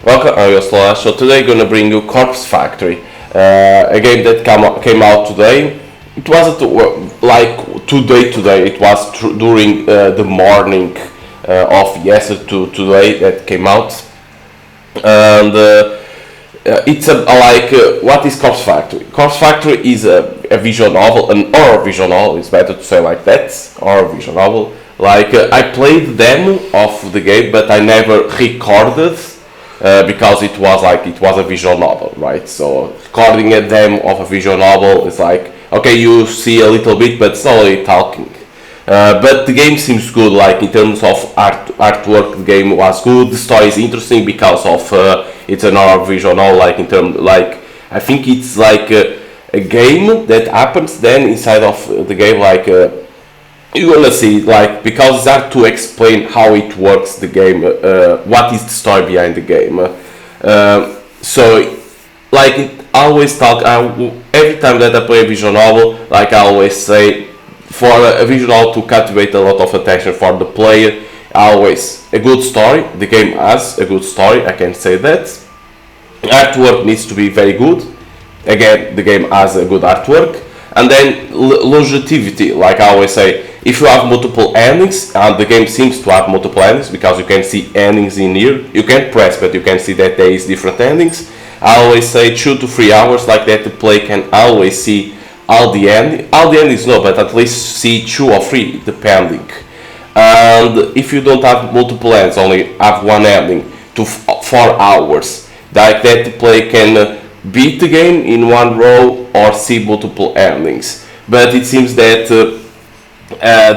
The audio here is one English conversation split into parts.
Welcome, I'm your theloladass. So today gonna bring you Corpse Factory, a game that came out today. It wasn't like today. It was during the morning of yesterday to today that came out, and it's what is Corpse Factory? Corpse Factory is a visual novel, an horror visual novel. It's better to say like that, horror visual novel. I played the demo of the game, but I never recorded because it was a visual novel, right? So recording a demo of a visual novel is like, okay, you see a little bit, but it's not really talking. But the game seems good. Like in terms of artwork, the game was good. The story is interesting because of it's an horror visual novel. I think it's like a game that happens then inside of the game. You're gonna see because it's hard to explain how it works the game, what is the story behind the game. It always talk. Every time that I play a visual novel, I always say, for a visual novel to captivate a lot of attention for the player, always a good story. The game has a good story. I can say that. Artwork needs to be very good. Again, the game has a good artwork, and then longevity. Like I always say, if you have multiple endings, and the game seems to have multiple endings because you can see endings in here. You can press, but you can see that there is different endings. I always say 2 to 3 hours, like that the player can always see all the endings no, but at least see 2 or 3 depending. And if you don't have multiple ends, only have one ending to 4 hours, like that the player can beat the game in one row or see multiple endings. But it seems that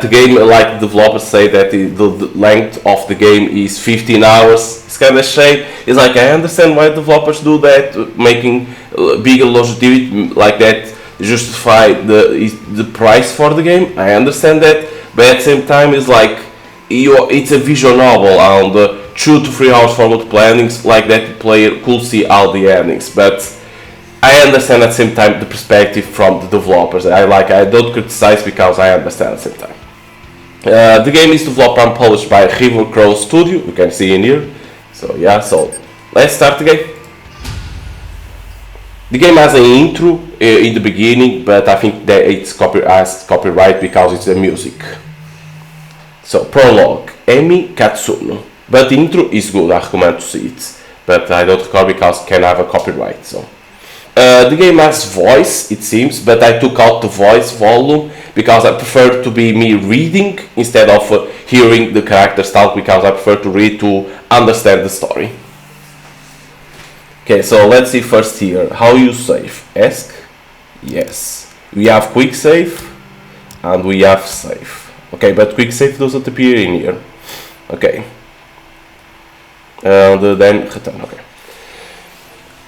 the game, like the developers say, that the length of the game is 15 hours. It's kind of shame. It's like, I understand why developers do that, making bigger longevity like that justify the price for the game. I understand that, but at the same time, it's like it's a visual novel, and 2 to 3 hours for multiple endings, like that the player could see all the endings. But I understand at the same time the perspective from the developers. I don't criticize because I understand at the same time. The game is developed and published by River Crow Studio. You can see in here. So let's start the game. The game has an intro in the beginning, but I think that it's copyright because it's a music. So prologue, Emi Katsuno. But the intro is good. I recommend to see it, but I don't record because it can have a copyright. So. The game has voice, it seems, but I took out the voice volume because I prefer to be me reading instead of hearing the characters talk, because I prefer to read to understand the story. Okay, so let's see first here. How you save? Ask? Yes. We have quick save and we have save. Okay, but quick save doesn't appear in here. Okay. And then return. Okay.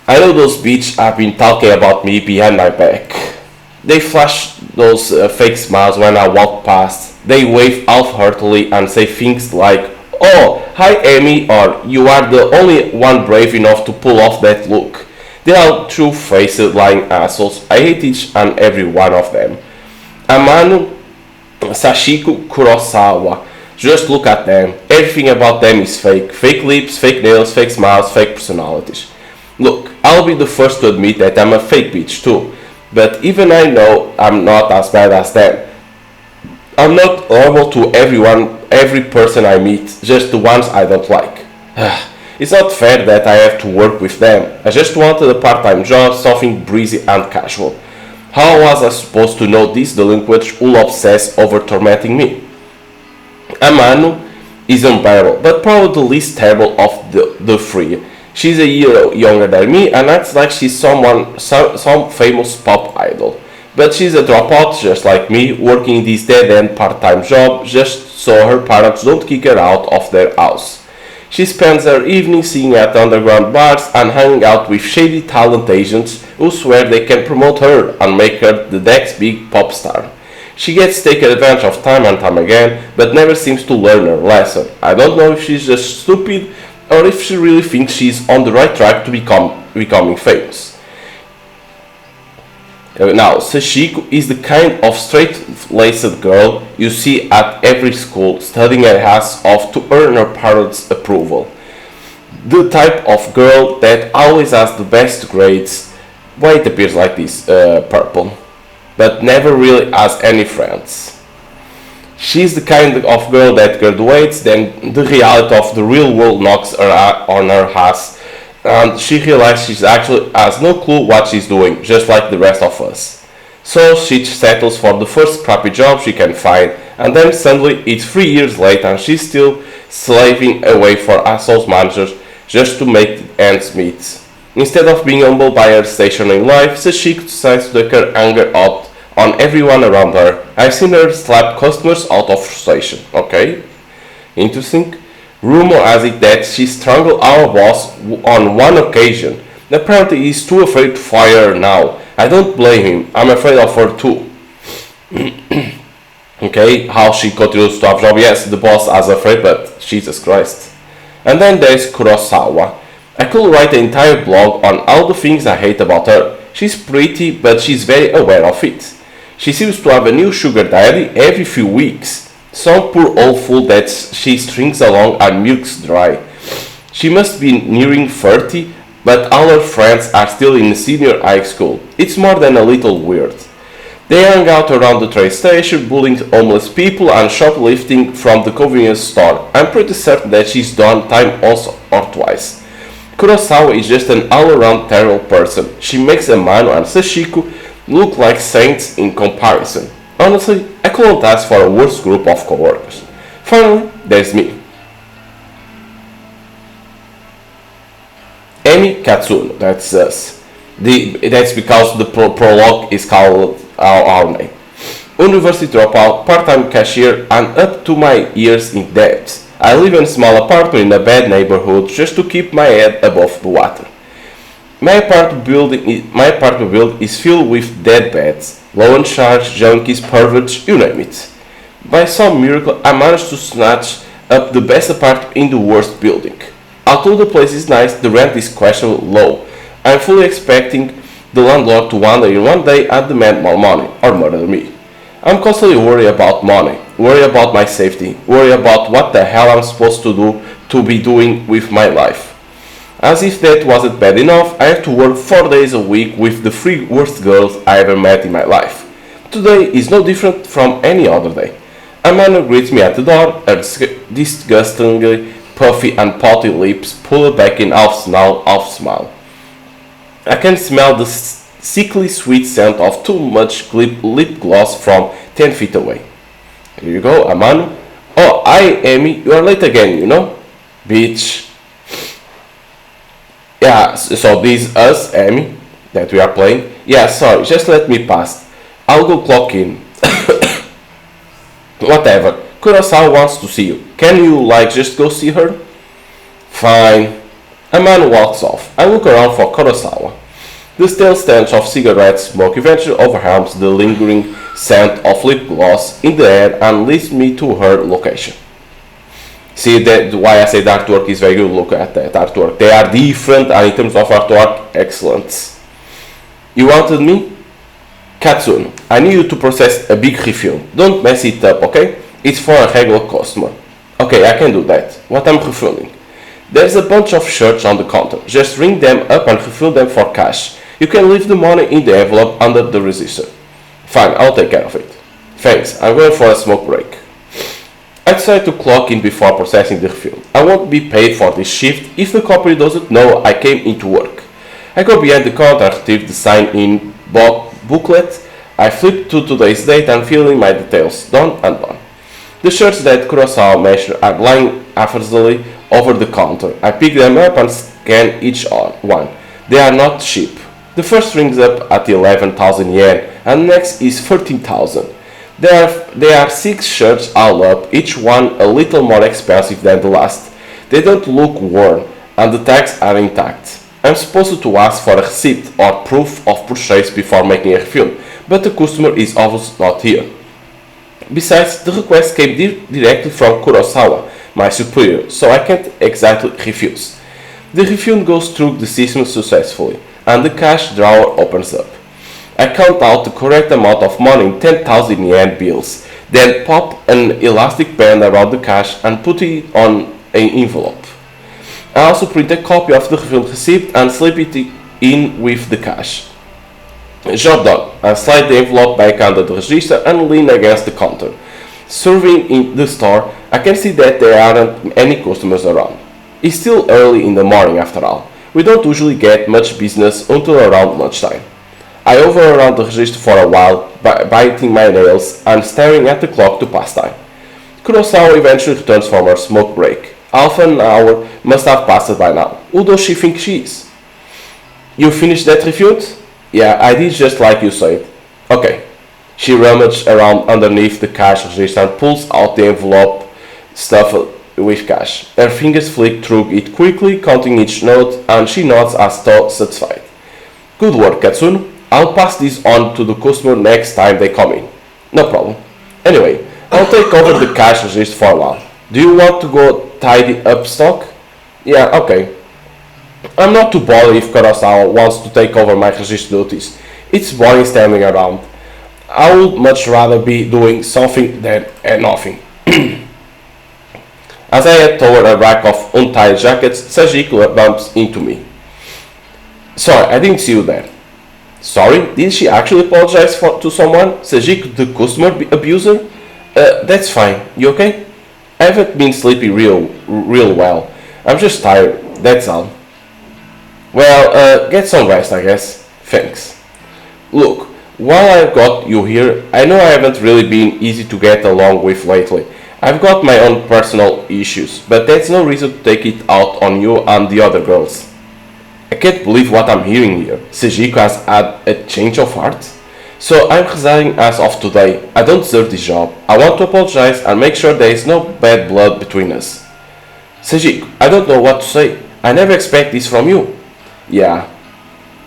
I know those bitches have been talking about me behind my back. They flash those fake smiles when I walk past. They wave half-heartedly and say things like, "Oh, hi Amy," or "You are the only one brave enough to pull off that look." They are two-faced lying assholes. I hate each and every one of them. Amano, Sashiko, Kurosawa. Just look at them. Everything about them is fake. Fake lips, fake nails, fake smiles, fake personalities. Look, I'll be the first to admit that I'm a fake bitch too, but even I know I'm not as bad as them. I'm not horrible to every person I meet, just the ones I don't like. It's not fair that I have to work with them. I just wanted a part-time job, something breezy and casual. How was I supposed to know these delinquents will obsess over tormenting me? Amano is unbearable, but probably the least terrible of the three. She's a year younger than me and acts like she's some famous pop idol. But she's a dropout just like me, working this dead-end part-time job just so her parents don't kick her out of their house. She spends her evenings singing at underground bars and hanging out with shady talent agents who swear they can promote her and make her the next big pop star. She gets taken advantage of time and time again, but never seems to learn her lesson. I don't know if she's just stupid or if she really thinks she's on the right track to becoming famous. Now, Sashiko is the kind of straight-laced girl you see at every school, studying her ass off to earn her parents' approval. The type of girl that always has the best grades. Why it appears like this, purple, but never really has any friends. She's the kind of girl that graduates, then the reality of the real world knocks her on her ass, and she realizes she actually has no clue what she's doing, just like the rest of us. So she settles for the first crappy job she can find, and then suddenly it's 3 years later and she's still slaving away for assholes managers just to make ends meet. Instead of being humbled by her station in life, Sashiko decides to take her anger out on everyone around her. I've seen her slap customers out of frustration. Okay, interesting. Rumor has it that she strangled our boss on one occasion. Apparently he's too afraid to fire her now. I don't blame him. I'm afraid of her too. Okay, how she continues to have job. Yes, the boss is afraid, but Jesus Christ. And then there's Kurosawa. I could write an entire blog on all the things I hate about her. She's pretty, but she's very aware of it. She seems to have a new sugar daddy every few weeks. Some poor old fool that she strings along and milks dry. She must be nearing 30, but all her friends are still in senior high school. It's more than a little weird. They hang out around the train station, bullying homeless people and shoplifting from the convenience store. I'm pretty certain that she's done time once or twice. Kurosawa is just an all-around terrible person. She makes Amano and Sashiko look like saints in comparison. Honestly, I couldn't ask for a worse group of coworkers. Finally, there's me. Emi Katsuno, that's us. That's because the prologue is called our name. University dropout, part-time cashier, and up to my ears in debt. I live in a small apartment in a bad neighborhood just to keep my head above the water. My apartment building is filled with dead beds, loan sharks, junkies, perverts, you name it. By some miracle, I managed to snatch up the best apartment in the worst building. Although the place is nice, the rent is questionably low. I'm fully expecting the landlord to wander in one day and demand more money or murder me. I'm constantly worried about money, worried about my safety, worried about what the hell I'm supposed to be doing with my life. As if that wasn't bad enough, I have to work 4 days a week with the 3 worst girls I ever met in my life. Today is no different from any other day. A man greets me at the door, her disgustingly puffy and potty lips pulled back in half snarl, half smile. I can smell the sickly sweet scent of too much lip gloss from 10 feet away. Here you go, Amano. Oh, hi, Amy. You are late again, you know? Bitch. Yeah, so this is us, Amy, that we are playing. Yeah, sorry, just let me pass. I'll go clock in. Whatever. Kurosawa wants to see you. Can you, just go see her? Fine. A man walks off. I look around for Kurosawa. The stale stench of cigarette smoke eventually overwhelms the lingering scent of lip gloss in the air and leads me to her location. See, that why I say the artwork is very good. Look at that artwork. They are different, and in terms of artwork, excellent. You wanted me? Katsuno, I need you to process a big refill. Don't mess it up, okay? It's for a regular customer. Okay, I can do that. What I'm refilling? There's a bunch of shirts on the counter. Just ring them up and refill them for cash. You can leave the money in the envelope under the register. Fine, I'll take care of it. Thanks, I'm going for a smoke break. I decide to clock in before processing the refill. I won't be paid for this shift if the company doesn't know I came into work. I go behind the counter, retrieve the sign-in booklet. I flip to today's date and fill in my details. Done and done. The shirts that Kurosawa mentioned are lying effortlessly over the counter. I pick them up and scan each one. They are not cheap. The first rings up at 11,000 yen and next is 13,000. There are 6 shirts all up, each one a little more expensive than the last. They don't look worn and the tags are intact. I'm supposed to ask for a receipt or proof of purchase before making a refill, but the customer is obviously not here. Besides, the request came directly from Kurosawa, my superior, so I can't exactly refuse. The refill goes through the system successfully, and the cash drawer opens up. I count out the correct amount of money in 10,000 yen bills, then pop an elastic band around the cash and put it on an envelope. I also print a copy of the refilled receipt and slip it in with the cash. Job done. I slide the envelope back under the register and lean against the counter. Serving in the store, I can see that there aren't any customers around. It's still early in the morning after all. We don't usually get much business until around lunchtime. I hover around the register for a while, biting my nails and staring at the clock to pass time. Kurosawa eventually returns from her smoke break. Half an hour must have passed by now. Who does she think she is? You finished that refute? Yeah, I did just like you said. Okay. She rummages around underneath the cash register and pulls out the envelope stuffed with cash. Her fingers flick through it quickly, counting each note, and she nods as though satisfied. Good work, Katsune. I'll pass this on to the customer next time they come in. No problem. Anyway, I'll take over the cash register for a while. Do you want to go tidy up stock? Yeah, okay. I'm not too bothered if Kurosawa wants to take over my register duties. It's boring standing around. I would much rather be doing something than nothing. As I head toward a rack of untied jackets, Sajiko bumps into me. Sorry, I didn't see you there. Sorry, did she actually apologize to someone? Sajiko, the customer abuser? That's fine. You okay? I haven't been sleeping real well. I'm just tired, that's all. Well, get some rest, I guess. Thanks. Look, while I've got you here, I know I haven't really been easy to get along with lately. I've got my own personal issues, but that's no reason to take it out on you and the other girls. I can't believe what I'm hearing here. Sejiko has had a change of heart? So I'm resigning as of today. I don't deserve this job. I want to apologize and make sure there is no bad blood between us. Sejiko, I don't know what to say. I never expect this from you. Yeah.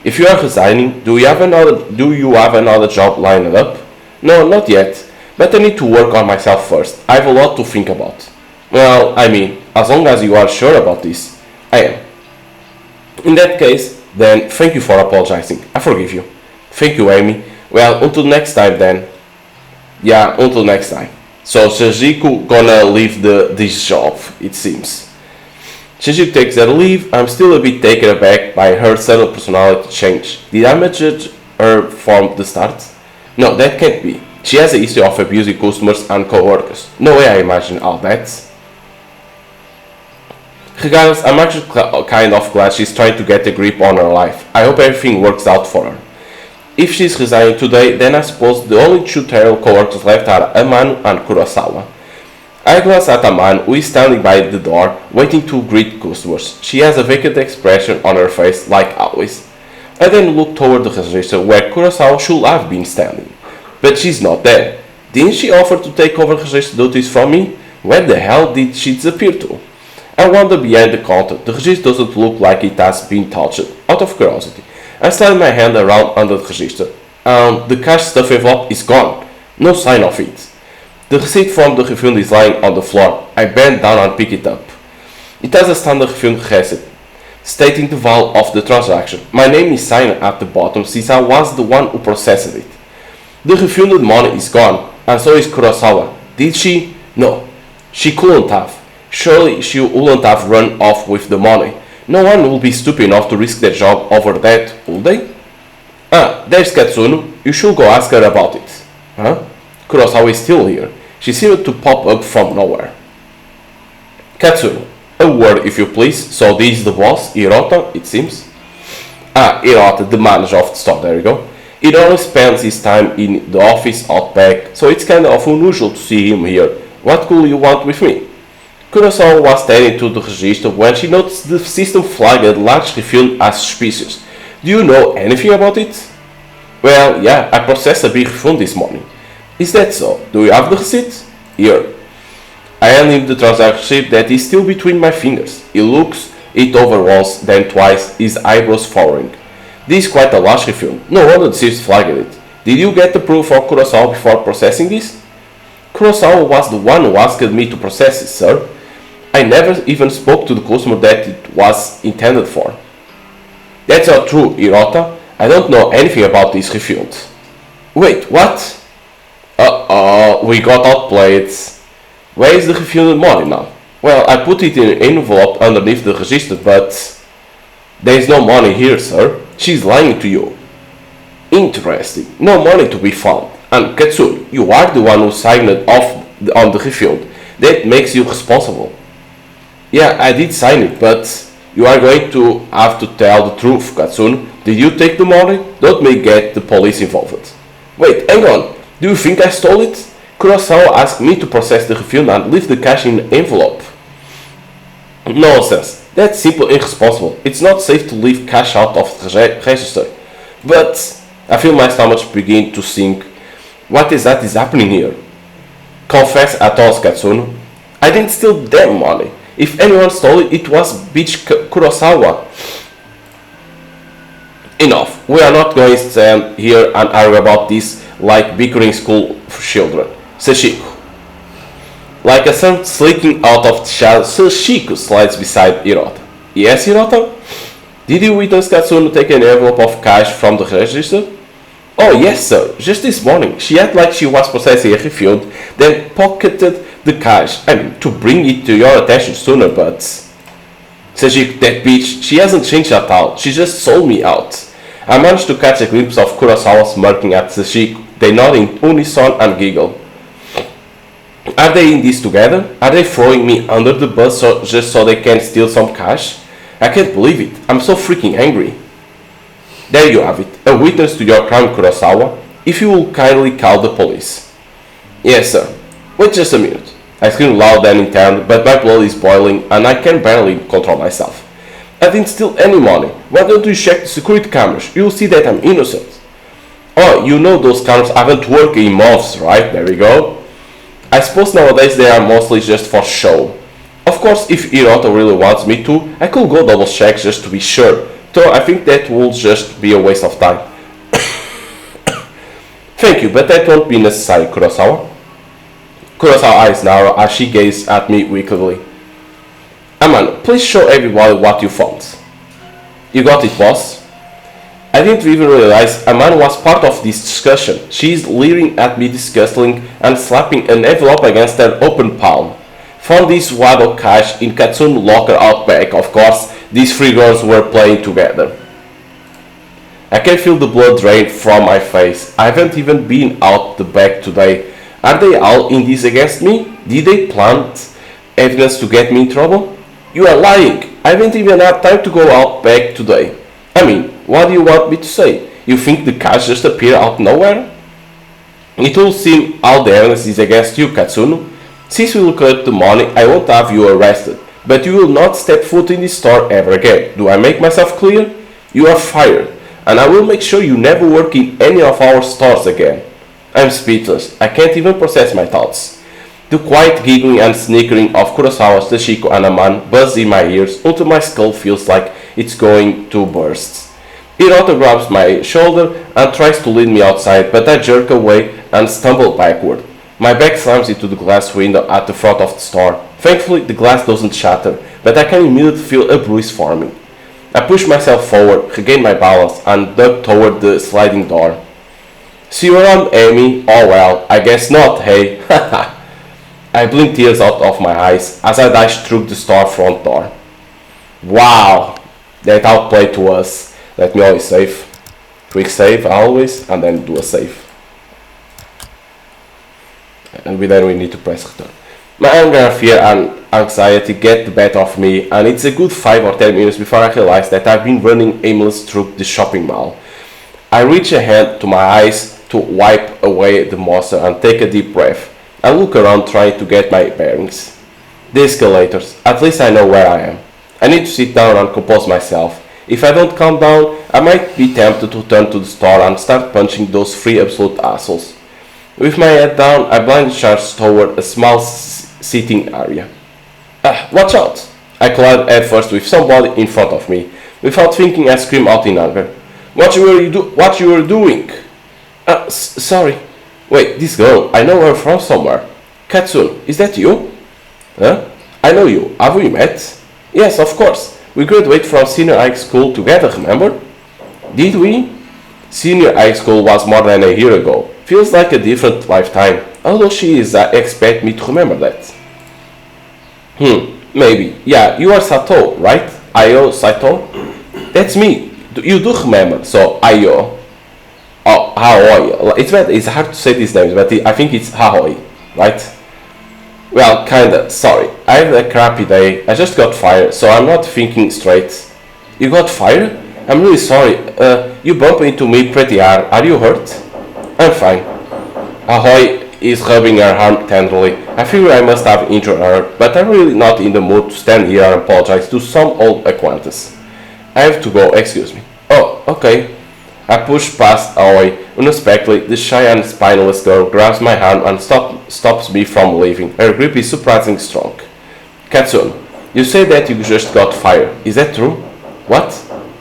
If you are resigning, do you have another job lined up? No, not yet. But I need to work on myself first. I have a lot to think about. Well, I mean, as long as you are sure about this, I am. In that case, then thank you for apologizing. I forgive you. Thank you, Amy. Well, until next time then. Yeah, until next time. So Sajiko gonna leave this job, it seems. Sajiko takes her leave. I'm still a bit taken aback by her subtle personality change. Did I misjudge her from the start? No, that can't be. She has a history of abusing customers and co-workers. No way I imagine all that. Regardless, I'm actually kind of glad she's trying to get a grip on her life. I hope everything works out for her. If she's resigning today, then I suppose the only two terrible co-workers left are Amano and Kurosawa. I glance at Amano, who is standing by the door, waiting to greet customers. She has a vacant expression on her face, like always. I then look toward the register where Kurosawa should have been standing. But she's not there. Didn't she offer to take over register duties from me? Where the hell did she disappear to? I wander behind the counter. The register doesn't look like it has been touched. Out of curiosity, I slide my hand around under the register. The cash stuff envelope is gone. No sign of it. The receipt from the refund is lying on the floor. I bend down and pick it up. It has a standard refund receipt, stating the value of the transaction. My name is signed at the bottom since I was the one who processed it. The refunded money is gone, and so is Kurosawa. Did she? No. She couldn't have. Surely she wouldn't have run off with the money. No one will be stupid enough to risk their job over that, will they? Ah, there's Katsune. You should go ask her about it. Huh? Kurosawa is still here. She seemed to pop up from nowhere. Katsune, a word if you please. So this is the boss, Hirota, it seems. Ah, Hirota, the manager of the store, there you go. He only spends his time in the office out back, so it's kind of unusual to see him here. What could you want with me? Kurosawa was staring to the register when she noticed the system flagged a large refund as suspicious. Do you know anything about it? Well, yeah, I processed a big refund this morning. Is that so? Do you have the receipt? Here. I hand him the transaction receipt that is still between my fingers. He looks it over once, then twice, his eyebrows furrowing. This is quite a large refund. No wonder the system flagged it. Did you get the proof for Kurosawa before processing this? Kurosawa was the one who asked me to process it, sir. I never even spoke to the customer that it was intended for. That's not true, Hirota. I don't know anything about this refund. Wait, what? We got outplayed. Where is the refunded money now? Well, I put it in an envelope underneath the register, but there is no money here, sir. She's lying to you. Interesting. No money to be found. And Katsune, you are the one who signed off on the refund. That makes you responsible. Yeah, I did sign it, but you are going to have to tell the truth, Katsune. Did you take the money? Don't make get the police involved. Wait, hang on. Do you think I stole it? Kurosawa asked me to process the refund and leave the cash in an envelope. Nonsense. That's simply irresponsible. It's not safe to leave cash out of the register. But I feel my stomach begin to sink. What is that is happening here? Confess at once, Katsune. I didn't steal damn money. If anyone stole it, it was Beach Kurosawa. Enough. We are not going to stand here and argue about this like bickering school for children. Sashiko. Like a sun slinking out of the shadow, Sashiko slides beside Hirota. Yes, Hirota? Did you witness Katsune take an envelope of cash from the register? Oh yes, sir. Just this morning, she acted like she was processing a refund, then pocketed the cash. I mean, to bring it to your attention sooner, but... Sashiko, that bitch, she hasn't changed at all. She just sold me out. I managed to catch a glimpse of Kurosawa smirking at Sashiko. They nod in unison and giggle. Are they in this together? Are they throwing me under the bus just so they can steal some cash? I can't believe it. I'm so freaking angry. There you have it. A witness to your crime, Kurosawa. If you will kindly call the police. Yes, sir. Wait just a minute. I scream loud and in turn, but my blood is boiling and I can barely control myself. I didn't steal any money. Why don't you check the security cameras? You'll see that I'm innocent. Oh, you know those cameras haven't worked in months, right? There we go. I suppose nowadays they are mostly just for show. Of course, if Hirota really wants me to, I could go double check just to be sure. Though I think that would just be a waste of time. Thank you, but that won't be necessary, Kurosawa. Kurosawa's eyes narrow as she gazes at me wickedly. Amano, please show everybody what you found. You got it, boss? I didn't even realize Amano was part of this discussion. She is leering at me disgustedly and slapping an envelope against her open palm. Found this wad of cash in Katsune's locker out back. Of course, these three girls were playing together. I can feel the blood drain from my face. I haven't even been out the back today. Are they all in this against me? Did they plant evidence to get me in trouble? You are lying. I haven't even had time to go out back today. I mean, what do you want me to say? You think the cash just appeared out of nowhere? It will seem all the evidence is against you, Katsune. Since we will collect the money, I won't have you arrested. But you will not step foot in this store ever again. Do I make myself clear? You are fired. And I will make sure you never work in any of our stores again. I'm speechless. I can't even process my thoughts. The quiet giggling and snickering of Kurosawa, Sashiko, and Aman buzz in my ears until my skull feels like it's going to burst. Hirota grabs my shoulder and tries to lead me outside, but I jerk away and stumble backward. My back slams into the glass window at the front of the store. Thankfully, the glass doesn't shatter, but I can immediately feel a bruise forming. I push myself forward, regain my balance, and duck toward the sliding door. See you around, Amy? Oh well, I guess not, hey. Haha. I blink tears out of my eyes as I dash through the store front door. Wow, that outplayed to us. Let me always save. Quick save always, and then do a save. And then we need to press return. My anger, fear and anxiety get the better of me, and it's a good 5 or 10 minutes before I realize that I've been running aimless through the shopping mall. I reach a hand to my eyes to wipe away the moisture and take a deep breath. I look around trying to get my bearings. The escalators, at least I know where I am. I need to sit down and compose myself. If I don't calm down, I might be tempted to turn to the store and start punching those 3 absolute assholes. With my head down, I blindly charge toward a small seating area. Watch out! I collide headfirst with somebody in front of me. Without thinking, I scream out in anger. What you were doing? Sorry. Wait, this girl, I know her from somewhere. Katsune, is that you? Huh? I know you. Have we met? Yes, of course. We graduated from senior high school together, remember? Did we? Senior high school was more than a year ago. Feels like a different lifetime, although she is expect me to remember that. Maybe. Yeah, you are Sato, right? Ayo Sato? That's me. You do remember. So, Ayo. Oh, Haoi. It's hard to say these names, but I think it's Haoi, right? Well, kinda. Sorry. I had a crappy day. I just got fired, so I'm not thinking straight. You got fired? I'm really sorry. You bumped into me pretty hard. Are you hurt? I'm fine. Ahoy is rubbing her arm tenderly. I figure I must have injured her, but I'm really not in the mood to stand here and apologize to some old acquaintance. I have to go, excuse me. Oh, okay. I push past Ahoy. Unexpectedly, the shy and spineless girl grabs my hand and stops me from leaving. Her grip is surprisingly strong. Katsune, you say that you just got fired. Is that true? What?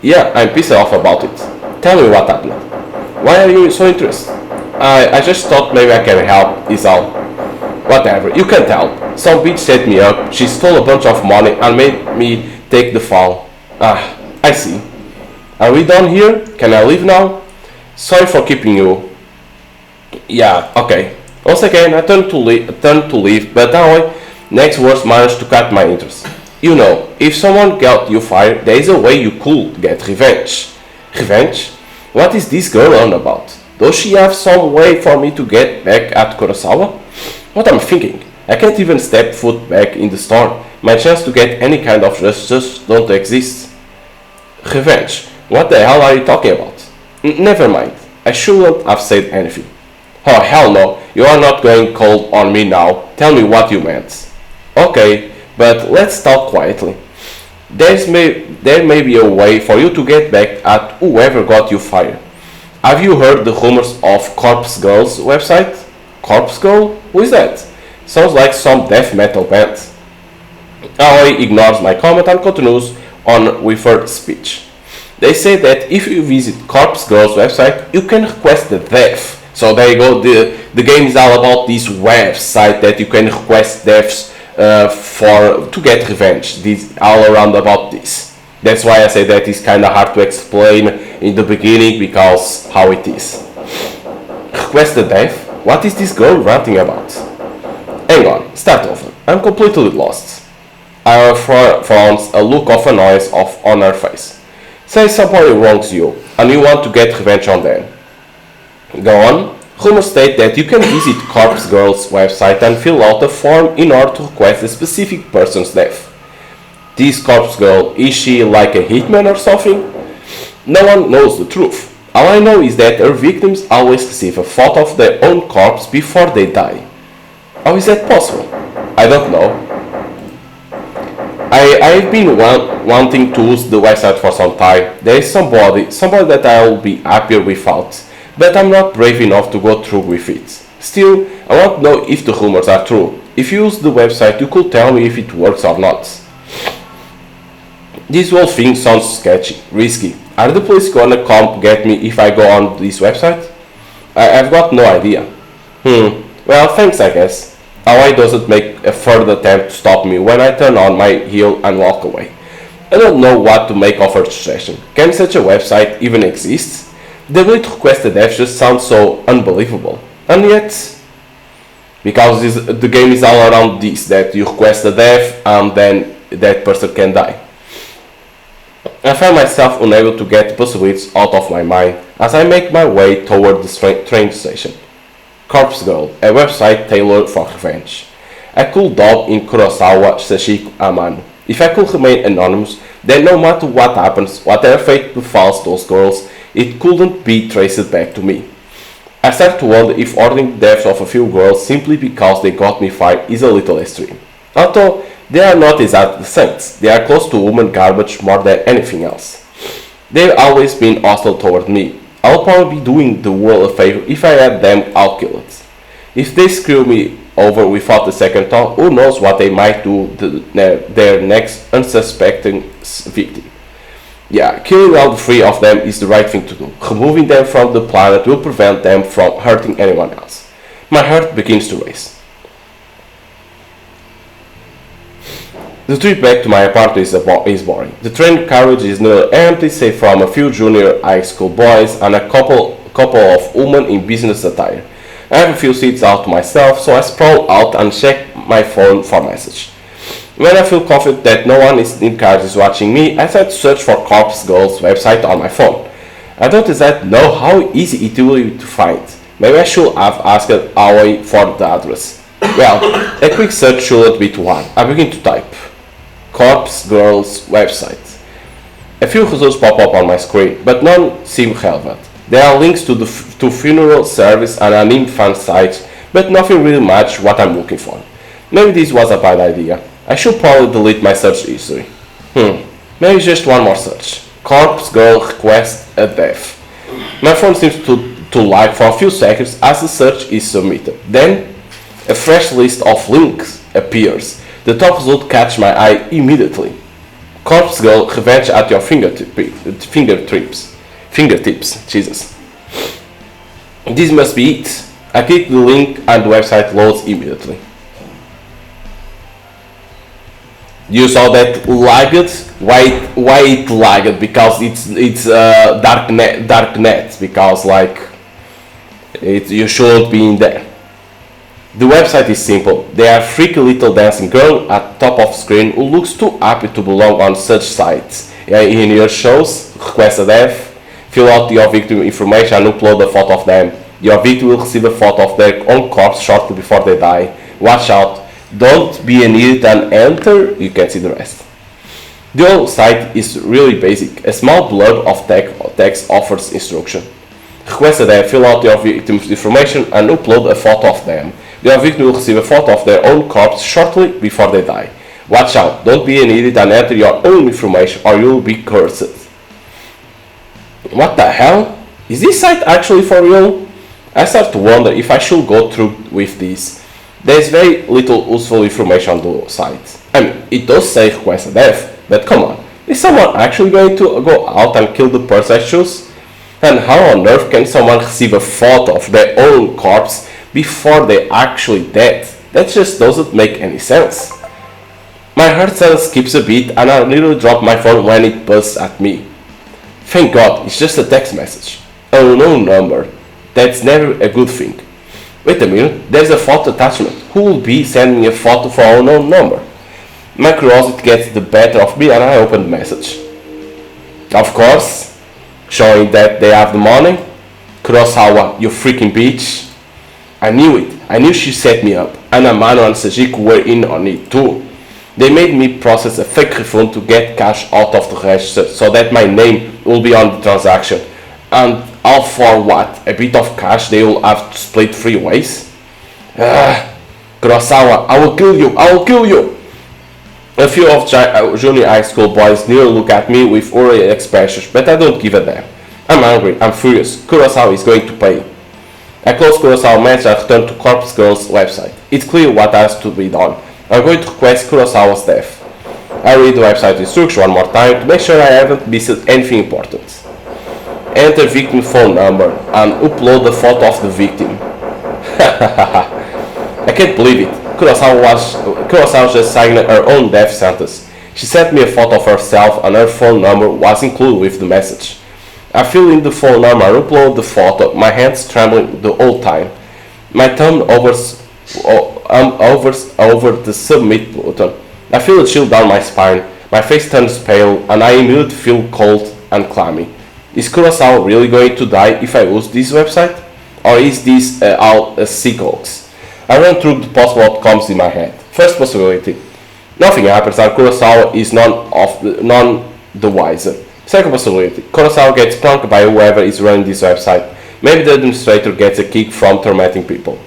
Yeah, I'm pissed off about it. Tell me what happened. Why are you so interested? I just thought maybe I can help, is all. Whatever, you can't help. Some bitch set me up, she stole a bunch of money and made me take the fall. Ah, I see. Are we done here? Can I leave now? Sorry for keeping you. Yeah, okay. Once again, I turned to leave, but now next words managed to cut my interest. You know, if someone got you fired, there is a way you could get revenge. Revenge? What is this girl on about? Does she have some way for me to get back at Kurosawa? What I'm thinking? I can't even step foot back in the store. My chance to get any kind of justice don't exist. Revenge? What the hell are you talking about? Never mind. I shouldn't have said anything. Oh hell no, you are not going cold on me now. Tell me what you meant. Okay, but let's talk quietly. There may be a way for you to get back at whoever got you fired. Have you heard the rumors of Corpse Girl's website? Corpse Girl? Who is that? Sounds like some death metal band. Aoi ignores my comment and continues on with her speech. They say that if you visit Corpse Girl's website, you can request the death. So there you go, the game is all about this website that you can request deaths to get revenge. This all around about this. That's why I say that it's kind of hard to explain in the beginning because how it is. Request the death? What is this girl ranting about? Hang on, start over. I'm completely lost. I frowns a look of annoyance on her face. Say somebody wrongs you and you want to get revenge on them. Go on. Rumors state that you can visit Corpse Girl's website and fill out a form in order to request a specific person's death. This Corpse Girl, is she like a hitman or something? No one knows the truth. All I know is that her victims always receive a photo of their own corpse before they die. How is that possible? I don't know. I've been wanting to use the website for some time. There is somebody that I will be happier without, but I'm not brave enough to go through with it. Still, I want to know if the rumors are true. If you use the website, you could tell me if it works or not. This whole thing sounds sketchy, risky. Are the police gonna come get me if I go on this website? I've got no idea. Well, thanks I guess. Hawaii doesn't make a further attempt to stop me when I turn on my heel and walk away. I don't know what to make of her suggestion. Can such a website even exist? The ability to request a death just sounds so unbelievable. And yet, because the game is all around this, that you request a death and then that person can die. I find myself unable to get possibilities out of my mind as I make my way toward the train station. Corpse Girl, a website tailored for revenge. A cool dog in Kurosawa Sashiko Amano. If I could remain anonymous, then no matter what happens, whatever fate befalls those girls, it couldn't be traced back to me. I start to wonder if ordering the deaths of a few girls simply because they got me fired is a little extreme. Although they are not exactly saints, they are close to human garbage more than anything else. They've always been hostile toward me. I'll probably be doing the world a favor if I had them all killed. If they screw me over without a second thought, who knows what they might do to their next unsuspecting victim. Yeah, killing all three of them is the right thing to do. Removing them from the planet will prevent them from hurting anyone else. My heart begins to race. The trip back to my apartment is boring. The train carriage is nearly empty save from a few junior high school boys and a couple of women in business attire. I have a few seats out to myself, so I sprawl out and check my phone for message. When I feel confident that no one in cars is watching me, I try to search for Corpse Girl's website on my phone. I don't exactly know how easy it will be to find. Maybe I should have asked Aoi for the address. Well, a quick search shouldn't be too hard. I begin to type Corpse Girl's website. A few results pop up on my screen, but none seem relevant. There are links to funeral service and anime fan sites, but nothing really matches what I'm looking for. Maybe this was a bad idea. I should probably delete my search history. Maybe just one more search. Corpse Girl requests a death. My phone seems to lag for a few seconds as the search is submitted. Then, a fresh list of links appears. The top result catches my eye immediately. Corpse Girl, revenge at your fingertips. Jesus. This must be it. I click the link and the website loads immediately. You saw that lagged? Why it lagged? Because it's dark net. Because you shouldn't be in there. The website is simple. There are freaky little dancing girl at top of screen who looks too happy to belong on such sites. In your shows, request a death, fill out your victim information and upload a photo of them. Your victim will receive a photo of their own corpse shortly before they die. Watch out. Don't be an idiot and enter. You can see the rest. The whole site is really basic. A small blurb of text offers instruction. Request a death, fill out your victim's information and upload a photo of them. Your victim will receive a photo of their own corpse shortly before they die. Watch out, don't be an idiot and enter your own information or you'll be cursed. What the hell? Is this site actually for real? I start to wonder if I should go through with this. There is very little useful information on the site. I mean, it does say request a death, but come on, is someone actually going to go out and kill the person I choose? And how on earth can someone receive a photo of their own corpse before they actually dead? That just doesn't make any sense. My heart suddenly skips a beat and I nearly drop my phone when it buzzes at me. Thank God, it's just a text message. An unknown number. That's never a good thing. Wait a minute, there's a photo attachment. Who will be sending me a photo for an unknown number? My curiosity gets the better of me and I open the message. Of course, showing that they have the money. Kurosawa, you freaking bitch. I knew it. I knew she set me up. And Amano and Sajiko were in on it too. They made me process a fake refund to get cash out of the register so that my name will be on the transaction. And all for what? A bit of cash they will have to split 3 ways? Kurosawa, I will kill you! I will kill you! A few of junior high school boys nearly look at me with worried expressions, but I don't give a damn. I'm angry, I'm furious. Kurosawa is going to pay. I close Kurosawa message and return to Corpse Girl's website. It's clear what has to be done. I'm going to request Kurosawa's death. I read the website instruction one more time to make sure I haven't missed anything important. Enter victim phone number and upload the photo of the victim. I can't believe it. Kurosawa just signed her own death sentence. She sent me a photo of herself and her phone number was included with the message. I fill in the phone number and upload the photo, my hands trembling the whole time. My thumb hovers over the submit button. I feel a chill down my spine, my face turns pale and I immediately feel cold and clammy. Is Kurosawa really going to die if I use this website? Or is this all a sick hoax? I run through the possible outcomes in my head. First possibility, nothing happens and Kurosawa is none the wiser. Second possibility, Kurosawa gets punked by whoever is running this website. Maybe the administrator gets a kick from tormenting people.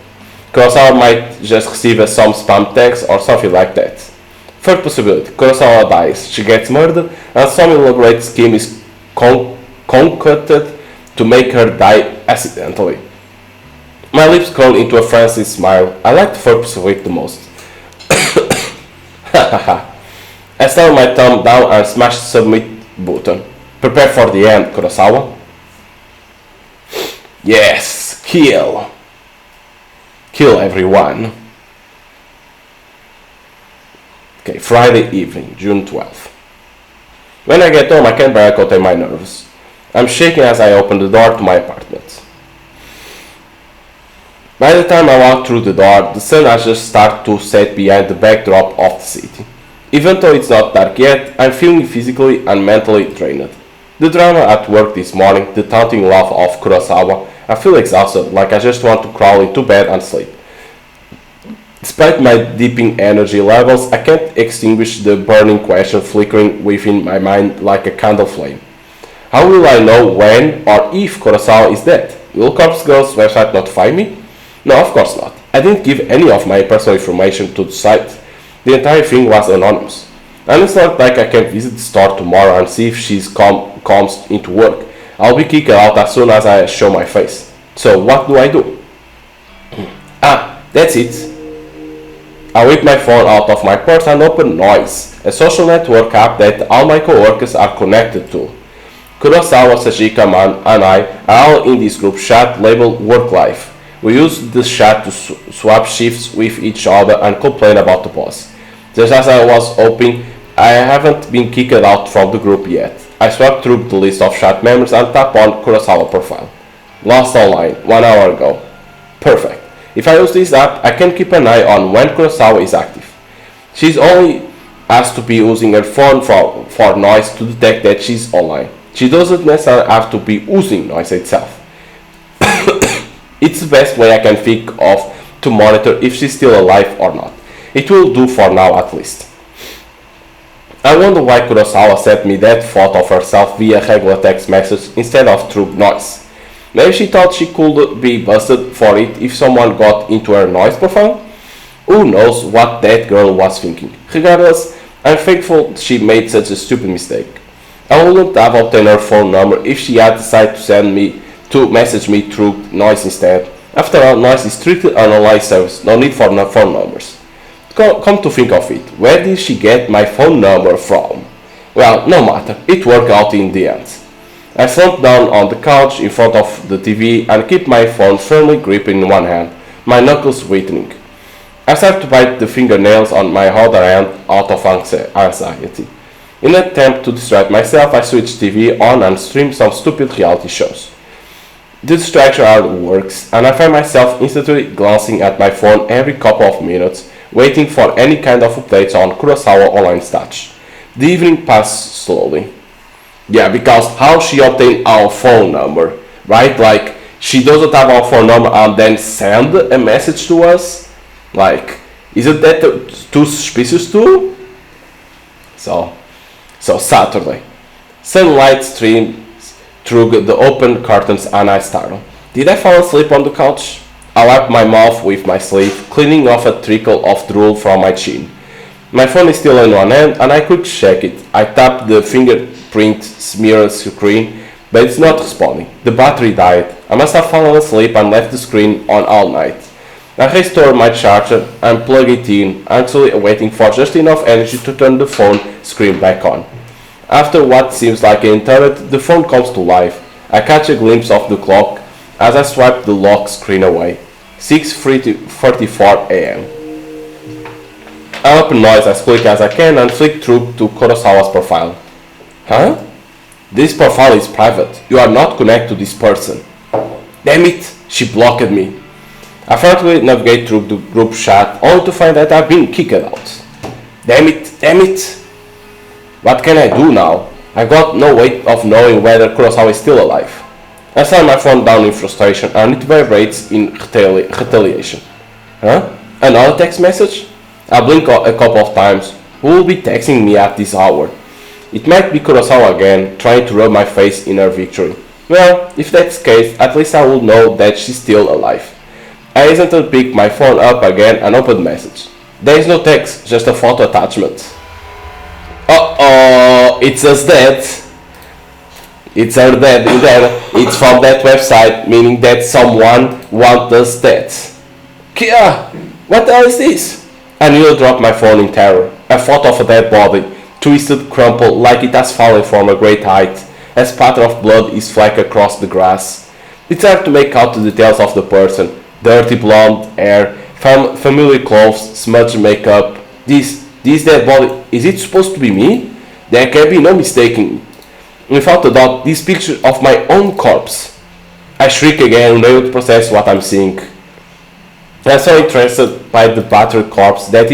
Kurosawa might just receive some spam text or something like that. Third possibility, Kurosawa dies, she gets murdered and some elaborate scheme is concocted to make her die accidentally. My lips curl into a frenzied smile. I like the third possibility the most. I slam my thumb down and smash the submit button. Prepare for the end, Kurosawa. Yes, kill. Kill everyone. Okay, Friday evening, June 12th. When I get home, I can't bear contain my nerves. I'm shaking as I open the door to my apartment. By the time I walk through the door, the sun has just started to set behind the backdrop of the city. Even though it's not dark yet, I'm feeling physically and mentally drained. The drama at work this morning, the taunting laugh of Kurosawa, I feel exhausted, like I just want to crawl into bed and sleep. Despite my dipping energy levels, I can't extinguish the burning question flickering within my mind like a candle flame. How will I know when or if Kurosawa is dead? Will Corpse Girl's website notify me? No, of course not. I didn't give any of my personal information to the site. The entire thing was anonymous. And it's not like I can visit the store tomorrow and see if she comes into work. I'll be kicked out as soon as I show my face. So what do I do? That's it. I whip my phone out of my purse and open Noise, a social network app that all my coworkers are connected to. Kurosawa, Sajika, Man, and I are all in this group chat labeled Work Life. We use this chat to swap shifts with each other and complain about the boss. Just as I was hoping, I haven't been kicked out from the group yet. I swept through the list of chat members and tap on Kurosawa profile. Lost online, 1 hour ago. Perfect. If I use this app, I can keep an eye on when Kurosawa is active. She's only asked to be using her phone for Noise to detect that she's online. She doesn't necessarily have to be using Noise itself. It's the best way I can think of to monitor if she's still alive or not. It will do for now at least. I wonder why Kurosawa sent me that photo of herself via regular text message instead of through Noise. Maybe she thought she could be busted for it if someone got into her Noise profile? Who knows what that girl was thinking. Regardless, I'm thankful she made such a stupid mistake. I wouldn't have obtained her phone number if she had decided to message me through Noise instead. After all, Noise is strictly an online service, no need for phone numbers. Come to think of it, where did she get my phone number from? Well, no matter, it worked out in the end. I slumped down on the couch in front of the TV and kept my phone firmly gripped in one hand, my knuckles whitening. I started to bite the fingernails on my other hand out of anxiety. In an attempt to distract myself, I switched TV on and streamed some stupid reality shows. The distraction hardly works, and I find myself instantly glancing at my phone every couple of minutes, waiting for any kind of updates on Kurosawa online stats. The evening passed slowly. Yeah, because how she obtained our phone number, right? Like, she doesn't have our phone number and then send a message to us? Like, isn't that too suspicious too? So Saturday. Sunlight streams through the open curtains and I startled. Did I fall asleep on the couch? I wiped my mouth with my sleeve, cleaning off a trickle of drool from my chin. My phone is still in one hand and I could check it. I tapped the fingerprint smeared screen, but it's not responding. The battery died. I must have fallen asleep and left the screen on all night. I restored my charger and plugged it in, actually waiting for just enough energy to turn the phone screen back on. After what seems like an internet, the phone comes to life. I catch a glimpse of the clock as I swipe the lock screen away. 6:34 a.m. I open Noise as quick as I can and flick through to Kurosawa's profile. Huh? This profile is private. You are not connected to this person. Damn it, she blocked me. I frantically navigate through the group chat only to find that I've been kicked out. Damn it. What can I do now? I got no way of knowing whether Kurosawa is still alive. I slam my phone down in frustration and it vibrates in retaliation. Huh? Another text message? I blink a couple of times. Who will be texting me at this hour? It might be Kurosawa again, trying to rub my face in her victory. Well, if that's the case, at least I will know that she's still alive. I instantly picked my phone up again and opened the message. There is no text, just a photo attachment. Uh-oh, it says dead. It's her dead in there. It's from that website, meaning that someone wants us dead. Kia, what the hell is this? I nearly dropped my phone in terror. A photo of a dead body, twisted, crumpled, like it has fallen from a great height. A spatter of blood is flecked across the grass. It's hard to make out the details of the person. Dirty blonde hair, familiar clothes, smudged makeup. This dead body, is it supposed to be me? There can be no mistaking. Without a doubt, this picture of my own corpse. I shriek again, unable to process what I'm seeing. I'm so interested by the battered corpse that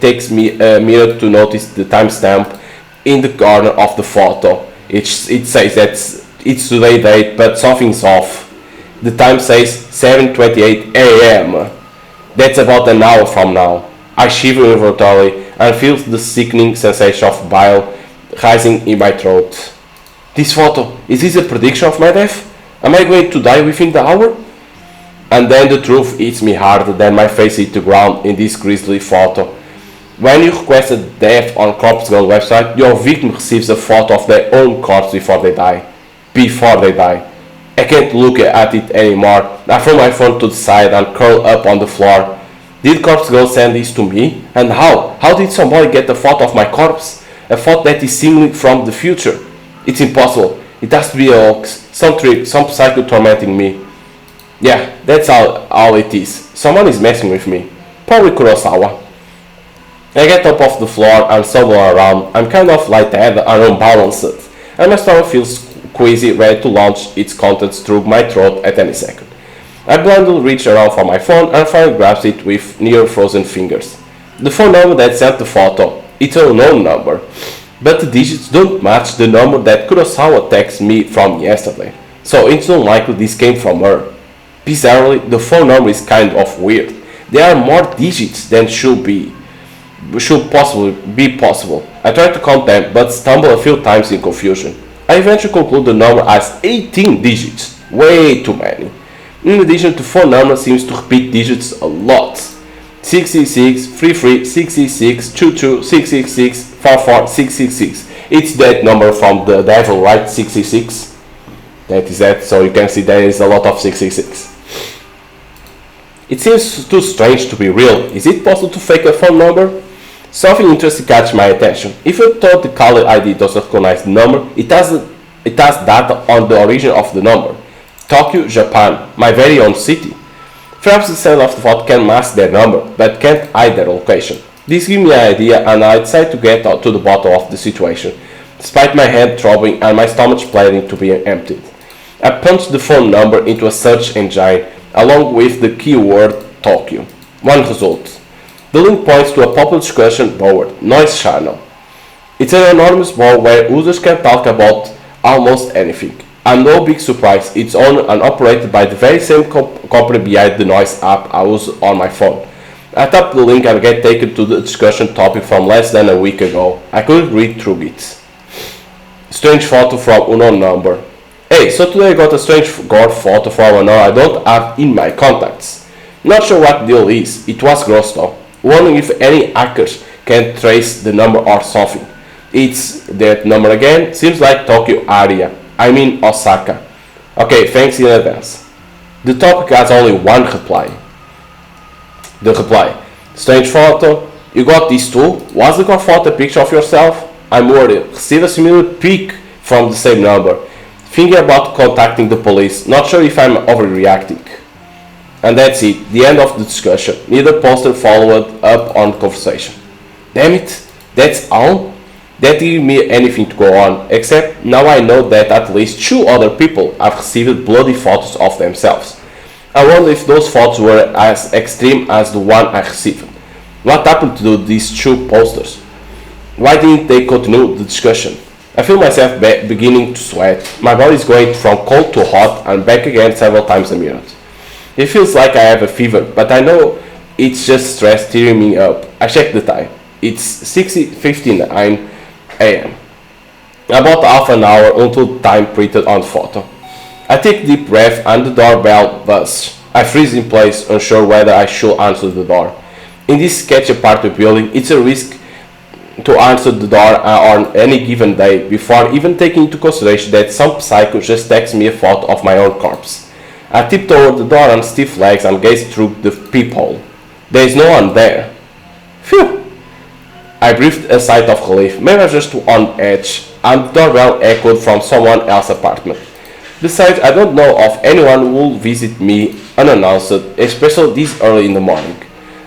takes me a minute to notice the timestamp in the corner of the photo. It says that it's today's date, but something's off. The time says 7:28 a.m. That's about an hour from now. I shiver involuntarily and feel the sickening sensation of bile rising in my throat. This photo, is this a prediction of my death? Am I going to die within the hour? And then the truth hits me harder than my face hit the ground in this grisly photo. When you request a death on Corpse Girl website, your victim receives a photo of their own corpse before they die. I can't look at it anymore. I throw my phone to the side and curl up on the floor. Did Corpse Girl send this to me? And how? How did somebody get a photo of my corpse? A photo that is seemingly from the future. It's impossible. It has to be a hoax. Some trick, some psycho tormenting me. Yeah, that's all it is. Someone is messing with me. Probably Kurosawa. I get up off the floor and stumble around. I'm kind of lightheaded and unbalanced, and my stomach feels queasy, ready to launch its contents through my throat at any second. I blindly reach around for my phone and finally grabs it with near-frozen fingers. The phone number that sent the photo. It's an unknown number, but the digits don't match the number that Kurosawa texted me from yesterday, so it's unlikely this came from her. Bizarrely, the phone number is kind of weird. There are more digits than should possibly be possible. I try to count them, but stumble a few times in confusion. I eventually conclude the number as 18 digits, way too many. In addition, the phone number seems to repeat digits a lot. 666, 33, 666, 22, 666, 44, 666. It's that number from the devil, right? 666. That is that, so you can see there is a lot of 666. It seems too strange to be real. Is it possible to fake a phone number? Something interesting catches my attention. If you thought the caller ID doesn't recognize the number, it has data on the origin of the number. Tokyo, Japan, my very own city. Perhaps the seller of the photo can mask their number, but can't hide their location. This gives me an idea, and I decide to get to the bottom of the situation, despite my head throbbing and my stomach planning to be emptied. I punched the phone number into a search engine, along with the keyword Tokyo. One result. The link points to a popular discussion board, Noise Channel. It's an enormous board where users can talk about almost anything. And no big surprise, it's owned and operated by the very same company behind the Noise app I use on my phone. I tap the link and get taken to the discussion topic from less than a week ago. I couldn't read through it. Strange photo from unknown number. Hey, so today I got a strange gore photo from a number I don't have in my contacts. Not sure what the deal is, it was gross though. Wondering if any hackers can trace the number or something. It's that number again, seems like Tokyo area. I mean Osaka. Okay, thanks in advance. The topic has only one reply. The reply. Strange photo. You got this too? Was the core photo a picture of yourself? I'm worried. Received a similar pic from the same number. Thinking about contacting the police. Not sure if I'm overreacting. And that's it. The end of the discussion. Neither poster followed up on the conversation. Damn it. That's all? That didn't mean anything to go on, except now I know that at least 2 other people have received bloody photos of themselves. I wonder if those photos were as extreme as the one I received. What happened to these 2 posters? Why didn't they continue the discussion? I feel myself beginning to sweat. My body is going from cold to hot and back again several times a minute. It feels like I have a fever, but I know it's just stress tearing me up. I check the time. It's 6:59 a.m. About half an hour until time printed on the photo. I take a deep breath and the doorbell buzzes. I freeze in place, unsure whether I should answer the door. In this sketchy apartment building, it's a risk to answer the door on any given day before even taking into consideration that some psycho just texts me a photo of my own corpse. I tip toward the door on stiff legs and gaze through the peephole. There is no one there. Phew! I breathed a sigh of relief, maybe I was just on edge, and the doorbell echoed from someone else's apartment. Besides, I don't know of anyone who will visit me unannounced, especially this early in the morning.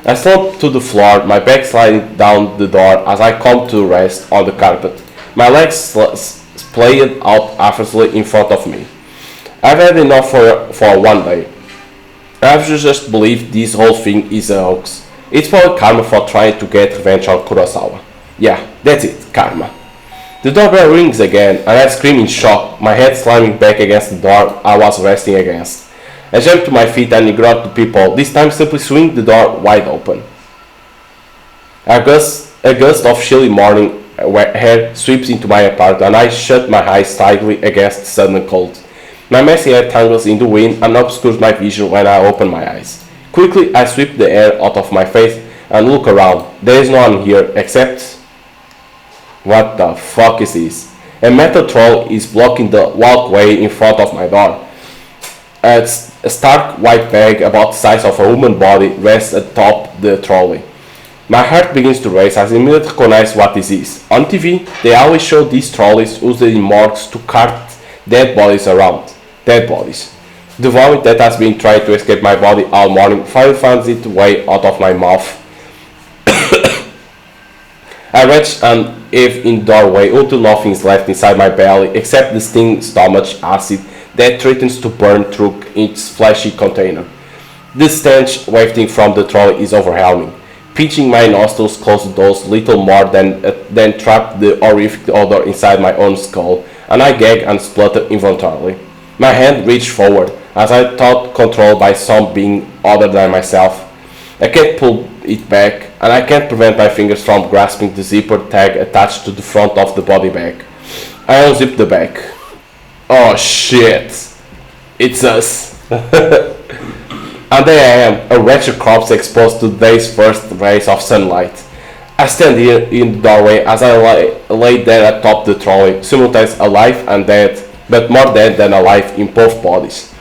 I slump to the floor, my back sliding down the door as I come to rest on the carpet. My legs splayed out effortlessly in front of me. I've had enough for one day. I've just believed this whole thing is a hoax. It's probably karma for trying to get revenge on Kurosawa. Yeah, that's it, karma. The doorbell rings again, and I scream in shock, my head slamming back against the door I was resting against. I jump to my feet and ignore the people, this time simply swing the door wide open. A gust of chilly morning air sweeps into my apartment, and I shut my eyes tightly against the sudden cold. My messy hair tangles in the wind and obscures my vision when I open my eyes. Quickly, I sweep the air out of my face and look around. There is no one here except... What the fuck is this? A metal troll is blocking the walkway in front of my door. A stark white bag about the size of a human body rests atop the trolley. My heart begins to race as I immediately recognize what this is. On TV, they always show these trolleys used in morgues to cart dead bodies around. Dead bodies. The vomit that has been trying to escape my body all morning finally finds its way out of my mouth. I retch and heave in the doorway until nothing is left inside my belly except the stinging stomach acid that threatens to burn through its fleshy container. The stench wafting from the trolley is overwhelming. Pinching my nostrils close to those little more than trap the horrific odor inside my own skull, and I gag and splutter involuntarily. My hand reached forward, as I thought controlled by some being other than myself. I can't pull it back, and I can't prevent my fingers from grasping the zipper tag attached to the front of the body bag. I unzip the bag. Oh shit! It's us! And there I am, a wretched corpse exposed to the day's first rays of sunlight. I stand here in the doorway as I lay there atop the trolley, simultaneously alive and dead, but more dead than alive in both bodies.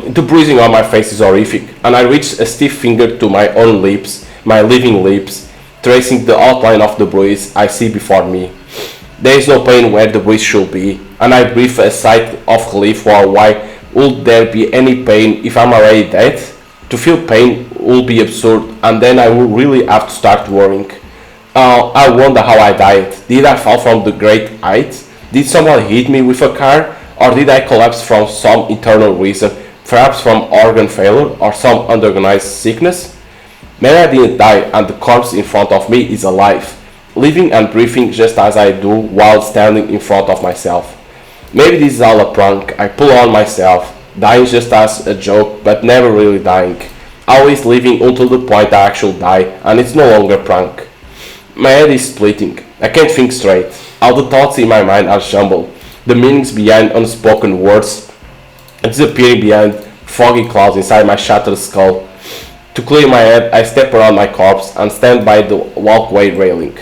The bruising on my face is horrific, and I reach a stiff finger to my own lips, my living lips, tracing the outline of the bruise I see before me. There is no pain where the bruise should be, and I breathe a sigh of relief for why would there be any pain if I'm already dead? To feel pain would be absurd, and then I would really have to start worrying. I wonder how I died. Did I fall from the great height? Did someone hit me with a car? Or did I collapse from some internal reason, perhaps from organ failure or some unorganized sickness? Maybe I didn't die and the corpse in front of me is alive, living and breathing just as I do while standing in front of myself. Maybe this is all a prank I pull on myself, dying just as a joke but never really dying, always living until the point I actually die and it's no longer a prank. My head is splitting, I can't think straight, all the thoughts in my mind are jumbled, the meanings behind unspoken words disappearing behind foggy clouds inside my shattered skull. To clear my head, I step around my corpse and stand by the walkway railing.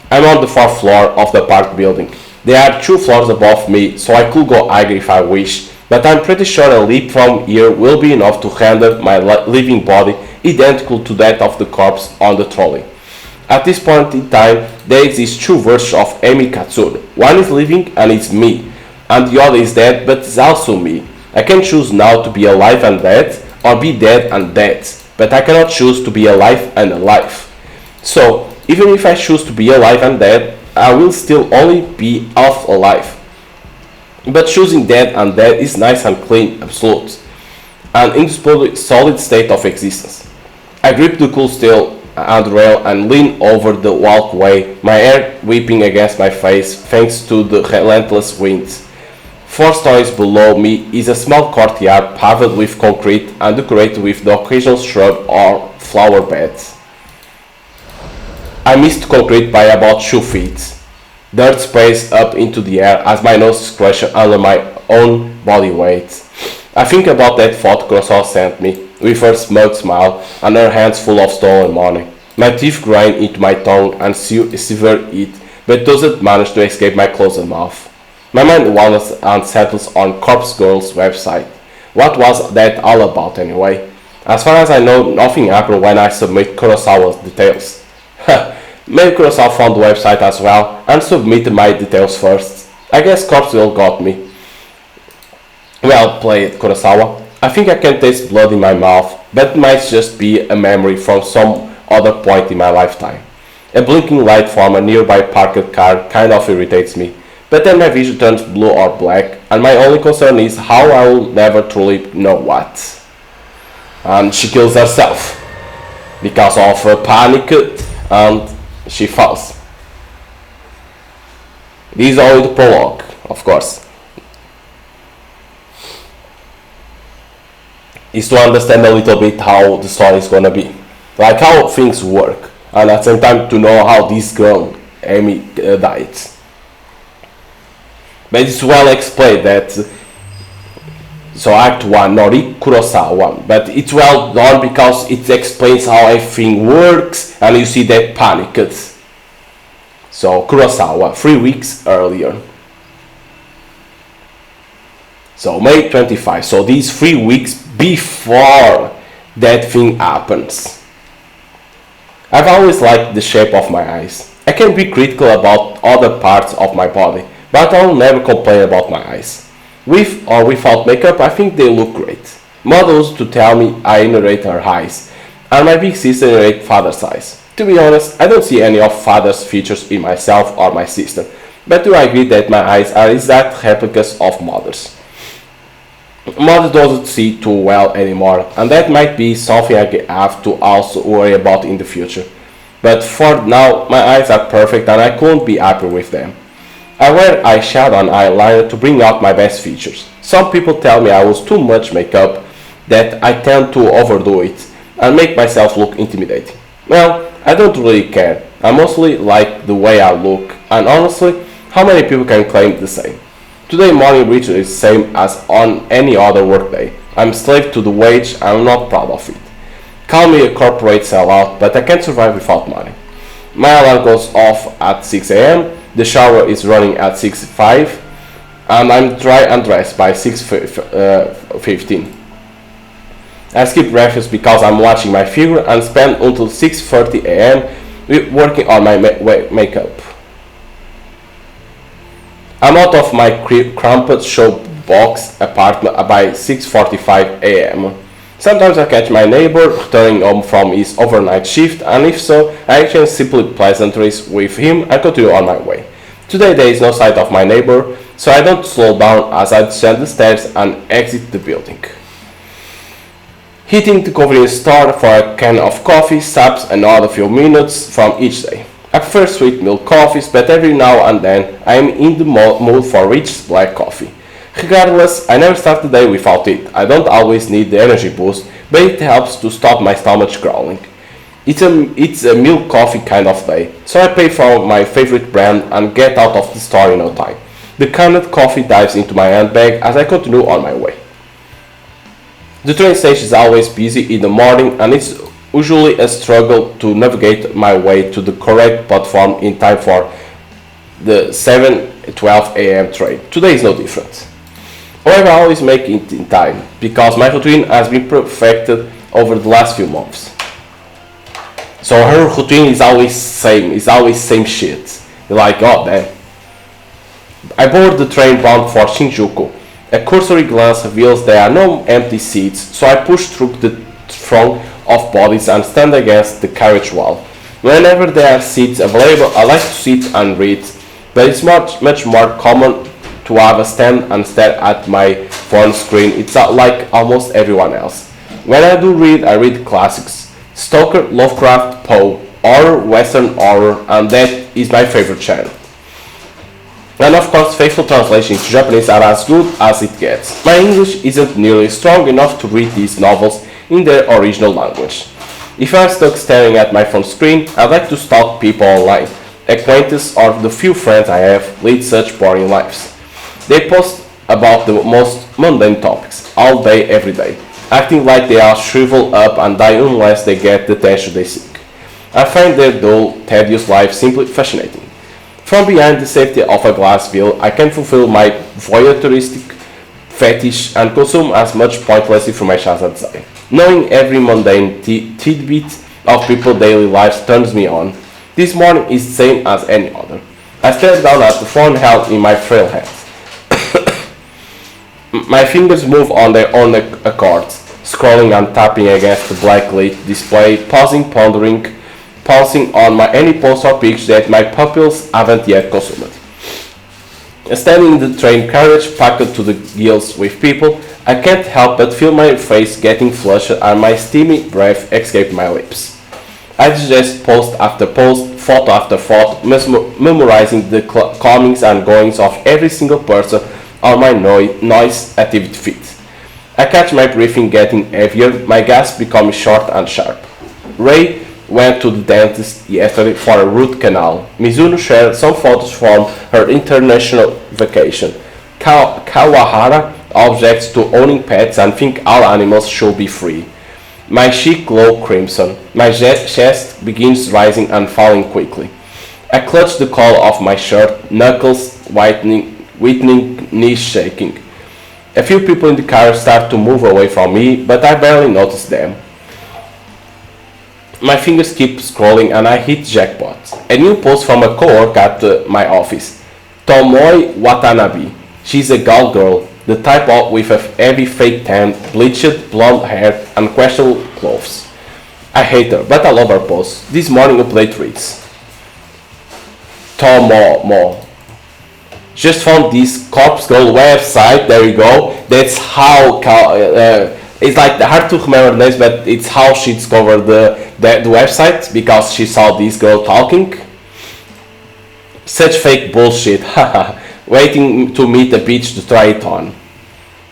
I'm on the fourth floor of the park building. There are 2 floors above me, so I could go higher if I wish, but I'm pretty sure a leap from here will be enough to render my living body identical to that of the corpse on the trolley. At this point in time, there exist 2 versions of Amy Katsune. One is living and it's me, and the other is dead but it's also me. I can choose now to be alive and dead, or be dead and dead, but I cannot choose to be alive and alive. So, even if I choose to be alive and dead, I will still only be half alive. But choosing dead and dead is nice and clean, absolute, an indisputable solid state of existence. I grip the cool steel handrail and lean over the walkway, my hair whipping against my face thanks to the relentless wind. 4 stories below me is a small courtyard paved with concrete and decorated with the occasional shrub or flower beds. I missed concrete by about 2 feet. Dirt sprays up into the air as my nose is crushed under my own body weight. I think about that thought Kurosawa sent me, with her smug smile and her hands full of stolen money. My teeth grind into my tongue and sever it, but doesn't manage to escape my closed mouth. My mind wanders and settles on Corpse Girl's website. What was that all about anyway? As far as I know, nothing happened when I submit Kurosawa's details. Maybe Kurosawa found the website as well and submitted my details first. I guess Corpse Girl got me. Well played, Kurosawa. I think I can taste blood in my mouth, but it might just be a memory from some other point in my lifetime. A blinking light from a nearby parked car kind of irritates me, but then my vision turns blue or black, and my only concern is how I will never truly know what. and she kills herself because of panic and she falls. This is only the prologue, of course. Is to understand a little bit how the story is gonna be, like how things work, and at the same time to know how this girl Amy died. But it's well explained that. So Act 1, Noriko Kurosawa, but it's well done because it explains how everything works and you see that panicked. So Kurosawa, 3 weeks earlier. So May 25, so these 3 weeks before that thing happens. I've always liked the shape of my eyes. I can be critical about other parts of my body, but I'll never complain about my eyes. With or without makeup, I think they look great. Models to tell me I narrate her eyes, and my big sister narrate father's eyes. To be honest, I don't see any of father's features in myself or my sister, but do I agree that my eyes are exact replicas of mother's. Mother doesn't see too well anymore, and that might be something I have to also worry about in the future. But for now, my eyes are perfect and I couldn't be happy with them. I wear eyeshadow and eyeliner to bring out my best features. Some people tell me I use too much makeup, that I tend to overdo it and make myself look intimidating. Well, I don't really care. I mostly like the way I look, and honestly, how many people can claim the same? Today morning ritual is the same as on any other workday. I'm slave to the wage and I'm not proud of it. Call me a corporate sellout, but I can't survive without money. My alarm goes off at 6 a.m. The shower is running at 6:05, and I'm dry and dressed by 6:15. I skip breakfast because I'm watching my figure and spend until 6:30 a.m. working on my makeup. I'm out of my cramped showbox apartment by 6:45 a.m. Sometimes I catch my neighbor returning home from his overnight shift, and if so, I exchange simple pleasantries with him and continue on my way. Today there is no sight of my neighbor, so I don't slow down as I descend the stairs and exit the building. Hitting the convenience store for a can of coffee saps another few minutes from each day. I prefer sweet milk coffees, but every now and then I am in the mood for rich black coffee. Regardless, I never start the day without it. I don't always need the energy boost, but it helps to stop my stomach growling. It's a milk coffee kind of day, so I pay for my favorite brand and get out of the store in no time. The canned coffee dives into my handbag as I continue on my way. The train station is always busy in the morning, and it's usually a struggle to navigate my way to the correct platform in time for the 7:12 a.m. train. Today is no different. However, I always make it in time, because my routine has been perfected over the last few months. So her routine is always same shit. You're like, oh damn. I board the train bound for Shinjuku. A cursory glance reveals there are no empty seats, so I push through the throng of bodies and stand against the carriage wall. Whenever there are seats available, I like to sit and read, but it's much more common to have a stand and stare at my phone screen. It's like almost everyone else. When I do read, I read classics: Stoker, Lovecraft, Poe, horror, Western horror, and that is my favorite genre. And of course, faithful translations to Japanese are as good as it gets. My English isn't nearly strong enough to read these novels in their original language. If I'm stuck staring at my phone screen, I like to stalk people online. Acquaintances or the few friends I have lead such boring lives. They post about the most mundane topics, all day, every day, acting like they are shriveled up and die unless they get the attention they seek. I find their dull, tedious life simply fascinating. From behind the safety of a glass veil, I can fulfill my voyeuristic fetish and consume as much pointless information as I desire. Knowing every mundane tidbit of people's daily lives turns me on. This morning is the same as any other. I stare down at the phone held in my frail hands. My fingers move on their own accord, scrolling and tapping against the black lit display, pausing, pondering, pouncing on any post or picture that my pupils haven't yet consumed. Standing in the train carriage packed to the gills with people, I can't help but feel my face getting flushed and my steamy breath escape my lips. I digest post after post, photo after photo, memorizing the comings and goings of every single person on my noise activity feed. I catch my breathing getting heavier, my gasps become short and sharp. Ray went to the dentist yesterday for a root canal. Mizuno shared some photos from her international vacation. Kawahara objects to owning pets and think all animals should be free. My cheek glows crimson. My chest begins rising and falling quickly. I clutch the collar of my shirt, knuckles whitening, knees shaking. A few people in the car start to move away from me, but I barely notice them. My fingers keep scrolling and I hit jackpot. A new post from a coworker at my office. Tomoi Watanabe. She's a gal girl, the type of with a heavy fake tan, bleached blonde hair and questionable clothes. I hate her, but I love her post. This morning update reads. Tomo. Just found this Corpse Girl website, there you go. That's how, it's like hard to remember names, but it's how she discovered the website, because she saw this girl talking. Such fake bullshit, haha. Waiting to meet a bitch to try it on.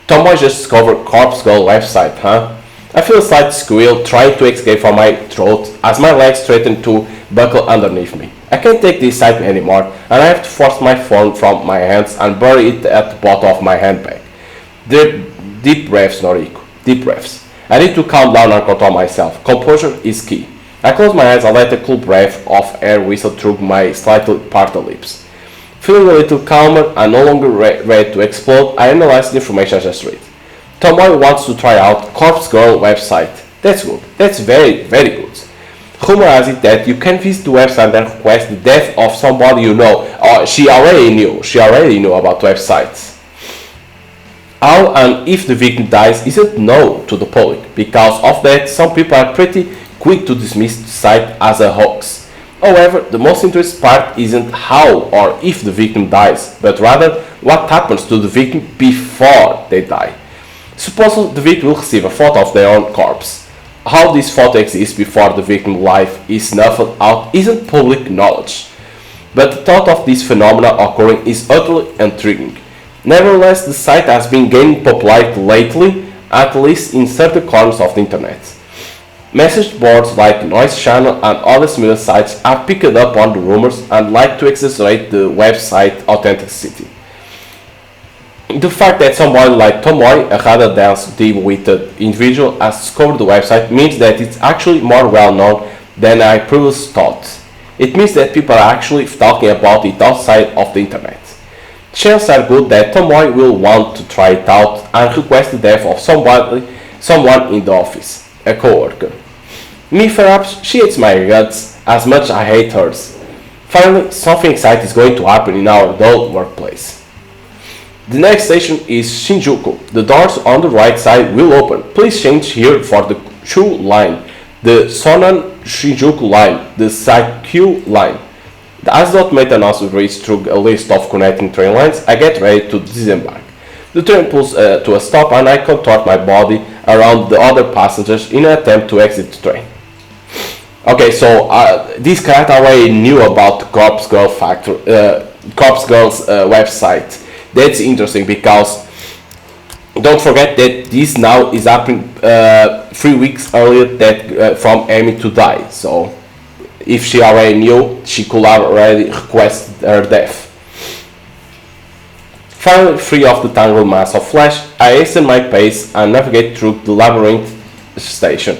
Tomo just discovered Corpse Girl website, huh? I feel a slight squeal trying to escape from my throat as my legs threaten to buckle underneath me. I can't take this sight anymore, and I have to force my phone from my hands and bury it at the bottom of my handbag. Deep breaths, Noriko. Deep breaths. I need to calm down and control myself. Composure is key. I close my eyes and let a cool breath of air whistle through my slightly parted lips. Feeling a little calmer and no longer ready to explode, I analyze the information I just read. Tomoe wants to try out Corpse Girl website. That's good. That's very, very good. Rumor has it that you can visit the website and request the death of somebody you know. Or she already knew about websites. How and if the victim dies isn't known to the public. Because of that, some people are pretty quick to dismiss the site as a hoax. However, the most interesting part isn't how or if the victim dies, but rather what happens to the victim before they die. Suppose the victim will receive a photo of their own corpse. How this photo exists before the victim's life is snuffed out isn't public knowledge. But the thought of this phenomenon occurring is utterly intriguing. Nevertheless, the site has been gaining popularity lately, at least in certain corners of the internet. Message boards like Noise Channel and other similar sites have picked up on the rumors and like to exaggerate the website authenticity. The fact that someone like Tomoe, a rather dense, deep-witted individual, has discovered the website means that it's actually more well-known than I previously thought. It means that people are actually talking about it outside of the internet. Chances are good that Tomoe will want to try it out and request the death of someone in the office, a coworker. Me, perhaps, she hates my guts as much as I hate hers. Finally, something exciting is going to happen in our dull workplace. The next station is Shinjuku. The doors on the right side will open. Please change here for the Chu line, the Sonan Shinjuku line, the Saikyu line. As the automated announcer reads through a list of connecting train lines, I get ready to disembark. The train pulls to a stop and I contort my body around the other passengers in an attempt to exit the train. Okay, so this character already knew about the Corpse Girl's website. That's interesting because don't forget that this now is happening 3 weeks earlier that from Amy to die. So if she already knew, she could have already requested her death. Finally, free of the tangled mass of flesh, I hasten my pace and navigate through the labyrinth station.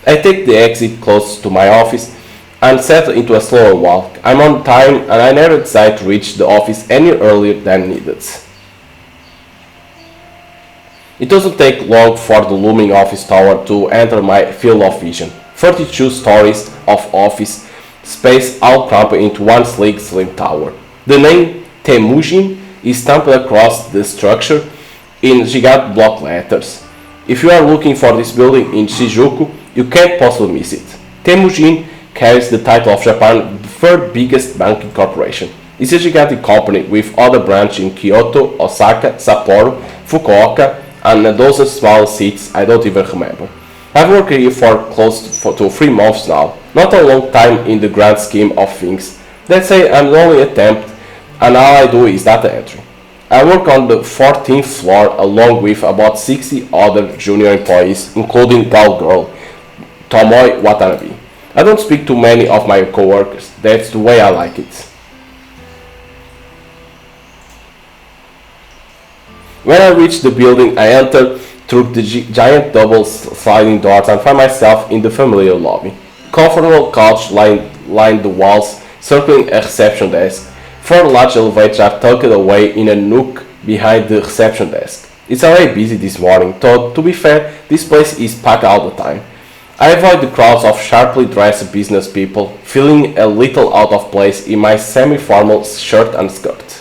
I take the exit close to my office and settle into a slower walk. I'm on time and I never decide to reach the office any earlier than needed. It doesn't take long for the looming office tower to enter my field of vision. 32 stories of office space all crammed into one sleek, slim tower. The name Temujin is stamped across the structure in gigantic block letters. If you are looking for this building in Shinjuku, you can't possibly miss it. Temujin carries the title of Japan's third biggest banking corporation. It's a gigantic company with other branches in Kyoto, Osaka, Sapporo, Fukuoka, and a dozen small cities I don't even remember. I've worked here for to 3 months now, not a long time in the grand scheme of things. Let's say I'm the only attempt, and all I do is data entry. I work on the 14th floor along with about 60 other junior employees, including girl Tomoe Watanabe. I don't speak to many of my coworkers, that's the way I like it. When I reach the building, I enter through the giant double sliding doors and find myself in the familiar lobby. Comfortable couch line the walls, circling a reception desk. 4 large elevators are tucked away in a nook behind the reception desk. It's already busy this morning, though to be fair, this place is packed all the time. I avoid the crowds of sharply dressed business people, feeling a little out of place in my semi-formal shirt and skirt.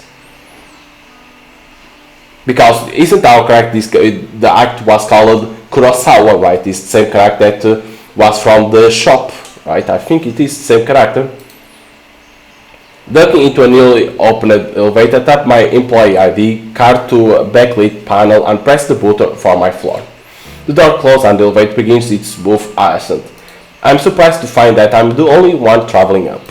Because isn't our character the act was called Kurosawa, right? It's the same character that was from the shop, right? I think it is the same character. Ducking into a newly opened elevator, tap my employee ID card to a backlit panel and press the button for my floor. The door closes and the elevator begins its smooth ascent. I'm surprised to find that I'm the only one traveling up.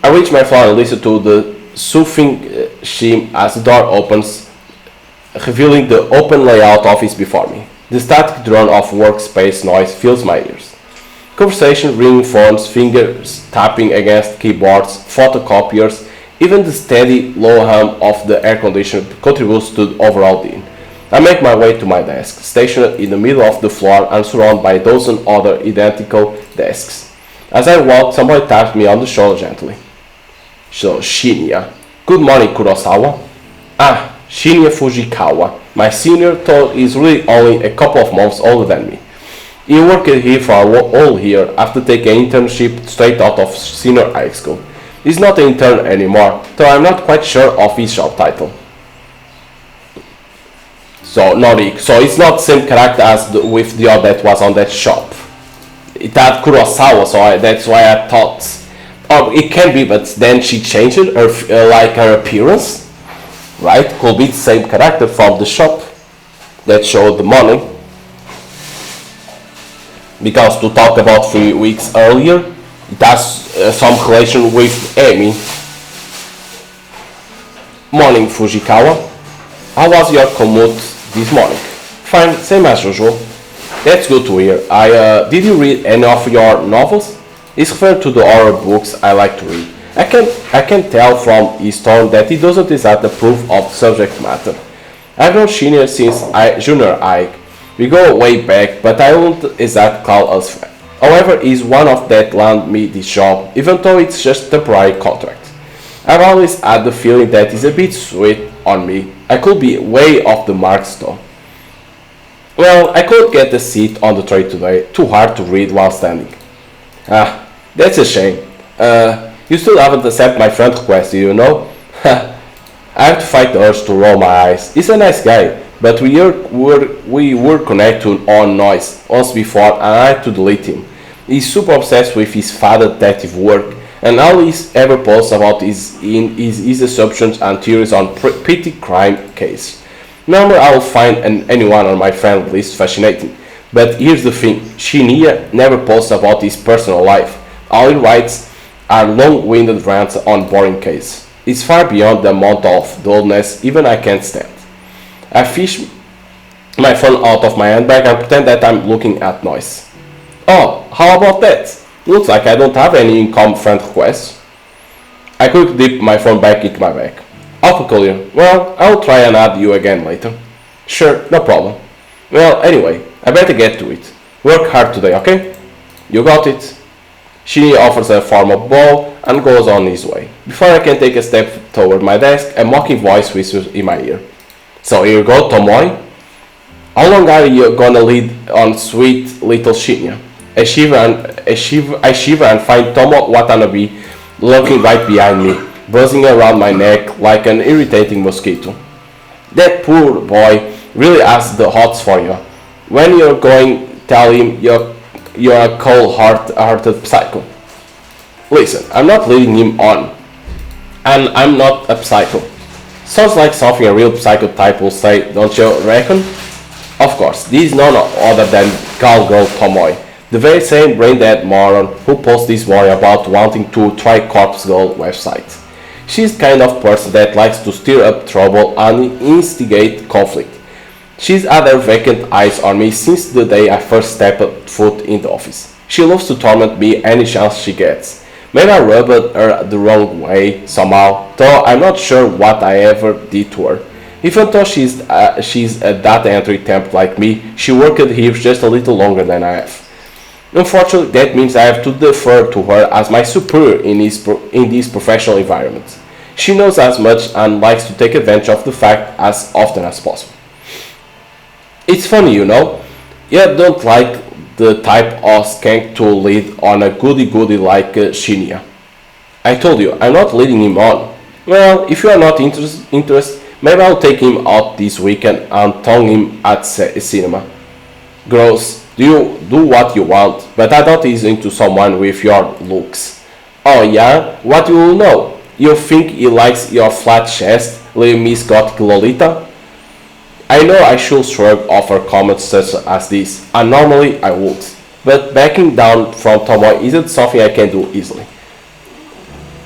I reach my floor and listen to the soothing shim as the door opens, revealing the open layout office before me. The static drone of workspace noise fills my ears. Conversation, ringing phones, fingers tapping against keyboards, photocopiers, even the steady low hum of the air conditioner contributes to the overall din. I make my way to my desk, stationed in the middle of the floor and surrounded by a dozen other identical desks. As I walk, somebody taps me on the shoulder gently. So, Shinya. Good morning, Kurosawa. Ah, Shinya Fujikawa. My senior, though is really only a couple of months older than me. He worked here for a whole year after taking an internship straight out of senior high school. He's not an intern anymore, though I'm not quite sure of his job title. So, Noriko. So it's not the same character as with the other that was on that shop. It had Kurosawa, so that's why I thought. Oh, it can be, but then she changed her, her appearance, right? Could be the same character from the shop that showed the money. Because to talk about 3 weeks earlier, it has some relation with Amy. Morning, Fujikawa. How was your commute this morning? Fine, same as usual. That's good to hear. Did you read any of your novels? It's referring to the horror books I like to read. I can tell from his tone that he doesn't exactly approve of subject matter. I've known Shinya since junior high. We go way back, but I won't exactly call us friends. However, he's one of that land me this job, even though it's just a temporary contract. I've always had the feeling that he's a bit sweet on me. I could be way off the marks though. Well, I couldn't get a seat on the train today, too hard to read while standing. Ah, that's a shame. You still haven't accepted my friend request, you know? I have to fight the urge to roll my eyes. He's a nice guy. But we were connected on noise once before and I had to delete him. He's super obsessed with his father detective work and all he ever posts about is his assumptions and theories on petty crime case. Normally I will find anyone on my friend list fascinating, but here's the thing, Shinya never posts about his personal life. All he writes are long-winded rants on boring cases. It's far beyond the amount of dullness even I can't stand. I fish my phone out of my handbag and pretend that I'm looking at noise. Oh, how about that? Looks like I don't have any incoming friend requests. I quickly dip my phone back into my bag. How peculiar. Well, I'll try and add you again later. Sure, no problem. Well, anyway, I better get to it. Work hard today, okay? You got it. Shinny offers a formal bow and goes on his way. Before I can take a step toward my desk, a mocking voice whispers in my ear. So here you go, Tomoe. How long are you gonna lead on sweet little Shinya? I shiver and find Tomo Watanabe lurking right behind me, buzzing around my neck like an irritating mosquito. That poor boy really has the hots for you. When you're going, tell him you're a cold-hearted psycho. Listen, I'm not leading him on, and I'm not a psycho. Sounds like something a real psychotype will say, don't you reckon? Of course, this is none other than Cowgirl Tomoy, the very same brain-dead moron who posted this morning about wanting to try Corpse Girl website. She's the kind of person that likes to stir up trouble and instigate conflict. She's had her vacant eyes on me since the day I first stepped foot in the office. She loves to torment me any chance she gets. Maybe I rubbed her the wrong way somehow, though I'm not sure what I ever did to her. Even though she's a data entry temp like me, she worked here just a little longer than I have. Unfortunately, that means I have to defer to her as my superior in this professional environment. She knows as much and likes to take advantage of the fact as often as possible. It's funny, you know. You don't like the type of skank to lead on a goody-goody like Shinya. I told you, I'm not leading him on. Well, if you are not interested, maybe I'll take him out this weekend and tongue him at cinema. Gross, you do what you want, but I don't ease into someone with your looks. Oh yeah? What you will know? You think he likes your flat chest, little Miss Gothic Lolita? I know I should shrug off her comments such as this, and normally I would, but backing down from Tomoe isn't something I can do easily.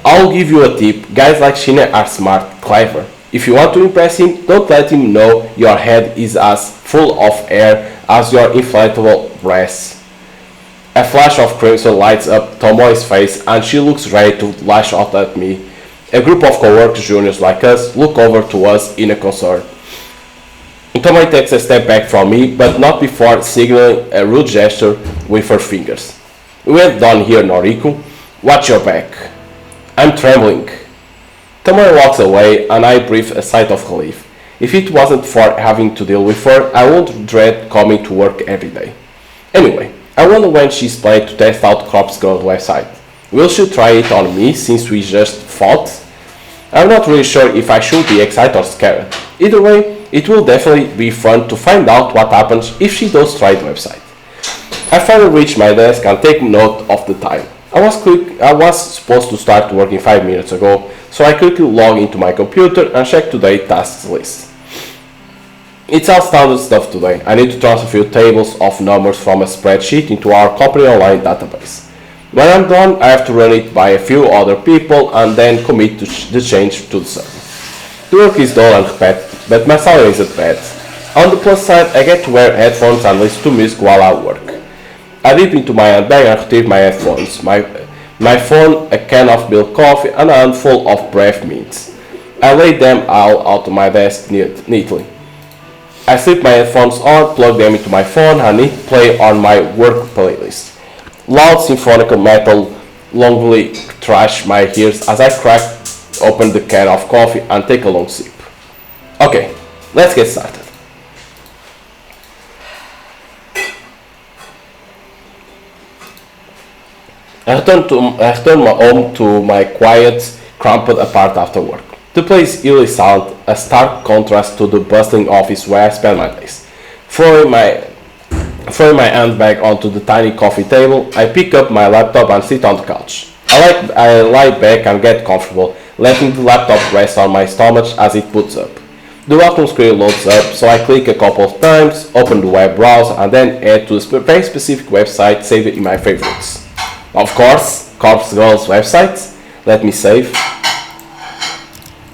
I'll give you a tip, guys like Shinya are smart, clever. If you want to impress him, don't let him know your head is as full of air as your inflatable breasts. A flash of crimson lights up Tomoe's face and she looks ready to lash out at me. A group of co-workers juniors like us look over to us in a concern. Tomoe takes a step back from me, but not before signaling a rude gesture with her fingers. We ain't done here, Noriko. Watch your back. I'm trembling. Tomoe walks away and I breathe a sigh of relief. If it wasn't for having to deal with her, I wouldn't dread coming to work every day. Anyway, I wonder when she's planning to test out Corpse Girl's website. Will she try it on me since we just fought? I'm not really sure if I should be excited or scared. Either way, it will definitely be fun to find out what happens if she does try the website. I finally reach my desk and take note of the time. I was supposed to start working 5 minutes ago, so I quickly log into my computer and check today's tasks list. It's all standard stuff today. I need to transfer a few tables of numbers from a spreadsheet into our company online database. When I'm done, I have to run it by a few other people and then commit to the change to the server. The work is dull and repetitive, but my salary isn't bad. On the plus side, I get to wear headphones and listen to music while I work. I dip into my handbag and retrieve my headphones, my phone, a can of milk coffee, and a handful of breath mints. I lay them all out on my desk neatly. I slip my headphones on, plug them into my phone, and hit play on my work playlist. Loud symphonical metal longingly trash my ears as I crack open the can of coffee and take a long sip. Okay, let's get started. I return home to my quiet, crumpled apartment after work. The place is eerily silent, a stark contrast to the bustling office where I spend my days. Throwing my handbag onto the tiny coffee table, I pick up my laptop and sit on the couch. I lie back and get comfortable, letting the laptop rest on my stomach as it boots up. The welcome screen loads up, so I click a couple of times, open the web browser, and then head to a very specific website saved in my favorites. Of course, Corpse Girl's website. Let me save.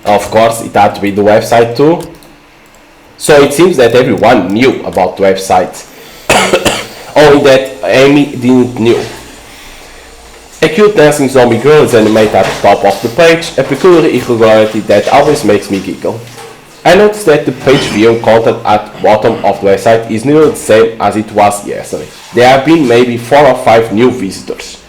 Of course, it had to be the website too. So it seems that everyone knew about the website. Only that Amy didn't know. A cute dancing zombie girl is animated at the top of the page, a peculiar irregularity that always makes me giggle. I noticed that the page view content at the bottom of the website is nearly the same as it was yesterday. There have been maybe 4 or 5 new visitors.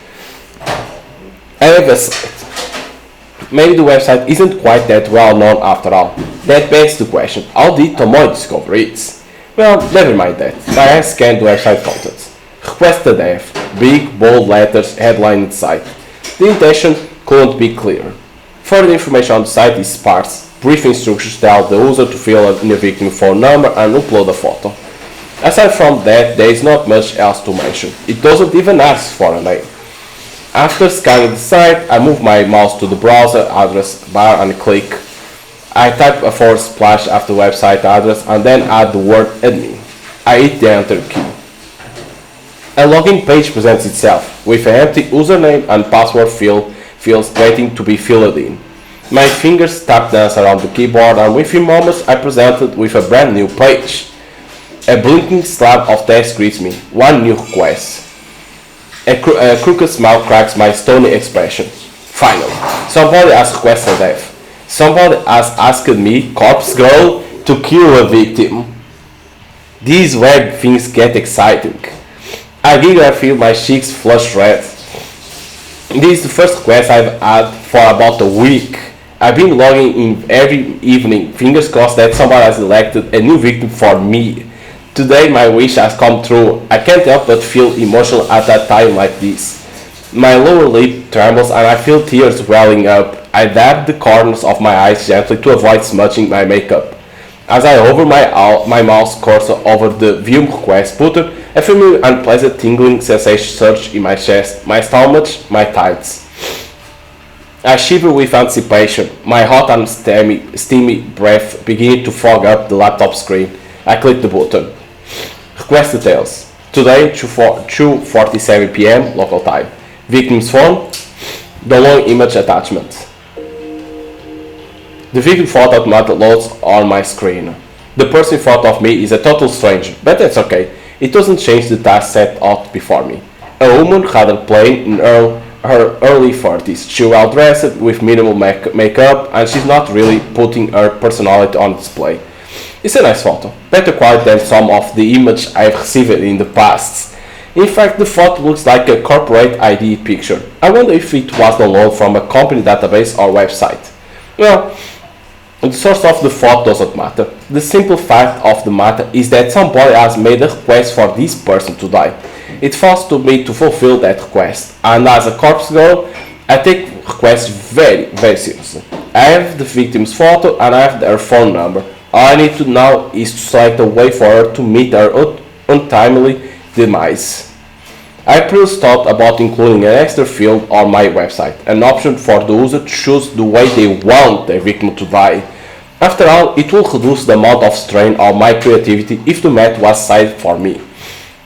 I have a site. Maybe the website isn't quite that well known after all. That begs the question, how did Tomoe discover it? Well, never mind that. I scanned the website content. Requested dev, big, bold letters, headline site. The intention couldn't be clearer. Further information on the site is sparse. Brief instructions tell the user to fill in the victim phone number and upload a photo. Aside from that, there is not much else to mention. It doesn't even ask for a name. After scanning the site, I move my mouse to the browser address bar and click. I type a forward slash after website address and then add the word admin. I hit the enter key. A login page presents itself with an empty username and password fields waiting to be filled in. My fingers tap dance around the keyboard and within moments I presented with a brand new page. A blinking slab of text greets me. One new request. A crooked smile cracks my stony expression. Finally, somebody has requested death. Somebody has asked me, corpse girl, to kill a victim. These web things get exciting. I giggle and feel my cheeks flush red. This is the first request I've had for about a week. I've been logging in every evening, fingers crossed that somebody has elected a new victim for me. Today my wish has come true. I can't help but feel emotional at a time like this. My lower lip trembles and I feel tears welling up. I dab the corners of my eyes gently to avoid smudging my makeup. As I hover my mouse cursor over the view request button, a familiar unpleasant tingling sensation surges in my chest, my stomach, my thighs. I shiver with anticipation, my hot and steamy breath beginning to fog up the laptop screen. I click the button. Request details. Today, 2:47 p.m. local time. Victim's phone. The long image attachment. The victim photo automatically loads on my screen. The person in front of me is a total stranger, but that's okay. It doesn't change the task set out before me. A woman rather plain in her early 40s. She's well dressed with minimal makeup and she's not really putting her personality on display. It's a nice photo, better quality than some of the images I've received in the past. In fact, the photo looks like a corporate ID picture. I wonder if it was downloaded from a company database or website. Well, the source of the photo doesn't matter. The simple fact of the matter is that somebody has made a request for this person to die. It falls to me to fulfill that request, and as a corpse girl, I take requests very, very seriously. I have the victim's photo and I have her phone number. All I need to now is to select a way for her to meet her untimely demise. I previously thought about including an extra field on my website, an option for the user to choose the way they want their victim to die. After all, it will reduce the amount of strain on my creativity if the math was decided for me.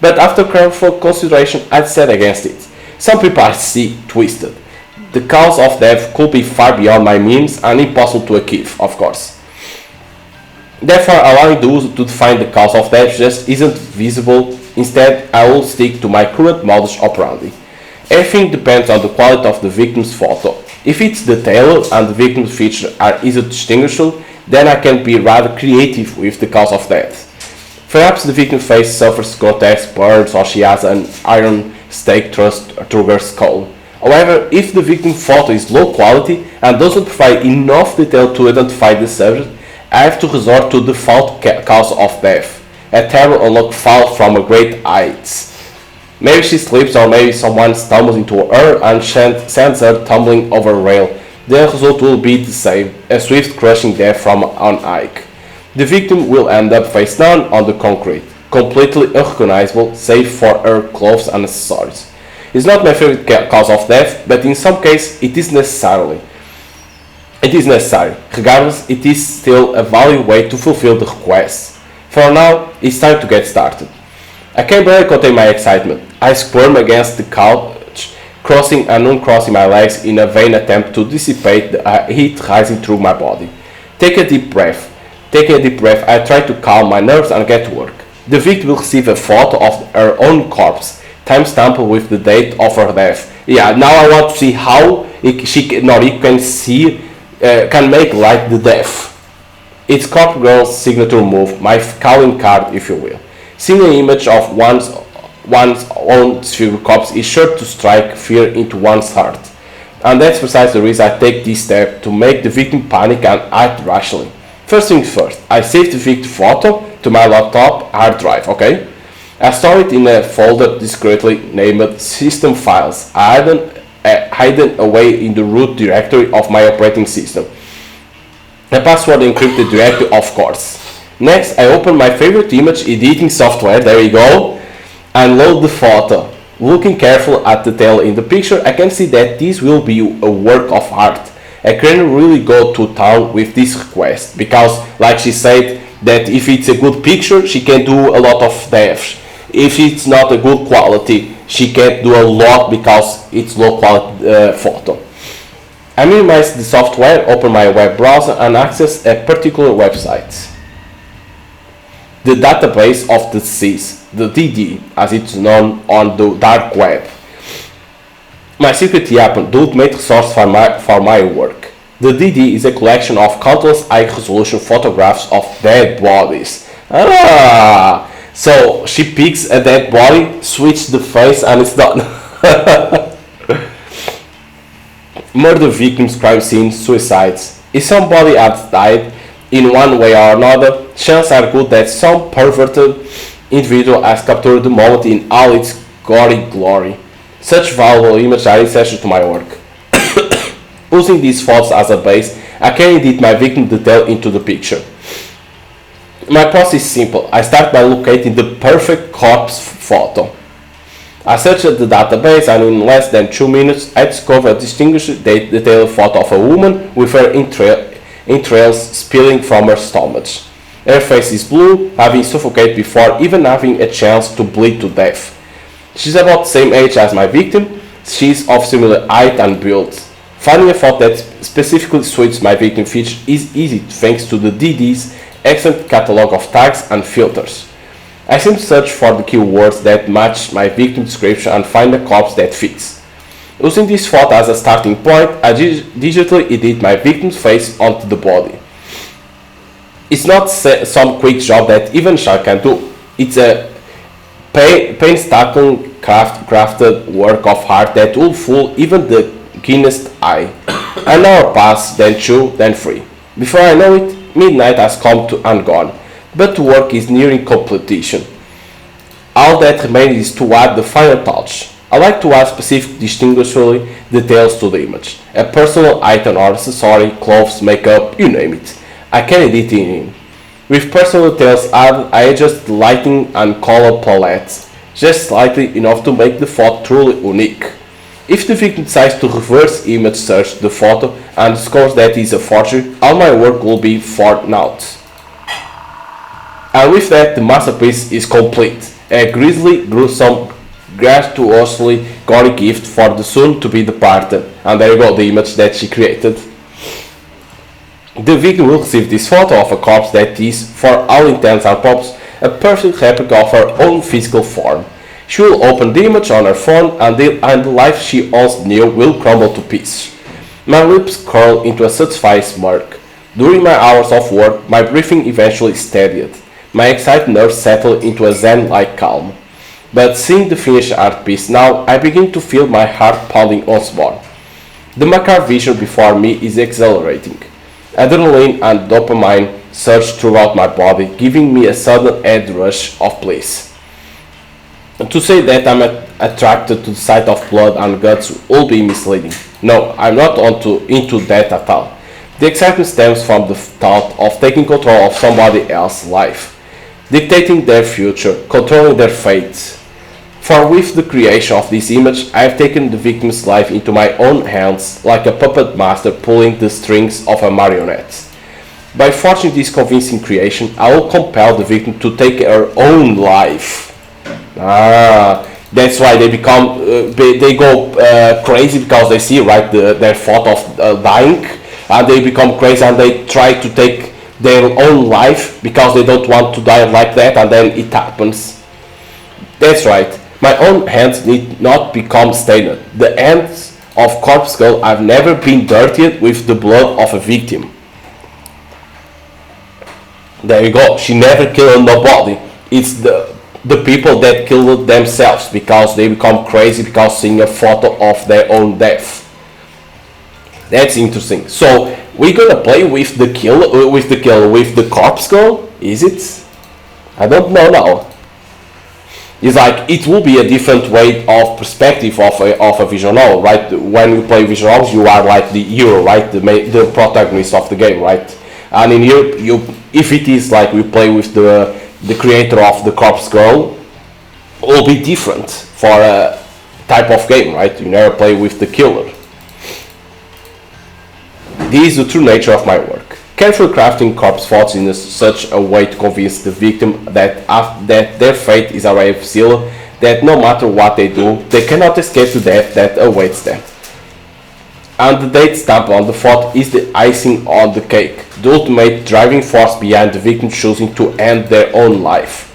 But after careful consideration, I decided against it. Some people are sick, twisted. The cause of death could be far beyond my means and impossible to achieve, of course. Therefore, allowing the user to define the cause of death just isn't visible. Instead, I will stick to my current modus operandi. Everything depends on the quality of the victim's photo. If it's detailed and the victim's features are easily distinguishable, then I can be rather creative with the cause of death. Perhaps the victim's face suffers grotesque burns or she has an iron stake thrust through her skull. However, if the victim's photo is low quality and doesn't provide enough detail to identify the subject, I have to resort to the default cause of death, a terrible unlucky fall from a great height. Maybe she slips or maybe someone stumbles into her and sends her tumbling over a rail. The result will be the same, a swift crushing death from an height. The victim will end up face down on the concrete, completely unrecognizable save for her clothes and accessories. It's not my favorite cause of death, but in some cases it is necessary. Regardless, it is still a valid way to fulfill the request. For now, it's time to get started. I can barely contain my excitement. I squirm against the couch, crossing and uncrossing my legs in a vain attempt to dissipate the heat rising through my body. Taking a deep breath, I try to calm my nerves and get to work. The victim will receive a photo of her own corpse, time-stamped with the date of her death. Yeah, now I want to see how Noriko can make light the death. It's corpse girl's signature move, my calling card if you will. Seeing an image of one's own disfigured corpse is sure to strike fear into one's heart. And that's precisely the reason I take this step, to make the victim panic and act rationally. First things first, I save the victim photo to my laptop hard drive, okay? I store it in a folder discreetly named System Files, hidden away in the root directory of my operating system. A password encrypted directory, of course. Next, I open my favorite image editing software, there we go, and load the photo. Looking carefully at the detail in the picture, I can see that this will be a work of art. I can really go to town with this request because, like she said, that if it's a good picture, she can do a lot of depth. If it's not a good quality, she can't do a lot because it's low quality photo. I minimize the software, open my web browser and access a particular website. The database of the disease, the DD, as it's known on the dark web. My secret weapon, the ultimate resource for my work. The DD is a collection of countless high-resolution photographs of dead bodies. So she picks a dead body, switches the face, and it's done. Murder victims, crime scenes, suicides. If somebody has died in one way or another, chances are good that some perverted individual has captured the moment in all its gory glory. Such valuable images are essential to my work. Using these photos as a base, I can edit my victim detail into the picture. My process is simple. I start by locating the perfect corpse photo. I search the database and in less than 2 minutes I discover a distinguished detailed photo of a woman with her entrails spilling from her stomach. Her face is blue, having suffocated before even having a chance to bleed to death. She's about the same age as my victim. She's of similar height and build. Finding a photo that specifically suits my victim feature is easy thanks to the DD's excellent catalog of tags and filters. I simply search for the keywords that match my victim description and find a corpse that fits. Using this photo as a starting point, I digitally edit my victim's face onto the body. It's not some quick job that even Shah can do. It's a painstakingly crafted work of art that will fool even the keenest eye. An hour passed, then 2, then 3. Before I know it, midnight has come and gone, but the work is nearing completion. All that remains is to add the final touch. I like to add specific distinguishable details to the image. A personal item or accessory, clothes, makeup, you name it. I can edit it in. With personal details added, I adjust the lighting and color palettes, just slightly enough to make the photo truly unique. If the victim decides to reverse image search the photo and discovers that it is a forgery, all my work will be for naught. And with that, the masterpiece is complete. A grisly, gruesome, gratuitously gory gift for the soon-to-be departed. And there you go, the image that she created. The victim will receive this photo of a corpse that is, for all intents and purposes, a perfect replica of her own physical form. She will open the image on her phone and the life she once knew will crumble to pieces. My lips curl into a satisfied smirk. During my hours of work, my breathing eventually steadied. My excited nerves settled into a zen-like calm. But seeing the finished art piece now, I begin to feel my heart pounding once more. The macabre vision before me is exhilarating. Adrenaline and dopamine surge throughout my body, giving me a sudden head rush of bliss. To say that I'm attracted to the sight of blood and guts will be misleading. No, I'm not into that at all. The excitement stems from the thought of taking control of somebody else's life, dictating their future, controlling their fate. For with the creation of this image, I have taken the victim's life into my own hands like a puppet master pulling the strings of a marionette. By forging this convincing creation, I will compel the victim to take her own life. That's why they become they go crazy because they see their thought of dying, and they become crazy and they try to take their own life because they don't want to die like that, and then it happens. That's right. My own hands need not become stained. The hands of corpse girl have never been dirtied with the blood of a victim. There you go. She never killed nobody. It's the people that killed themselves because they become crazy because seeing a photo of their own death. That's interesting. So we're gonna play with the corpse girl. Is it? I don't know now. It's like it will be a different way of perspective of a visual novel, right? When you play visual novels, you are like the hero, right? The protagonist of the game, right? And in here, if it is like we play with the creator of the corpse girl, will be different for type of game, right? You never play with the killer. This is the true nature of my work. Carefully crafting corpse thoughts in such a way to convince the victim that their fate is already sealed, that no matter what they do, they cannot escape the death that awaits them. And the date stamp on the thought is the icing on the cake, the ultimate driving force behind the victim choosing to end their own life.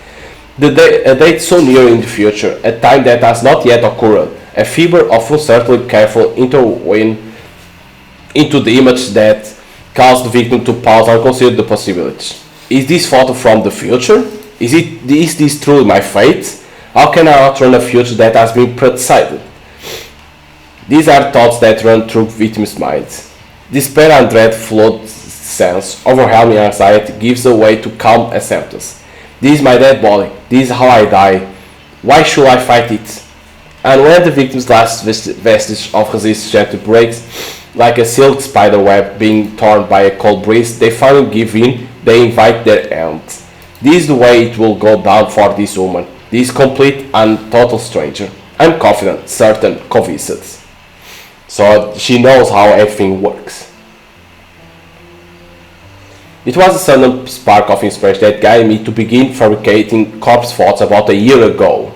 A date so near in the future, a time that has not yet occurred, a fiber of uncertainly careful intertwine into the image that caused the victim to pause and consider the possibilities. Is this photo from the future? Is this truly my fate? How can I outrun a future that has been predecided? These are thoughts that run through victims' minds. Despair and dread flood sense, overwhelming anxiety gives way to calm acceptance. This is my dead body. This is how I die. Why should I fight it? And when the victim's last vestige of resistance gently breaks, like a silk spider web being torn by a cold breeze, they finally give in, they invite their end. This is the way it will go down for this woman, this complete and total stranger. I'm confident, certain, convinced. So she knows how everything works. It was a sudden spark of inspiration that guided me to begin fabricating corpse thoughts about a year ago.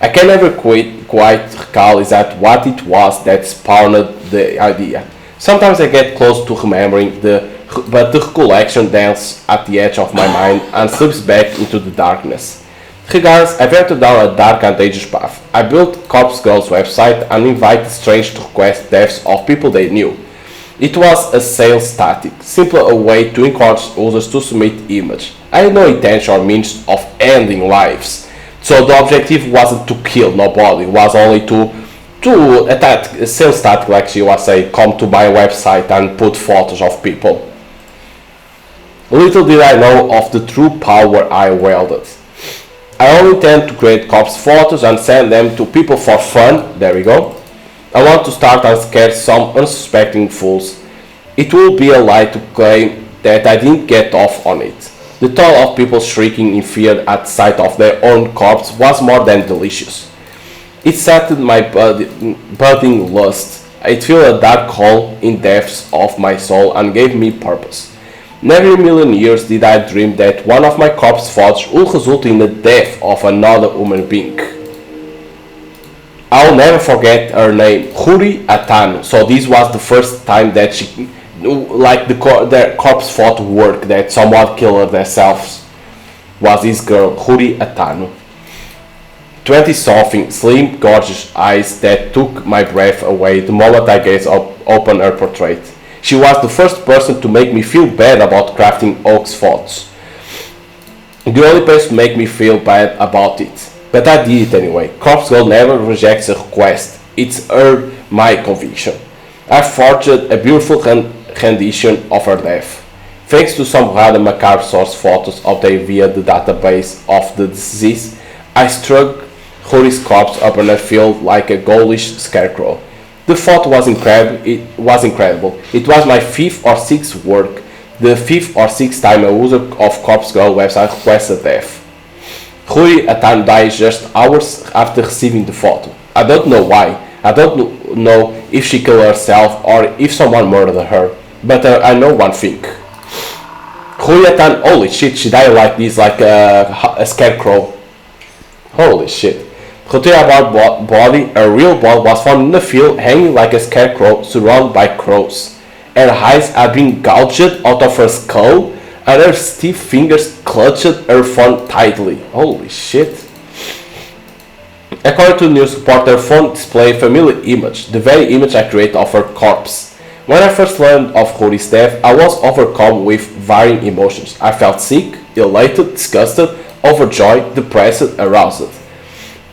I can never quite recall exactly what it was that spawned the idea. Sometimes I get close to remembering but the recollection dances at the edge of my mind and slips back into the darkness. Regardless, I ventured down a dark and dangerous path. I built Corpse Girl's website and invited strangers to request deaths of people they knew. It was a sales tactic, simply a way to encourage users to submit images. I had no intention or means of ending lives, so the objective wasn't to kill nobody, it was only to attack a sales tactic, like she was saying, come to my website and put photos of people. Little did I know of the true power I wielded. I only intend to create corpse photos and send them to people for fun. There we go. I want to start and scare some unsuspecting fools. It will be a lie to claim that I didn't get off on it. The thought of people shrieking in fear at sight of their own corpse was more than delicious. It sated my budding lust. It filled a dark hole in depths of my soul and gave me purpose. Never in a million years did I dream that one of my corpse thoughts would result in the death of another human being. I'll never forget her name, Huri Atano. So this was the first time that she, like the corpse thought work, that someone killed themselves, was this girl, Huri Atano. 20-something, slim, gorgeous eyes that took my breath away the moment I gazed upon her portrait. She was the first person to make me feel bad about crafting Oak's thoughts. The only person to make me feel bad about it. But I did it anyway. Corpse Girl never rejects a request. It's my conviction. I forged a beautiful rendition of her death. Thanks to some rather macabre source photos obtained via the database of the deceased, I struck Huri's corpse upon a field like a ghoulish scarecrow. The photo was incredible. It was my 5th or 6th work, the 5th or 6th time a user of Corpse Girl website requested death. Huri Atan died just hours after receiving the photo. I don't know why. I don't know if she killed herself or if someone murdered her. But I know one thing. Huri Atan, holy shit, she died like this, like a scarecrow. Holy shit. Her body, a real body, was found in the field, hanging like a scarecrow, surrounded by crows. Her eyes had been gouged out of her skull, and her stiff fingers clutched her phone tightly. Holy shit. According to the news report, her phone displayed a familiar image, the very image I created of her corpse. When I first learned of Huri's death, I was overcome with varying emotions. I felt sick, elated, disgusted, overjoyed, depressed, aroused.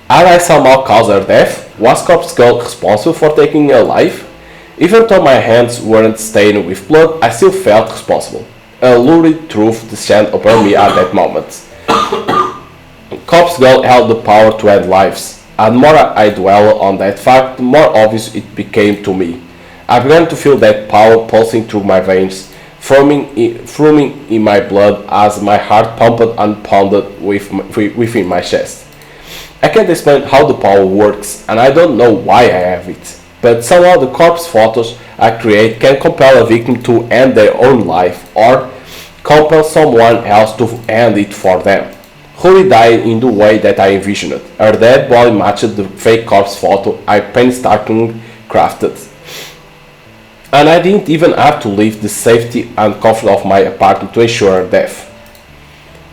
Had I somehow caused her death? Was Corpse Girl responsible for taking her life? Even though my hands weren't stained with blood, I still felt responsible. A lurid truth descended upon me at that moment. Corpse Girl held the power to end lives, and the more I dwell on that fact, the more obvious it became to me. I began to feel that power pulsing through my veins, forming in my blood as my heart pumped and pounded within my chest. I can't explain how the power works, and I don't know why I have it. But somehow the corpse photos I create can compel a victim to end their own life or compel someone else to end it for them. Holly died in the way that I envisioned it. Her dead body matched the fake corpse photo I painstakingly crafted. And I didn't even have to leave the safety and comfort of my apartment to ensure her death.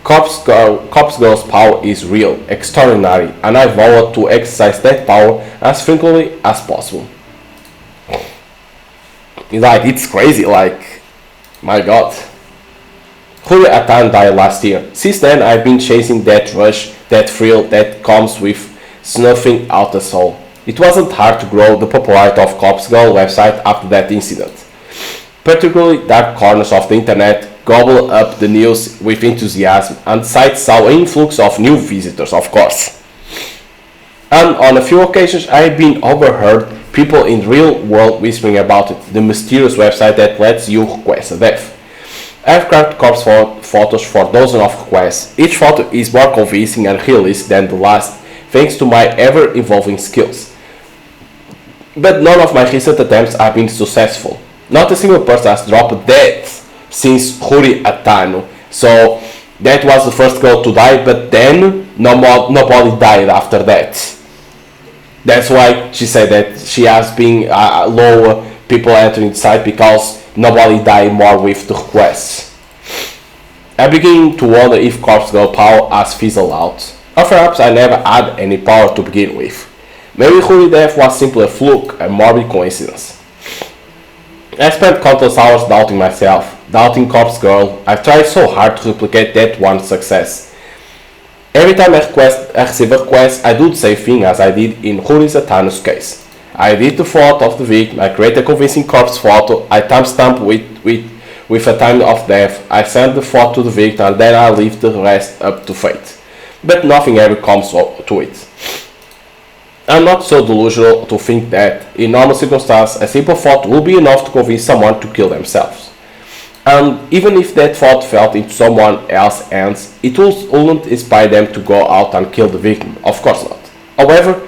Corpse Girl's power is real, extraordinary, and I vowed to exercise that power as frequently as possible. It's crazy, my god. Huri Atan died last year. Since then, I've been chasing that rush, that thrill that comes with snuffing out a soul. It wasn't hard to grow the popularity of Corpse Girl website after that incident. Particularly dark corners of the internet gobbled up the news with enthusiasm, and the site saw an influx of new visitors, of course. And on a few occasions, I've been overheard people in the real world whispering about it, the mysterious website that lets you request a death. I've crafted corpse photos for dozens of requests. Each photo is more convincing and realistic than the last, thanks to my ever-evolving skills. But none of my recent attempts have been successful. Not a single person has dropped dead since Huri Atano. So that was the first girl to die, but then nobody died after that. That's why she said that she has been low people entering the site because nobody died more with the requests. I begin to wonder if Corpse Girl power has fizzled out, or perhaps I never had any power to begin with. Maybe Huri death was simply a fluke, a morbid coincidence. I spent countless hours doubting myself, doubting Corpse Girl. I've tried so hard to replicate that one success. Every time I receive a request, I do the same thing as I did in Huri Atano's case. I edit the photo of the victim, I create a convincing corpse photo, I timestamp with a time of death, I send the photo to the victim, and then I leave the rest up to fate. But nothing ever comes to it. I'm not so delusional to think that, in normal circumstances, a simple photo will be enough to convince someone to kill themselves. And even if that thought fell into someone else's hands, it wouldn't inspire them to go out and kill the victim, of course not. However,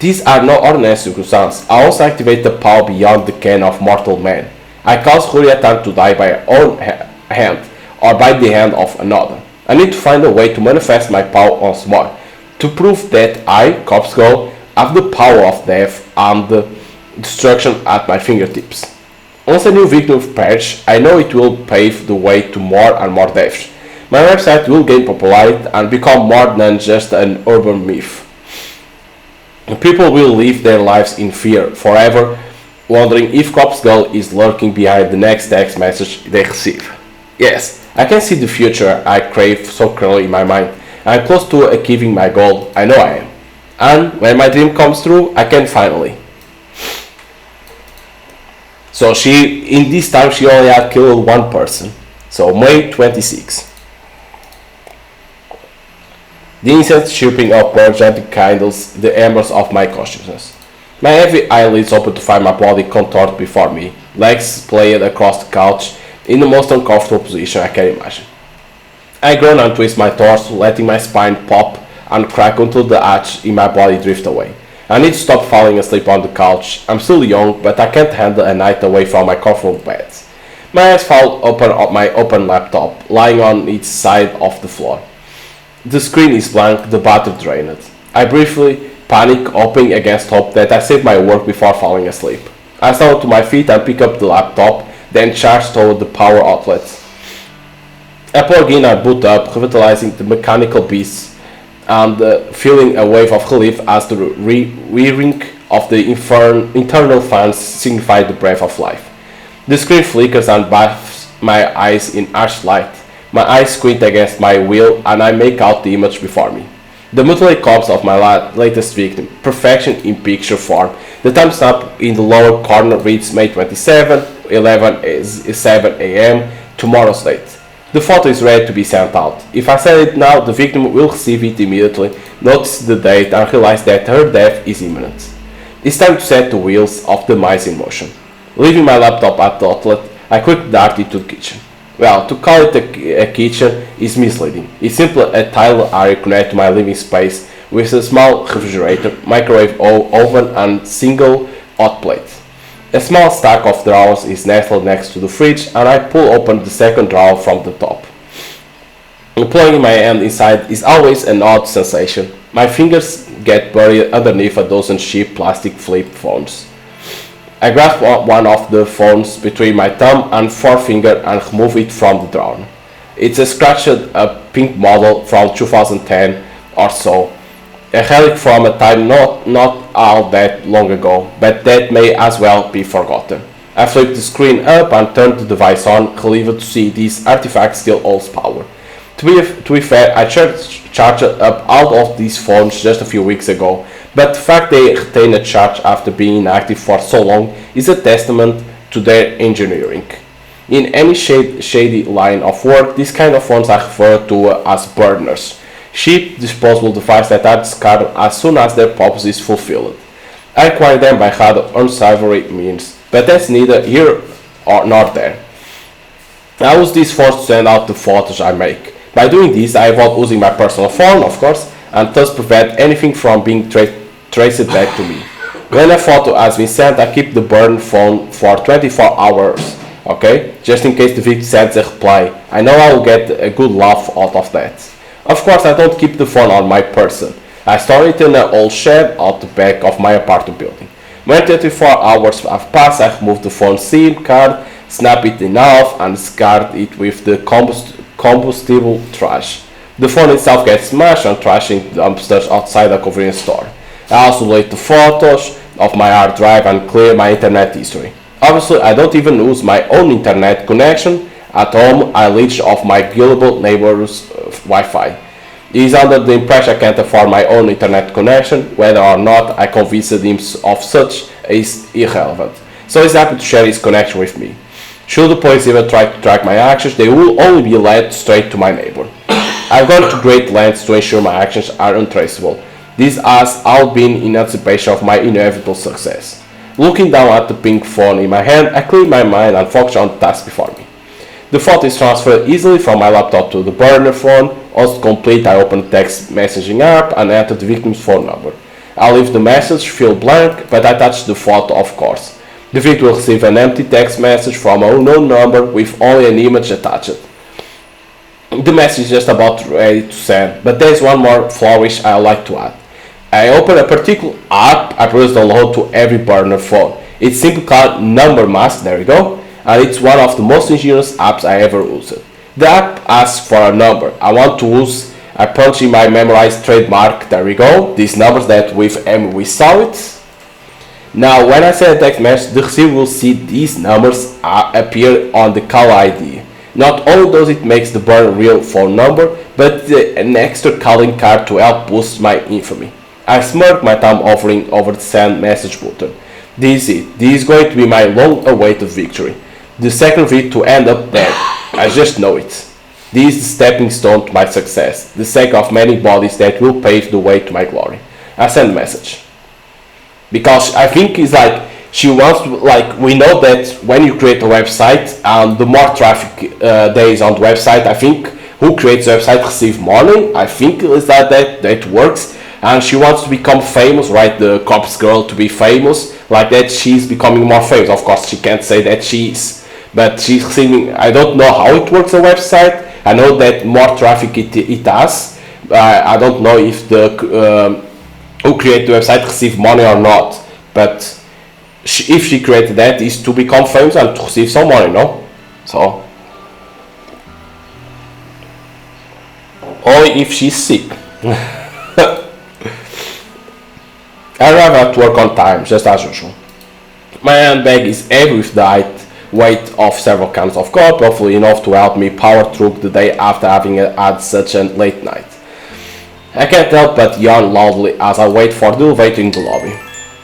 these are no ordinary circumstances. I also activate the power beyond the ken of mortal man. I cause Huriatan to die by her own hand, or by the hand of another. I need to find a way to manifest my power once more, to prove that I, Corpse Girl, have the power of death and the destruction at my fingertips. Once a new victim perishes, I know it will pave the way to more and more deaths. My website will gain popularity and become more than just an urban myth. People will live their lives in fear forever, wondering if Corpse Girl is lurking behind the next text message they receive. Yes, I can see the future I crave so clearly in my mind. I'm close to achieving my goal, I know I am. And when my dream comes true, I can finally. So in this time she only had killed one person. So May 26. The incense chirping of energetic candles, the embers of my consciousness. My heavy eyelids open to find my body contorted before me, legs splayed across the couch in the most uncomfortable position I can imagine. I groan and twist my torso, letting my spine pop and crack until the arch in my body drift away. I need to stop falling asleep on the couch. I'm still young, but I can't handle a night away from my comfortable bed. My eyes fall open on my open laptop, lying on its side of the floor. The screen is blank, the battery drained. I briefly panic, hoping against hope that I save my work before falling asleep. I stand to my feet and pick up the laptop, then charge toward the power outlet. I plug in and boot up, revitalizing the mechanical beast and feeling a wave of relief as the whirring of the internal fans signified the breath of life. The screen flickers and bathes my eyes in harsh light. My eyes squint against my will and I make out the image before me. The mutilated corpse of my latest victim, perfection in picture form. The timestamp in the lower corner reads May 27, 11:07 a.m. tomorrow's date. The photo is ready to be sent out. If I send it now, the victim will receive it immediately, notice the date and realize that her death is imminent. It's time to set the wheels of demise in motion. Leaving my laptop at the outlet, I quickly dart into the kitchen. Well, to call it a kitchen is misleading. It's simply a tiled area connected to my living space with a small refrigerator, microwave oven and single hot plate. A small stack of drawers is nestled next to the fridge and I pull open the second drawer from the top. Pulling my hand inside is always an odd sensation. My fingers get buried underneath a dozen cheap plastic flip phones. I grasp one of the phones between my thumb and forefinger and remove it from the drawer. It's a scratched up pink model from 2010 or so, a relic from a time not all that long ago, but that may as well be forgotten. I flip the screen up and turn the device on, relieved to see this artifact still holds power. To be fair, I charged up all of these phones just a few weeks ago, but the fact they retain a charge after being inactive for so long is a testament to their engineering. In any shady line of work, these kind of phones are referred to as burners, cheap disposable devices that are discarded as soon as their purpose is fulfilled. I acquire them by rather unsavory means, but that's neither here nor there. I use these phones to send out the photos I make. By doing this, I avoid using my personal phone, of course, and thus prevent anything from being traced back to me. When a photo has been sent, I keep the burn phone for 24 hours, okay? Just in case the victim sends a reply. I know I will get a good laugh out of that. Of course, I don't keep the phone on my person. I store it in an old shed out the back of my apartment building. When 24 hours have passed, I remove the phone SIM card, snap it in half, and discard it with the combustible trash. The phone itself gets smashed and trashed in dumpsters outside a convenience store. I also delete the photos of my hard drive and clear my internet history. Obviously, I don't even use my own internet connection. At home, I leech off my gullible neighbor's Wi-Fi. He is under the impression I can't afford my own internet connection. Whether or not I convinced him of such is irrelevant. So he's happy to share his connection with me. Should the police even try to track my actions, they will only be led straight to my neighbor. I've gone to great lengths to ensure my actions are untraceable. This has all been in anticipation of my inevitable success. Looking down at the pink phone in my hand, I clear my mind and focus on the task before me. The photo is transferred easily from my laptop to the burner phone. Once complete, I open the text messaging app and enter the victim's phone number. I leave the message field blank, but I touch the photo, of course. The victim will receive an empty text message from an unknown number with only an image attached. The message is just about ready to send, but there is one more flourish I like to add. I open a particular app I press download to every burner phone. It's simply called Number Mask, there we go, and it's one of the most ingenious apps I ever used. The app asks for a number I want to use. I punch in my memorized trademark, there we go, these numbers that with we saw it. Now when I send a text message, the receiver will see these numbers appear on the call ID. Not only does it make the burner real phone number, but an extra calling card to help boost my infamy. I smirk my thumb hovering over the send message button. This is it. This is going to be my long-awaited victory. The second victory to end up dead. I just know it. This is the stepping stone to my success, the sake of many bodies that will pave the way to my glory. I send a message. Because I think it's like, she wants to, like, we know that when you create a website, the more traffic there is on the website, I think who creates a website receives money. I think it's that works. And she wants to become famous, right? The cops girl to be famous, like that she's becoming more famous. Of course, she can't say that she is, but she's receiving, I don't know how it works on a website. I know that more traffic it has. I don't know if the who created the website receive money or not, but if she created that, is to become famous and to receive some money, no? So only if she's sick. I arrive at work on time, just as usual. My handbag is heavy with the weight of several cans of coffee, hopefully enough to help me power through the day after having had such a late night. I can't help but yawn loudly as I wait for the elevator in the lobby.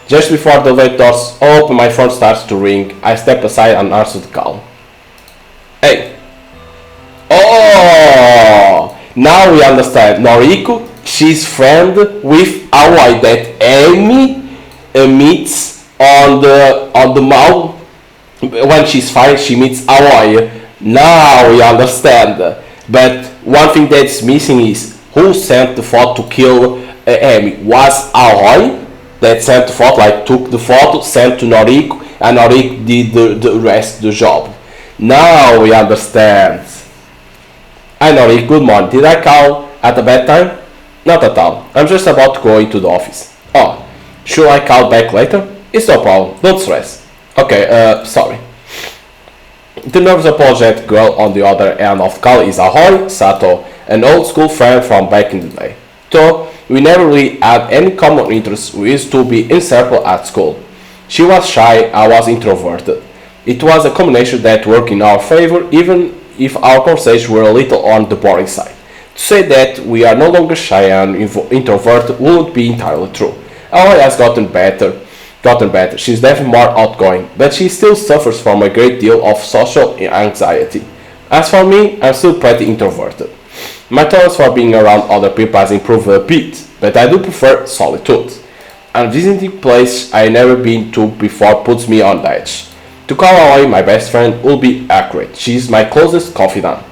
Just before the elevator doors open, my phone starts to ring. I step aside and answer the call. Hey. Oh! Now we understand. Noriko, she's friend with Hawaii that Amy meets on the mall. When she's fine, she meets Hawaii. Now we understand. But one thing that's missing is who sent the thought to kill Amy, was Ahoy that sent the photo, like took the photo, sent to Noriko, and Noriko did the rest of the job. Now we understand. Hi Noriko, good morning. Did I call at a bad time? Not at all. I'm just about to go into the office. Oh, should I call back later? It's no problem. Don't stress. Okay, sorry. The nervous apologetic girl on the other end of the call is Ahoy Sato, an old school friend from back in the day. Though we never really had any common interests, we used to be inseparable at school. She was shy, I was introverted. It was a combination that worked in our favor, even if our conversations were a little on the boring side. To say that we are no longer shy and introverted wouldn't be entirely true. Ahoy has gotten better. She's definitely more outgoing, but she still suffers from a great deal of social anxiety. As for me, I'm still pretty introverted. My tolerance for being around other people has improved a bit, but I do prefer solitude. And visiting a place I never been to before puts me on the edge. To call Ahoy my best friend will be accurate. She's my closest confidant.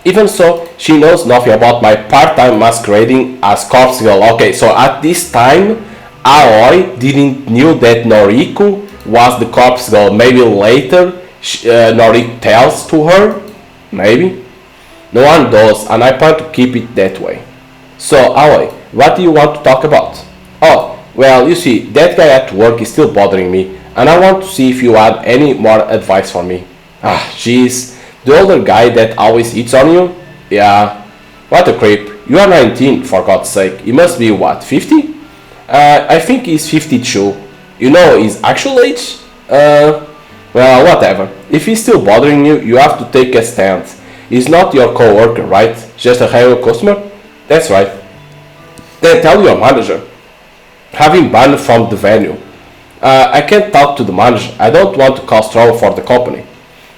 Even so, she knows nothing about my part-time masquerading as corpse girl. Okay, so at this time, Aoi didn't knew that Noriko was the corpse girl. Maybe later Noriko tells to her. Maybe. No one does, and I plan to keep it that way. So Aoi, what do you want to talk about? Oh, well, you see, that guy at work is still bothering me, and I want to see if you had any more advice for me. Ah, jeez, the older guy that always eats on you? Yeah, what a creep. You are 19, for God's sake. He must be what, 50? I think he's 52. You know his actual age? Well, whatever. If he's still bothering you, you have to take a stand. He's not your co-worker, right? Just a regular customer? That's right. Then tell your manager. Have him banned from the venue. I can't talk to the manager. I don't want to cause trouble for the company.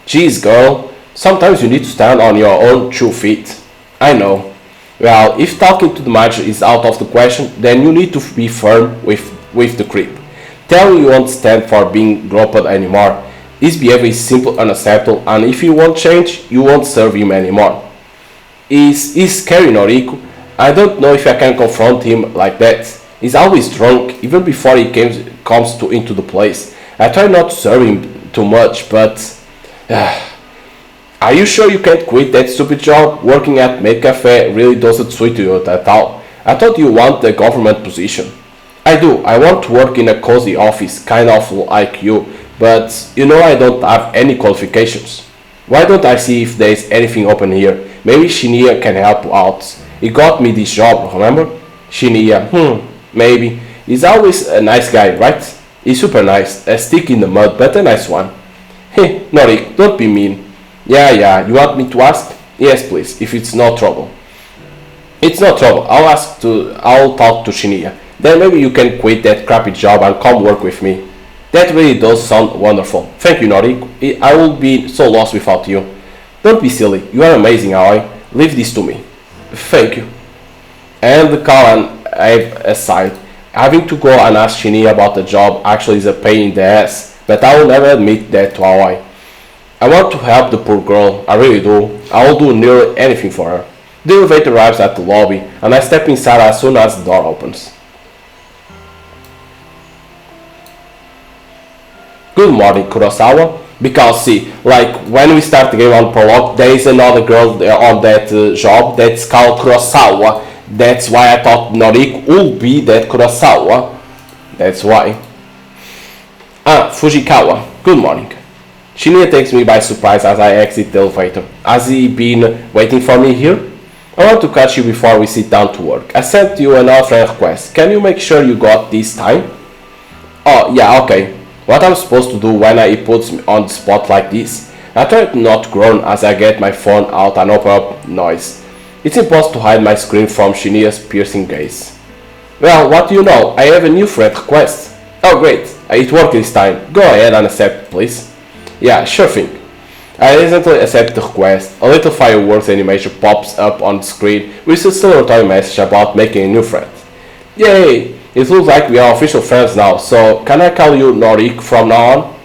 Jeez, girl. Sometimes you need to stand on your own 2 feet. I know. Well, if talking to the manager is out of the question, then you need to be firm with the creep. Tell him you won't stand for being groped anymore. His behavior is simple and unacceptable, and if you won't change, you won't serve him anymore. He's scary, Noriko. I don't know if I can confront him like that. He's always drunk, even before he comes into the place. I try not to serve him too much, but... Are you sure you can't quit that stupid job? Working at Maid Cafe really doesn't suit you at all. I thought you want a government position. I do. I want to work in a cozy office, kind of like you, but you know I don't have any qualifications. Why don't I see if there's anything open here? Maybe Shinya can help out. He got me this job, remember? Shinya, maybe. He's always a nice guy, right? He's super nice, a stick in the mud, but a nice one. Hey, Norik, don't be mean. Yeah, you want me to ask? Yes, please, if it's no trouble. It's no trouble. I'll talk to Shinya. Then maybe you can quit that crappy job and come work with me. That really does sound wonderful. Thank you, Noriko. I will be so lost without you. Don't be silly. You are amazing, Aoi. Leave this to me. Thank you. And the call and aside. Having to go and ask Shinya about the job actually is a pain in the ass, but I will never admit that to Aoi. I want to help the poor girl, I really do. I will do nearly anything for her. The elevator arrives at the lobby, and I step inside as soon as the door opens. Good morning, Kurosawa. Because see, like when we start the game on prologue, there is another girl on that job that's called Kurosawa. That's why I thought Noriko would be that Kurosawa. That's why. Fujikawa. Good morning. Shinya takes me by surprise as I exit the elevator. Has he been waiting for me here? I want to catch you before we sit down to work. I sent you an friend request. Can you make sure you got this time? Oh, yeah, okay. What I'm supposed to do when he puts me on the spot like this? I try to not groan as I get my phone out and open up noise. It's impossible to hide my screen from Shinya's piercing gaze. Well, what do you know? I have a new friend request. Oh, great. It worked this time. Go ahead and accept, please. Yeah, sure thing. I instantly accept the request. A little fireworks animation pops up on the screen with a celebratory message about making a new friend. Yay! It looks like we are official friends now, so can I call you Noriko from now on?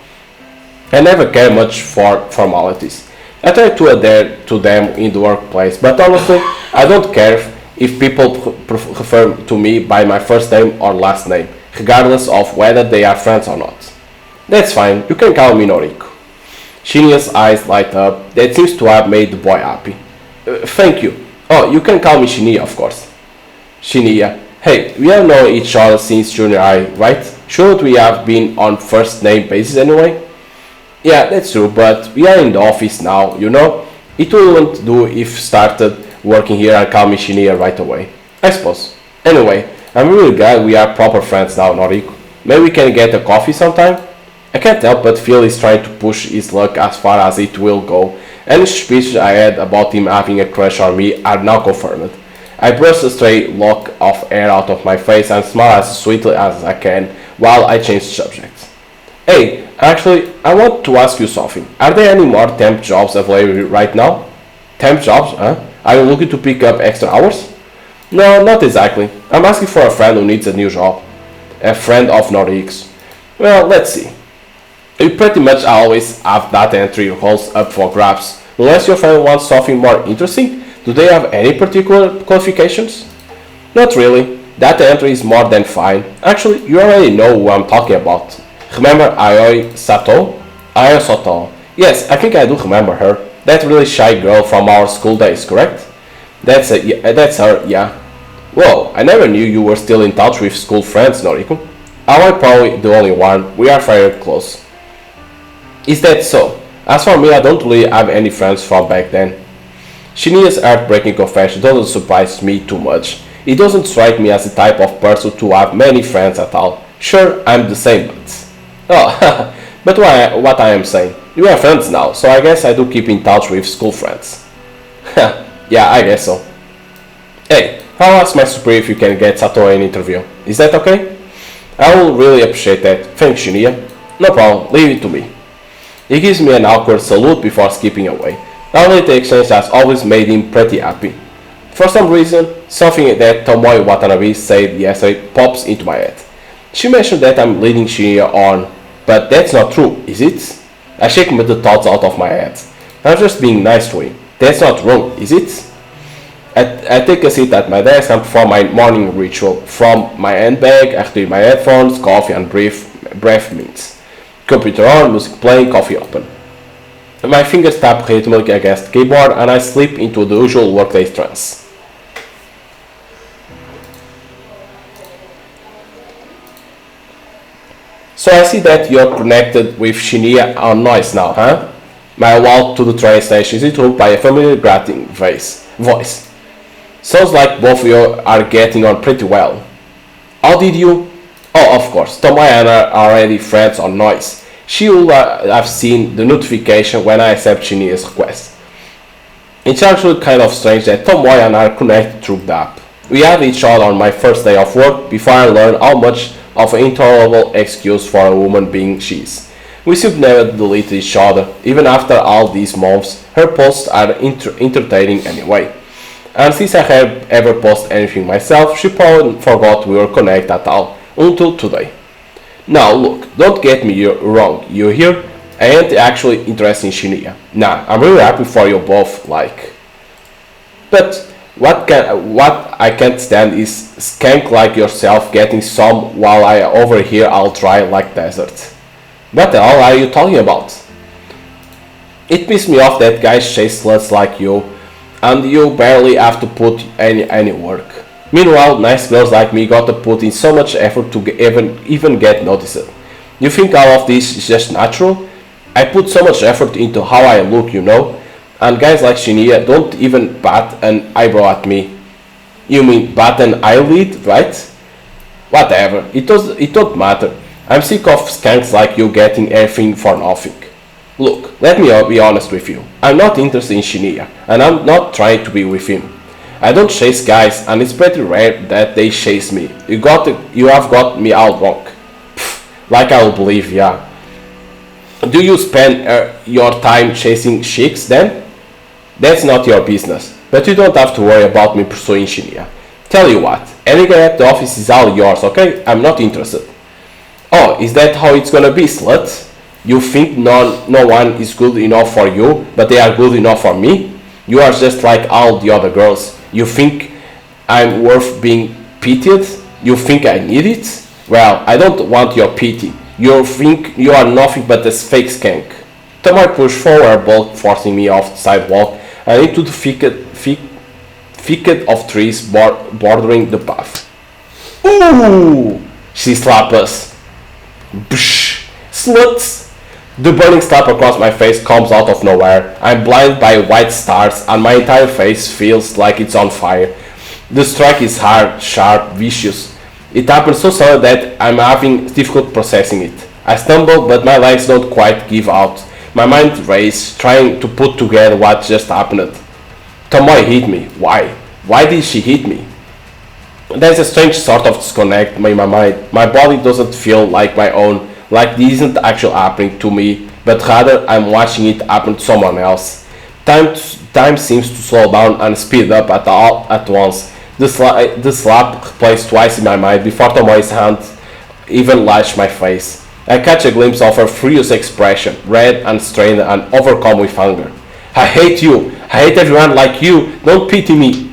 I never care much for formalities. I try to adhere to them in the workplace, but honestly, I don't care if people refer to me by my first name or last name, regardless of whether they are friends or not. That's fine, you can call me Noriko. Shinia's eyes light up. That seems to have made the boy happy. Thank you. Oh, you can call me Shinya, of course. Shinya. Hey, we have known each other since junior high, right? Shouldn't we have been on first name basis anyway? Yeah, that's true, but we are in the office now, you know? It wouldn't do if started working here and call me Shinya right away. I suppose. Anyway, I'm really glad we are proper friends now, Noriko. Maybe we can get a coffee sometime? I can't help but feel he's trying to push his luck as far as it will go. Any suspicions I had about him having a crush on me are now confirmed. I brush a stray lock of hair out of my face and smile as sweetly as I can while I change the subject. Hey, actually, I want to ask you something. Are there any more temp jobs available right now? Temp jobs, huh? Are you looking to pick up extra hours? No, not exactly. I'm asking for a friend who needs a new job. A friend of Noriko's. Well, let's see. You pretty much always have data entry roles up for grabs. Unless your friend wants something more interesting, do they have any particular qualifications? Not really. Data entry is more than fine. Actually, you already know who I'm talking about. Remember Aoi Sato? Aoi Sato. Yes, I think I do remember her. That really shy girl from our school days, correct? That's her, yeah. Whoa, I never knew you were still in touch with school friends, Noriko. I'm probably the only one. We are very close. Is that so? As for me, I don't really have any friends from back then. Shinia's heartbreaking confession doesn't surprise me too much. It doesn't strike me as the type of person to have many friends at all. Sure, I'm the same, but... Oh, but what I am saying, we are friends now, so I guess I do keep in touch with school friends. Yeah, I guess so. Hey, I'll ask my superior if you can get Sato an interview. Is that okay? I will really appreciate that. Thanks, Shinya. No problem, leave it to me. He gives me an awkward salute before skipping away. Our little exchange has always made him pretty happy. For some reason, something that Tomoe Watanabe said yesterday pops into my head. She mentioned that I'm leading Shinya on, but that's not true, is it? I shake the thoughts out of my head. I'm just being nice to him. That's not wrong, is it? I take a seat at my desk and perform my morning ritual. From my handbag, I clear my headphones, coffee and breath mints. Computer on, music playing, coffee open. My fingers tap rhythmically against the keyboard and I slip into the usual workday trance. So I see that you're connected with Shinya on noise now, huh? My walk to the train station is interrupted by a familiar grating voice. Sounds like both of you are getting on pretty well. How did you? Oh, of course, Tomoe and I are already friends on noise. She will have seen the notification when I accept Shinya's request. It's actually kind of strange that Tomoe and I are connected through the app. We had each other on my first day of work before I learned how much of an intolerable excuse for a woman being she is. We simply never deleted each other, even after all these months. Her posts are entertaining anyway. And since I have ever posted anything myself, she probably forgot we were connected at all, until today. Now look, don't get me wrong, you hear? I ain't actually interested in Shinya. Nah, I'm really happy for you both, like. But what I can't stand is skank like yourself getting some while I over here all dry like desert. What the hell are you talking about? It pissed me off that guys chase sluts like you, and you barely have to put any work. Meanwhile, nice girls like me got to put in so much effort to even get noticed. You think all of this is just natural? I put so much effort into how I look, you know? And guys like Shinya don't even bat an eyebrow at me. You mean bat an eyelid, right? Whatever, it don't matter. I'm sick of skanks like you getting everything for nothing. Look, let me be honest with you. I'm not interested in Shinya, and I'm not trying to be with him. I don't chase guys, and it's pretty rare that they chase me. You have got me all wrong. Pfft, like I'll believe, yeah. Do you spend your time chasing chicks then? That's not your business, but you don't have to worry about me pursuing Shinya. Tell you what, any guy at the office is all yours, okay? I'm not interested. Oh, is that how it's gonna be, slut? You think no one is good enough for you, but they are good enough for me? You are just like all the other girls. You think I'm worth being pitied? You think I need it? Well, I don't want your pity. You think you are nothing but a fake skank. Tomoe pushed forward, both forcing me off the sidewalk and into the thicket of trees bordering the path. Ooh! She slapped us. Bsh! Sluts! The burning slap across my face comes out of nowhere. I'm blinded by white stars and my entire face feels like it's on fire. The strike is hard, sharp, vicious. It happens so suddenly that I'm having difficulty processing it. I stumble, but my legs don't quite give out. My mind races, trying to put together what just happened. Tomoe hit me. Why? Why did she hit me? There's a strange sort of disconnect in my mind. My body doesn't feel like my own, like this isn't actually happening to me, but rather I'm watching it happen to someone else. Time seems to slow down and speed up at once. The slap plays twice in my mind before Tomoe's hand even lashed my face. I catch a glimpse of her furious expression, red and strained and overcome with anger. I hate you! I hate everyone like you! Don't pity me!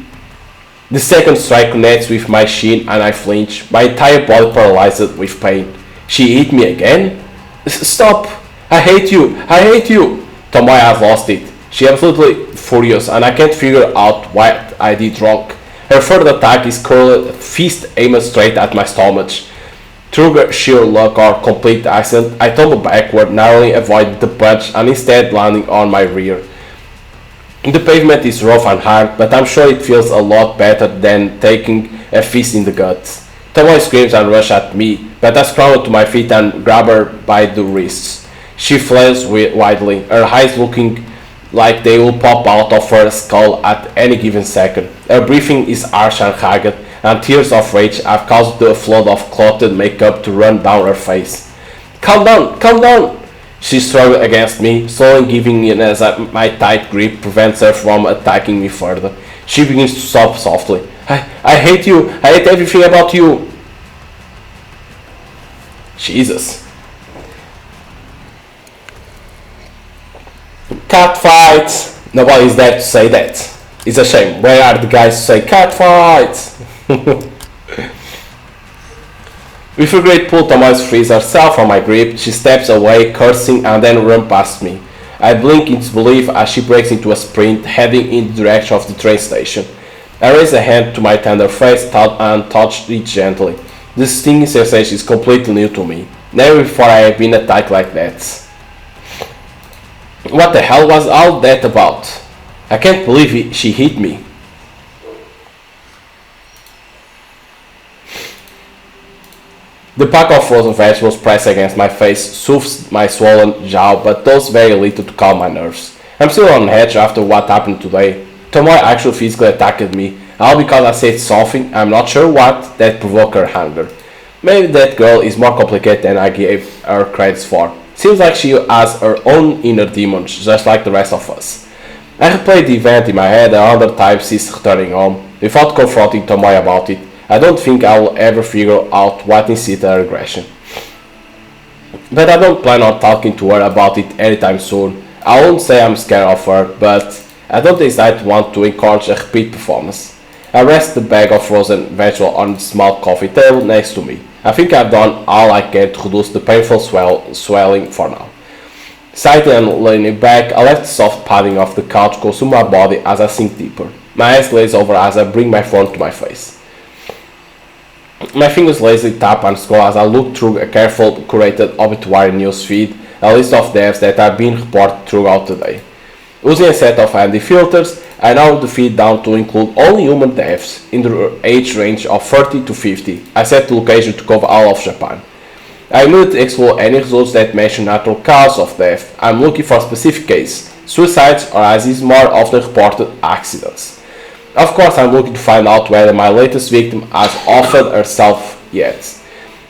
The second strike connects with my shin and I flinch, my entire body paralyzed with pain. She hit me again? Stop! I hate you! I hate you! Tomoe has lost it. She is absolutely furious and I can't figure out what I did wrong. Her third attack is curled fist aimed straight at my stomach. Through sheer luck or complete accident, I tumble backward, narrowly avoiding the punch and instead landing on my rear. The pavement is rough and hard, but I'm sure it feels a lot better than taking a fist in the gut. Tomoe screams and rushes at me, but I scramble to my feet and grab her by the wrists. She flails wildly, her eyes looking like they will pop out of her skull at any given second. Her breathing is harsh and ragged, and tears of rage have caused the flood of clotted makeup to run down her face. Calm down, calm down! She struggles against me, slowly giving in as my tight grip prevents her from attacking me further. She begins to sob softly. I hate you! I hate everything about you! Jesus. Cat fight! Nobody's there to say that. It's a shame. Where are the guys to say cat fight? With a great pull, Tomoe frees herself from my grip. She steps away, cursing, and then runs past me. I blink in disbelief as she breaks into a sprint, heading in the direction of the train station. I raise a hand to my tender face and touch it gently. This stinging sensation is completely new to me. Never before I have been attacked like that. What the hell was all that about? I can't believe she hit me. The pack of frozen vegetables pressed against my face soothes my swollen jaw, but does very little to calm my nerves. I'm still on edge after what happened today. Tomoe actually physically attacked me, all because I said something, I'm not sure what, that provoked her anger. Maybe that girl is more complicated than I gave her credits for. Seems like she has her own inner demons, just like the rest of us. I replayed the event in my head 100 times since returning home, without confronting Tomoe about it. I don't think I will ever figure out what incited her aggression. But I don't plan on talking to her about it anytime soon. I won't say I'm scared of her, but I don't exactly want to encourage a repeat performance. I rest the bag of frozen vegetable on the small coffee table next to me. I think I've done all I can to reduce the painful swelling for now. Sighing and leaning back, I let the soft padding of the couch consume my body as I sink deeper. My eyes glaze over as I bring my phone to my face. My fingers lazily tap and scroll as I look through a careful curated obituary news feed, a list of deaths that are being reported throughout the day. Using a set of handy filters, I narrowed the feed down to include only human deaths in the age range of 30 to 50. I set the location to cover all of Japan. I immediately explore any results that mention natural cause of death. I'm looking for specific cases, suicides or as is more often reported, accidents. Of course, I'm looking to find out whether my latest victim has offered herself yet.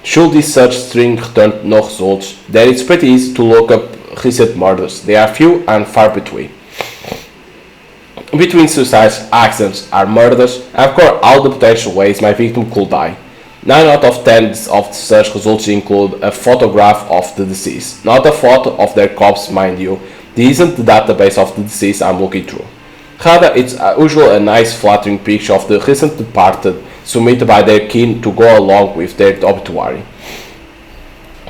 Should this search string return no results, then it's pretty easy to look up recent murders. They are few and far between. Between suicides, accidents, and murders, I've covered all the potential ways my victim could die. 9 out of 10 of the search results include a photograph of the deceased, not a photo of their corpse, mind you. This isn't the database of the deceased I'm looking through. Rather, it's usually a nice flattering picture of the recent departed, submitted by their kin to go along with their obituary.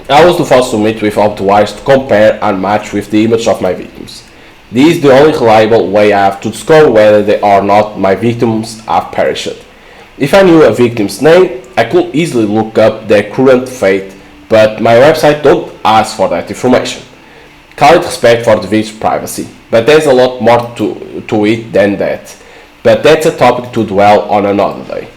I was the first to meet with obituaries to compare and match with the image of my victims. This is the only reliable way I have to discover whether they or not my victims have perished. If I knew a victim's name, I could easily look up their current fate, but my website don't ask for that information. Call it respect for the victim's privacy, but there's a lot more to it than that. But that's a topic to dwell on another day.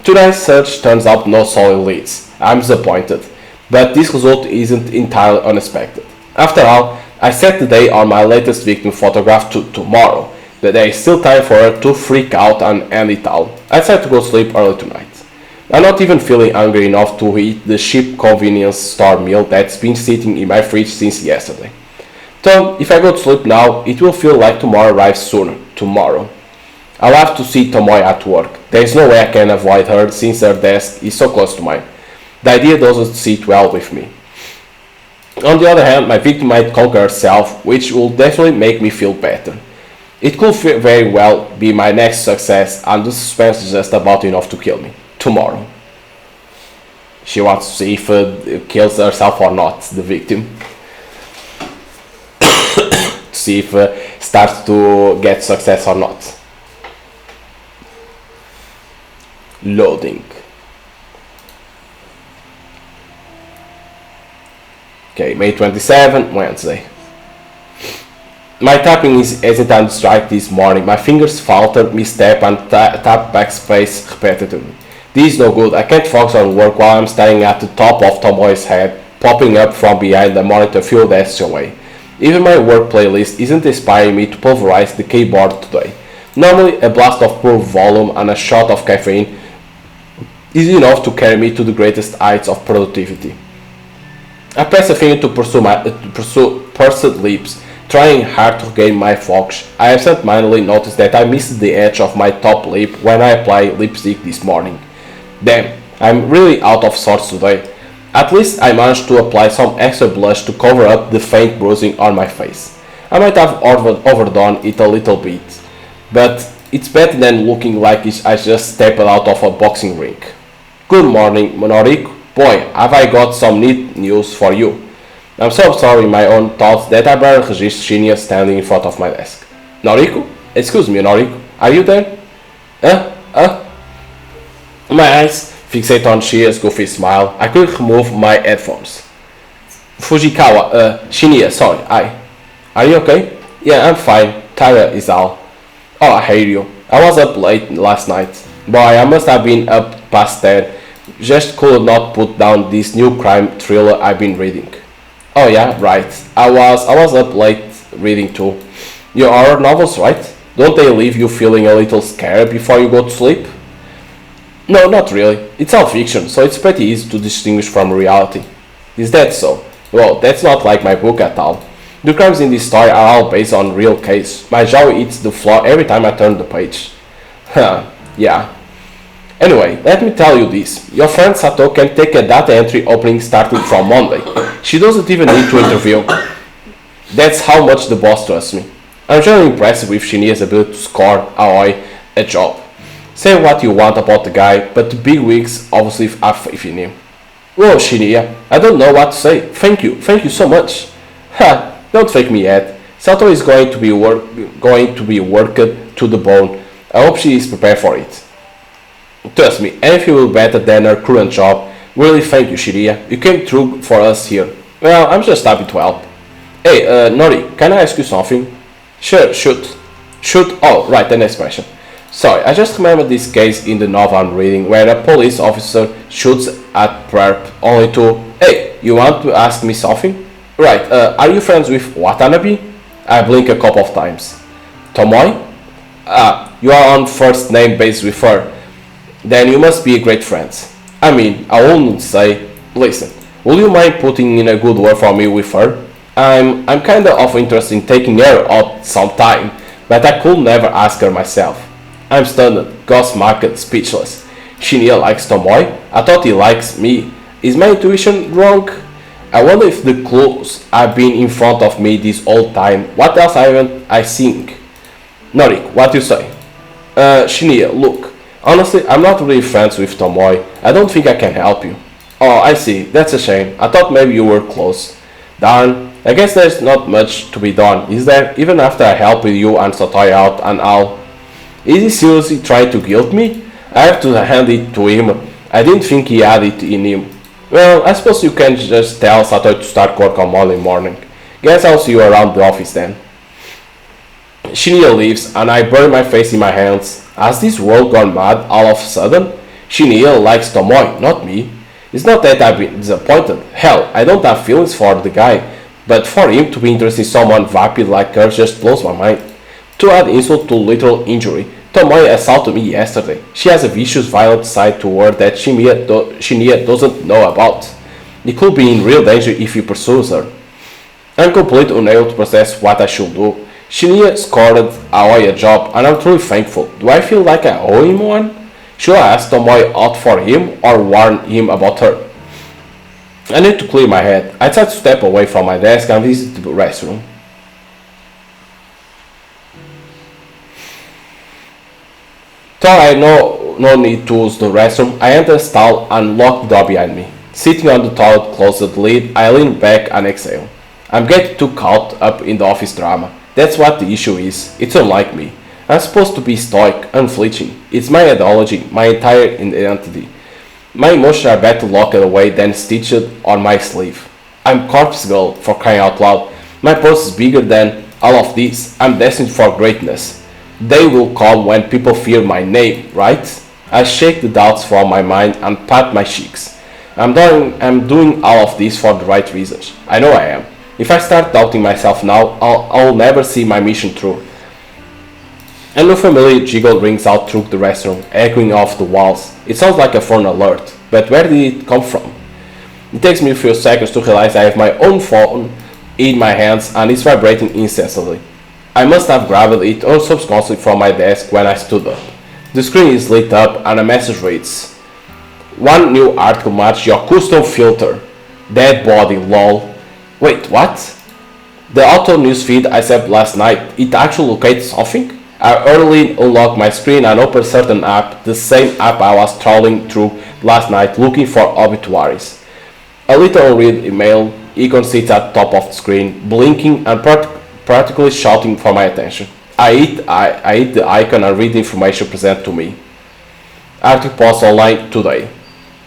Today's search turns out no solid leads. I'm disappointed, but this result isn't entirely unexpected. After all, I set the day on my latest victim photograph to tomorrow, but there is still time for her to freak out and end it all. I decided to go sleep early tonight. I'm not even feeling hungry enough to eat the cheap convenience store meal that's been sitting in my fridge since yesterday. So, if I go to sleep now, it will feel like tomorrow arrives sooner. Tomorrow. I'll have to see Tomoe at work. There is no way I can avoid her since her desk is so close to mine. The idea doesn't sit well with me. On the other hand, my victim might conquer herself, which will definitely make me feel better. It could very well be my next success, and the suspense is just about enough to kill me. Tomorrow. She wants to see if it kills herself or not, the victim. See if starts to get success or not. Loading. Okay, May 27, Wednesday. My tapping isn't on strike this morning. My fingers falter, misstep, and tap backspace repetitively. This is no good. I can't focus on work while I'm staring at the top of Tomoe's head, popping up from behind the monitor a few desks away. Even my work playlist isn't inspiring me to pulverize the keyboard today. Normally, a blast of pure volume and a shot of caffeine is enough to carry me to the greatest heights of productivity. I press a finger to pursue pursed lips, trying hard to regain my focus. I absent-mindedly noticed that I missed the edge of my top lip when I applied lipstick this morning. Damn, I'm really out of sorts today. At least I managed to apply some extra blush to cover up the faint bruising on my face. I might have overdone it a little bit, but it's better than looking like I just stepped out of a boxing ring. Good morning, Noriko. Boy, have I got some neat news for you. I'm so sorry in my own thoughts that I barely registered Shinya standing in front of my desk. Noriko? Excuse me, Noriko. Are you there? My eyes fixate on Shinya's goofy smile. I couldn't remove my headphones. Fujikawa, Shinya, sorry, Are you okay? Yeah, I'm fine. Tired is all. Oh, I hate you. I was up late last night. Boy, I must have been up past 10. Just could not put down this new crime thriller I've been reading. Oh yeah, right. I was up late reading too. Your horror novels, right? Don't they leave you feeling a little scared before you go to sleep? No, not really. It's all fiction, so it's pretty easy to distinguish from reality. Is that so? Well, that's not like my book at all. The crimes in this story are all based on real case. My jaw hits the floor every time I turn the page. Huh, yeah. Anyway, let me tell you this. Your friend Sato can take a data entry opening starting from Monday. She doesn't even need to interview. That's how much the boss trusts me. I'm generally impressed with Shinya's ability to score Aoi a job. Say what you want about the guy, but the big wigs obviously have faith in him. Whoa, Shinya, I don't know what to say. Thank you so much. Ha, don't fake me yet. Sato is going to be worked to the bone. I hope she is prepared for it. Trust me, anything will be better than her current job. Really thank you, Shinya. You came through for us here. Well, I'm just happy to help. Hey, Nori, can I ask you something? Sure, shoot. Shoot? Oh, right, the next question. Sorry, I just remembered this case in the novel I'm reading where a police officer shoots at perp only to... Hey, you want to ask me something? Right, are you friends with Watanabe? I blink a couple of times. Tomoe? Ah, you are on first name basis with her. Then you must be great friends. I mean, I wouldn't say... Listen, would you mind putting in a good word for me with her? I'm kinda of interested in taking her out sometime, but I could never ask her myself. I'm stunned, gobsmacked, speechless. Shinya likes Tomoe? I thought he likes me. Is my intuition wrong? I wonder if the clues have been in front of me this whole time. What else haven't I seen? Noriko, what you say? Shinya, look. Honestly, I'm not really friends with Tomoe. I don't think I can help you. Oh, I see. That's a shame. I thought maybe you were close. Darn. I guess there's not much to be done, is there? Even after I helped you and Satoy out and all. Is he seriously trying to guilt me? I have to hand it to him. I didn't think he had it in him. Well, I suppose you can just tell Satoy to start work on Monday morning. Guess I'll see you around the office then. Shinya leaves, and I bury my face in my hands. Has this world gone mad all of a sudden? Shinya likes Tomoe, not me. It's not that I've been disappointed. Hell, I don't have feelings for the guy. But for him to be interested in someone vapid like her just blows my mind. To add insult to literal injury, Tomoe assaulted me yesterday. She has a vicious, violent side to her that Shinya doesn't know about. It could be in real danger if he pursues her. I'm completely unable to process what I should do. Shinya scored Aoi a job, and I'm truly thankful. Do I feel like I owe him one? Should I ask Tomoe out for him or warn him about her? I need to clear my head. I tried to step away from my desk and visit the restroom. Though I no need to use the restroom, I enter the stall and lock the door behind me. Sitting on the toilet close to the lid, I lean back and exhale. I'm getting too caught up in the office drama. That's what the issue is. It's unlike me. I'm supposed to be stoic, unflinching. It's my ideology, my entire identity. My emotions are better locked away than stitched on my sleeve. I'm corpse girl, for crying out loud. My purse is bigger than all of this. I'm destined for greatness. They will come when people fear my name, right? I shake the doubts from my mind and pat my cheeks. I'm doing all of this for the right reasons. I know I am. If I start doubting myself now, I'll never see my mission through. An unfamiliar jiggle rings out through the restroom, echoing off the walls. It sounds like a phone alert, but where did it come from? It takes me a few seconds to realize I have my own phone in my hands and it's vibrating incessantly. I must have grabbed it unsubconsciously from my desk when I stood up. The screen is lit up and a message reads, "One new article match your custom filter. Dead body, lol." Wait, what? The auto newsfeed I set last night, it actually located something? I early unlocked my screen and opened a certain app, the same app I was trawling through last night looking for obituaries. A little unread email icon sits at the top of the screen, blinking and practically shouting for my attention. I hit the icon and read the information presented to me. Article post online today.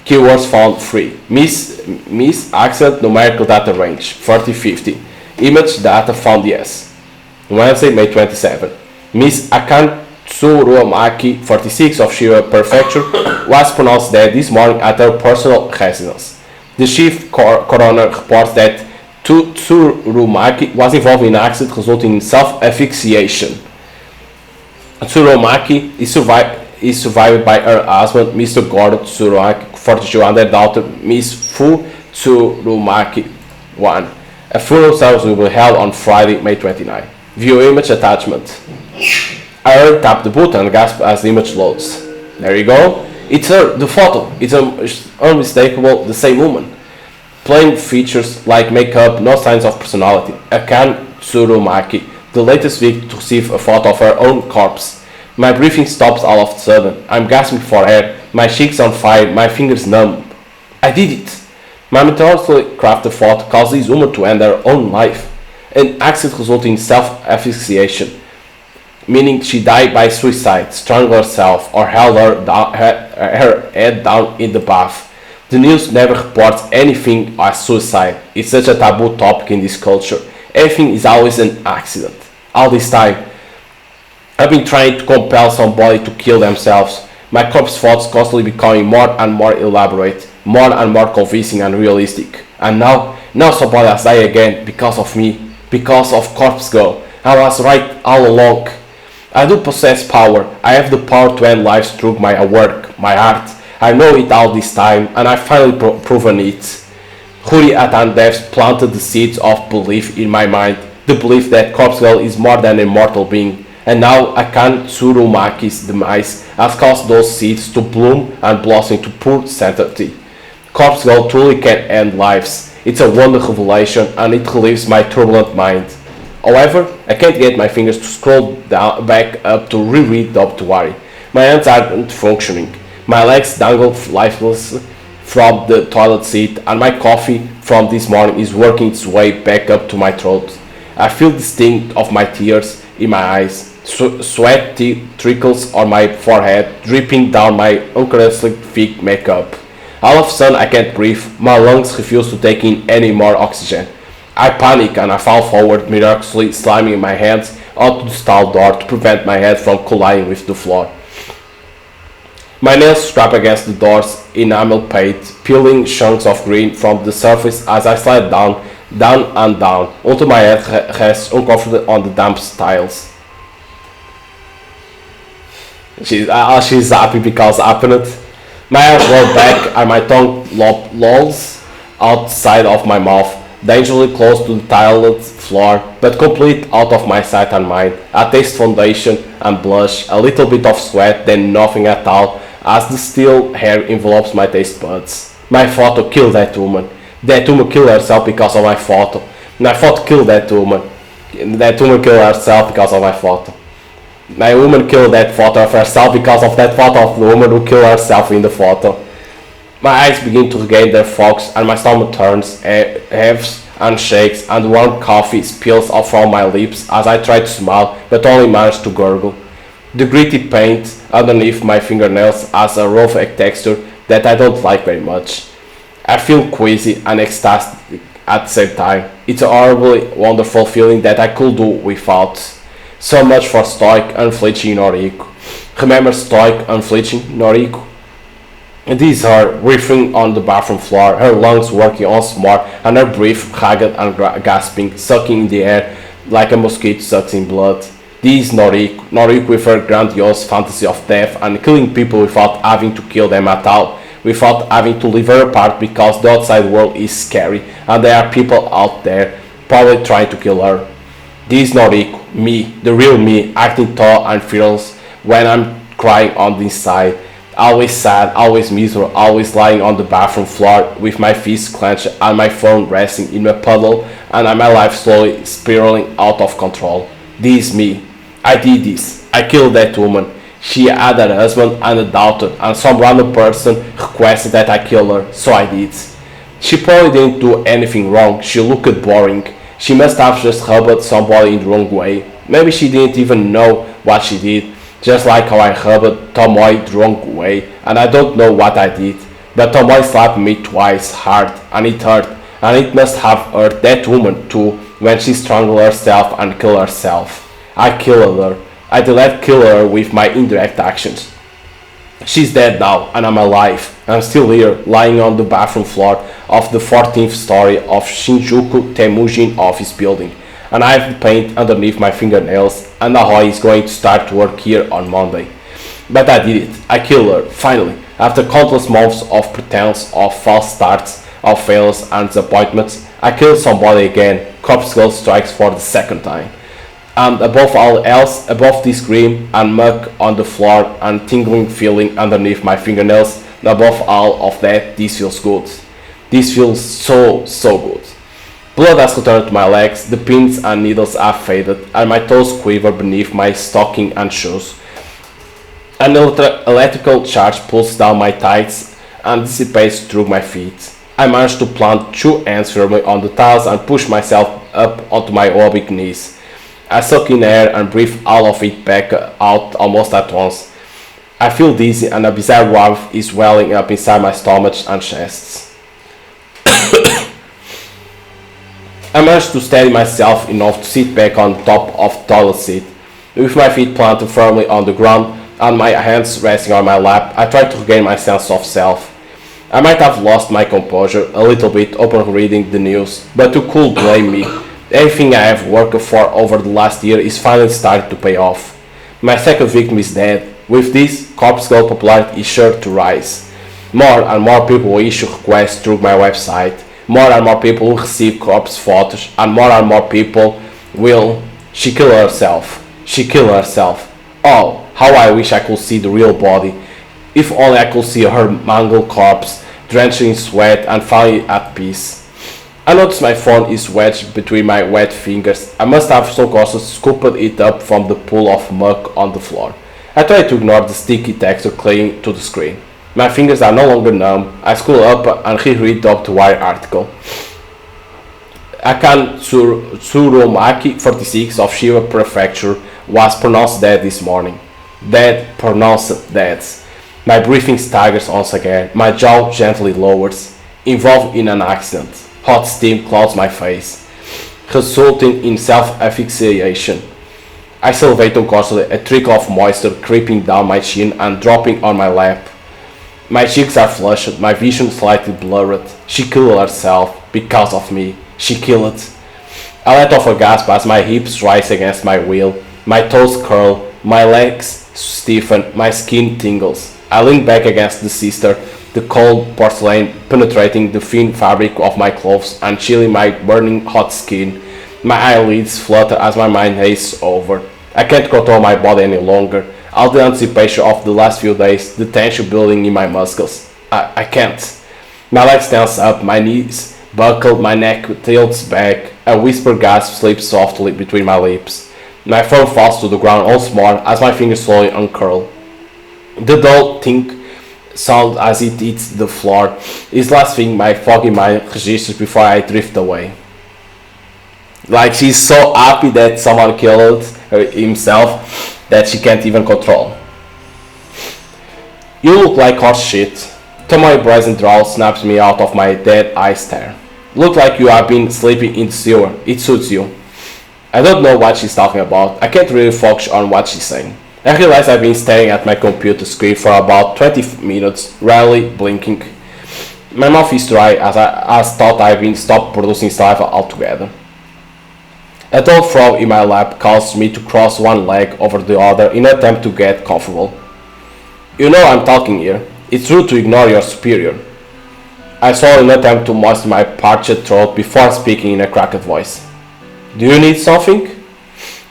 Keywords found free. Miss accent numerical data range 3050. Image data found yes. Wednesday, May 27. Miss Akan Tsuromaki, 46 of Shiba Prefecture, was pronounced dead this morning at her personal residence. The chief coroner reports that Tsuromaki was involved in an accident resulting in self-asphyxiation. Tsuromaki is survived by her husband, Mr. Gordon Tsuromaki, 42, and their daughter, Miss Fu Tsuromaki, 1. A funeral service will be held on Friday, May 29. View image attachment. I heard tap the button and gasp as the image loads. There you go. It's her, the photo. It's unmistakable, the same woman. Plain features like makeup, no signs of personality. Akan Tsuromaki, the latest victim to receive a photo of her own corpse. My breathing stops all of a sudden. I'm gasping for air. My cheeks on fire. My fingers numb. I did it. My meticulously crafted photo caused this woman to end her own life. An accident resulting in self-asphyxiation, meaning she died by suicide, strangled herself, or held her head down in the bath. The news never reports anything as suicide. It's such a taboo topic in this culture. Everything is always an accident. All this time, I've been trying to compel somebody to kill themselves. My corpse thoughts constantly becoming more and more elaborate, more and more convincing and realistic. And now somebody has died again because of me, because of Corpse Girl. I was right all along. I do possess power. I have the power to end lives through my work, my art. I know it all this time, and I finally proven it. Huri Atan Devs planted the seeds of belief in my mind, the belief that Corpse Girl is more than a mortal being. And now Akan Tsurumaki's demise has caused those seeds to bloom and blossom into pure sanctity. Corpse Girl truly can end lives. It's a wonderful revelation and it relieves my turbulent mind. However, I can't get my fingers to scroll down, back up to reread the obituary. My hands aren't functioning. My legs dangle lifeless from the toilet seat, and my coffee from this morning is working its way back up to my throat. I feel the sting of my tears in my eyes. Sweat trickles on my forehead, dripping down my uncomfortably thick makeup. All of a sudden, I can't breathe. My lungs refuse to take in any more oxygen. I panic and I fall forward, miraculously slamming my hands onto the stall door to prevent my head from colliding with the floor. My nails scrape against the door's enamel plate, peeling chunks of green from the surface as I slide down, down and down, until my head rests uncomfortably on the damp tiles. She's happy because happened. My eyes roll back and my tongue lolls outside of my mouth, dangerously close to the tiled floor, but complete out of my sight and mind. I taste foundation and blush, a little bit of sweat, then nothing at all, as the still hair envelopes my taste buds. My photo killed that woman. That woman killed herself because of my photo. My photo killed that woman. That woman killed herself because of my photo. My woman killed that photo of herself because of that photo of the woman who killed herself in the photo. My eyes begin to regain their focus and my stomach turns, heaves and shakes, and warm coffee spills off from my lips as I try to smile but only manage to gurgle. The gritty paint underneath my fingernails has a rough texture that I don't like very much. I feel queasy and ecstatic at the same time. It's a horribly wonderful feeling that I could do without. So much for stoic, unflinching Noriko. Remember stoic, unflinching Noriko? These are riffing on the bathroom floor, her lungs working once more, and her breath ragged and gasping, sucking in the air like a mosquito sucks in blood. This Noriko with her grandiose fantasy of death and killing people without having to kill them at all, without having to leave her apart because the outside world is scary and there are people out there probably trying to kill her. This Noriko, me, the real me, acting tall and fearless when I'm crying on the inside, always sad, always miserable, always lying on the bathroom floor with my fists clenched and my phone resting in a puddle and my life slowly spiraling out of control. This me. I did this. I killed that woman. She had a husband and a daughter, and some random person requested that I kill her, so I did. She probably didn't do anything wrong. She looked boring. She must have just rubbed somebody in the wrong way. Maybe she didn't even know what she did, just like how I rubbed Tomoe the wrong way, and I don't know what I did. But Tomoe slapped me twice hard, and it hurt, and it must have hurt that woman too when she strangled herself and killed herself. I killed her. I did kill her with my indirect actions. She's dead now, and I'm alive. I'm still here, lying on the bathroom floor of the 14th story of Shinjuku Temujin office building, and I have the paint underneath my fingernails, and Ahoy is going to start work here on Monday. But I did it. I killed her, finally, after countless months of pretense, of false starts, of failures and disappointments. I killed somebody again. Corpse Girl strikes for the second time. And above all else, above this green and muck on the floor and tingling feeling underneath my fingernails, above all of that, this feels good. This feels so good. Blood has returned to my legs, the pins and needles have faded, and my toes quiver beneath my stocking and shoes. An electrical charge pulls down my thighs and dissipates through my feet. I manage to plant 2 hands firmly on the tiles and push myself up onto my oblique knees. I suck in air and breathe all of it back out almost at once. I feel dizzy and a bizarre warmth is welling up inside my stomach and chest. I manage to steady myself enough to sit back on top of the toilet seat. With my feet planted firmly on the ground and my hands resting on my lap, I try to regain my sense of self. I might have lost my composure a little bit upon reading the news, but who could blame me? Everything I have worked for over the last year is finally starting to pay off. My second victim is dead. With this, Corpse Girl popularity is sure to rise. More and more people will issue requests through my website. More and more people will receive corpse photos, and more people will. She killed herself. She killed herself. Oh, how I wish I could see the real body. If only I could see her mangled corpse, drenched in sweat and finally at peace. I notice my phone is wedged between my wet fingers. I must have subconsciously scooped it up from the pool of muck on the floor. I try to ignore the sticky texture clinging to the screen. My fingers are no longer numb. I scroll up and reread the Up2Wire article. Akan Tsuromaki, 46, of Shiva Prefecture, was pronounced dead this morning. Dead, pronounced dead. My breathing staggers once again. My jaw gently lowers. Involved in an accident. Hot steam clouds my face, resulting in self-asphyxiation. I salivate unconsciously, a trickle of moisture creeping down my chin and dropping on my lap. My cheeks are flushed, my vision slightly blurred. She killed herself because of me. She killed. I let off a gasp as my hips rise against my wheel. My toes curl, my legs stiffen, my skin tingles. I lean back against the sister, the cold porcelain penetrating the thin fabric of my clothes and chilling my burning hot skin. My eyelids flutter as my mind races over. I can't control my body any longer. All the anticipation of the last few days, the tension building in my muscles. I can't. My legs tense up, my knees buckle, my neck tilts back. A whispered gasp slips softly between my lips. My phone falls to the ground once more as my fingers slowly uncurl. The dull think sound as it hits the floor is last thing my foggy mind registers before I drift away. Like she's so happy that someone killed himself that she can't even control. You look like horse shit. Tomoe brazen drawl snaps me out of my dead eye stare. Look like you have been sleeping in the sewer. It suits you. I don't know what she's talking about. I can't really focus on what she's saying. I realize I've been staring at my computer screen for about 20 minutes, rarely blinking. My mouth is dry as thought I've been stopped producing saliva altogether. A dull throb in my lap causes me to cross one leg over the other in an attempt to get comfortable. You know I'm talking here. It's rude to ignore your superior. I swallow in an attempt to moisten my parched throat before speaking in a cracked voice. Do you need something?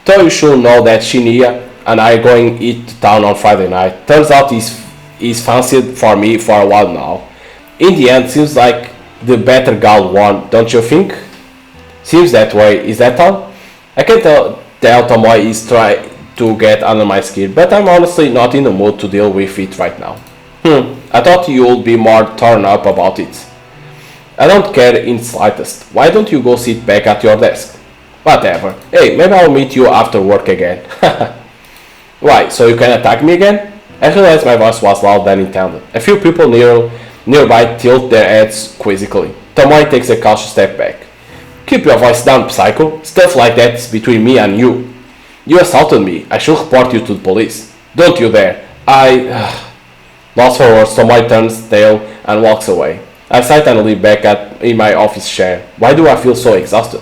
Though you should know that Shinya and I going eat to town on Friday night. Turns out he's fancied for me for a while now. In the end, seems like the better gal won, don't you think? Seems that way, is that all? I can tell Tomoe is trying to get under my skin, but I'm honestly not in the mood to deal with it right now. I thought you would be more torn up about it. I don't care in the slightest. Why don't you go sit back at your desk? Whatever. Hey, maybe I'll meet you after work again. Why, so you can attack me again? I realized my voice was louder than intended. A few people nearby tilt their heads quizzically. Tomoe takes a cautious step back. Keep your voice down, psycho. Stuff like that's between me and you. You assaulted me. I should report you to the police. Don't you dare. Lost for words, Tomoe turns tail and walks away. I sigh and lean back in my office chair. Why do I feel so exhausted?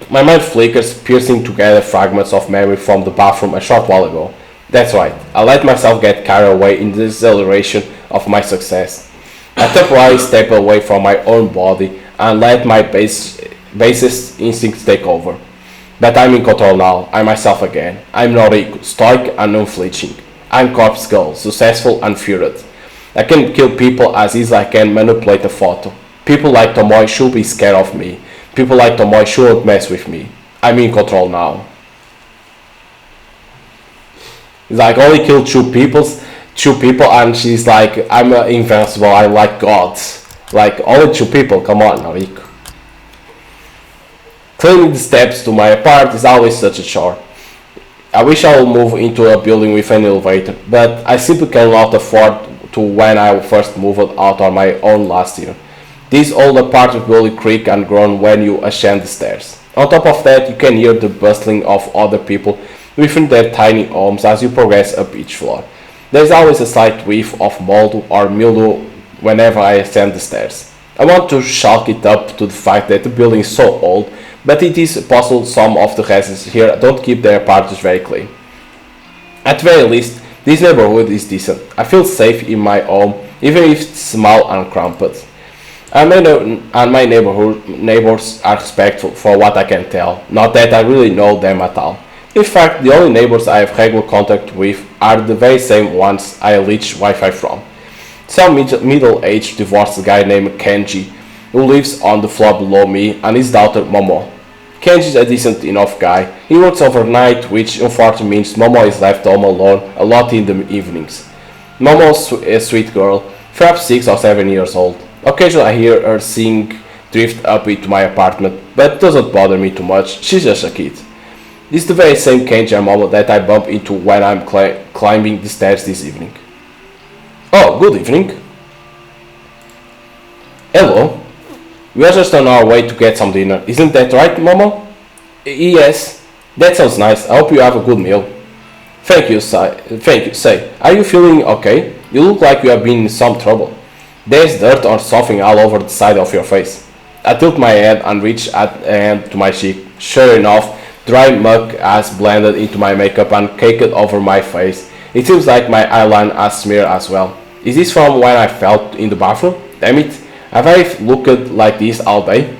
My mind flickers, piecing together fragments of memory from the bathroom a short while ago. That's right, I let myself get carried away in the exhilaration of my success. I temporarily step away from my own body and let my basest instincts take over. But I'm in control now, I'm myself again. I'm Noriko, stoic and unflinching. I'm Corpse Girl, successful and furious. I can kill people as easily as I can manipulate a photo. People like Tomoe should be scared of me. People like Tomoe shouldn't mess with me. I'm in control now. It's like only kill two people and she's like, I'm invincible, I'm like God. Like only two people, come on Noriko. Cleaning the steps to my apartment is always such a chore. I wish I would move into a building with an elevator, but I simply cannot afford to when I first moved out on my own last year. These old apartments will creak and groan when you ascend the stairs. On top of that, you can hear the bustling of other people within their tiny homes as you progress up each floor. There's always a slight whiff of mold or mildew whenever I ascend the stairs. I want to chalk it up to the fact that the building is so old, but it is possible some of the residents here don't keep their apartments very clean. At the very least, this neighborhood is decent. I feel safe in my home, even if it's small and cramped. And my neighbors are respectful for what I can tell, not that I really know them at all. In fact, the only neighbors I have regular contact with are the very same ones I leech Wi-Fi from. Some middle-aged divorced guy named Kenji, who lives on the floor below me, and his daughter Momo. Kenji is a decent enough guy. He works overnight, which unfortunately means Momo is left home alone a lot in the evenings. Momo's a sweet girl, perhaps 6 or 7 years old. Occasionally I hear her sing drift up into my apartment, but it doesn't bother me too much, she's just a kid. This is the very same Kenji and Momo that I bump into when I'm climbing the stairs this evening. Oh, good evening. Hello. We are just on our way to get some dinner. Isn't that right, Momo? Yes. That sounds nice. I hope you have a good meal. Thank you, Say. Are you feeling okay? You look like you have been in some trouble. There's dirt or something all over the side of your face. I tilt my head and reach a hand to my cheek. Sure enough, dry muck has blended into my makeup and caked over my face. It seems like my eyeliner has smeared as well. Is this from when I fell in the bathroom? Damn it, have I looked like this all day?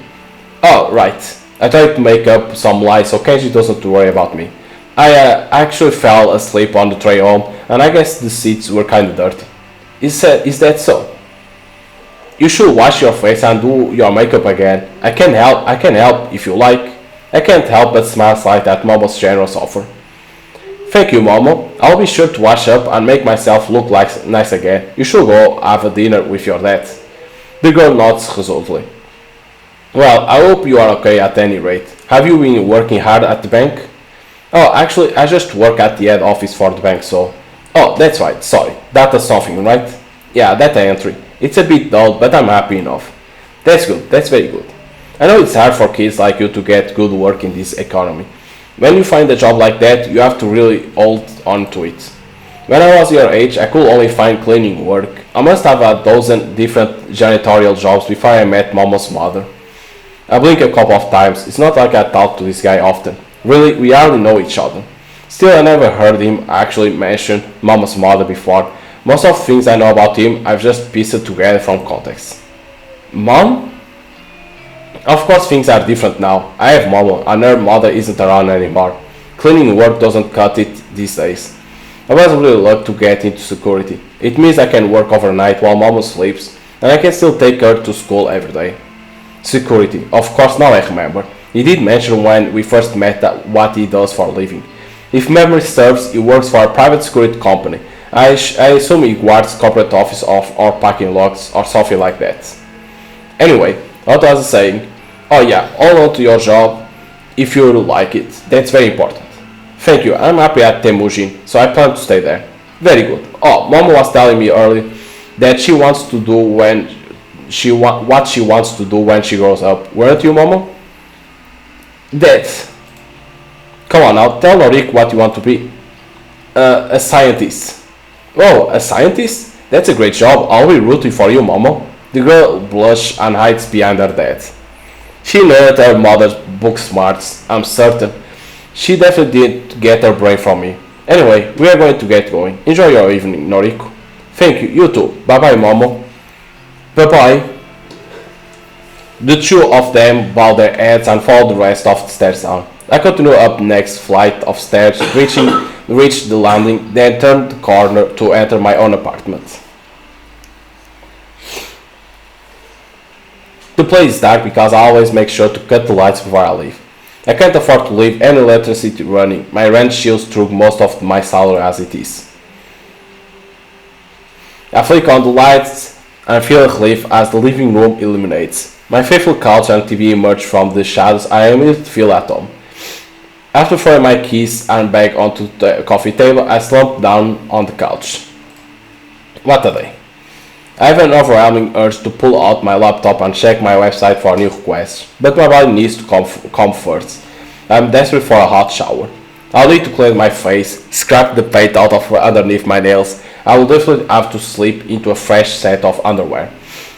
Oh, right. I tried to make up some lies so Kenji doesn't worry about me. I actually fell asleep on the tray home, and I guess the seats were kinda dirty. Is that so? You should wash your face and do your makeup again. I can help if you like. I can't help but smile slightly at Momo's generous offer. Thank you, Momo. I'll be sure to wash up and make myself look like nice again. You should go have a dinner with your dad. The girl nods resolutely. Well, I hope you are okay at any rate. Have you been working hard at the bank? Oh, actually, I just work at the head office for the bank, so... Oh, that's right, sorry. Data something, right? Yeah, data entry. It's a bit dull, but I'm happy enough. That's good, that's very good. I know it's hard for kids like you to get good work in this economy. When you find a job like that, you have to really hold on to it. When I was your age, I could only find cleaning work. I must have a dozen different janitorial jobs before I met Momo's mother. I blink a couple of times. It's not like I talk to this guy often. Really, we hardly know each other. Still, I never heard him actually mention Momo's mother before. Most of the things I know about him, I've just pieced together from context. Mom? Of course things are different now. I have Momo, and her mother isn't around anymore. Cleaning work doesn't cut it these days. I was really lucky to get into security. It means I can work overnight while Momo sleeps, and I can still take her to school every day. Security. Of course, now I remember. He did mention when we first met that what he does for a living. If memory serves, he works for a private security company. I assume he guards corporate office or parking lots or something like that. Anyway, what was I saying? Oh yeah, hold on to your job if you like it. That's very important. Thank you, I'm happy at Temujin, so I plan to stay there. Very good. Oh, Momo was telling me earlier that she wants to do what she wants to do when she grows up. Weren't you, Momo? That. Come on now, tell Noriko what you want to be. A scientist. Oh, a scientist? That's a great job. I'll be rooting for you, Momo. The girl blushes and hides behind her dad. She learned her mother's book smarts, I'm certain. She definitely didn't get her brain from me. Anyway, we are going to get going. Enjoy your evening, Noriko. Thank you, you too. Bye bye, Momo. Bye bye. The two of them bow their heads and follow the rest of the stairs down. I continue up next flight of stairs, reach the landing, then turn the corner to enter my own apartment. The place is dark because I always make sure to cut the lights before I leave. I can't afford to leave any electricity running. My rent shields through most of my salary as it is. I flick on the lights and feel a relief as the living room illuminates. My faithful couch and TV emerge from the shadows. I immediately feel at home. After throwing my keys and bag onto the coffee table, I slump down on the couch. What a day. I have an overwhelming urge to pull out my laptop and check my website for new requests, but my body needs to come first. I'm desperate for a hot shower. I'll need to clean my face, scrap the paint out of underneath my nails. I will definitely have to slip into a fresh set of underwear.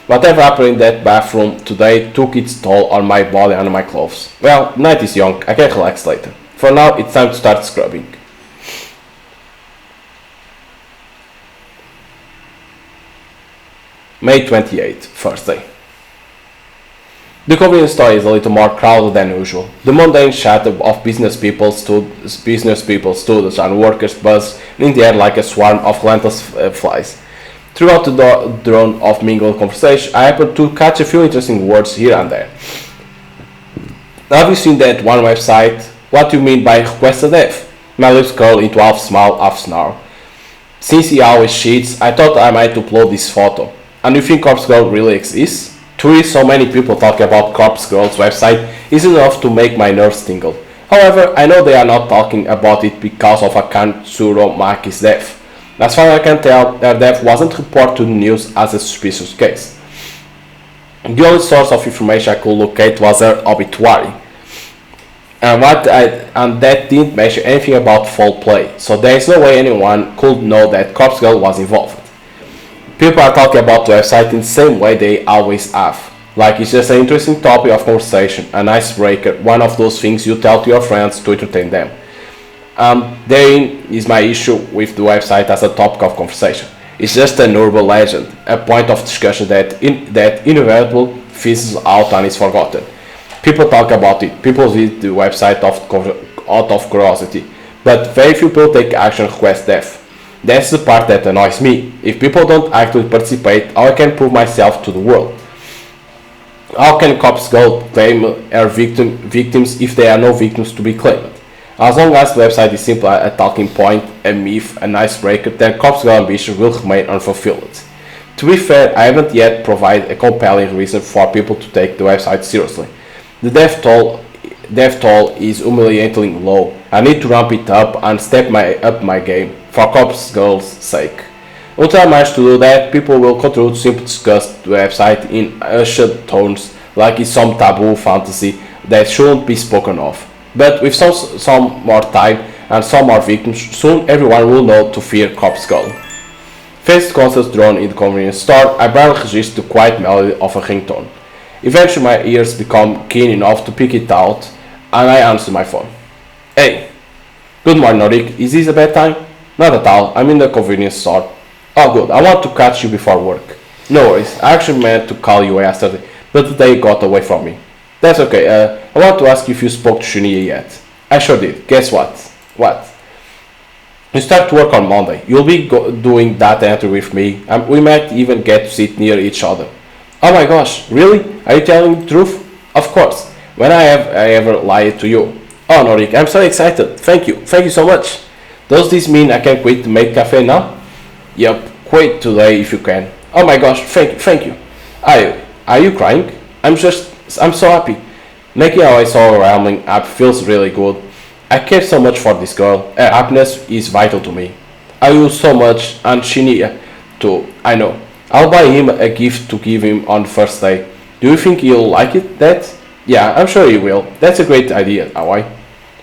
Whatever happened in that bathroom today took its toll on my body and my clothes. Well, night is young, I can relax later. For now, it's time to start scrubbing. May 28th, Thursday. The convenience store is a little more crowded than usual. The mundane chatter of business people, students and workers buzz in the air like a swarm of relentless flies. Throughout the drone of mingled conversation, I happened to catch a few interesting words here and there. Have you seen that one website? What do you mean by request a dev? My lips curl into half smile, half snarl. Since he always cheats, I thought I might upload this photo. And you think Corpse Girl really exists? To hear so many people talk about Corpse Girl's website is enough to make my nerves tingle. However, I know they are not talking about it because of a Kansuro Maki's death. As far as I can tell, their death wasn't reported to the news as a suspicious case. The only source of information I could locate was her obituary. And that didn't mention anything about foul play, so there is no way anyone could know that Corpse Girl was involved. People are talking about the website in the same way they always have. Like it's just an interesting topic of conversation, an icebreaker, one of those things you tell to your friends to entertain them. Therein is my issue with the website as a topic of conversation. It's just an urban legend, a point of discussion that inevitably fizzles out and is forgotten. People talk about it, people visit the website out of curiosity, but very few people take action and request death. That's the part that annoys me. If people don't actively participate, how I can prove myself to the world? How can Corpse Girl claim her victims if there are no victims to be claimed? As long as the website is simply a talking point, a myth, an icebreaker, then Corpse Girl ambition will remain unfulfilled. To be fair, I haven't yet provided a compelling reason for people to take the website seriously. The death toll is humiliatingly low. I need to ramp it up and step up my game, for Corpse Girl's sake. Until I manage to do that, people will continue to simply discuss the website in hushed tones like it's some taboo fantasy that shouldn't be spoken of. But with some more time and some more victims, soon everyone will know to fear Corpse Girl. Faced concerts drawn in the convenience store, I barely resist the quiet melody of a ringtone. Eventually my ears become keen enough to pick it out, and I answer my phone. Hey, good morning Noriko, is this a bad time? Not at all, I'm in the convenience store. Oh good, I want to catch you before work. No worries, I actually meant to call you yesterday, but the day got away from me. That's okay, I want to ask if you spoke to Shinya yet. I sure did, guess what? What? You start to work on Monday, you'll be doing that entry with me, and we might even get to sit near each other. Oh my gosh, really? Are you telling the truth? Of course. When have I ever lied to you? Oh Noriko, I'm so excited. Thank you so much. Does this mean I can quit the Make Cafe now? Yep, quit today if you can. Oh my gosh, thank you. Are you crying? I'm so happy. Making our way so overwhelming up feels really good. I care so much for this girl. Her happiness is vital to me. I use so much, and Shinya too. I know. I'll buy him a gift to give him on the first day. Do you think he'll like it, that? Yeah, I'm sure he will. That's a great idea, Aoi.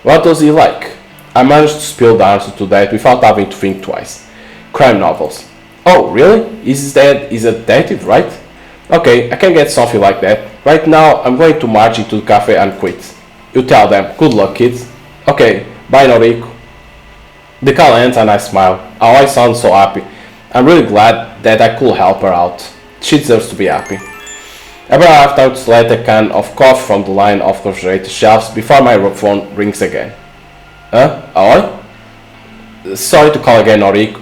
What does he like? I managed to spill the answer to that without having to think twice. Crime novels. Oh, really? He's a detective, right? Okay, I can get something like that. Right now, I'm going to march into the cafe and quit. You tell them. Good luck, kids. Okay, bye Noriko. The call ends and I smile. Aoi sounds so happy. I'm really glad that I could help her out. She deserves to be happy. Ever after to select a can of coffee from the line of refrigerator shelves before my phone rings again. Huh? Oi? Sorry to call again, Noriko.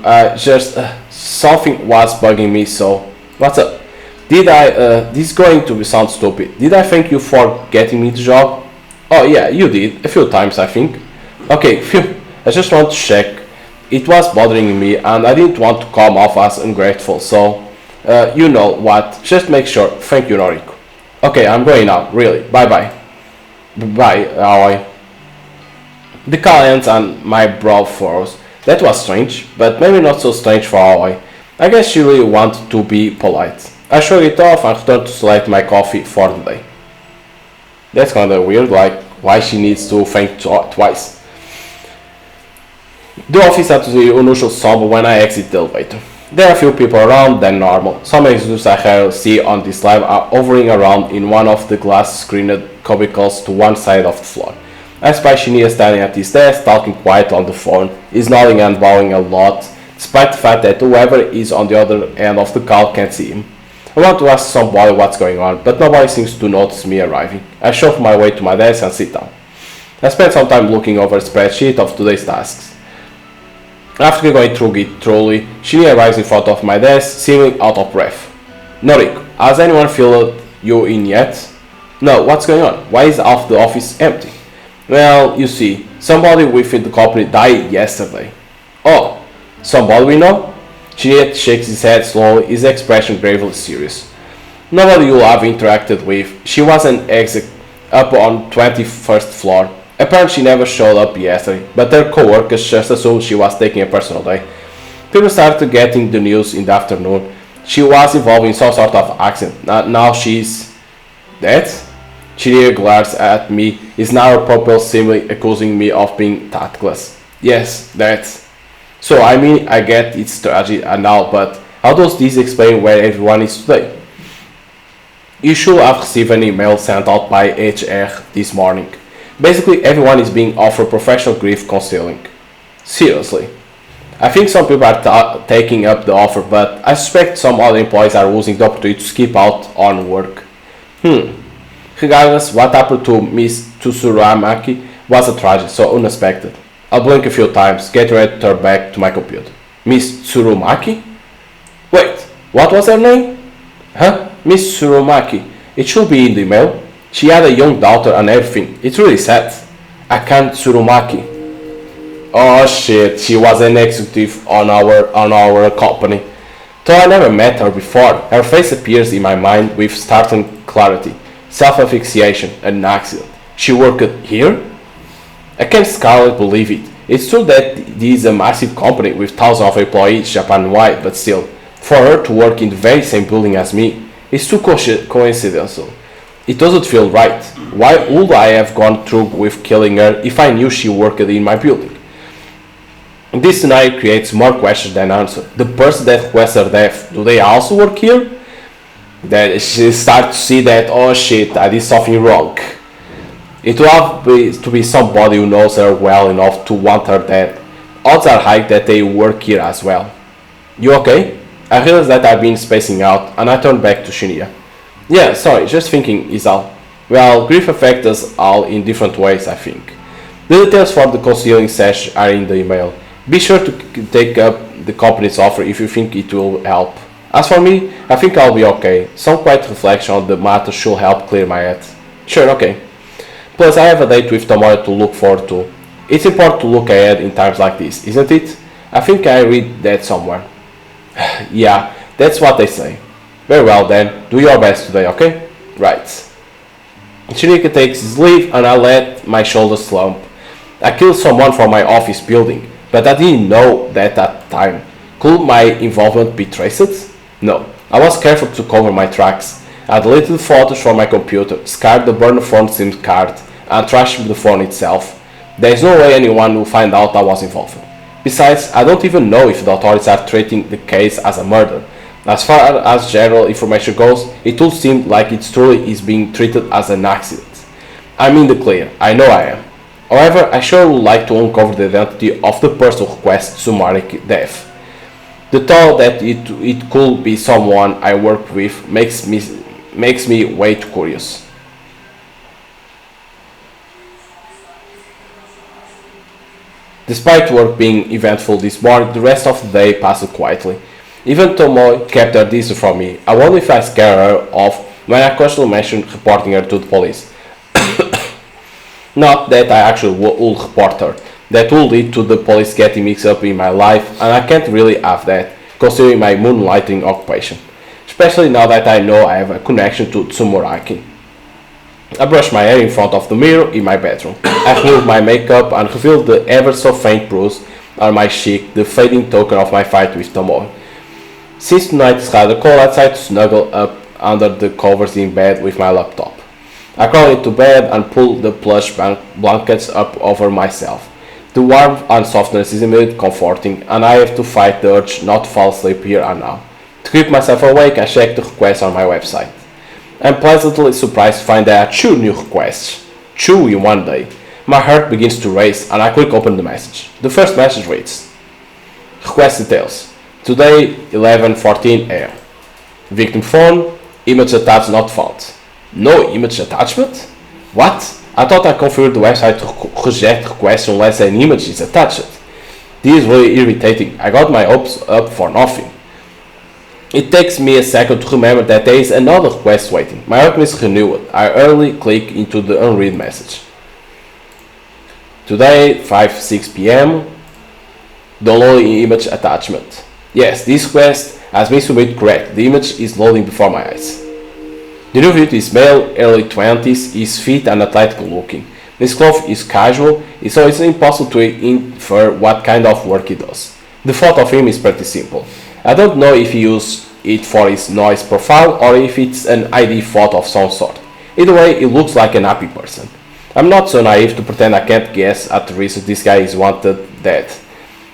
Something was bugging me, so... What's up? This is going to sound stupid. Did I thank you for getting me the job? Oh yeah, you did. A few times, I think. Okay, phew. I just want to check. It was bothering me and I didn't want to come off as ungrateful, so... you know what, just make sure. Thank you, Noriko. Okay, I'm going now, really. Bye-bye. Bye, Aoi. The call ends and my brow furrows. That was strange, but maybe not so strange for Aoi. I guess she really wanted to be polite. I shrugged it off and returned to select my coffee for the day. That's kinda weird, like, why she needs to thank twice. The office had to be unusual somber when I exit the elevator. There are few people around than normal. Some executives I see on this live are hovering around in one of the glass-screened cubicles to one side of the floor. I spy Shinya standing at his desk, talking quiet on the phone. He's nodding and bowing a lot, despite the fact that whoever is on the other end of the call can't see him. I want to ask somebody what's going on, but nobody seems to notice me arriving. I shuffle my way to my desk and sit down. I spent some time looking over a spreadsheet of today's tasks. After going through it thoroughly, she arrives in front of my desk, seeming out of breath. Noriko, has anyone filled you in yet? No, what's going on? Why is half the office empty? Well, you see, somebody within the company died yesterday. Oh, somebody we know? Juliet shakes his head slowly, his expression gravely serious. Nobody you have interacted with. She was an exec up on 21st floor. Apparently she never showed up yesterday, but her co-workers just assumed she was taking a personal day. People started getting the news in the afternoon. She was involved in some sort of accident. Now she's dead? She glares at me, is now her pupil seemingly accusing me of being tactless. Yes, that. So I mean, I get it's tragic and all, but how does this explain where everyone is today? You should have received an email sent out by HR this morning. Basically, everyone is being offered professional grief counseling. Seriously. I think some people are taking up the offer, but I suspect some other employees are using the opportunity to skip out on work. Regardless, what happened to Miss Tsuruamaki was a tragedy, so unexpected. I'll blink a few times, get ready to turn back to my computer. Miss Tsurumaki? Wait, what was her name? Huh? Miss Tsurumaki. It should be in the email. She had a young daughter and everything. It's really sad. I can't Tsurumaki. Oh shit, she was an executive on our company. Though I never met her before, her face appears in my mind with startling clarity. Self-asphyxiation, an accident. She worked here? I can't scarcely believe it. It's true that this is a massive company with thousands of employees Japan-wide, but still, for her to work in the very same building as me, it's too coincidental. It doesn't feel right. Why would I have gone through with killing her if I knew she worked in my building? This scenario creates more questions than answers. The person that requests her death, do they also work here? That she starts to see that, oh shit, I did something wrong. It will have to be somebody who knows her well enough to want her dead. Odds are high that they work here as well. You okay? I realize that I've been spacing out, and I turn back to Shinya. Yeah, sorry, just thinking is all. Well, grief affects us all in different ways, I think. The details for the counseling session are in the email. Be sure to take up the company's offer if you think it will help. As for me, I think I'll be okay. Some quiet reflection on the matter should help clear my head. Sure, okay. Plus, I have a date with tomorrow to look forward to. It's important to look ahead in times like this, isn't it? I think I read that somewhere. Yeah, that's what they say. Very well then, do your best today, okay? Right. Shinrika takes his leave and I let my shoulders slump. I killed someone from my office building, but I didn't know that at the time. Could my involvement be traced? No. I was careful to cover my tracks. I deleted photos from my computer, scarred the burner phone SIM card, and trashed the phone itself. There is no way anyone will find out I was involved. Besides, I don't even know if the authorities are treating the case as a murder. As far as general information goes, it would seem like it truly is being treated as an accident. I'm in the clear, I know I am. However, I sure would like to uncover the identity of the person who requests summary death. The thought that it could be someone I work with makes me way too curious. Despite work being eventful this morning, the rest of the day passed quietly. Even Tomoe kept her distance from me. I wonder if I scared her off when I casually mentioned reporting her to the police. Not that I actually would report her. That would lead to the police getting mixed up in my life, and I can't really have that, considering my moonlighting occupation. Especially now that I know I have a connection to Tsumuraki. I brush my hair in front of the mirror in my bedroom. I remove my makeup and reveal the ever so faint bruise on my cheek, the fading token of my fight with Tomoe. Since tonight is rather cold, I decide to snuggle up under the covers in bed with my laptop. I crawl into bed and pull the plush blankets up over myself. The warmth and softness is immediately comforting, and I have to fight the urge not to fall asleep here and now. To keep myself awake, I check the requests on my website. I'm pleasantly surprised to find there are 2 new requests. 2 in one day. My heart begins to race, and I quickly open the message. The first message reads: Request details. Today, 11:14 am. Victim phone, image attached not found. No image attachment? What? I thought I configured the website to reject requests unless an image is attached. This is really irritating. I got my hopes up for nothing. It takes me a second to remember that there is another quest waiting. My hope is renewed. I early click into the unread message. Today, 5-6 p.m. Download image attachment. Yes, this quest has been submitted correct. The image is loading before my eyes. The review is male, early 20s, is fit and athletic looking. His clothes is casual, so it's impossible to infer what kind of work he does. The photo of him is pretty simple. I don't know if he used it for his noise profile or if it's an ID photo of some sort. Either way, it looks like an happy person. I'm not so naive to pretend I can't guess at the reason this guy is wanted dead.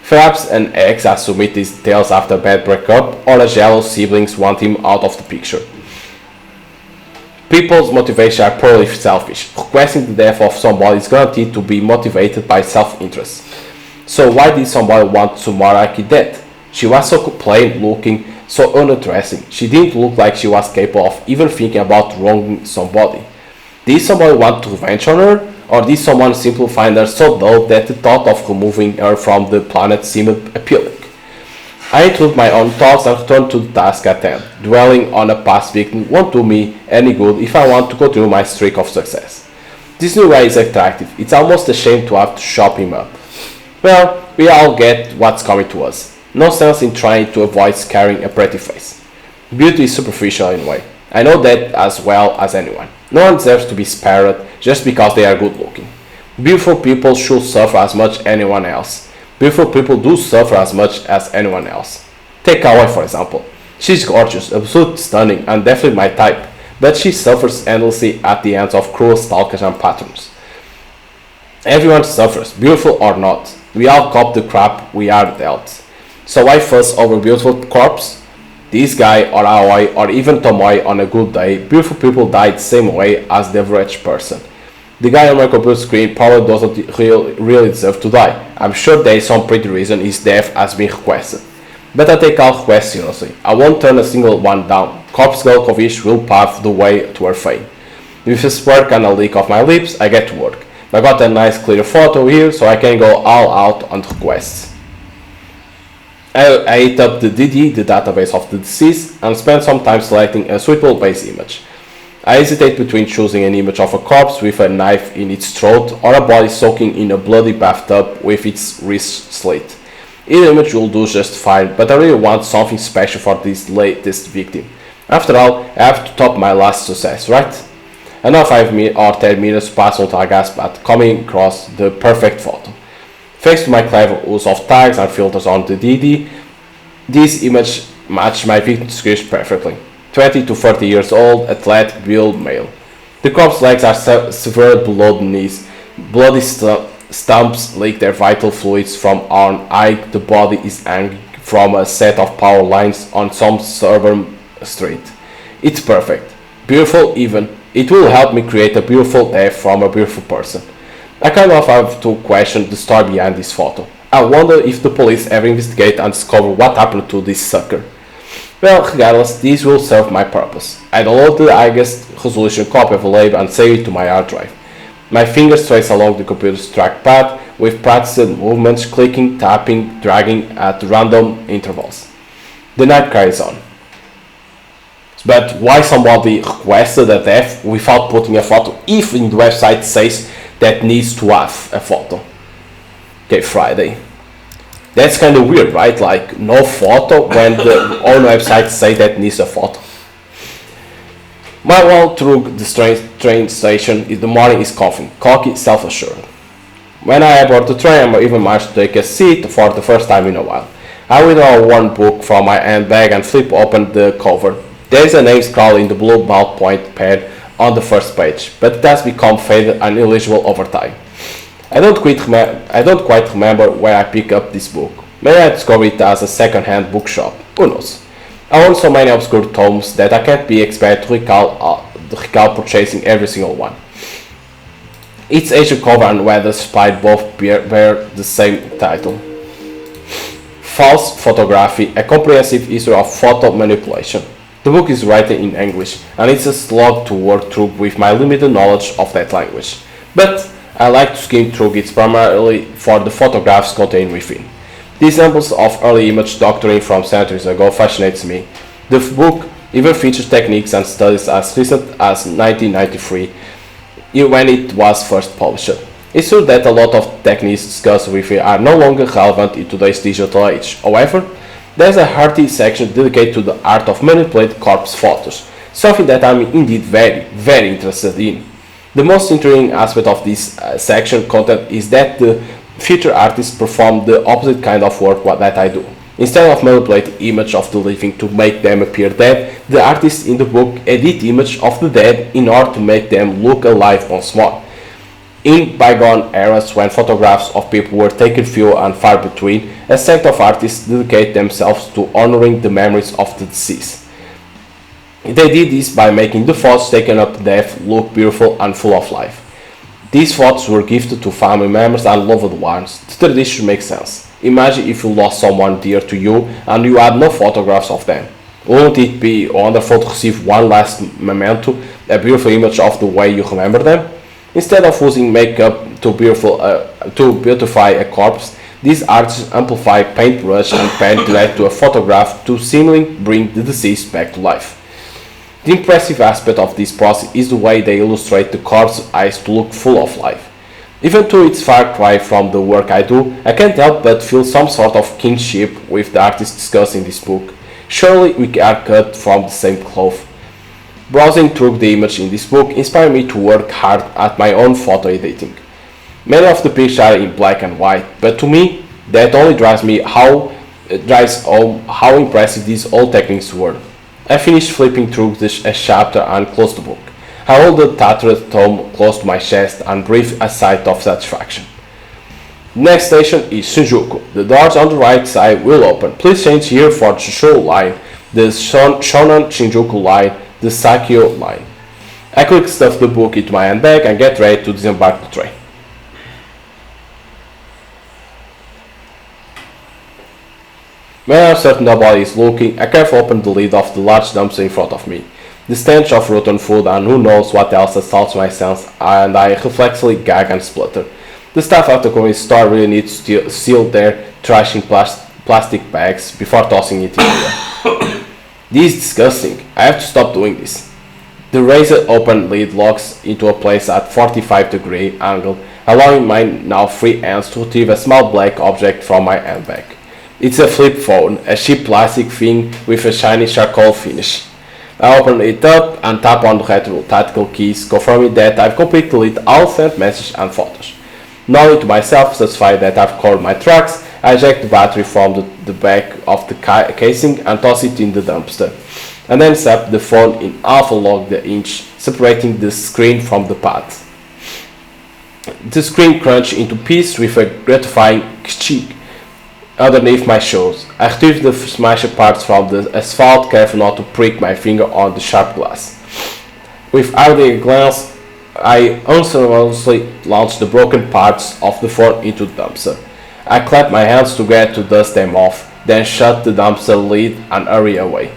Perhaps an ex has submitted his details after a bad breakup, or a jealous siblings want him out of the picture. People's motivations are purely selfish. Requesting the death of somebody is guaranteed to be motivated by self-interest. So why did somebody want Sumaraki dead? She was so plain looking, so uninteresting. She didn't look like she was capable of even thinking about wronging somebody. Did somebody want to revenge on her? Or did someone simply find her so dull that the thought of removing her from the planet seemed appealing? I include my own thoughts and return to the task at hand. Dwelling on a past victim won't do me any good if I want to continue my streak of success. This new guy is attractive. It's almost a shame to have to chop him up. Well, we all get what's coming to us. No sense in trying to avoid scaring a pretty face. Beauty is superficial anyway. I know that as well as anyone. No one deserves to be spared just because they are good looking. Beautiful people should suffer as much as anyone else. Beautiful people do suffer as much as anyone else. Take Kawaii for example. She's gorgeous, absolutely stunning, and definitely my type, but she suffers endlessly at the hands of cruel stalkers and patrons. Everyone suffers, beautiful or not. We all cop the crap we are dealt. So why fuss over beautiful corpse? This guy or Aoi or even Tomoe on a good day, beautiful people die the same way as the average person. The guy on my computer screen probably doesn't really deserve to die. I'm sure there is some pretty reason his death has been requested. But I take all requests seriously. I won't turn a single one down. Corpse Girl Kovish will pave the way to her fame. With a spark and a lick of my lips, I get to work. I got a nice clear photo here so I can go all out on requests. I hit up the DD, the database of the deceased, and spend some time selecting a suitable base image. I hesitate between choosing an image of a corpse with a knife in its throat or a body soaking in a bloody bathtub with its wrist slit. Either image will do just fine, but I really want something special for this latest victim. After all, I have to top my last success, right? Another 5 or 10 minutes pass until I gasp at coming across the perfect photo. Thanks to my clever use of tags and filters on the DD, this image matched my victim description perfectly. 20 to 30 years old, athletic build male. The corpse's legs are severed below the knees. Bloody stumps leak their vital fluids from an eye. The body is hanging from a set of power lines on some suburban street. It's perfect. Beautiful even. It will help me create a beautiful death from a beautiful person. I kind of have to question the story behind this photo. I wonder if the police ever investigate and discover what happened to this sucker. Well, regardless, this will serve my purpose. I download the highest resolution copy of a lab and save it to my hard drive. My fingers trace along the computer's trackpad with practiced movements, clicking, tapping, dragging at random intervals. The night carries on. But why somebody requested a death without putting a photo if in the website says that needs to have a photo? Okay, Friday. That's kind of weird, right? Like, no photo when the own website say that needs a photo. My walk through the train station in the morning is coughing, cocky, self-assured. When I board the train, I even managed to take a seat for the first time in a while. I withdraw one book from my handbag and flip open the cover. There is a name scrawled in the blue ballpoint pen on the first page, but it has become faded and illegible over time. I don't quite remember where I picked up this book. Maybe I discovered it as a second-hand bookshop. Who knows? I own so many obscure tomes that I can't be expected to recall purchasing every single one. Its Asian cover and weather spine both bear the same title. False Photography, a comprehensive history of photo manipulation. The book is written in English, and it's a slog to work through with my limited knowledge of that language. But I like to skim through it primarily for the photographs contained within. These examples of early image doctoring from centuries ago fascinates me. The book even features techniques and studies as recent as 1993, when it was first published. It's true that a lot of techniques discussed with it are no longer relevant in today's digital age. However, there's a hearty section dedicated to the art of manipulating corpse photos, something that I'm indeed very interested in. The most intriguing aspect of this section content is that the featured artists perform the opposite kind of work that I do. Instead of manipulating image of the living to make them appear dead, the artists in the book edit image of the dead in order to make them look alive once more. In bygone eras when photographs of people were taken few and far between, a sect of artists dedicate themselves to honoring the memories of the deceased. They did this by making the photos taken up to death look beautiful and full of life. These photos were gifted to family members and loved ones. The tradition makes sense. Imagine if you lost someone dear to you and you had no photographs of them. Wouldn't it be wonderful to receive one last memento, a beautiful image of the way you remember them? Instead of using makeup to beautify a corpse, these artists amplify paintbrush and pen direct to a photograph to seemingly bring the deceased back to life. The impressive aspect of this process is the way they illustrate the corpse's eyes to look full of life. Even though it's far cry from the work I do, I can't help but feel some sort of kinship with the artists discussed in this book. Surely we are cut from the same cloth. Browsing through the image in this book inspired me to work hard at my own photo editing. Many of the pictures are in black and white, but to me, that only drives home how impressive these old techniques were. I finished flipping through a chapter and closed the book. I hold the tattered tome close to my chest and breathe a sigh of satisfaction. Next station is Shinjuku. The doors on the right side will open. Please change here for the Shusho line, the Shonan Shinjuku line, the Sakyo line. I quickly stuff the book into my handbag and get ready to disembark the train. When I'm certain nobody is looking, I carefully open the lid of the large dumpster in front of me. The stench of rotten food and who knows what else assaults my sense, and I reflexively gag and splutter. The staff at the convenience store really needs to seal their trash in plastic bags before tossing it in here. This is disgusting. I have to stop doing this. The razor open lid locks into a place at 45-degree angle, allowing my now free hands to retrieve a small black object from my handbag. It's a flip phone, a cheap plastic thing with a shiny charcoal finish. I open it up and tap on the retro tactical keys, confirming that I've completely deleted all sent messages and photos. Knowing to myself, satisfied that I've covered my tracks, I eject the battery from the back of the casing and toss it in the dumpster, and then snap the phone in half along the inch, separating the screen from the pad. The screen crunched into pieces with a gratifying cheek underneath my shoes. I retrieved the smashed parts from the asphalt, careful not to prick my finger on the sharp glass. With hardly a glance, I unceremoniously launched the broken parts of the phone into the dumpster. I clapped my hands together to dust them off, then shut the dumpster lid and hurried away.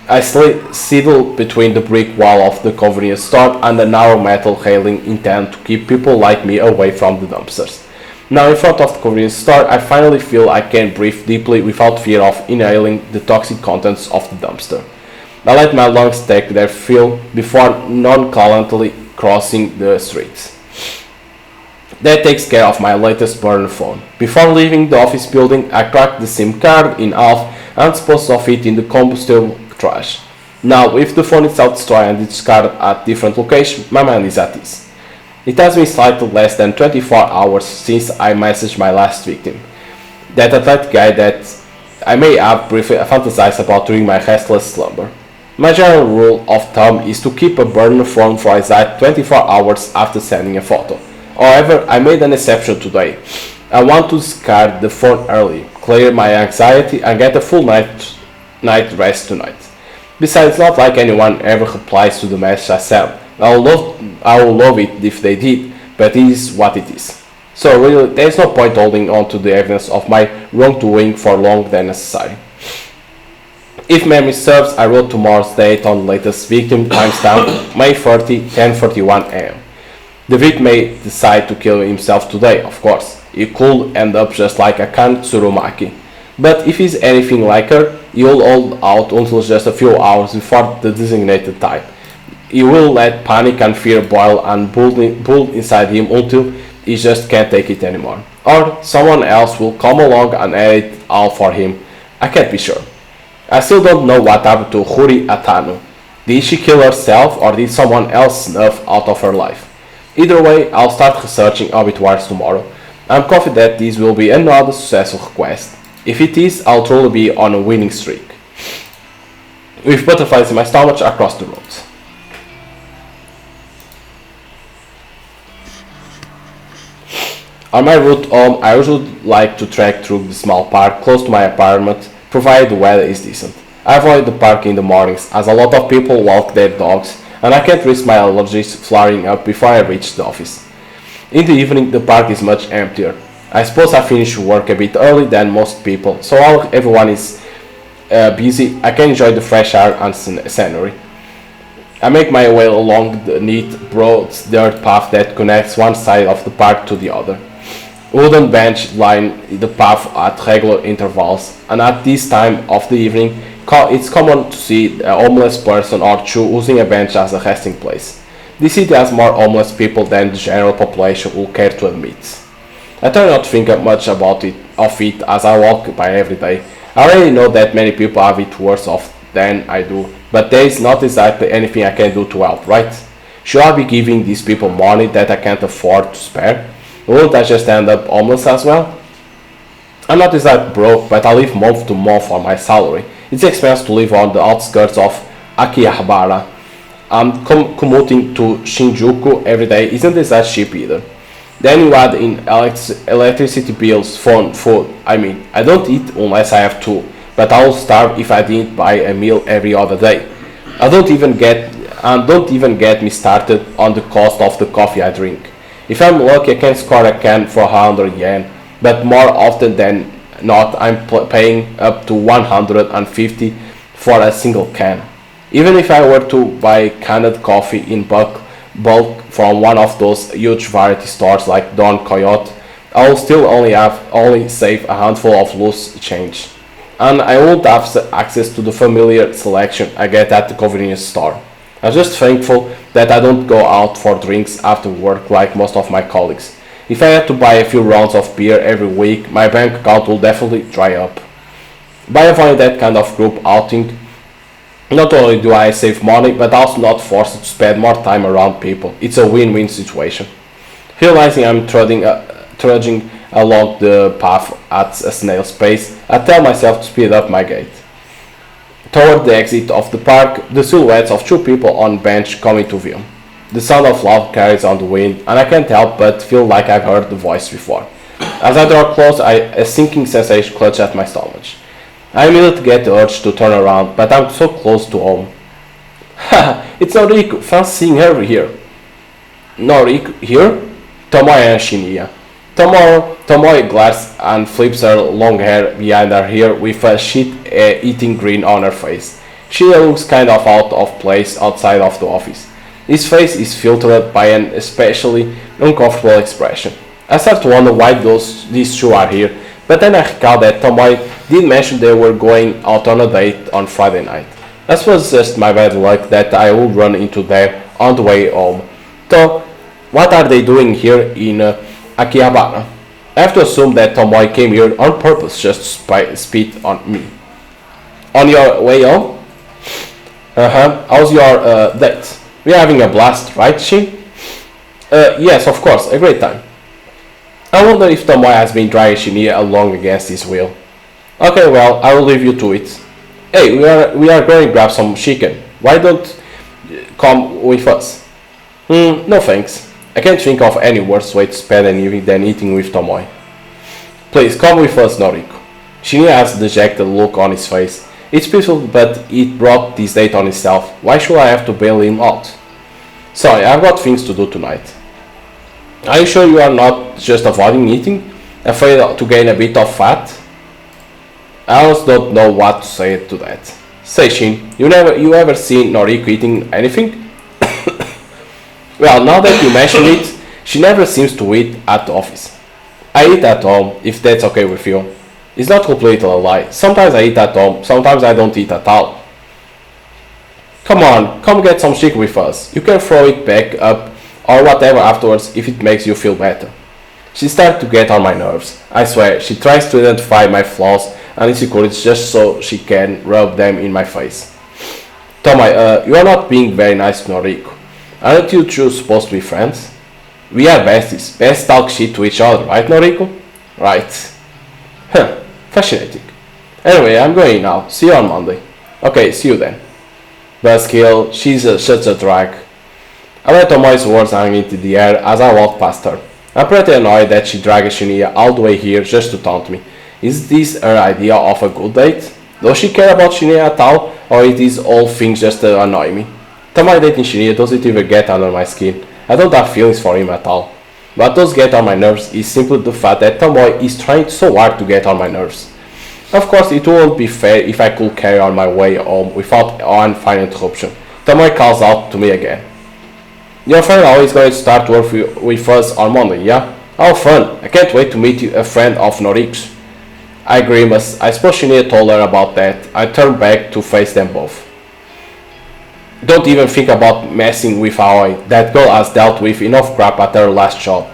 I sidled between the brick wall of the convenience store and the narrow metal railing intended to keep people like me away from the dumpsters. Now in front of the convenience store, I finally feel I can breathe deeply without fear of inhaling the toxic contents of the dumpster. I let my lungs take their fill before nonchalantly crossing the streets. That takes care of my latest burner phone. Before leaving the office building, I cracked the SIM card in half and disposed of it in the combustible trash. Now, if the phone is out destroyed and discarded at different locations, my mind is at ease. It has been slightly less than 24 hours since I messaged my last victim. That athletic guy that I may have briefly fantasized about during my restless slumber. My general rule of thumb is to keep a burner phone for exact 24 hours after sending a photo. However, I made an exception today. I want to discard the phone early, clear my anxiety and get a full night rest tonight. Besides, it's not like anyone ever replies to the message I sent. I will love it if they did, but it is what it is. So really, there is no point holding on to the evidence of my wrongdoing for longer than necessary. If memory serves, I wrote tomorrow's date on the latest victim timestamp, May 30, 10:41 am. The victim may decide to kill himself today, of course. It could end up just like a Kan Tsurumaki. But if he's anything like her, he'll hold out until just a few hours before the designated time. He will let panic and fear boil and build inside him until he just can't take it anymore. Or someone else will come along and edit it all for him. I can't be sure. I still don't know what happened to Huri Atanu. Did she kill herself or did someone else snuff out of her life? Either way, I'll start researching obituaries tomorrow. I'm confident that this will be another successful request. If it is, I'll truly be on a winning streak. With butterflies in my stomach across the road. On my route home, I usually like to trek through the small park close to my apartment, provided the weather is decent. I avoid the park in the mornings, as a lot of people walk their dogs, and I can't risk my allergies flaring up before I reach the office. In the evening, the park is much emptier. I suppose I finish work a bit early than most people, so while everyone is busy, I can enjoy the fresh air and scenery. I make my way along the neat, broad dirt path that connects one side of the park to the other. Wooden benches line the path at regular intervals, and at this time of the evening, it's common to see a homeless person or two using a bench as a resting place. The city has more homeless people than the general population will care to admit. I try not to think much of it as I walk by every day. I already know that many people have it worse off than I do, but there is not exactly anything I can do to help, right? Should I be giving these people money that I can't afford to spare? Won't I just end up homeless as well? I'm not exactly broke, but I live month to month on my salary. It's expensive to live on the outskirts of Akihabara. Commuting to Shinjuku every day isn't exactly cheap either. Then you add in electricity bills, phone, food. I mean, I don't eat unless I have to, but I will starve if I didn't buy a meal every other day. Don't even get me started on the cost of the coffee I drink. If I'm lucky, I can score a can for 100 yen, but more often than not, I'm paying up to 150 for a single can. Even if I were to buy canned coffee in bulk from one of those huge variety stores like Don Coyote, I will still only save a handful of loose change. And I won't have access to the familiar selection I get at the convenience store. I'm just thankful that I don't go out for drinks after work like most of my colleagues. If I had to buy a few rounds of beer every week, my bank account will definitely dry up. By avoiding that kind of group outing, not only do I save money, but also not forced to spend more time around people. It's a win-win situation. Realizing I'm trudging along the path at a snail's pace, I tell myself to speed up my gait. Toward the exit of the park, the silhouettes of two people on bench come into view. The sound of love carries on the wind, and I can't help but feel like I've heard the voice before. As I draw close, a sinking sensation clutches at my stomach. I immediately get the urge to turn around, but I'm so close to home. Haha, it's Noriko, fancy seeing her here. Noriko, here? Tomoe and Shinya. Tomoe glares and flips her long hair behind her ear with a shit-eating grin on her face. Shinya looks kind of out of place outside of the office. His face is filtered by an especially uncomfortable expression. I start to wonder why these two are here, but then I recall that Tomoe did mention they were going out on a date on Friday night. That was just my bad luck that I would run into them on the way home. So, what are they doing here in Akihabara? I have to assume that Tomoe came here on purpose just to spit on me. On your way home? How's your date? We're having a blast, right, Shin? Yes, of course, a great time. I wonder if Tomoe has been dragging Shinya along against his will. Okay, well, I will leave you to it. Hey, we are going to grab some chicken. Why don't come with us? No thanks. I can't think of any worse way to spend an evening than eating with Tomoe. Please, come with us, Noriko. Shinya has a dejected look on his face. It's peaceful, but he brought this date on himself. Why should I have to bail him out? Sorry, I've got things to do tonight. Are you sure you are not just avoiding eating? Afraid to gain a bit of fat? I almost don't know what to say to that. Say Shin, you ever seen Noriko eating anything? Well, now that you mention it, she never seems to eat at the office. I eat at home, if that's okay with you. It's not completely a lie. Sometimes I eat at home, sometimes I don't eat at all. Come on, come get some chicken with us. You can throw it back up or whatever afterwards if it makes you feel better. She started to get on my nerves. I swear, she tries to identify my flaws and insecurities just so she can rub them in my face. Tomai, you are not being very nice to Noriko. Aren't you two supposed to be friends? We are besties. Best talk shit to each other, right, Noriko? Right. Huh, fascinating. Anyway, I'm going now. See you on Monday. Okay, see you then. Buzzkill, such a drag. I let Tomoi's words hang into the air as I walked past her. I'm pretty annoyed that she dragged Shinya all the way here just to taunt me. Is this her idea of a good date? Does she care about Shinya at all, or is this all things just to annoy me? Tomoi dating Shinya doesn't even get under my skin. I don't have feelings for him at all. What does get on my nerves is simply the fact that Tomoi is trying so hard to get on my nerves. Of course, it wouldn't be fair if I could carry on my way home without one final interruption. Tomoi calls out to me again. Your friend always going to start work with us on Monday, yeah? How fun! I can't wait to meet you, a friend of Noriko's. I grimace. I suppose Shinya told her about that. I turn back to face them both. Don't even think about messing with Aoi. That girl has dealt with enough crap at her last job.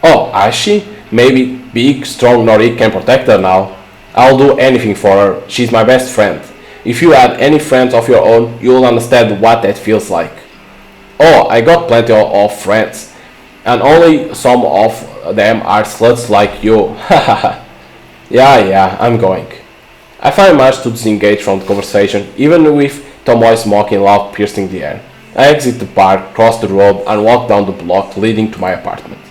Oh, has she? Maybe big, strong Noriko can protect her now. I'll do anything for her. She's my best friend. If you had any friends of your own, you'll understand what that feels like. Oh, I got plenty of friends. And only some of them are sluts like you. Hahaha. Yeah, I'm going. I finally managed to disengage from the conversation, even with Tomoi's mocking laugh piercing the air. I exit the park, cross the road, and walk down the block leading to my apartment.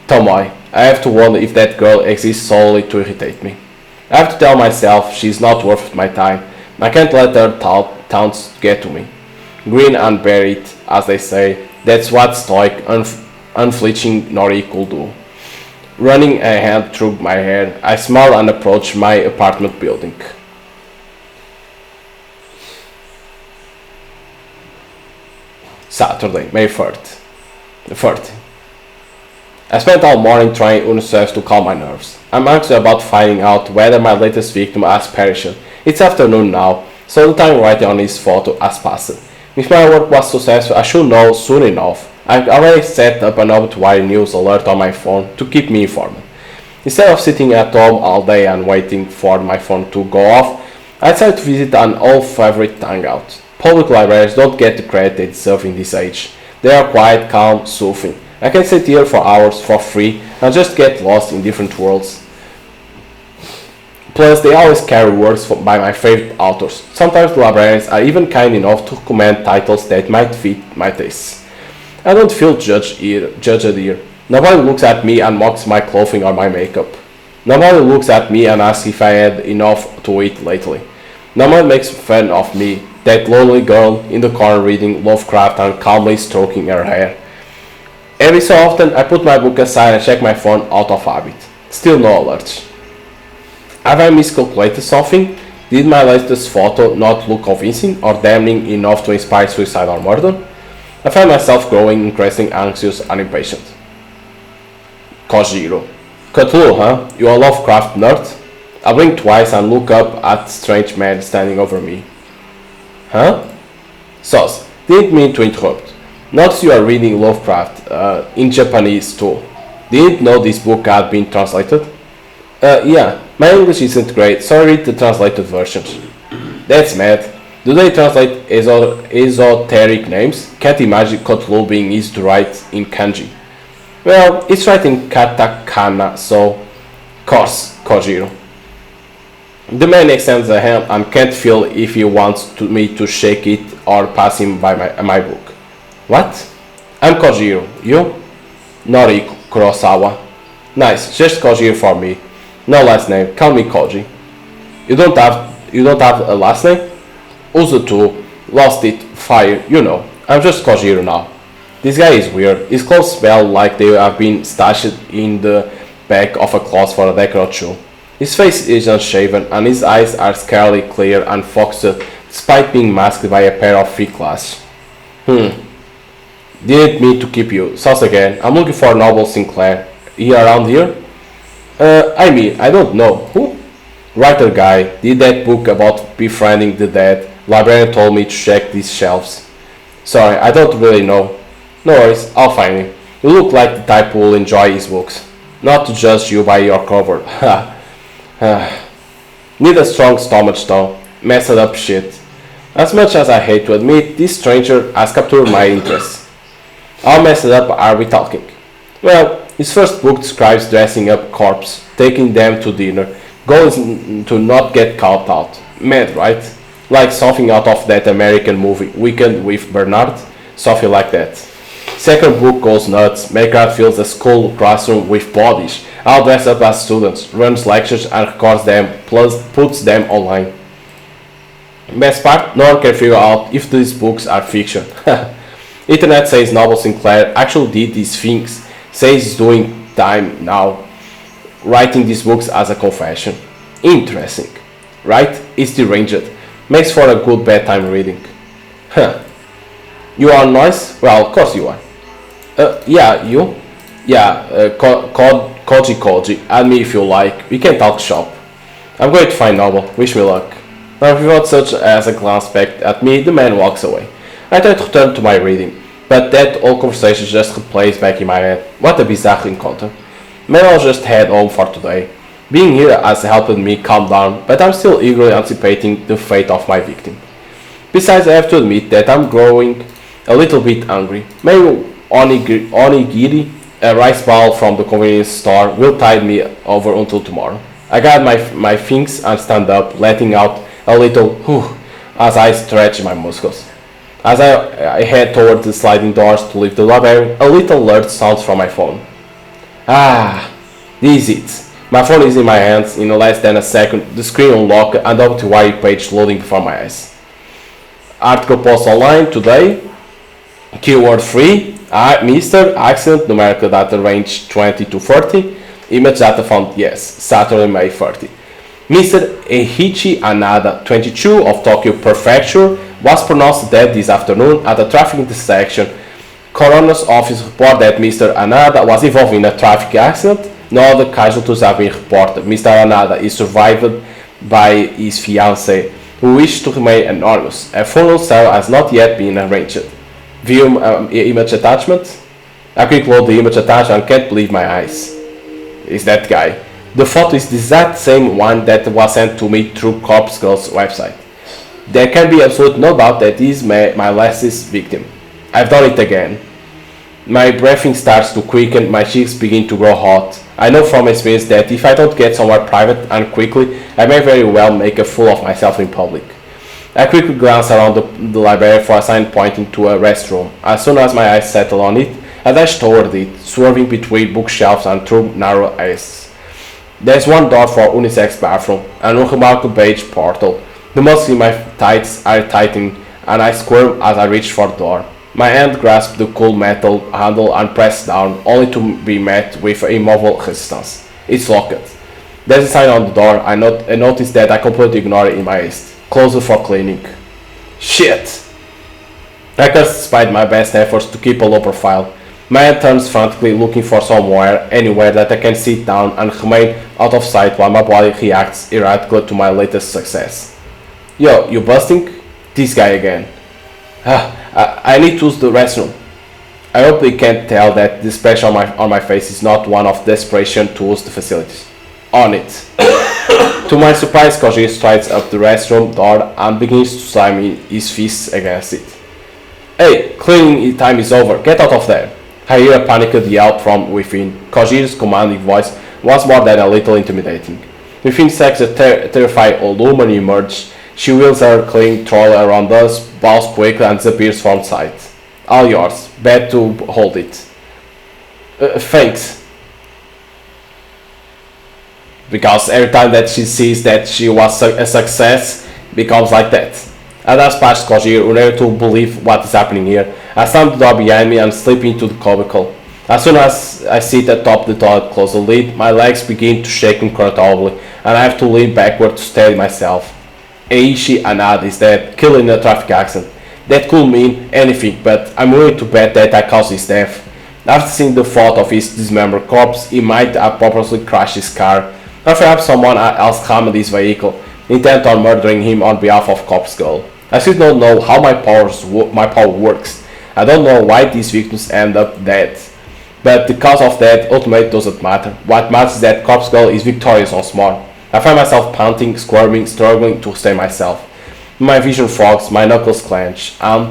Tomoi, I have to wonder if that girl exists solely to irritate me. I have to tell myself she's not worth my time. I can't let her taunts get to me. Grin and bear it, as they say. That's what stoic, unflinching Noriko could do. Running a hand through my hair, I smile and approach my apartment building. Saturday, May 3rd. 30. I spent all morning trying Unicef to calm my nerves. I'm anxious about finding out whether my latest victim has perished. It's afternoon now, so the time writing on his photo has passed. If my work was successful, I should know soon enough. I've already set up an obituary news alert on my phone to keep me informed. Instead of sitting at home all day and waiting for my phone to go off, I decided to visit an old favorite hangout. Public libraries don't get the credit they deserve in this age. They are quiet, calm, soothing. I can sit here for hours for free and just get lost in different worlds. Plus, they always carry works by my favorite authors. Sometimes the librarians are even kind enough to recommend titles that might fit my tastes. I don't feel judged here. Nobody looks at me and mocks my clothing or my makeup. Nobody looks at me and asks if I had enough to eat lately. Nobody makes fun of me, that lonely girl in the corner reading Lovecraft and calmly stroking her hair. Every so often, I put my book aside and check my phone out of habit. Still no alerts. Have I miscalculated something? Did my latest photo not look convincing or damning enough to inspire suicide or murder? I find myself growing increasingly anxious and impatient. Kojiro. Cthulhu, huh? You a Lovecraft nerd? I blink twice and look up at the strange man standing over me. Huh? Sus, didn't mean to interrupt. Notice you are reading Lovecraft, in Japanese too. Didn't know this book had been translated? Yeah, my English isn't great, so I read the translated versions. That's mad. Do they translate esoteric names? Can't imagine Cthulhu being easy to write in kanji. Well, it's writing katakana, so... Course, Kojiro. The man extends a hand and can't feel if he wants me to shake it or pass him by my book. What? I'm Kojiro. You? Noriko Kurosawa. Nice, just Kojiro for me. No last name, call me Koji. You don't have a last name? Uzutu, lost it, fire, you know. I'm just Kojiro now. This guy is weird. His clothes smell like they have been stashed in the back of a closet for a decade or two. His face is unshaven and his eyes are scarily clear and focused despite being masked by a pair of thick glasses. Didn't mean to keep you. Sus again. I'm looking for Noble Sinclair. He around here? I don't know. Who? Writer guy, did that book about befriending the dead. Librarian told me to check these shelves. Sorry, I don't really know. No worries, I'll find him. You look like the type who will enjoy his books. Not to judge you by your cover. Need a strong stomach though. Messed up shit. As much as I hate to admit, this stranger has captured my interest. How messed up are we talking? Well, his first book describes dressing up corpses, taking them to dinner, goals to not get caught out. Mad, right? Like something out of that American movie, Weekend with Bernard. Something like that. Second book goes nuts, Makeup fills a school classroom with bodies, all dressed up as students, runs lectures and records them, plus puts them online. Best part, no one can figure out if these books are fiction. Internet says Noble Sinclair actually did these things, says he's doing time now, writing these books as a confession. Interesting, right? It's deranged. Makes for a good bedtime reading. Huh. You are nice? Well, of course you are. Yeah, you? Yeah, Koji, add me if you like. We can talk shop. I'm going to find Noble. Wish me luck. Now, without such as a glance back at me, the man walks away. I try to return to my reading, but that old conversation just replays back in my head. What a bizarre encounter. Maybe I'll just head home for today. Being here has helped me calm down, but I'm still eagerly anticipating the fate of my victim. Besides, I have to admit that I'm growing a little bit hungry. Maybe onigiri, a rice ball from the convenience store, will tide me over until tomorrow. I got my things and stand up, letting out a little whew as I stretch my muscles. As I head towards the sliding doors to leave the library, a little alert sounds from my phone. Ah, this is it. My phone is in my hands. In less than a second, the screen unlocked and the obituary page loading before my eyes. Article post online today. Keyword free. Mr. Accident, numerical data range 20 to 30. Image data found yes, Saturday, May 30. Mr. Eiichi Anada, 22, of Tokyo Prefecture, was pronounced dead this afternoon at a traffic intersection. Coroner's office reported that Mr. Anada was involved in a traffic accident. No other casualties have been reported. Mr. Anada is survived by his fiancée, who wished to remain anonymous. A funeral ceremony has not yet been arranged. View image attachment. I quick load the image attachment and can't believe my eyes. It's that guy. The photo is the exact same one that was sent to me through Corpse Girl's website. There can be absolute no doubt that he is my latest victim. I've done it again. My breathing starts to quicken, my cheeks begin to grow hot. I know from experience that if I don't get somewhere private and quickly, I may very well make a fool of myself in public. I quickly glance around the library for a sign pointing to a restroom. As soon as my eyes settle on it, I dash toward it, swerving between bookshelves and through narrow alleys. There's one door for unisex bathroom, an unremarkable beige portal. The muscles in my thighs are tightening, and I squirm as I reach for the door. My hand grasps the cool metal handle and press down, only to be met with immobile resistance. It's locked. There's a sign on the door. I notice that I completely ignore it in my haste. Closer for cleaning. Shit! I curse despite my best efforts to keep a low profile. My hand turns frantically, looking for somewhere, anywhere that I can sit down and remain out of sight while my body reacts erratically to my latest success. Yo, you busting? This guy again. I need to use the restroom. I hope they can't tell that the expression on my face is not one of desperation to use the facilities. On it. To my surprise, Koji strides up the restroom door and begins to slam his fists against it. Hey, cleaning time is over. Get out of there. I hear a panicked yell from within. Koji's commanding voice was more than a little intimidating. Within seconds, a terrified old woman emerges. She wheels her cleaning trolley around us, bows quickly and disappears from sight. All yours. Bad to hold it. Thanks. Because every time that she sees that she was a success, becomes like that. I dash past Koji, unable to believe what is happening here. I slam the door behind me and slip into the cubicle. As soon as I sit atop the toilet, close the lid, my legs begin to shake uncontrollably, and I have to lean backward to steady myself. Eiichi Anada is dead, killed in a traffic accident. That could mean anything, but I'm willing to bet that I caused his death. After seeing the thought of his dismembered corpse, he might have purposely crashed his car. Or perhaps someone else calmed his vehicle, intent on murdering him on behalf of Corpse Girl. I still don't know how my power works. I don't know why these victims end up dead. But because of that, ultimately doesn't matter. What matters is that Corpse Girl is victorious once more. I find myself panting, squirming, struggling to stay myself. My vision fogs, my knuckles clench, and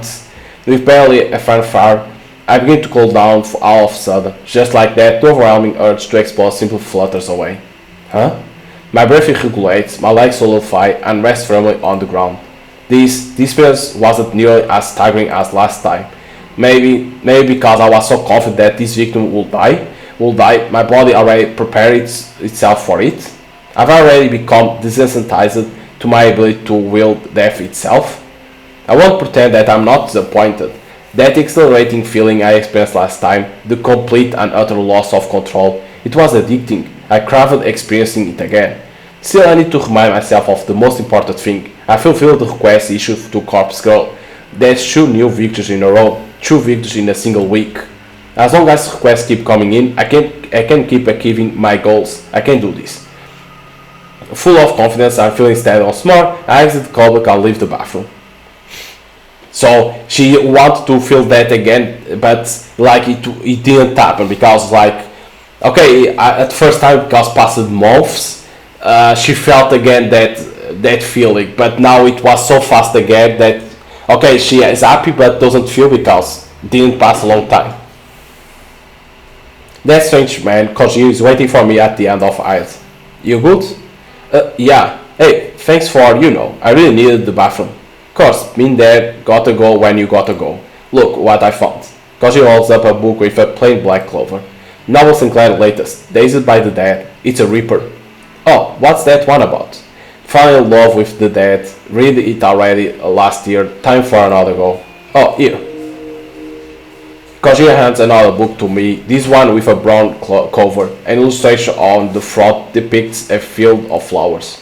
with barely a fanfare, I begin to cool down all of a sudden. Just like that, the overwhelming urge to explode simply flutters away. Huh? My breathing regulates, my legs solidify, and rest firmly on the ground. This experience wasn't nearly as staggering as last time. Maybe because I was so confident that this victim would die, my body already prepared itself for it. I've already become desensitized to my ability to wield death itself. I won't pretend that I'm not disappointed. That exhilarating feeling I experienced last time, the complete and utter loss of control, it was addicting. I craved experiencing it again. Still, I need to remind myself of the most important thing. I fulfilled the request issued to Corpse Girl. That's 2 new victories in a row, 2 victories in a single week. As long as requests keep coming in, I can keep achieving my goals. I can do this. Full of confidence and feeling steady once more, I exit the callback and leave the bathroom. So she wanted to feel that again, but like it didn't happen because okay, at first time because past months, she felt again that feeling, but now it was so fast again that okay, she is happy but doesn't feel because it didn't pass a long time. That strange man, Koji, is waiting for me at the end of the aisle. You good? Yeah. Hey, thanks for, I really needed the bathroom. Of course, been there, gotta go when you gotta go. Look what I found. Koji holds up a book with a plain black cover. Novel Sinclair latest, Dazed by the Dead. It's a Reaper. Oh, what's that one about? Falling in love with the dead. Read it already last year. Time for another go. Oh, here. Koji hands another book to me, this one with a brown cover. An illustration on the front depicts a field of flowers.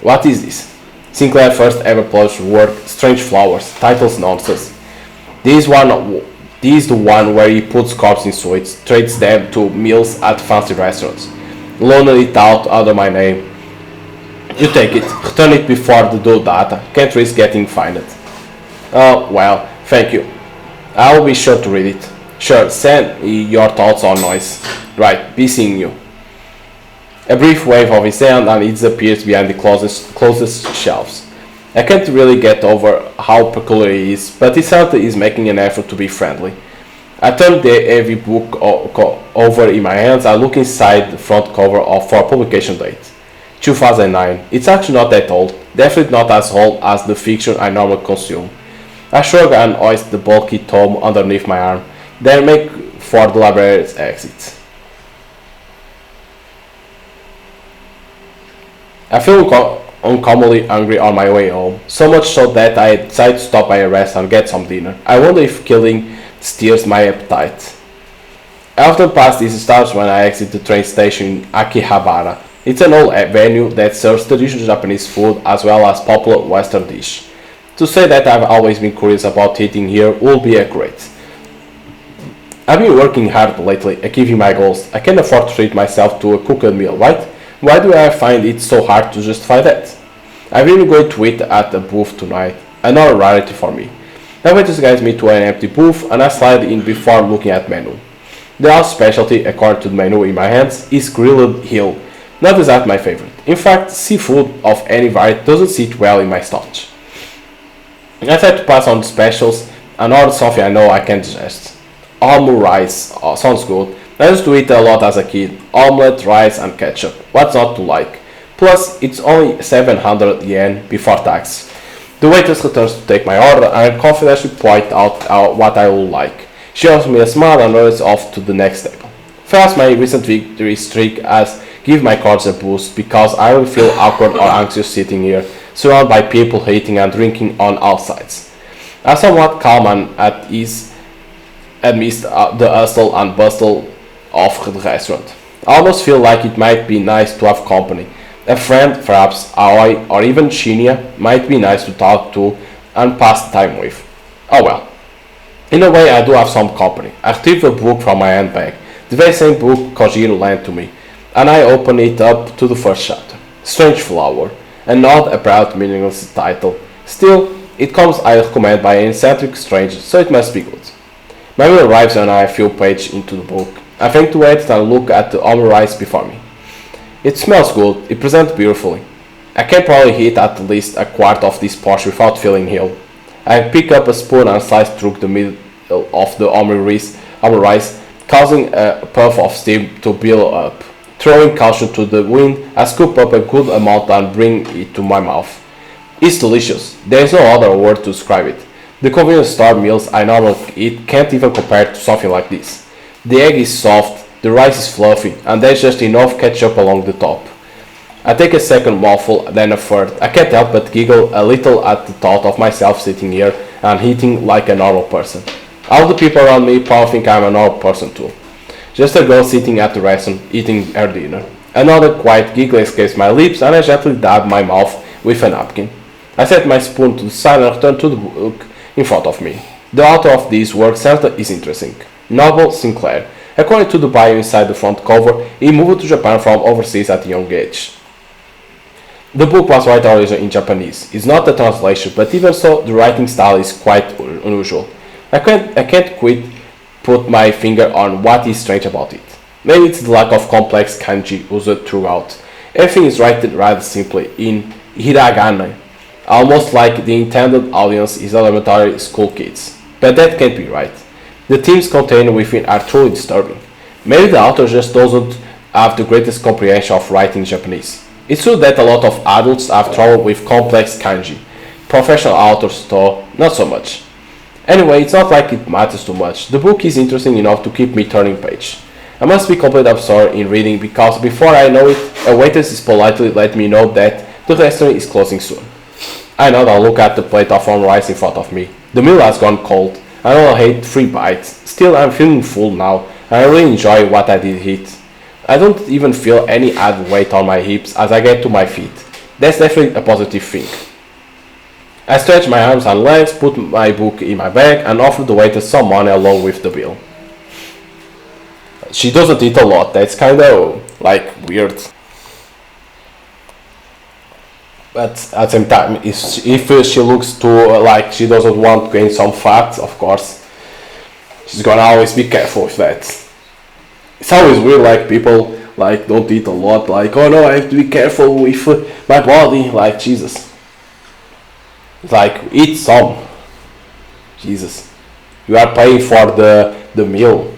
What is this? Sinclair first ever published work, Strange Flowers, titles nonsense. This is the one where he puts corpses in suites, trades them to meals at fancy restaurants. Loaned it out under my name. You take it, return it before the due data, can't risk getting fined. Oh, well, thank you. I will be sure to read it. Sure, send your thoughts on noise. Right, be seeing you. A brief wave of his hand and it disappears behind the closest shelves. I can't really get over how peculiar he is, but he certainly is making an effort to be friendly. I turn the heavy book over in my hands and look inside the front cover for publication date. 2009. It's actually not that old, definitely not as old as the fiction I normally consume. I shrug and hoist the bulky tome underneath my arm, then make for the library's exit. I feel uncommonly hungry on my way home, so much so that I decide to stop by a restaurant and get some dinner. I wonder if killing steers my appetite. I often pass these stores when I exit the train station in Akihabara. It's an old venue that serves traditional Japanese food as well as popular Western dish. To say that I've always been curious about eating here would be accurate. I've been working hard lately, achieving my goals. I can't afford to treat myself to a cooked meal, right? Why do I find it so hard to justify that? I'm really going to eat at a booth tonight, another rarity for me. The waiters guides me to an empty booth and I slide in before looking at menu. The house specialty, according to the menu in my hands, is grilled eel. Not exactly my favorite. In fact, seafood of any variety doesn't sit well in my stomach. I try to pass on the specials and order something I know I can digest. Almond rice sounds good. I used to eat a lot as a kid. Omelette, rice and ketchup. What's not to like? Plus, it's only 700 yen before tax. The waitress returns to take my order and I confidently point out what I would like. She offers me a smile and runs off to the next table. First, my recent victory streak has given my cards a boost because I will feel awkward or anxious sitting here, surrounded by people eating and drinking on all sides. I'm somewhat calm and at ease amidst the hustle and bustle of the restaurant. I almost feel like it might be nice to have company. A friend, perhaps Aoi or even Shinya, might be nice to talk to and pass time with. Oh well. In a way I do have some company. I retrieve a book from my handbag, the very same book Kojiro lent to me. and I open it up to the first chapter. Strange Flower, and not a proud meaningless title. Still, it comes I recommend by an eccentric stranger, so it must be good. My meal arrives and I a few pages into the book. I think to wait and look at the omelette rice before me. It smells good, it presents beautifully. I can probably eat at least a quart of this portion without feeling ill. I pick up a spoon and slice through the middle of the omelette rice, causing a puff of steam to build up. Throwing caution to the wind, I scoop up a good amount and bring it to my mouth. It's delicious. There is no other word to describe it. The convenience store meals I normally eat can't even compare to something like this. The egg is soft, the rice is fluffy, and there's just enough ketchup along the top. I take a second mouthful, then a third. I can't help but giggle a little at the thought of myself sitting here and eating like a normal person. All the people around me probably think I'm a normal person too. Just a girl sitting at the restaurant, eating her dinner. Another quiet giggle escapes my lips and I gently dab my mouth with a napkin. I set my spoon to the side and return to the book in front of me. The author of this work certainly is interesting. Noble Sinclair. According to the bio inside the front cover, he moved to Japan from overseas at a young age. The book was written originally in Japanese. It's not a translation, but even so, the writing style is quite unusual. I can't quite put my finger on what is strange about it. Maybe it's the lack of complex kanji used throughout. Everything is written rather simply in hiragana, almost like the intended audience is elementary school kids. But that can't be right. The themes contained within are truly disturbing. Maybe the author just doesn't have the greatest comprehension of writing Japanese. It's true that a lot of adults have trouble with complex kanji. Professional authors, though, not so much. Anyway, it's not like it matters too much. The book is interesting enough to keep me turning page. I must be completely absorbed in reading because before I know it, a waitress is politely let me know that the restaurant is closing soon. I nod and look at the plate of warm rice in front of me. The meal has gone cold. I only ate 3 bites. Still, I'm feeling full now, and I really enjoy what I did eat. I don't even feel any added weight on my hips as I get to my feet. That's definitely a positive thing. I stretch my arms and legs, put my book in my bag, and offer the waiter some money along with the bill. She doesn't eat a lot, that's kinda like weird. But at the same time, if she looks too like she doesn't want to gain some fat, of course, she's gonna always be careful with that. It's always weird, like people like don't eat a lot, like oh no, I have to be careful with my body, like Jesus. It's like eat some. Jesus, you are paying for the meal.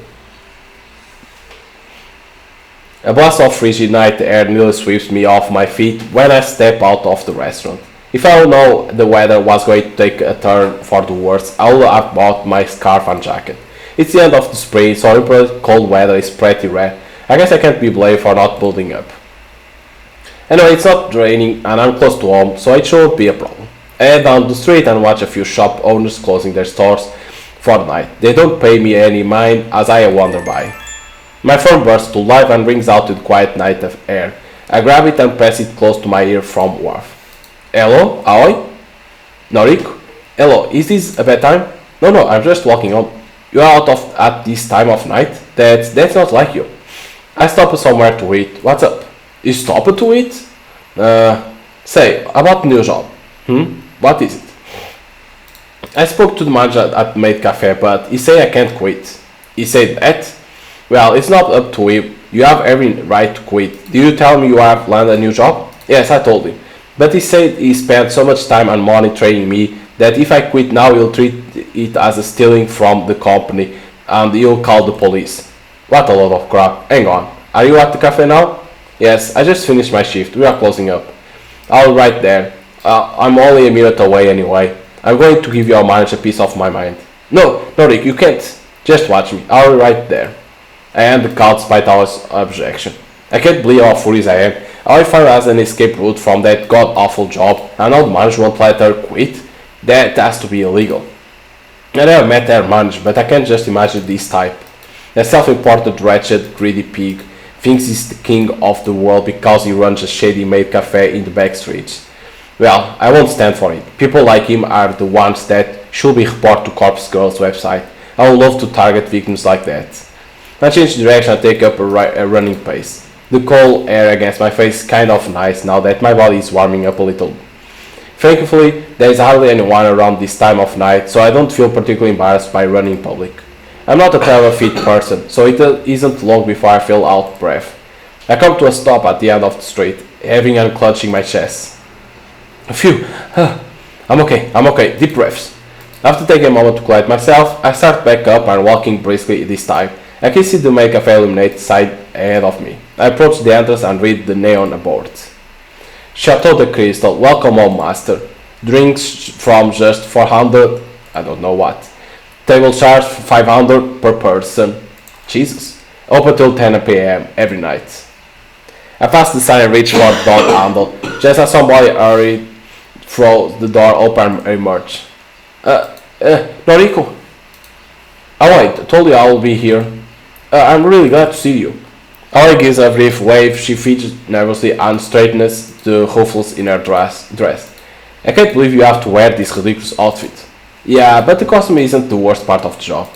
A blast of frigid night air nearly sweeps me off my feet when I step out of the restaurant. If I would know the weather was going to take a turn for the worse, I would have bought my scarf and jacket. It's the end of the spring, so improved cold weather is pretty rare. I guess I can't be blamed for not building up. Anyway, it's not raining and I'm close to home, so it shouldn't be a problem. I head down the street and watch a few shop owners closing their stores for the night. They don't pay me any mind as I wander by. My phone bursts to life and rings out to the quiet night of air. I grab it and press it close to my ear from Wharf. Hello, Aoi? Noriko? Hello, is this a bad time? No, I'm just walking home. You are out of at this time of night? That's not like you. I stopped somewhere to eat. What's up? You stopped to eat? Say, about the new job. What is it? I spoke to the manager at Maid Cafe, but he said I can't quit. He said that? Well, it's not up to him. You have every right to quit. Did you tell me you have landed a new job? Yes, I told him. But he said he spent so much time and money training me that if I quit now he'll treat it as a stealing from the company and he'll call the police. What a load of crap. Hang on. Are you at the cafe now? Yes, I just finished my shift. We are closing up. I'll be right there. I'm only a minute away anyway. I'm going to give your manager a piece of my mind. No, Rick, you can't. Just watch me. I'll be right there. I end the call despite our objection. I can't believe how furious I am. How if I has an escape route from that god-awful job and now the manager won't let her quit? That has to be illegal. I never met her manager, but I can't just imagine this type. A self-important, wretched, greedy pig thinks he's the king of the world because he runs a shady maid cafe in the back streets. Well, I won't stand for it. People like him are the ones that should be reported to Corpse Girl's website. I would love to target victims like that. I change direction and take up a running pace. The cold air against my face is kind of nice now that my body is warming up a little. Thankfully, there is hardly anyone around this time of night, so I don't feel particularly embarrassed by running in public. I'm not a clever fit person, so it isn't long before I feel out of breath. I come to a stop at the end of the street, having and clutching my chest. Phew, I'm okay, deep breaths. After taking a moment to collect myself, I start back up and walking briskly this time. I can see the make of illuminated side ahead of me. I approach the entrance and read the neon aboard. Chateau de Crystal, welcome home, master. Drinks from just 400, I don't know what. Table charge 500 per person. Jesus. Open till 10 p.m. every night. I pass the sign and reach for the door handle, just as somebody hurried throw the door open and emerge. Noriko. Oh wait, told you I will be here. I'm really glad to see you. Ori gives a brief wave. She fidgets nervously and straightens the ruffles in her dress. I can't believe you have to wear this ridiculous outfit. Yeah, but the costume isn't the worst part of the job.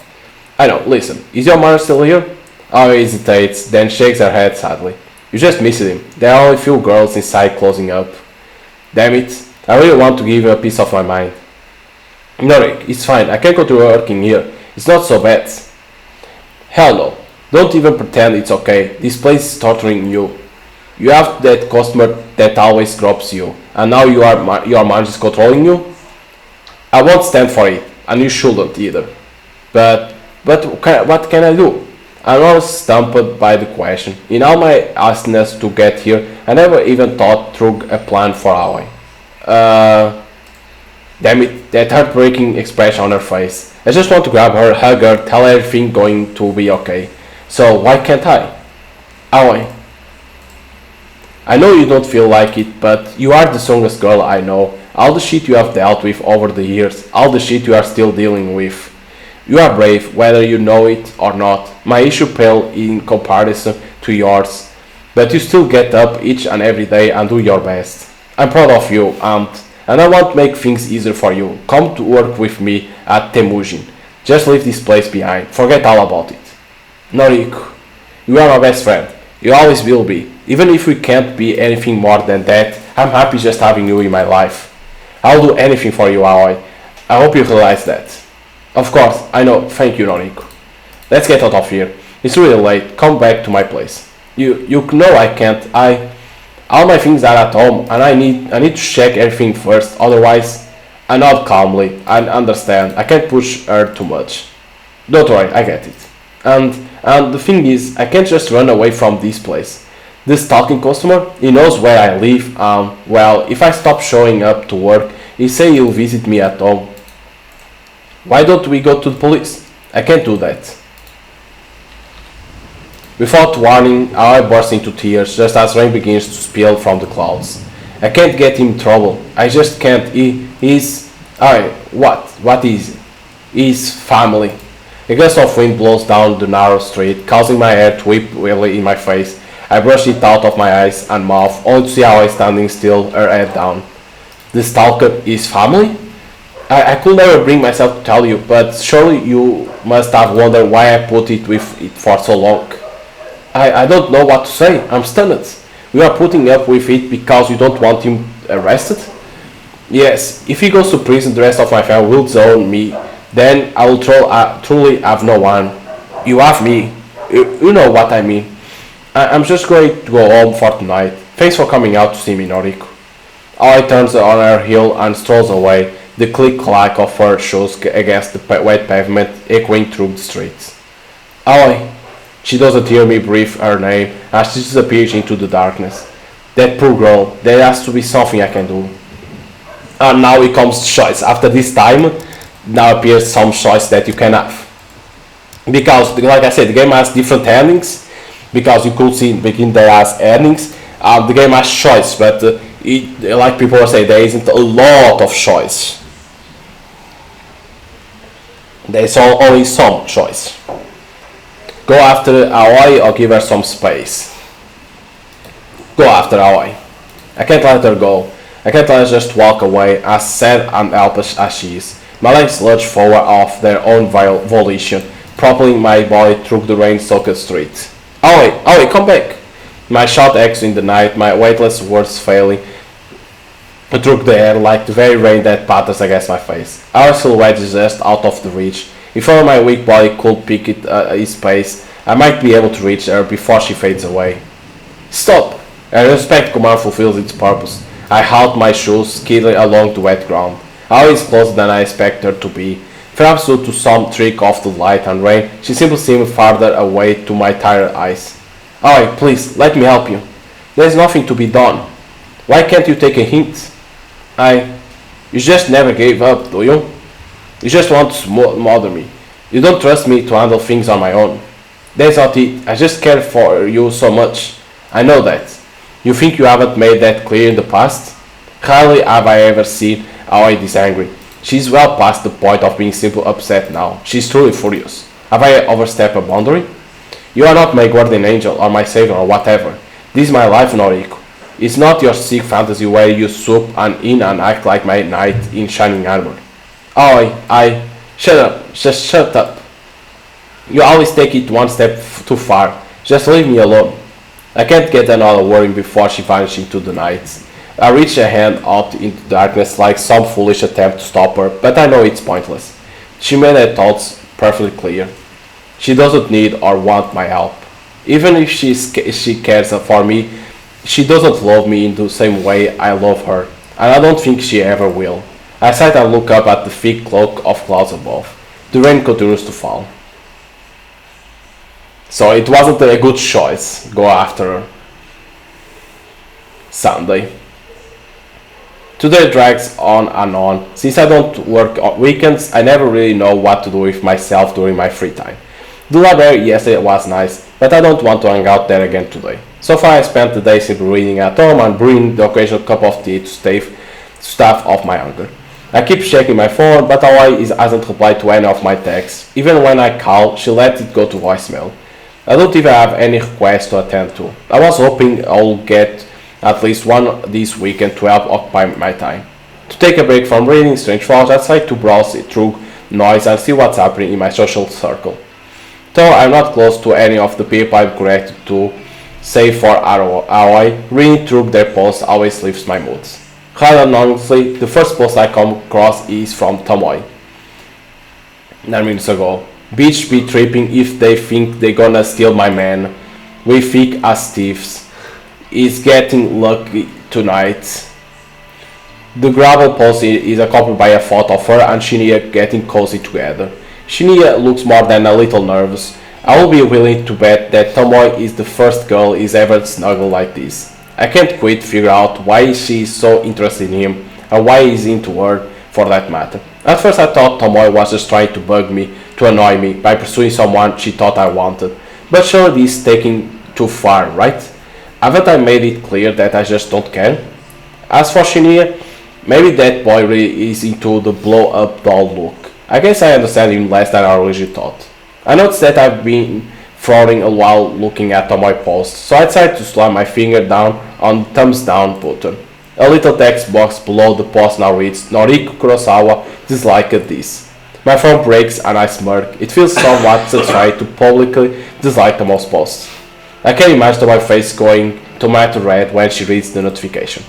I know, listen, is your mother still here? Ori hesitates, then shakes her head sadly. You just missed him. There are only a few girls inside closing up. Damn it, I really want to give you a piece of my mind. Norik, it's fine, I can go to work in here. It's not so bad. Hell no. Don't even pretend it's okay. This place is torturing you. You have that customer that always drops you, and now your mind is controlling you? I won't stand for it, and you shouldn't either. But what can I do? I was stumped by the question. In all my hastiness to get here, I never even thought through a plan for Aoi. Damn it, that heartbreaking expression on her face. I just want to grab her, hug her, tell her everything going to be okay. So why can't I? Aoi. I know you don't feel like it, but you are the strongest girl I know. All the shit you have dealt with over the years, all the shit you are still dealing with. You are brave, whether you know it or not. My issue pale in comparison to yours, but you still get up each and every day and do your best. I'm proud of you, and I want to make things easier for you. Come to work with me at Temujin. Just leave this place behind. Forget all about it. Noriko, you are my best friend. You always will be. Even if we can't be anything more than that, I'm happy just having you in my life. I'll do anything for you, Aoi. I hope you realize that. Of course, I know. Thank you, Noriko. Let's get out of here. It's really late. Come back to my place. You know I can't. All my things are at home, and I need to check everything first. Otherwise, I nod calmly and understand. I can't push her too much. Don't worry, I get it. And the thing is, I can't just run away from this place. This stalking customer, he knows where I live. Well, if I stop showing up to work, he say he'll visit me at home. Why don't we go to the police? I can't do that. Without warning, I burst into tears just as rain begins to spill from the clouds. I can't get him in trouble. I just can't. He's... What is he? He's family. A gust of wind blows down the narrow street, causing my hair to whip wildly in my face. I brush it out of my eyes and mouth, only to see Aoi standing still, her head down. The stalker is family? I could never bring myself to tell you, but surely you must have wondered why I put it with it for so long. I don't know what to say. I'm stunned. We are putting up with it because you don't want him arrested? Yes, if he goes to prison, the rest of my family will disown me. Then I will truly have no one. You have me. You know what I mean. I'm just going to go home for tonight. Thanks for coming out to see me, Noriko. Aoi turns on her heel and strolls away, the click-clack of her shoes against the wet pavement echoing through the streets. Aoi. She doesn't hear me breathe her name as she disappears into the darkness. That poor girl. There has to be something I can do. And now it comes choice. After this time, now appears some choice that you can have. Because, like I said, the game has different endings. Because you could see in the beginning there has endings. The game has choice, but like people say, there isn't a lot of choice. There's only some choice. Go after Aoi or give her some space. Go after Aoi. I can't let her go. I can't let her just walk away, as sad and helpless as she is. My legs lurch forward of their own volition, propelling my body through the rain-soaked street. Aoi, come back! My shout echoes in the night, my weightless words failing through the air like the very rain that patters against my face. Our silhouette is just out of the reach. If only my weak body could pick its pace, I might be able to reach her before she fades away. Stop! A respect command fulfills its purpose. I halt my shoes, skidding along the wet ground. Always closer than I expect her to be. Perhaps due to some trick of the light and rain, she simply seemed farther away to my tired eyes. Alright, please, let me help you. There's nothing to be done. Why can't you take a hint? You just never gave up, do you? You just want to smother me. You don't trust me to handle things on my own. That's not it. I just care for you so much. I know that. You think you haven't made that clear in the past? Rarely have I ever seen Aoi this angry. She's well past the point of being simply upset now. She's truly furious. Have I overstepped a boundary? You are not my guardian angel or my savior or whatever. This is my life, Noriko. It's not your sick fantasy where you swoop in and act like my knight in shining armor. Oh, shut up, just shut up. You always take it one step too far. Just leave me alone. I can't get another word before she vanishes into the night. I reach a hand out into the darkness like some foolish attempt to stop her, but I know it's pointless. She made her thoughts perfectly clear. She doesn't need or want my help. Even if she cares for me, she doesn't love me in the same way I love her, and I don't think she ever will. I sigh and look up at the thick cloak of clouds above. The rain continues to fall. So it wasn't a good choice. Go after her. Sunday. Today drags on and on. Since I don't work on weekends, I never really know what to do with myself during my free time. The library yesterday was nice, but I don't want to hang out there again today. So far I spent the day simply reading at home and brewing the occasional cup of tea to stave off my hunger. I keep checking my phone, but Hawaii hasn't replied to any of my texts. Even when I call, she lets it go to voicemail. I don't even have any requests to attend to. I was hoping I'll get at least one this weekend to help occupy my time. To take a break from reading strange thoughts, I decide to browse through noise and see what's happening in my social circle. Though I'm not close to any of the people I'm connected to, save for Hawaii, reading through their posts always lifts my moods. Rather anonymously, the first post I come across is from Tomoe. 9 minutes ago. Bitch be tripping if they think they gonna steal my man. We thick as thieves. Is getting lucky tonight. The gravel post is accompanied by a photo of her and Shinya getting cozy together. Shinya looks more than a little nervous. I will be willing to bet that Tomoe is the first girl he's ever snuggled like this. I can't quite figure out why she is so interested in him and why he's into her for that matter. At first I thought Tomoe was just trying to bug me, to annoy me, by pursuing someone she thought I wanted. But surely this is taking too far, right? Haven't I made it clear that I just don't care? As for Shinya, maybe that boy really is into the blow-up doll look. I guess I understand him less than I originally thought. I noticed that I've been frowning while looking at Tomoe posts, so I decided to slam my finger down on the thumbs down button. A little text box below the post now reads, Noriko Kurosawa disliked this. My phone breaks and I smirk. It feels somewhat satisfying to publicly dislike the most posts. I can imagine my face going tomato red when she reads the notification.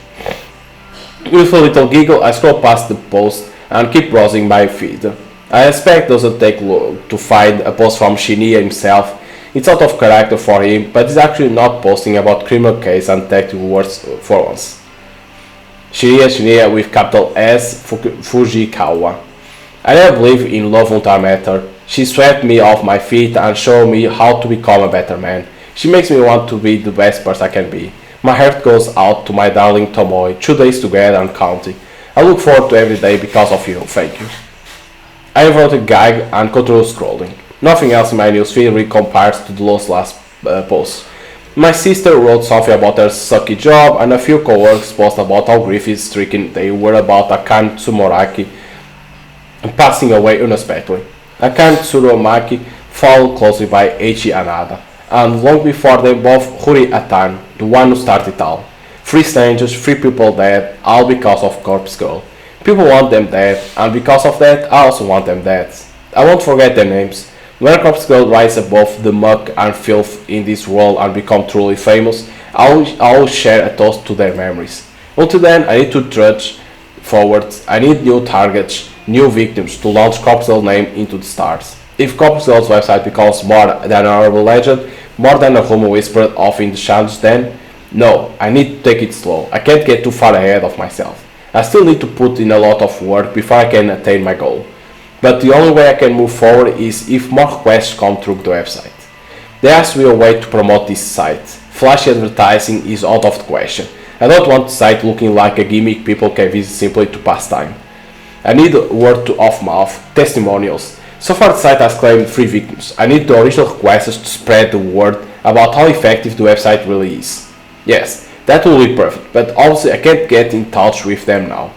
With a little giggle, I scroll past the post and keep browsing my feed. I expect it doesn't take long to find a post from Shinya himself. It's out of character for him, but he's actually not posting about criminal case and detective words for once. Shinya with capital S Fujikawa. I never believed in love until I met her. She swept me off my feet and showed me how to become a better man. She makes me want to be the best person I can be. My heart goes out to my darling Tomoe, 2 days together and counting. I look forward to every day because of you, thank you. I wrote a gag and continue scrolling. Nothing else in my newsfeed really compares to the last post. My sister wrote something about her sucky job and a few co-workers posted about how grief-stricken they were about Akane Tsuromaki passing away unexpectedly. Akane Tsuromaki followed closely by Eiichi Anada, and long before them both Huri Atan, the one who started it all. 3 strangers, 3 people dead, all because of Corpse Girl. People want them dead, and because of that, I also want them dead. I won't forget their names. When Corpse Girl rises above the muck and filth in this world and become truly famous, I'll share a toast to their memories. Until then, I need to trudge forward. I need new targets, new victims to launch Copswell's name into the stars. If Copswell's website becomes more than an urban legend, more than a rumor whispered off in the shadows, then no, I need to take it slow. I can't get too far ahead of myself. I still need to put in a lot of work before I can attain my goal. But the only way I can move forward is if more requests come through the website. There has to be a way to promote this site. Flashy advertising is out of the question. I don't want the site looking like a gimmick people can visit simply to pass time. I need word of mouth, testimonials. So far the site has claimed 3 victims. I need the original requesters to spread the word about how effective the website really is. Yes, that will be perfect, but obviously I can't get in touch with them now.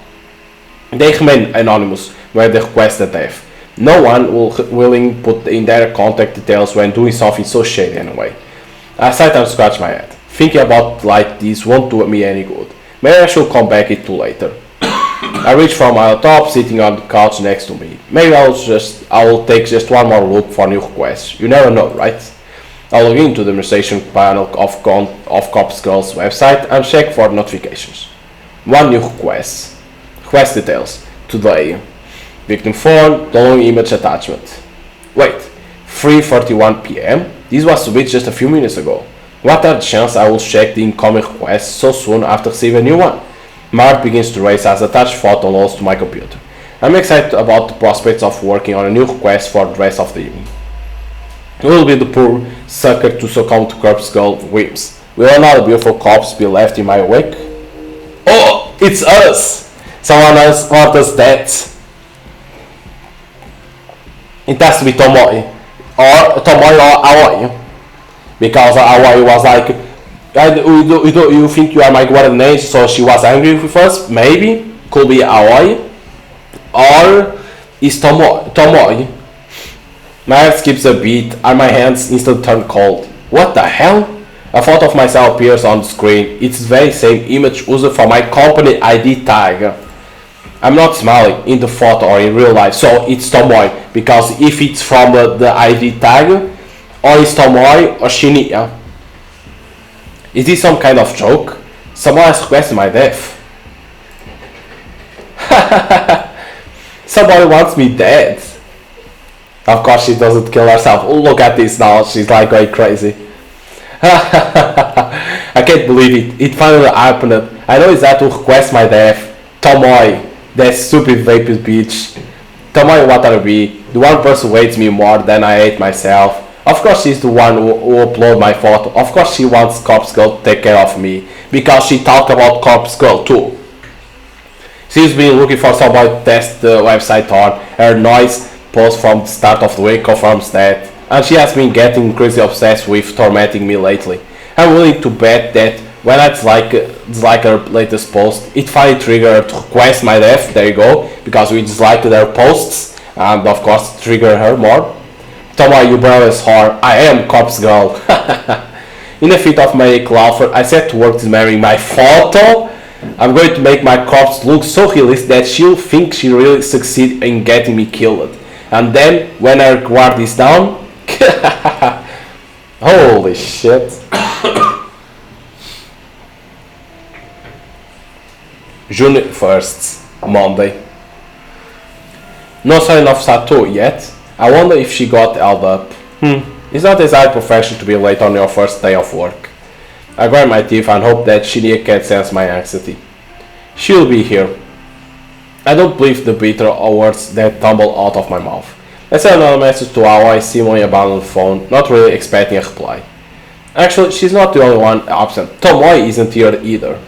They remain anonymous when they request the death. No one will willing put in their contact details when doing something so shady anyway. I sit and scratch my head. Thinking about like this won't do me any good. Maybe I should come back to later. I reach for my laptop sitting on the couch next to me. Maybe I will take just one more look for new requests. You never know, right? I'll log into the messaging panel of Cops Girl's website and check for notifications. One new request. Request details. Today. Victim phone, downloading image attachment. Wait, 3:41 p.m.? This was submitted just a few minutes ago. What are the chances I will check the incoming request so soon after receiving a new one? My heart begins to race as attached photo loads to my computer. I'm excited about the prospects of working on a new request for the rest of the evening. Who will be the poor sucker to succumb to Corpse Girl whims? Will another beautiful corpse be left in my wake? Oh, it's us! Someone else wants us dead. It has to be Tomoe or Aoi, because Aoi was like, you think you are my guardian angel, so she was angry with us. Maybe could be Aoi, or is Tomoe. My heart skips a beat and my hands instantly turn cold. What the hell? A photo of myself appears on the screen. It's the very same image used for my company ID tag. I'm not smiling in the photo or in real life, so it's Tomoe, because if it's from the ID tag, or it's Tomoe or Shinya. Is this some kind of joke? Someone has requested my death. Somebody wants me dead. Of course she doesn't kill herself. Oh, look at this now, she's like going crazy. I can't believe it. It finally happened. I know it's that who requests my death. Tomoe. That stupid vapid bitch. Tomoe Watanabe, the one person who hates me more than I hate myself. Of course she's the one who uploaded my photo. Of course she wants Corpse Girl to take care of me, because she talked about Corpse Girl too. She's been looking for somebody to test the website on. Her noise post from the start of the week confirms that. And she has been getting crazy obsessed with tormenting me lately. I'm willing to bet that when I dislike her latest post, it finally triggered her to request my death. There you go, because we disliked her posts, and of course trigger her more. Tomoe, you brother's whore, I am Corpse Girl. In a fit of manic laughter, I set to work dismembering my photo. I'm going to make my corpse look so realistic that she'll think she really succeeded in getting me killed. And then, when her guard is down, holy shit. June 1st, Monday. No sign of Sato yet. I wonder if she got held up. It's not exactly professional to be late on your first day of work. I grind my teeth and hope that Shinya can't sense my anxiety. She'll be here. I don't believe the bitter words that tumble out of my mouth. I send another message to Aoi, seemingly abandoned the phone, not really expecting a reply. Actually, she's not the only one absent. Tomoe isn't here either.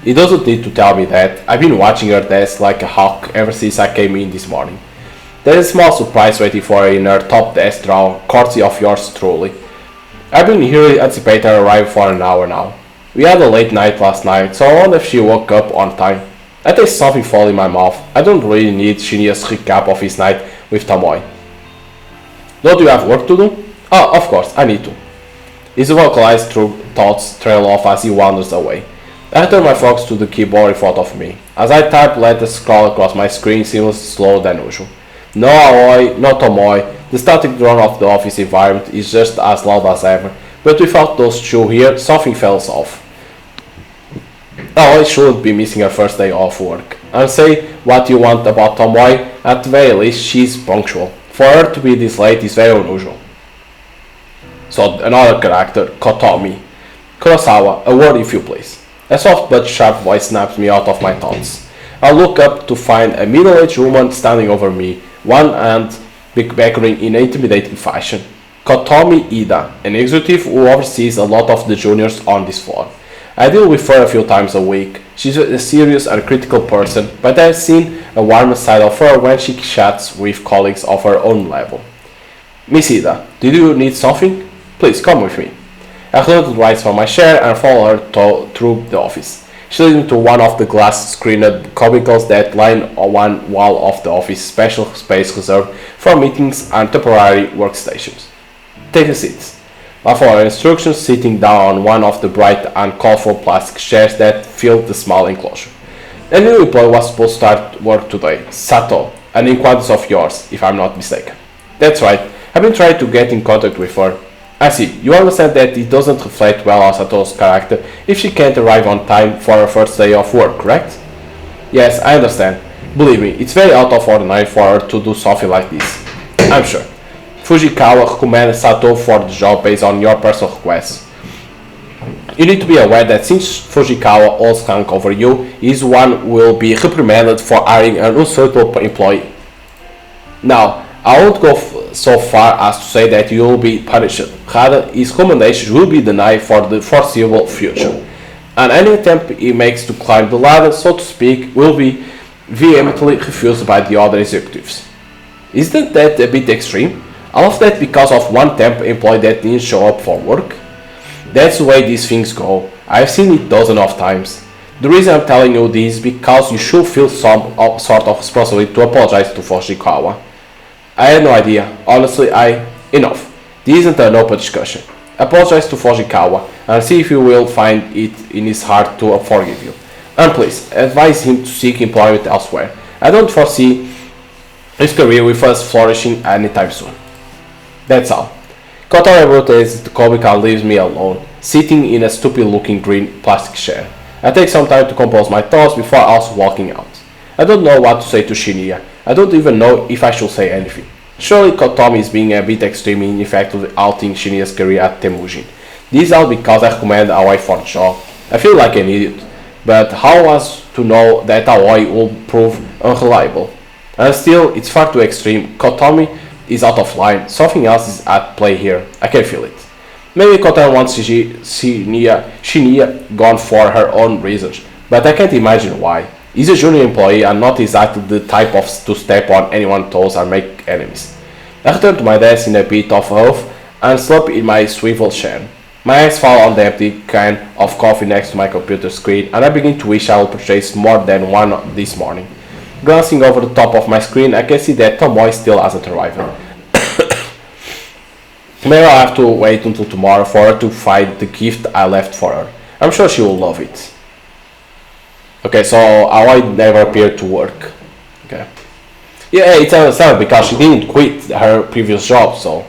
He doesn't need to tell me that. I've been watching her desk like a hawk ever since I came in this morning. There is a small surprise waiting for her in her top desk drawer, courtesy of yours truly. I've been here anticipating her arrival for an hour now. We had a late night last night, so I wonder if she woke up on time. I taste something fall in my mouth. I don't really need Shinya's recap of his night with Tomoe. Don't you have work to do? Oh, of course, I need to. His vocalized thoughts trail off as he wanders away. I turn my focus to the keyboard in front of me. As I type letters scroll across my screen seems slower than usual. No Aoi, no Tomoe. The static drone of the office environment is just as loud as ever, but without those two here, something falls off. Oh, I shouldn't be missing her first day of work. And say what you want about Tomoe, at the very least she's punctual. For her to be this late is very unusual. So another character, Kotomi. Kurosawa, a word if you please. A soft but sharp voice snaps me out of my thoughts. I look up to find a middle-aged woman standing over me, one hand beckoning in an intimidating fashion. Kotomi Ida, an executive who oversees a lot of the juniors on this floor. I deal with her a few times a week. She's a serious and critical person, but I've seen a warmer side of her when she chats with colleagues of her own level. Miss Ida, did you need something? Please come with me. I hurriedly rise from my chair and follow her through the office. She leads me to one of the glass-screened cubicles that line on one wall of the office, special space reserved for meetings and temporary workstations. Take a seat. I follow instructions, sitting down on one of the bright and colorful plastic chairs that filled the small enclosure. A new employee was supposed to start work today, Sato, an acquaintance of yours, if I'm not mistaken. That's right, I've been trying to get in contact with her. I see, you understand that it doesn't reflect well on Sato's character if she can't arrive on time for her first day of work, correct? Yes, I understand. Believe me, it's very out of ordinary for her to do something like this. I'm sure. Fujikawa recommended Sato for the job based on your personal request. You need to be aware that since Fujikawa holds rank over you, his one will be reprimanded for hiring an unsuitable employee. Now, I won't go so far as to say that you will be punished. Rather, his recommendations will be denied for the foreseeable future. And any attempt he makes to climb the ladder, so to speak, will be vehemently refused by the other executives. Isn't that a bit extreme? All of that because of one temp employee that didn't show up for work? That's the way these things go. I've seen it dozens of times. The reason I'm telling you this is because you should feel some sort of responsibility to apologize to Fujikawa. I had no idea. Honestly, enough. This isn't an open discussion. Apologize to Fujikawa and see if he will find it in his heart to forgive you. And please, advise him to seek employment elsewhere. I don't foresee his career with us flourishing anytime soon. That's all. Kotori rotates the comic and leaves me alone, sitting in a stupid-looking green plastic chair. I take some time to compose my thoughts before also walking out. I don't know what to say to Shinya. I don't even know if I should say anything. Surely Kotomi is being a bit extreme in effectively outing Shinya's career at Temujin. This is all because I recommended Aoi for the job. I feel like an idiot. But how was to know that Aoi will prove unreliable? And still, it's far too extreme. Kotomi is out of line. Something else is at play here. I can feel it. Maybe Kotomi wants Shinya gone for her own reasons, but I can't imagine why. He's a junior employee and not exactly the type of to step on anyone's toes and make enemies. I return to my desk in a bit of huff and slump in my swivel chair. My eyes fall on the empty can of coffee next to my computer screen, and I begin to wish I will purchase more than one this morning. Glancing over the top of my screen, I can see that Tomoe still hasn't arrived. Maybe I'll have to wait until tomorrow for her to find the gift I left for her. I'm sure she will love it. Okay, so Aoi never appeared to work. Okay. Yeah, it's understandable because she didn't quit her previous job, so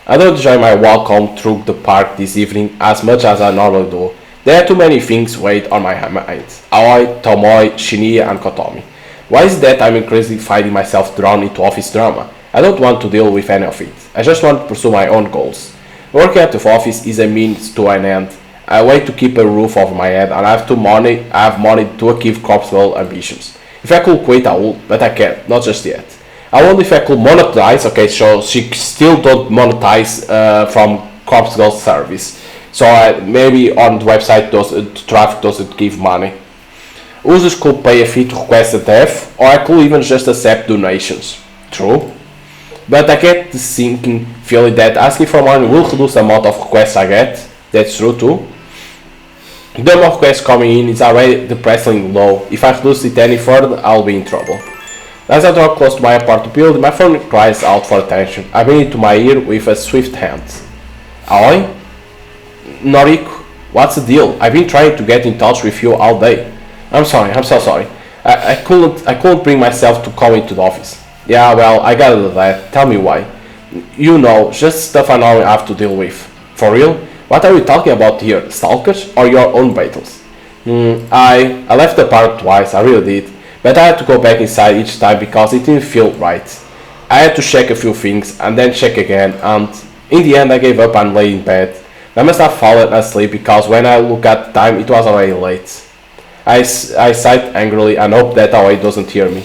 I don't enjoy my walk home through the park this evening as much as I normally do. There are too many things weight on my mind. Aoi, Tomoe, Shinya, and Kotomi. Why is it that I'm increasingly finding myself drawn into office drama? I don't want to deal with any of it. I just want to pursue my own goals. Working at the office is a means to an end. I wait to keep a roof over my head and I have money to achieve corpse goal ambitions. If I could quit, I would, but I can't, not just yet. I wonder if I could monetize, okay, so she still don't monetize from corpse goal service. So maybe on the website traffic doesn't give money. Users could pay a fee to request a dev, or I could even just accept donations. True. But I get the sinking feeling that asking for money will reduce the amount of requests I get. That's true too. The number of requests coming in is already depressingly low. If I reduce it any further, I'll be in trouble. As I draw close to my apartment building, my phone cries out for attention. I bring it to my ear with a swift hand. Aoi? Noriko, what's the deal? I've been trying to get in touch with you all day. I'm so sorry. I couldn't bring myself to come into the office. Yeah, well, I gotta do that. Tell me why. You know, just stuff I normally have to deal with. For real? What are we talking about here? Stalkers or your own battles? I left the park twice, I really did. But I had to go back inside each time because it didn't feel right. I had to check a few things and then check again, and in the end I gave up and lay in bed. I must have fallen asleep because when I look at the time it was already late. I sighed angrily and hope that Aoi doesn't hear me.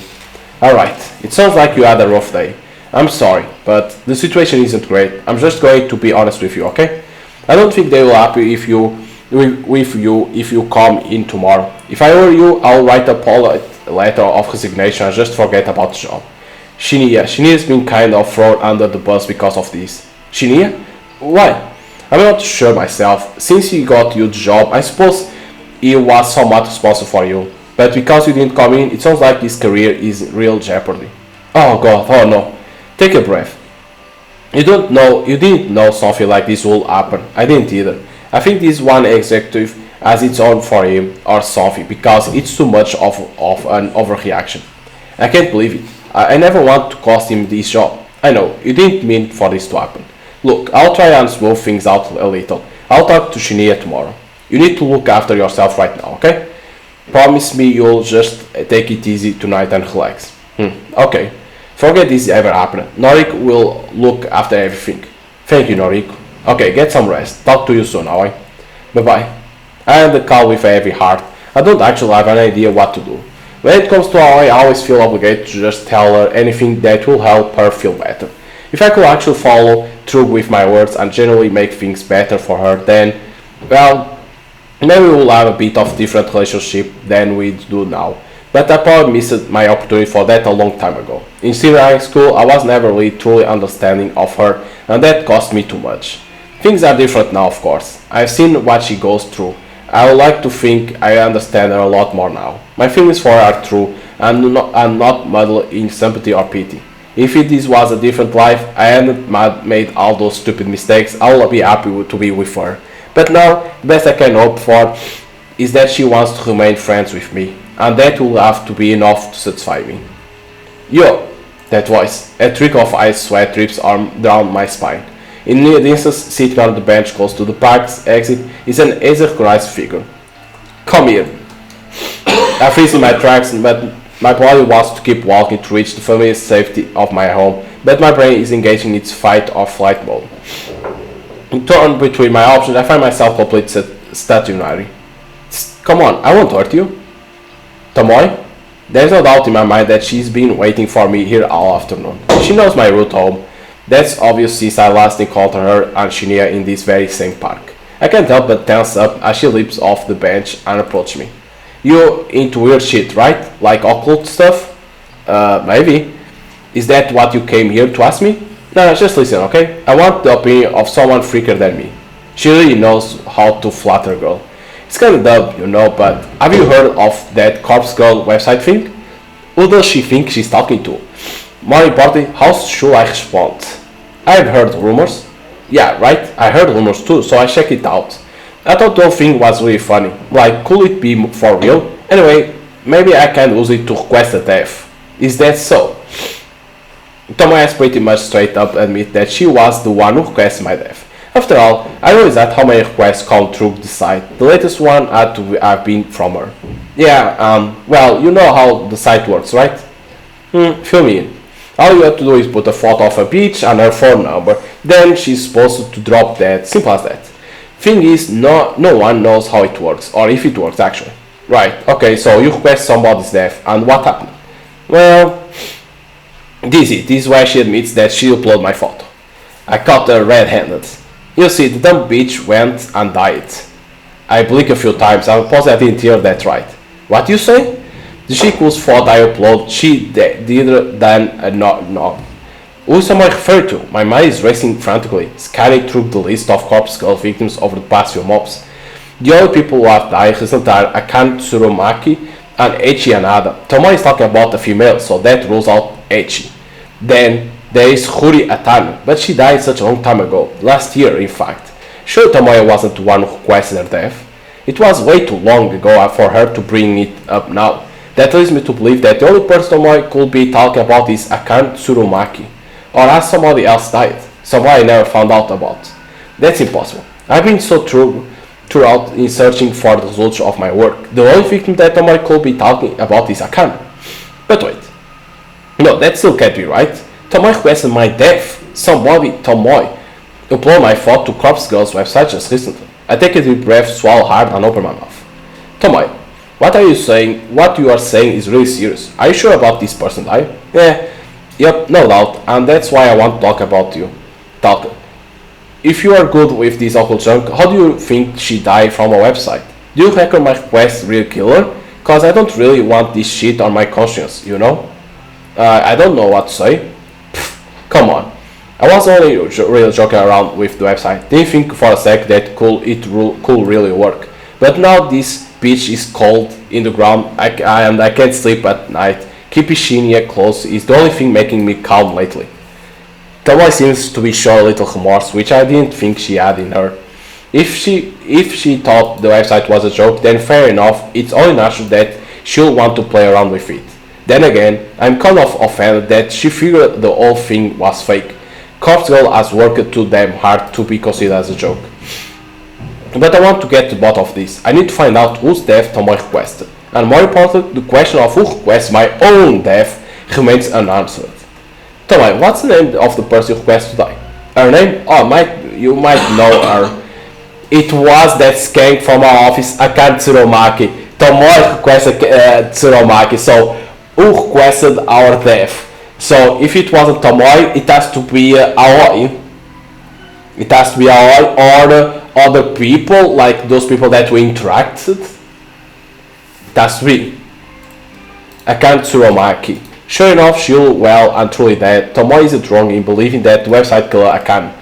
Alright, it sounds like you had a rough day. I'm sorry, but the situation isn't great. I'm just going to be honest with you, okay? I don't think they will happy with you if you come in tomorrow. If I were you, I'll write a polite letter of resignation and just forget about the job. Shinia's been kind of thrown under the bus because of this. Shinia? Why? I'm not sure myself. Since he got you the job, I suppose he was somewhat responsible for you. But because you didn't come in, it sounds like his career is in real jeopardy. Oh god, oh no. Take a breath. You didn't know something like this would happen. I didn't either. I think this one executive has its own for him or something because it's too much of an overreaction. I can't believe it. I never want to cost him this job. I know, you didn't mean for this to happen. Look, I'll try and smooth things out a little. I'll talk to Shinya tomorrow. You need to look after yourself right now, okay? Promise me you'll just take it easy tonight and relax. Okay. Forget this ever happened. Noriko will look after everything. Thank you, Noriko. Okay, get some rest. Talk to you soon, alright? Bye-bye. I end the call with a heavy heart. I don't actually have an idea what to do. When it comes to Aoi, I always feel obligated to just tell her anything that will help her feel better. If I could actually follow through with my words and generally make things better for her, then, well, maybe we'll have a bit of different relationship than we do now. But I probably missed my opportunity for that a long time ago. In senior high school, I was never really truly understanding of her, and that cost me too much. Things are different now, of course. I've seen what she goes through. I would like to think I understand her a lot more now. My feelings for her are true, and not muddled in sympathy or pity. If this was a different life, I hadn't made all those stupid mistakes, I will be happy to be with her. But now, the best I can hope for is that she wants to remain friends with me, and that will have to be enough to satisfy me. Yo, that voice. A trickle of ice sweat drips down my spine. In the distance, sitting on the bench close to the park's exit, is an easy-recognized figure. Come here. I freeze in my tracks, but my body wants to keep walking to reach the familiar safety of my home, but my brain is engaging its fight or flight mode. Torn between my options, I find myself completely stationary. Come on, I won't hurt you. Tomoe? There's no doubt in my mind that she's been waiting for me here all afternoon. She knows my route home. That's obvious since I last encountered her and Shinya in this very same park. I can't help but tense up as she leaps off the bench and approaches me. You into weird shit, right? Like occult stuff? Maybe. Is that what you came here to ask me? No, just listen, okay? I want the opinion of someone freaker than me. She really knows how to flatter a girl. It's kinda dumb, you know, but have you heard of that Corpse Girl website thing? Who does she think she's talking to? More importantly, how should I respond? I've heard rumors. Yeah, right, I heard rumors too, so I checked it out. I thought the whole thing was really funny. Like, could it be for real? Anyway, maybe I can use it to request a death. Is that so? Tomoe has pretty much straight up admit that she was the one who requested my death. After all, I realized that how many requests come through the site. The latest one had to have been from her. Yeah, well, you know how the site works, right? Fill me in. All you have to do is put a photo of a beach and her phone number, then she's supposed to drop that, simple as that. Thing is, no one knows how it works, or if it works actually. Right, okay, so you request somebody's death, and what happened? Well, this is where she admits that she uploaded my photo. I caught her red-handed. You see, the dumb bitch went and died. I blinked a few times, I'm positive I didn't hear that right. What you say? The chick whose photo I uploaded, she did than no. Who am I referring to? My mind is racing frantically, scanning through the list of corpse girl victims over the past few months. The only people who have died recently are Akane Tsurumaki and Eiichi Hanada. Tomoe is talking about a female, so that rules out Eiichi. Then there is Huri Atano, but she died such a long time ago, last year in fact. Sure, Tomoe wasn't the one who requested her death. It was way too long ago for her to bring it up now. That leads me to believe that the only person Tomoe could be talking about is Akane Tsurumaki. Or has somebody else died? Somebody I never found out about. That's impossible. I've been so through throughout in searching for the results of my work. The only victim that Tomoy could be talking about is Akane. But wait. No, that still can't be right. Tomoy requested my death. Somebody, Tomoy, uploaded my photo to Corpse Girl's website just recently. I take a deep breath, swallow hard, and open my mouth. Tomoy, what are you saying? What you are saying is really serious. Are you sure about this person dying? Yeah, yep, no doubt, and that's why I want to talk about you. Talk. If you are good with this awful junk, how do you think she died from a website? Do you reckon my request really kill her? Cause I don't really want this shit on my conscience, you know? I don't know what to say. Pfft, come on. I was only really joking around with the website. Didn't think for a sec that could really work. But now this bitch is cold in the ground and I can't sleep at night. Keeping Shinya close is the only thing making me calm lately. Tomoy seems to be showing a little remorse, which I didn't think she had in her. If she thought the website was a joke, then fair enough, it's only natural that she'll want to play around with it. Then again, I'm kind of offended that she figured the whole thing was fake. Corpse Girl has worked too damn hard to be considered as a joke. But I want to get to the bottom of this. I need to find out whose death Tomoy requested. And more importantly, the question of who requests my own death remains unanswered. Tomoy, what's the name of the person who requests to die? Her name? Oh, you might know her. It was that skank from our office, Akane Tsuromaki. Tomoy requested Tsuromaki, so who requested our death? So if it wasn't Tomoy, it has to be Aoi. It has to be Aoi or other people, like those people that we interacted. It has to be Akane Tsuromaki. Sure enough, she'll well and truly dead. Tomoy isn't wrong in believing that the website killer Akane.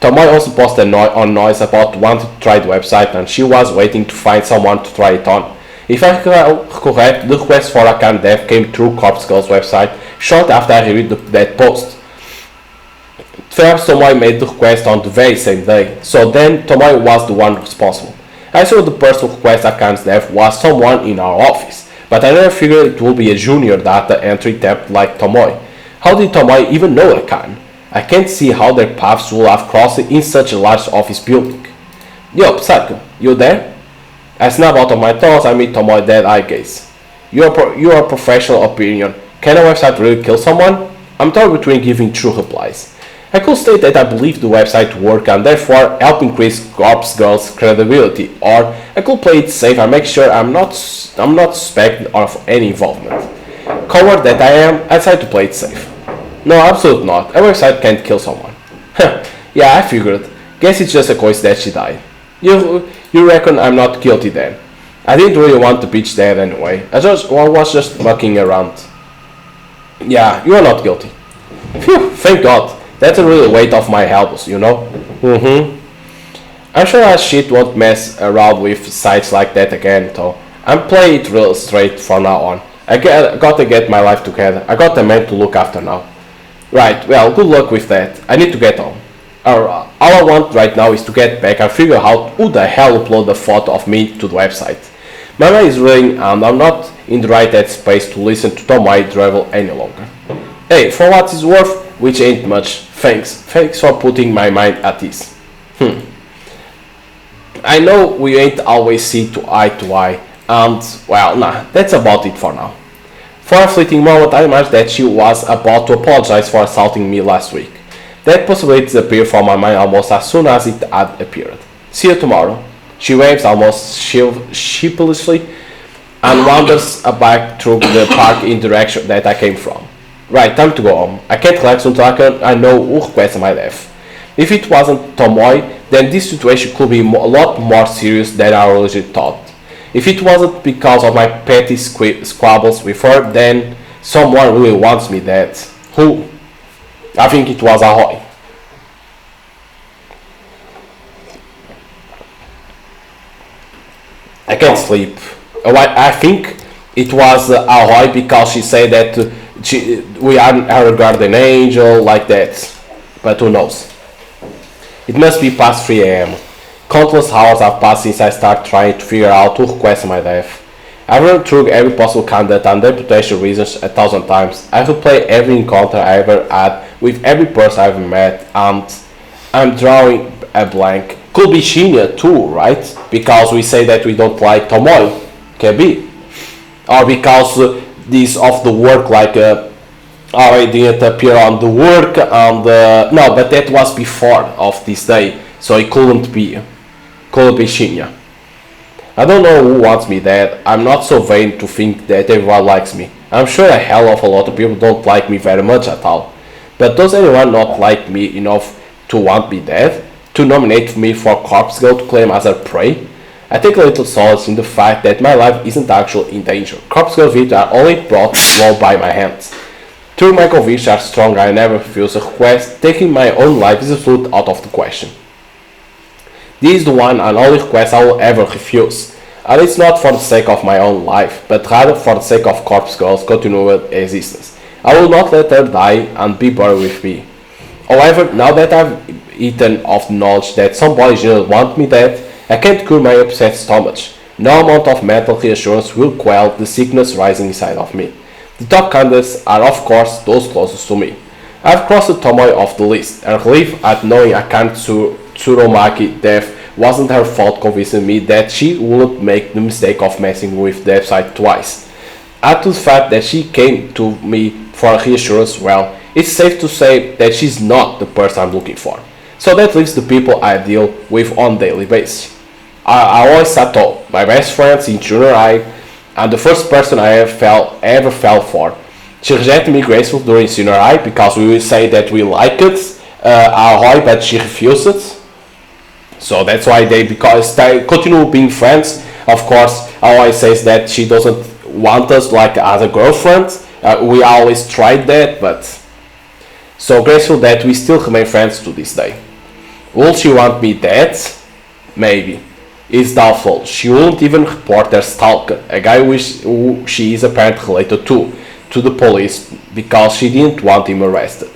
Tomoy also posted on noise about wanting to try the website and she was waiting to find someone to try it on. If I recall correct, the request for Akane death came through Corpse Girl's website short after I read that post. Perhaps Tomoy made the request on the very same day, so then Tomoy was the one responsible. I saw the person who requested Akane's death was someone in our office, but I never figured it would be a junior data entry temp like Tomoy. How did Tomoy even know Akane? I can't see how their paths would have crossed in such a large office building. Yo, Psycho, you there? I snap out of my thoughts and meet Tomoy dead eye gaze. Your professional opinion. Can a website really kill someone? I'm torn between giving true replies. I could state that I believe the website to work and therefore help increase Corpse Girl's credibility, or I could play it safe and make sure I'm not suspected of any involvement. Coward that I am, I decided to play it safe. No, absolutely not. A website can't kill someone. Yeah, I figured. Guess it's just a coincidence that she died. You reckon I'm not guilty then? I didn't really want the bitch dead anyway. I was just mucking around. Yeah, you are not guilty. Phew, thank God. That's a real weight off my elbows, you know? I'm sure that shit won't mess around with sites like that again, though. I'm playing it real straight from now on. I gotta get my life together. I got a man to look after now. Right, well, good luck with that. I need to get on. All I want right now is to get back and figure out who the hell uploaded a photo of me to the website. My mind is reeling and I'm not in the right headspace to listen to Tomoy drivel any longer. Hey, for what it's worth, which ain't much, thanks for putting my mind at ease. I know we ain't always see to eye, and well, nah, that's about it for now. For a fleeting moment, I imagined that she was about to apologize for assaulting me last week. That possibility disappeared from my mind almost as soon as it had appeared. See you tomorrow. She waves almost sheepishly and wanders back through the park in the direction that I came from. Right, time to go home. I can't relax until I know who requested my death. If it wasn't Tomoy, then this situation could be a lot more serious than I originally thought. If it wasn't because of my petty squabbles with her, then someone really wants me dead. Who? I think it was Ahoy. I can't sleep. I think it was Ahoy because she said that we are her guardian angel, like that. But who knows? It must be past 3 a.m. Countless hours have passed since I started trying to figure out who requested my death. I've run through every possible candidate and their potential reasons 1,000 times. I've replayed every encounter I ever had with every person I've met, and I'm drawing a blank. Could be Shinya too, right? Because we say that we don't like Tomoe. Can be. Or because this of the work, like I didn't appear on the work, and no, but that was before of this day, so it couldn't be. Couldn't be Shinya. I don't know who wants me dead. I'm not so vain to think that everyone likes me. I'm sure a hell of a lot of people don't like me very much at all. But does anyone not like me enough to want me dead? To nominate me for Corpse Girl to claim as a prey? I take a little solace in the fact that my life isn't actually in danger. Corpse Girl victims are only brought low by my hands. Through my convictions are strong, I never refuse a request. Taking my own life is absolutely out of the question. This is the one and only request I will ever refuse. And it's not for the sake of my own life, but rather for the sake of Corpse Girl's continued existence. I will not let her die and be buried with me. However, now that I've eaten of the knowledge that somebody just want me dead, I can't cure my upset stomach. No amount of mental reassurance will quell the sickness rising inside of me. The top candidates are of course those closest to me. I've crossed the Tomoe off the list, and relief at knowing Akane Tsuromaki death wasn't her fault convincing me that she wouldn't make the mistake of messing with the website twice. Add to the fact that she came to me for reassurance, well, it's safe to say that she's not the person I'm looking for. So that leaves the people I deal with on a daily basis. Aoi Sato, my best friend in junior high, and the first person I ever fell for. She rejected me gracefully during senior high because we will say that we like it, Aoi, but she refused it. So that's why they continue being friends. Of course, Aoi says that she doesn't want us like as a girlfriend. We always tried that, but so grateful that we still remain friends to this day. Will she want me dead? Maybe. It's doubtful. She won't even report their stalker, a guy who she is apparently related to the police because she didn't want him arrested.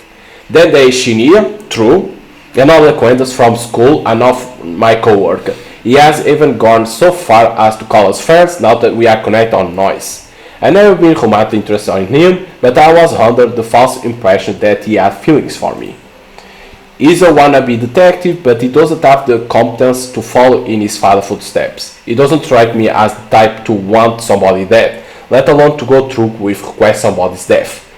Then there is Shinya, true, another acquaintance from school and of my co-worker. He has even gone so far as to call us friends now that we are connected on noise. I never been romantically interested in him, but I was under the false impression that he had feelings for me. He's a wannabe detective, but he doesn't have the competence to follow in his father's footsteps. He doesn't strike me as the type to want somebody dead, let alone to go through with request somebody's death.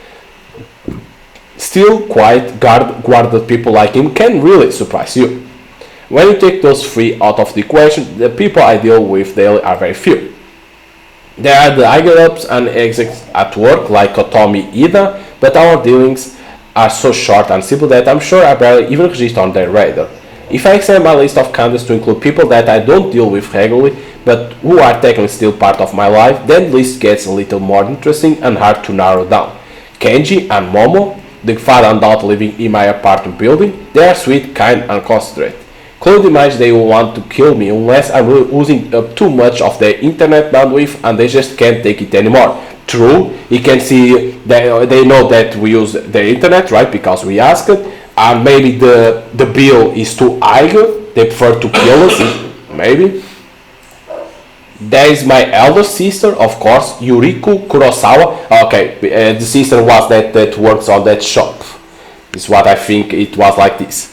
Still, quiet, guarded people like him can really surprise you. When you take those three out of the equation, the people I deal with daily are very few. There are the higher-ups and execs at work like Otomi Ida, but our dealings are so short and simple that I'm sure I barely even register on their radar. If I extend my list of candidates to include people that I don't deal with regularly, but who are technically still part of my life, then the list gets a little more interesting and hard to narrow down. Kenji and Momo, the father and daughter living in my apartment building, they are sweet, kind and considerate. Clearly imagine they will want to kill me unless I'm really using up too much of their internet bandwidth and they just can't take it anymore. True, you can see they know that we use the internet, right, because we ask it, and maybe the bill is too high, they prefer to kill us, maybe. There is my elder sister, of course, Yuriko Kurosawa. Okay, the sister was that works on that shop. Is what I think it was like this.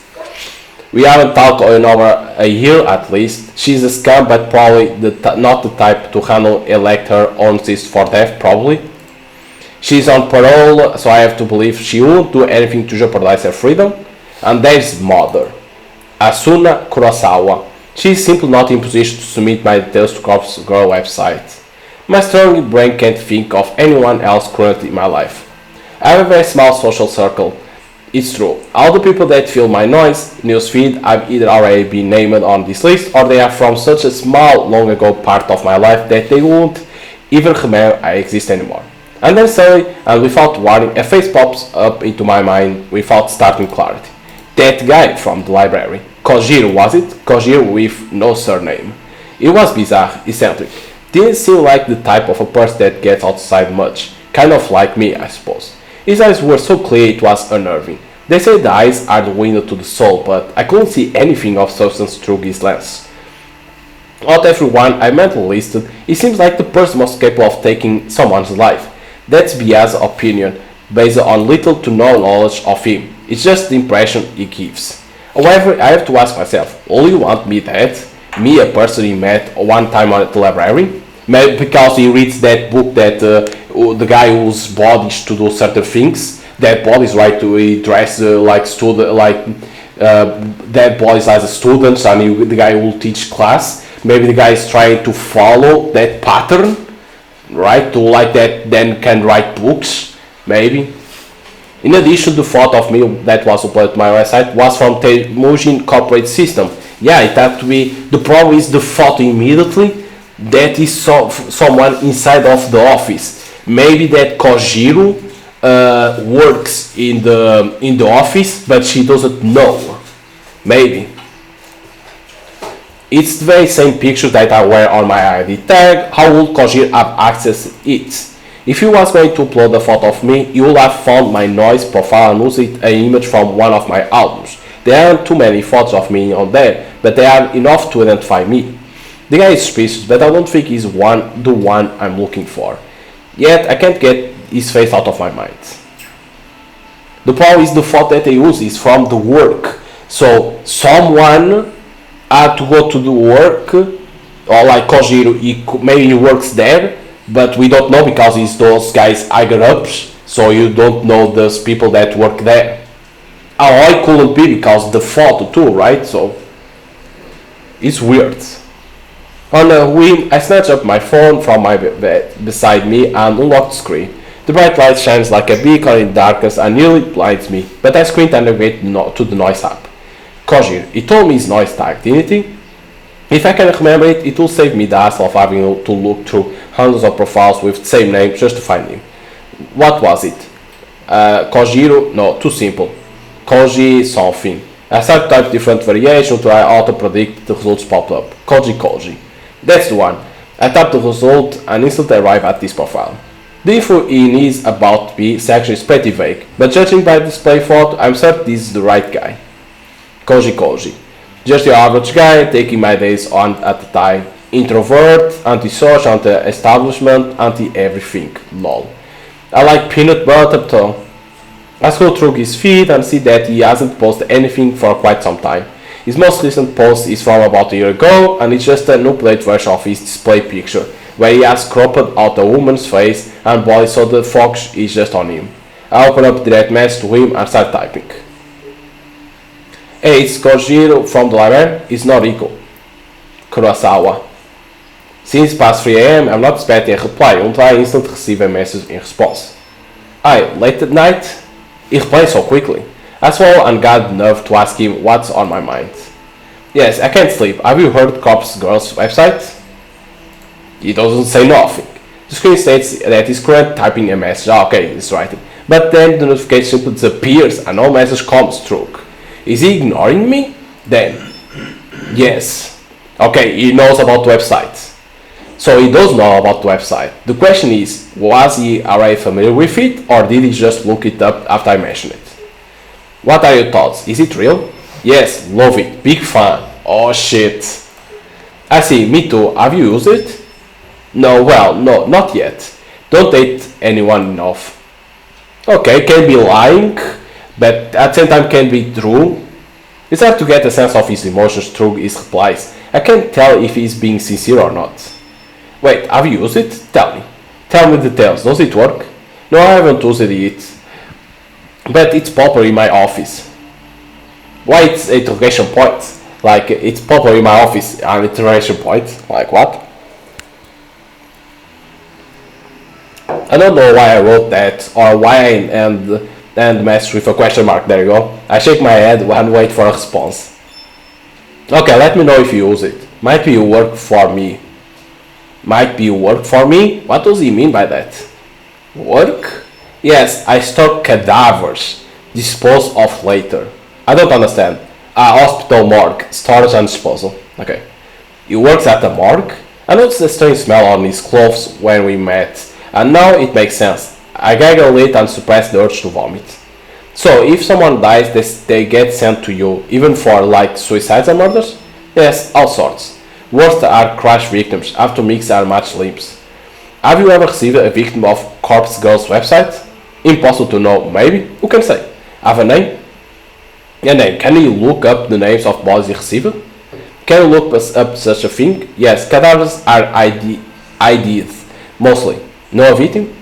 We haven't talked in over a year at least. She's a scam, but probably not the type to handle elect her own sister for death, probably. She's on parole, so I have to believe she won't do anything to jeopardize her freedom. And there's mother, Asuna Kurosawa. She's simply not in position to submit my details to Corpse Girl website. My strong brain can't think of anyone else currently in my life. I have a very small social circle. It's true. All the people that fill my noise newsfeed have either already been named on this list or they are from such a small, long ago part of my life that they won't even remember I exist anymore. And then suddenly, and without warning, a face pops up into my mind without starting clarity. That guy from the library. Kojiro, was it? Kojiro with no surname. It was bizarre, eccentric. Didn't seem like the type of a person that gets outside much. Kind of like me, I suppose. His eyes were so clear it was unnerving. They say the eyes are the window to the soul, but I couldn't see anything of substance through his lens. Out of everyone I mentally listed, he seems like the person most capable of taking someone's life. That's Bia's opinion, based on little to no knowledge of him. It's just the impression he gives. However, I have to ask myself, will you want me that? Me, a person he met one time at the library? Maybe because he reads that book that the guy whose bodies to do certain things, that bodies right to he dress like student, like that bodies as a student, and the guy will teach class. Maybe the guy is trying to follow that pattern, right? To like that, then can write books, maybe. In addition, the photo of me that was uploaded to my website was from the Mojin corporate system. Yeah, it had to be. The problem is the photo immediately. That is someone inside of the office. Maybe that Kojiro works in the office, but she doesn't know. Maybe. It's the very same picture that I wear on my ID tag. How would Kojiro have access to it? If he was going to upload a photo of me, you would have found my noise profile and used an image from one of my albums. There aren't too many photos of me on there, but they are enough to identify me. The guy is suspicious, but I don't think he's the one I'm looking for. Yet I can't get his face out of my mind. The problem is the photo that they use is from the work. So someone had to go to the work, or like Kojiro, maybe he works there, but we don't know because it's those guys higher ups, so you don't know those people that work there. Oh, I couldn't be because the photo too, right? So it's weird. On a whim, I snatch up my phone from my bed beside me and unlock the screen. The bright light shines like a beacon in the darkness and nearly blinds me, but I squint and navigate to the noise app. Kojiro, he told me his noise tag, didn't he? If I can remember it, it will save me the hassle of having to look through hundreds of profiles with the same name just to find him. What was it? Kojiro? No, too simple. Koji something. I start to type different variations to auto-predict the results pop up. Koji. That's the one. I tap the result and instantly arrive at this profile. The info in his about me section is pretty vague, but judging by the display photo, I'm certain this is the right guy. Koji. Just your average guy, taking my days on at a time. Introvert, anti-social, anti-establishment, anti-everything. Lol. I like peanut butter though. I scroll through his feed and see that he hasn't posted anything for quite some time. His most recent post is from about a year ago, and it's just an updated version of his display picture, where he has cropped out a woman's face and body so the focus is just on him. I open up the direct message to him and start typing. Hey, it's Kojiro from the library. It's Noriko. Kurosawa. Since past 3 am, I'm not expecting a reply until I instantly receive a message in response. Aye, late at night? He replies so quickly. I swallow and got the nerve to ask him what's on my mind. Yes, I can't sleep. Have you heard Cops Girl's website? He doesn't say nothing. The screen states that he's currently typing a message. Okay, he's writing. But then the notification simply disappears and no message comes through. Is he ignoring me? Then, yes. Okay, he knows about the website. So he does know about the website. The question is, was he already familiar with it, or did he just look it up after I mentioned it? What are your thoughts? Is it real? Yes, love it. Big fan. Oh shit. I see, me too. Have you used it? No, well, no, not yet. Don't date anyone enough. Okay, can be lying, but at the same time can be true. It's hard to get a sense of his emotions through his replies. I can't tell if he's being sincere or not. Wait, have you used it? Tell me. Tell me details. Does it work? No, I haven't used it yet. But it's popular in my office. Why it's interrogation point? Like, it's popular in my office, an interrogation point. Like what? I don't know why I wrote that, or why I end the message with a question mark. There you go. I shake my head and wait for a response. Okay, let me know if you use it. Might be you work for me. Might be you work for me? What does he mean by that? Work? Yes, I store cadavers. Dispose of later. I don't understand. Hospital morgue. Storage and disposal. Okay. He works at the morgue? I noticed a strange smell on his clothes when we met. And now it makes sense. I gaggle it and suppress the urge to vomit. So, if someone dies, they get sent to you, even for like suicides and murders? Yes, all sorts. Worst are crash victims, after mix and match limbs. Have you ever received a victim of Corpse Girl's website? Impossible to know, maybe? Who can say? Have a name? And then, can you look up the names of bodies received? Can you look up such a thing? Yes, cadavers are ID'd, mostly. No victim?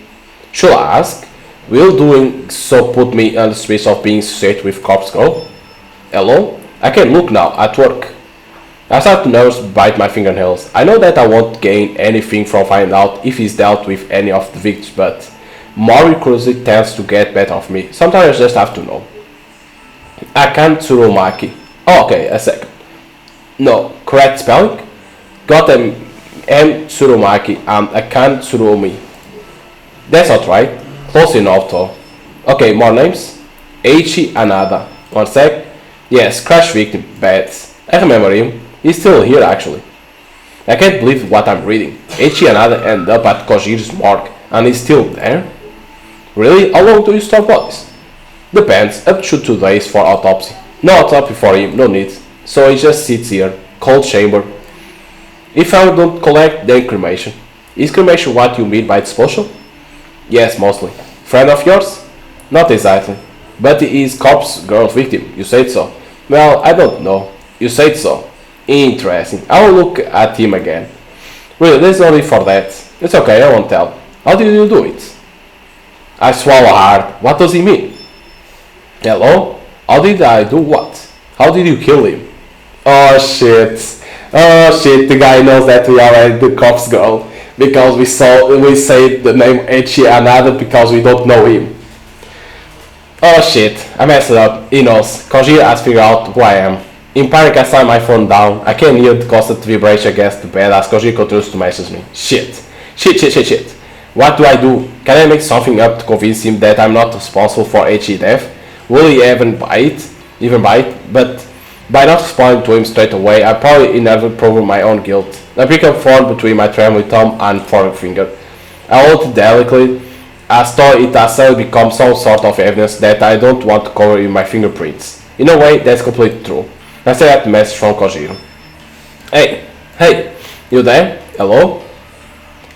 Should I ask? Will doing so put me under suspicion of being associated with Corpse Girl? Hello? I can look now, at work. I start to nerves bite my fingernails. I know that I won't gain anything from finding out if he's dealt with any of the victims, but more curiosity tends to get better of me. Sometimes I just have to know. Akan Tsurumaki. Oh, okay, a second. No, correct spelling? Got M. Tsurumaki and Akan Tsurumi. That's not right. Close enough though. Okay, more names. Eiichi Anada. One sec. Yes, crash victim. Bad. I remember him. He's still here actually. I can't believe what I'm reading. Eiichi Anada ended up at Koji's morgue and he's still there? Really? How long do you store bodies? Depends. Up to 2 days for autopsy. No autopsy for him, no need. So he just sits here. Cold chamber. If I don't collect, then cremation. Is cremation what you mean by expulsion? Yes, mostly. Friend of yours? Not exactly. But he is Corpse Girl's victim. You said so. Well, I don't know. You said so. Interesting. I will look at him again. Really, there's no need for that. It's okay, I won't tell. How did you do it? I swallow hard. What does he mean? Hello? How did I do what? How did you kill him? Oh shit. Oh shit, the guy knows that we are at the Corpse Girl. Because we say the name Eiichi Anada because we don't know him. Oh shit, I messed it up. He knows. Koji has figured out who I am. In panic, I slam my phone down. I can hear the constant vibration against the bed as Koji continues to message me. Shit. Shit. What do I do? Can I make something up to convince him that I'm not responsible for Eiichi's death? Will he even bite? But by not responding to him straight away, I probably inevitably prove my own guilt. I pick up phone between my trembling thumb and forefinger. I hold it delicately, as though it has suddenly become some sort of evidence that I don't want to cover in my fingerprints. In a way, that's completely true. I say that message from Kojiro. Hey, you there? Hello?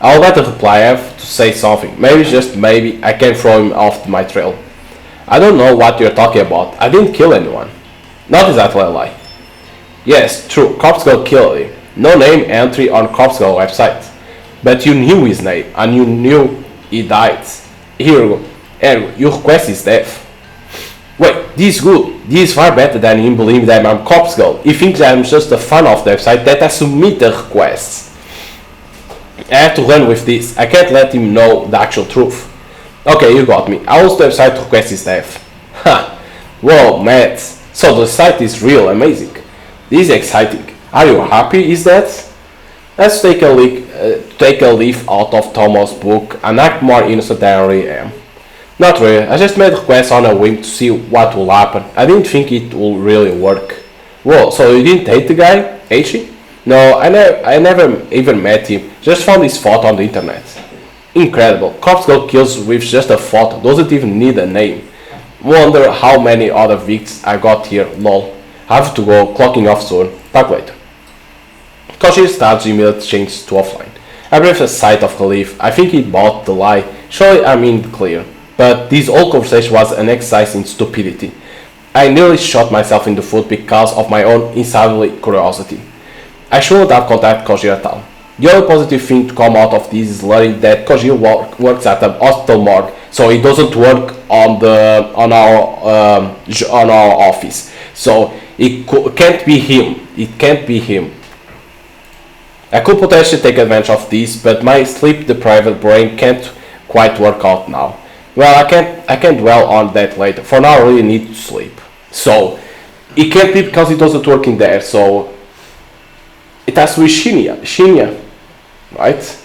I'll let the reply have to say something. Maybe, just maybe, I can throw him off my trail. I don't know what you're talking about. I didn't kill anyone. Not exactly a lie. Yes, true. Corpse Girl killed him. No name entry on Corpse Girl website. But you knew his name and you knew he died. Here you go. And you request his death. Wait, this is good. This is far better than him believing that I'm Corpse Girl. He thinks I'm just a fan of the website that I submit the requests. I have to run with this. I can't let him know the actual truth. Okay, you got me. I will the website to request his death. Ha! Whoa, Matt. So the site is real amazing. This is exciting. Are you happy? Is that? Let's take a leaf out of Thomas' book and act more innocent than I really am. Not really. I just made requests on a whim to see what will happen. I didn't think it will really work. Whoa, so you didn't hate the guy, Eiichi? No, I never even met him. Just found his photo on the internet. Incredible. Corpse Girl kills with just a photo. Doesn't even need a name. Wonder how many other victims I got here, lol. Have to go, clocking off soon. Talk later. Koji starts immediately changes to offline. I breathe a sigh of relief. I think he bought the lie. Surely I'm in the clear. But this whole conversation was an exercise in stupidity. I nearly shot myself in the foot because of my own insatiable curiosity. I shouldn't have contacted Koji at all. The only positive thing to come out of this is learning that Koji works at a hospital morgue, so he doesn't work on our office. So it can't be him. It can't be him. I could potentially take advantage of this, but my sleep-deprived brain can't quite work out now. Well, I can dwell on that later. For now, I really need to sleep. So it can't be because it doesn't work in there. So it has to be Shinya, right?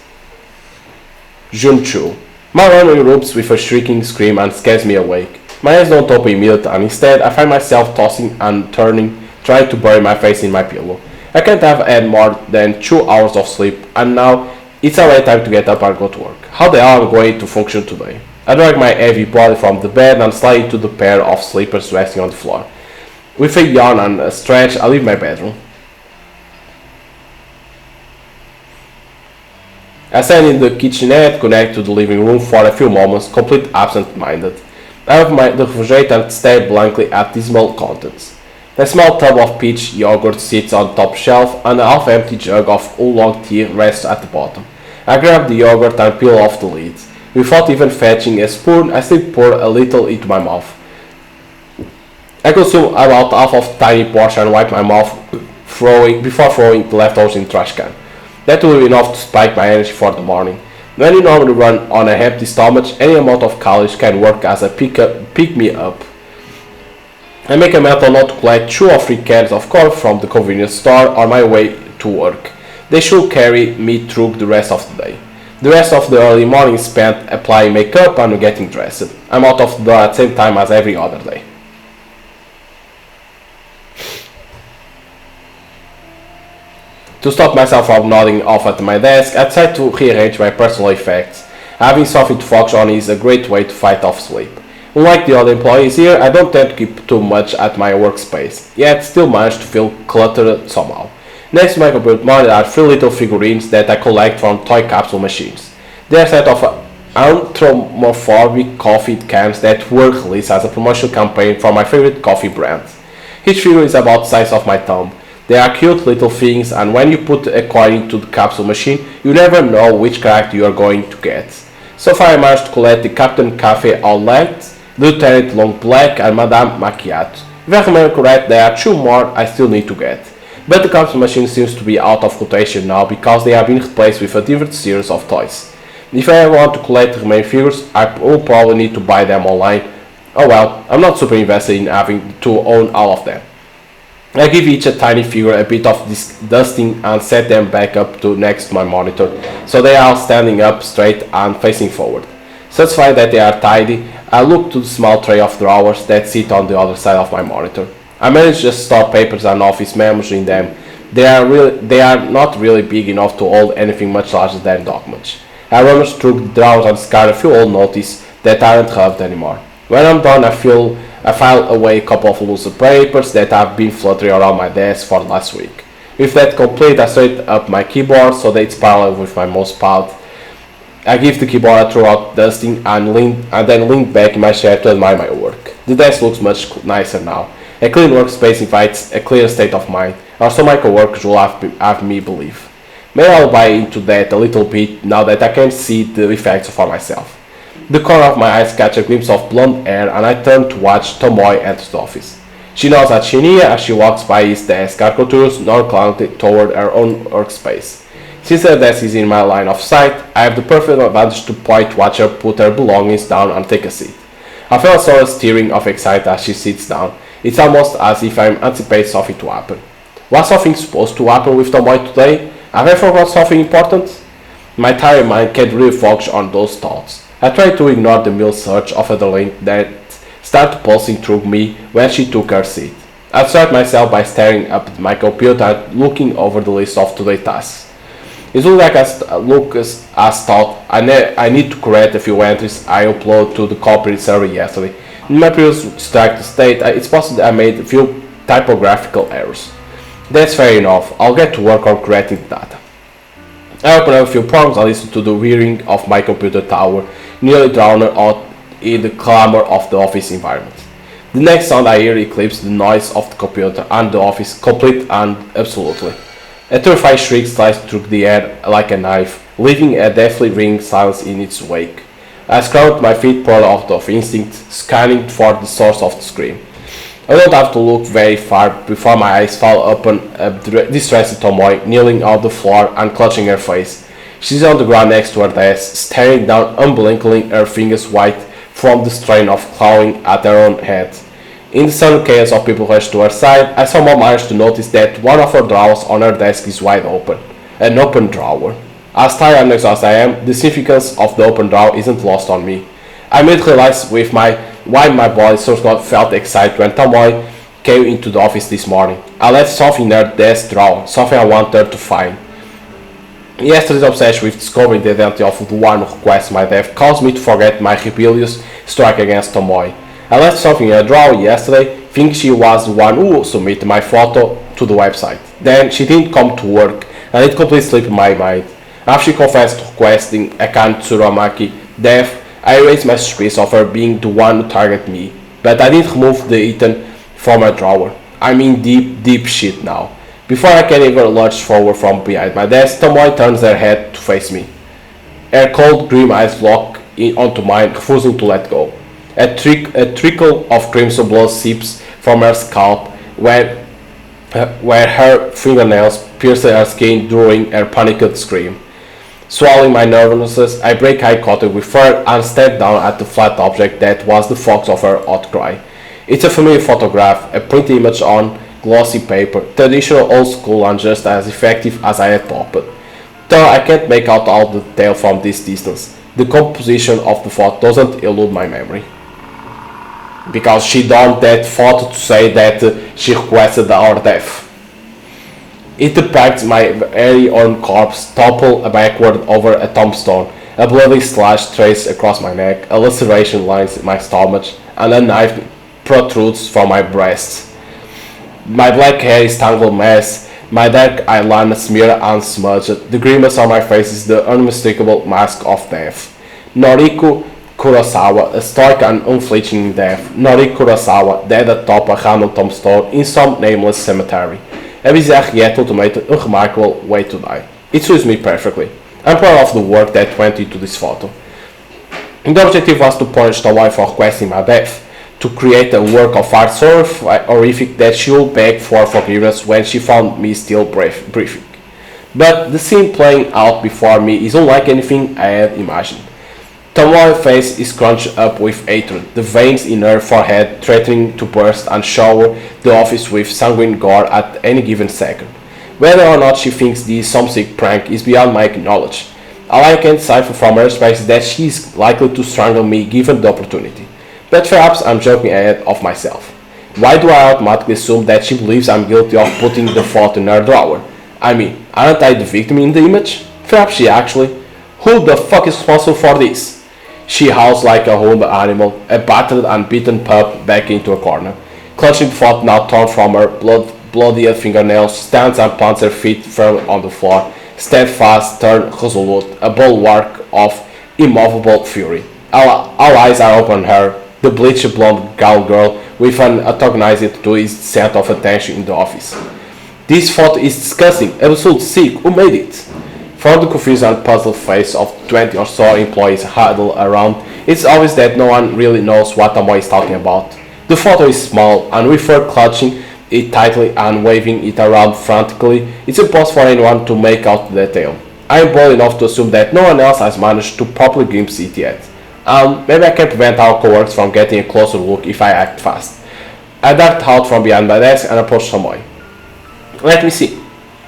Junchu. My memory erupts with a shrieking scream and scares me awake. My eyes don't open immediately, and instead I find myself tossing and turning, trying to bury my face in my pillow. I can't have had more than 2 hours of sleep, and now it's already time to get up and go to work. How the hell am I going to function today? I drag my heavy body from the bed and slide into the pair of slippers resting on the floor. With a yawn and a stretch, I leave my bedroom. I stand in the kitchenette, connect to the living room for a few moments, completely absent-minded. I open the refrigerator and stare blankly at dismal contents. A small tub of peach yogurt sits on the top shelf, and a half-empty jug of oolong tea rests at the bottom. I grab the yogurt and peel off the lid. Without even fetching a spoon, I still pour a little into my mouth. I consume about half of a tiny portion and wipe my mouth before throwing the leftovers in the trash can. That will be enough to spike my energy for the morning. When you normally run on an empty stomach, any amount of calories can work as a pick-me-up. I make a mental note to collect 2 or 3 cans of corn from the convenience store on my way to work. They should carry me through the rest of the day. The rest of the early morning is spent applying makeup and getting dressed. I'm out of the door at the same time as every other day. To stop myself from nodding off at my desk, I decide to rearrange my personal effects. Having something to focus on is a great way to fight off sleep. Unlike the other employees here, I don't tend to keep too much at my workspace, yet still manage to feel cluttered somehow. Next to my computer monitor are 3 little figurines that I collect from toy capsule machines. They are a set of anthropomorphic coffee cans that were released as a promotional campaign for my favorite coffee brand. Each figure is about the size of my thumb. They are cute little things, and when you put a coin into the capsule machine, you never know which character you are going to get. So far I managed to collect the Captain Cafe Outlet, Lieutenant Long Black, and Madame Macchiato. If I remember correct, there are 2 more I still need to get. But the capsule machine seems to be out of rotation now because they have been replaced with a different series of toys. If I want to collect the remaining figures, I will probably need to buy them online. Oh well, I'm not super invested in having to own all of them. I give each a tiny figure a bit of dusting and set them back up to next to my monitor, so they are standing up straight and facing forward. Satisfied that they are tidy, I look to the small tray of drawers that sit on the other side of my monitor. I manage to store papers and office memos in them. They are not really big enough to hold anything much larger than documents. I rummage through the drawers and discard a few old notices that aren't relevant anymore. When I'm done, I file away a couple of loose papers that have been fluttering around my desk for last week. With that complete, I straighten up my keyboard so that it's parallel with my mouse pad. I give the keyboard a thorough dusting and then lean back in my chair to admire my work. The desk looks much nicer now. A clean workspace invites a clear state of mind, or so my coworkers will have me believe. Maybe I'll buy into that a little bit now that I can see the effects for myself. The corner of my eyes catch a glimpse of blonde hair, and I turn to watch Tomoe enter the office. She nods at Shinya as she walks by his desk, her contours nonchalantly toward her own workspace. Since her desk is in my line of sight, I have the perfect advantage to point to watch her put her belongings down and take a seat. I feel a sort of stirring of excitement as she sits down. It's almost as if I'm anticipating something to happen. Was something supposed to happen with Tomoe today? Have I forgot something important? My tired mind can't really focus on those thoughts. I try to ignore the mild surge of adrenaline that started pulsing through me when she took her seat. I distract myself by staring up at my computer and looking over the list of today's tasks. It looks like as thought. I need to correct a few entries I uploaded to the corporate server yesterday. In my previous distracted state, it's possible that I made a few typographical errors. That's fair enough. I'll get to work on correcting the data. I open up a few programs and listen to the whirring of my computer tower, nearly drowned out in the clamor of the office environment. The next sound I hear eclipses the noise of the computer and the office, complete and absolutely. A terrified shriek sliced through the air like a knife, leaving a deathly ringing silence in its wake. I scrambled to my feet, poured out of instinct, scanning for the source of the scream. I don't have to look very far before my eyes fall upon a distressed Tomoe kneeling on the floor and clutching her face. She's on the ground next to her desk, staring down unblinkingly, her fingers white from the strain of clawing at her own head. In the sudden chaos of people rushing to her side, I somehow managed to notice that one of her drawers on her desk is wide open. An open drawer. As tired and exhausted I am, the significance of the open drawer isn't lost on me. I immediately realized why my body felt excited when Tomoe came into the office this morning. I left something in her desk drawer, something I wanted her to find. Yesterday's obsession with discovering the identity of the one who requested my death caused me to forget my rebellious strike against Tomoe. I left something in her drawer yesterday, thinking she was the one who submitted my photo to the website. Then she didn't come to work, and it completely slipped my mind. After she confessed to requesting a Kan Tsuromaki death, I raised my suspicion of her being the one who targeted me, but I didn't remove the item from my drawer. I'm in deep, deep shit now. Before I can even lurch forward from behind my desk, Tomoe turns her head to face me. Her cold, grim eyes lock in onto mine, refusing to let go. A trickle of crimson blood seeps from her scalp where her fingernails pierce her skin during her panicked scream. Swallowing my nervousness, I break eye contact with her and stare down at the flat object that was the focus of her outcry. It's a familiar photograph, a printed image on glossy paper, traditional old school and just as effective as I had hoped. Though I can't make out all the detail from this distance, the composition of the photo doesn't elude my memory. Because she donned that photo to say that she requested our death. It depicts my very own corpse toppled backward over a tombstone, a bloody slash traced across my neck, a laceration lines my stomach, and a knife protrudes from my breast. My black hair is tangled mess, my dark eyeliner smeared and smudged. The grimace on my face is the unmistakable mask of death. Noriko Kurosawa, a stoic and unflinching death. Noriko Kurosawa, dead atop a random tombstone in some nameless cemetery. A bizarre yet ultimately unremarkable way to die. It suits me perfectly. I'm proud of the work that went into this photo. The objective was to punish the wife for requesting my death, to create a work of art so horrific that she would beg for forgiveness when she found me still breathing. But the scene playing out before me is unlike anything I had imagined. Tomoe's face is crunched up with hatred, the veins in her forehead threatening to burst and shower the office with sanguine gore at any given second. Whether or not she thinks this some sick prank is beyond my knowledge. All I can decipher from her speech is that she is likely to strangle me given the opportunity. But perhaps I'm jumping ahead of myself. Why do I automatically assume that she believes I'm guilty of putting the photo in her drawer? I mean, aren't I the victim in the image? Perhaps she actually. Who the fuck is responsible for this? She howls like a wounded animal, a battered and beaten pup back into a corner. Clutching the photo now torn from her bloody fingernails, stands and plants her feet firm on the floor, steadfast, stern, resolute, a bulwark of immovable fury. All eyes are upon her, the bleached blonde girl with an antagonizing to his center of attention in the office. This photo is disgusting, absolute sick, who made it? From the confused and puzzled face of 20 or so employees huddled around, it's obvious that no one really knows what Tomoe is talking about. The photo is small, and with her clutching it tightly and waving it around frantically, it's impossible for anyone to make out the detail. I am bold enough to assume that no one else has managed to properly glimpse it yet. Maybe I can prevent our coworkers from getting a closer look if I act fast. I dart out from behind my desk and approach Tomoe. Let me see.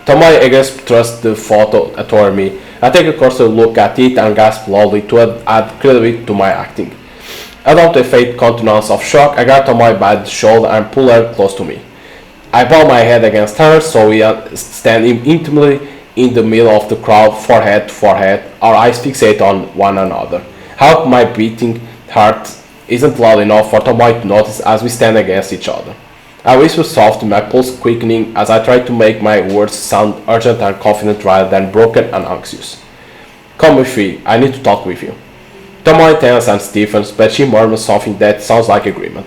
Tomoe again thrusts the photo toward me. I take a closer look at it and gasp loudly to add credibility to my acting. Adopt a faint countenance of shock, I grab Tomoe by the shoulder and pull her close to me. I bow my head against her so we stand intimately in the middle of the crowd, forehead to forehead, our eyes fixate on one another. How my beating heart isn't loud enough for Tomoe to notice as we stand against each other. I whisper softly, my pulse quickening as I try to make my words sound urgent and confident rather than broken and anxious. Come with me, I need to talk with you. Tomoe tenses and stiffens, but she murmurs something that sounds like agreement.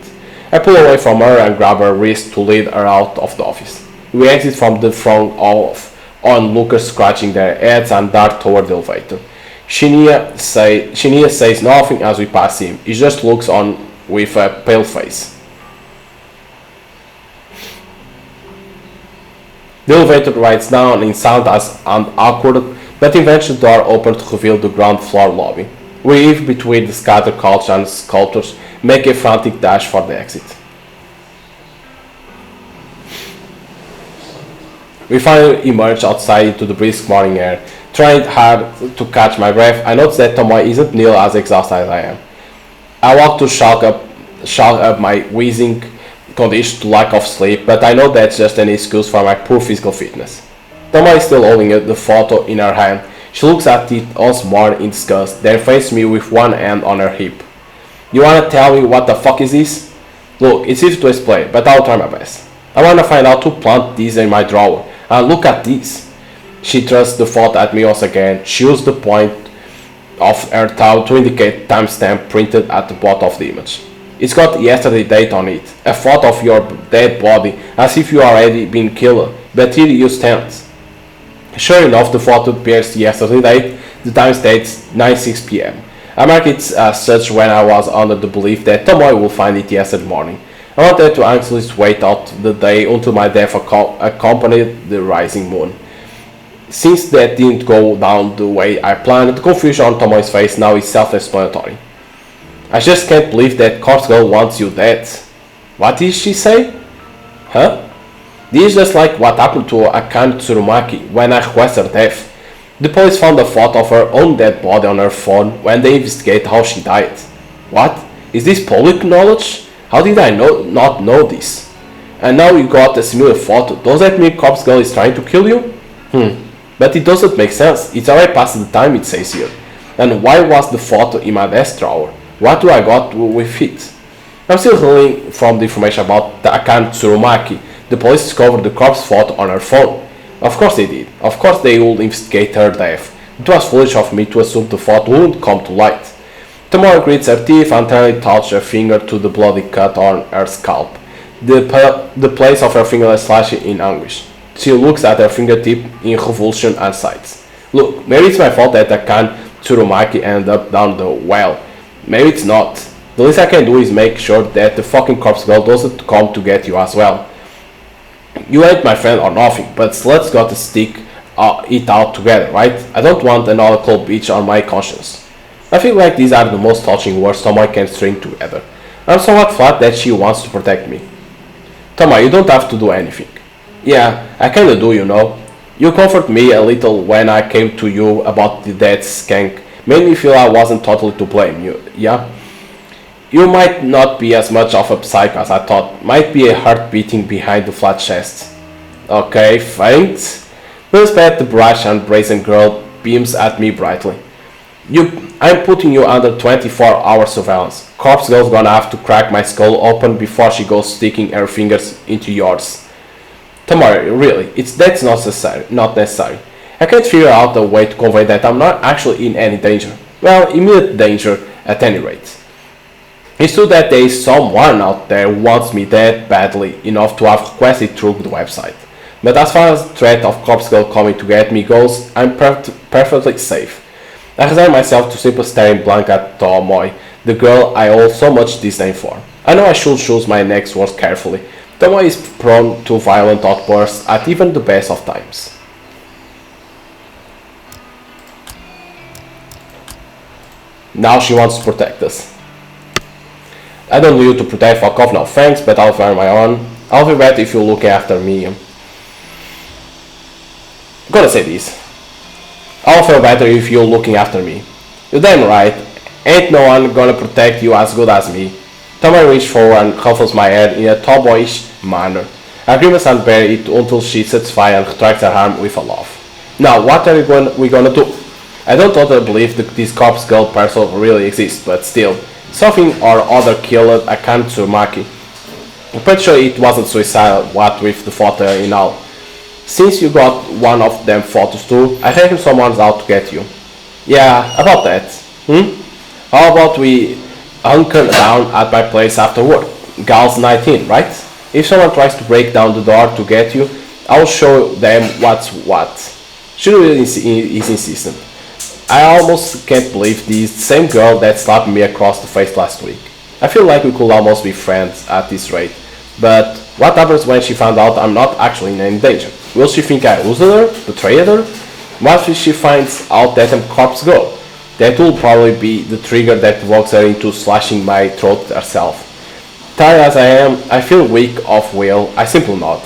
I pull away from her and grab her wrist to lead her out of the office. We exit from the throng of onlookers scratching their heads and dart toward the elevator. Shinya says nothing as we pass him. He just looks on with a pale face. The elevator rides down in sound and awkward, but eventually the door opens to reveal the ground floor lobby. We weave between the scattered couches and sculptures, make a frantic dash for the exit. We finally emerge outside into the brisk morning air. Trying hard to catch my breath, I notice that Tomoe isn't nearly as exhausted as I am. I walk to shout up my wheezing condition to lack of sleep, but I know that's just an excuse for my poor physical fitness. Tomoe is still holding the photo in her hand. She looks at it once more in disgust, then faces me with one hand on her hip. You wanna tell me what the fuck is this? Look, it's easy to explain, but I'll try my best. I wanna find out who planted this in my drawer, and look at this. She thrusts the photo at me once again. She uses the point of her towel to indicate timestamp printed at the bottom of the image. It's got yesterday date on it, a photo of your dead body, as if you already been killed, but here you stand. Sure enough, the photo appears yesterday date, the time states 9:06 p.m. I marked it as such when I was under the belief that Tomoe will find it yesterday morning. I wanted to anxiously wait out the day until my death accompanied the rising moon. Since that didn't go down the way I planned, the confusion on Tomoe's face now is self-explanatory. I just can't believe that corpse girl wants you dead. What did she say? Huh? This is just like what happened to Akane Tsurumaki when I requested her death. The police found a photo of her own dead body on her phone when they investigated how she died. What? Is this public knowledge? How did I not know this? And now you got a similar photo. Does that mean corpse girl is trying to kill you? But it doesn't make sense. It's already past the time it says here. And why was the photo in my desk drawer? What do I got with it? I'm still hearing from the information about the Akane Tsurumaki. The police discovered the corpse photo on her phone. Of course they did. Of course they would investigate her death. It was foolish of me to assume the photo wouldn't come to light. Tomorrow grits her teeth and tenderly touched her finger to the bloody cut on her scalp. The place of her finger is flashing in anguish. She looks at her fingertip in revulsion and sighs. Look, maybe it's my fault that Akane Tsurumaki ended up down the well. Maybe it's not. The least I can do is make sure that the fucking corpse girl doesn't come to get you as well. You ain't my friend or nothing, but let's got to stick it out together, right? I don't want another cold bitch on my conscience. I feel like these are the most touching words someone can string together. I'm somewhat flattered that she wants to protect me. Tama, you don't have to do anything. Yeah, I kinda do, you know. You comfort me a little when I came to you about the dead skank. Made me feel I wasn't totally to blame, yeah? You might not be as much of a psycho as I thought. Might be a heart beating behind the flat chest. Okay, thanks. Bills pat the brush and brazen girl beams at me brightly. I'm putting you under 24-hour surveillance. Corpse girl's gonna have to crack my skull open before she goes sticking her fingers into yours. Tomorrow, really, that's not necessary. I can't figure out a way to convey that I'm not actually in any danger. Well, immediate danger at any rate. It's true that there is someone out there who wants me dead badly enough to have requested through the website. But as far as the threat of corpse girl coming to get me goes, I'm perfectly safe. I resign myself to simply staring blank at Tomoe, the girl I hold so much disdain for. I know I should choose my next words carefully. Tomoe is prone to violent outbursts at even the best of times. Now she wants to protect us. I don't need you to protect fuck off, no thanks, but I'll find my own. I'll be better if you look after me. Gotta say this. I'll feel better if you're looking after me. You're damn right. Ain't no one gonna protect you as good as me. Tomoe reaches forward and ruffles my hair in a tomboyish manner. I grimace and bear it until she's satisfied and retracts her arm with a laugh. Now, what are we gonna do? I don't totally believe that this corpse girl person really exists, but still, something or other killed Akane Tsurumaki. I'm pretty sure it wasn't suicidal, what with the photo in all. Since you got one of them photos too, I reckon someone's out to get you. Yeah, about that. How about we hunker down at my place after work? Gals night in, right? If someone tries to break down the door to get you, I'll show them what's what. She really is insistent. I almost can't believe this same girl that slapped me across the face last week. I feel like we could almost be friends at this rate. But what happens when she found out I'm not actually in any danger? Will she think I losed her? Betrayed her? What if she finds out that I'm corpse girl? That will probably be the trigger that provokes her into slashing my throat herself. Tired as I am, I feel weak of will. I simply nod.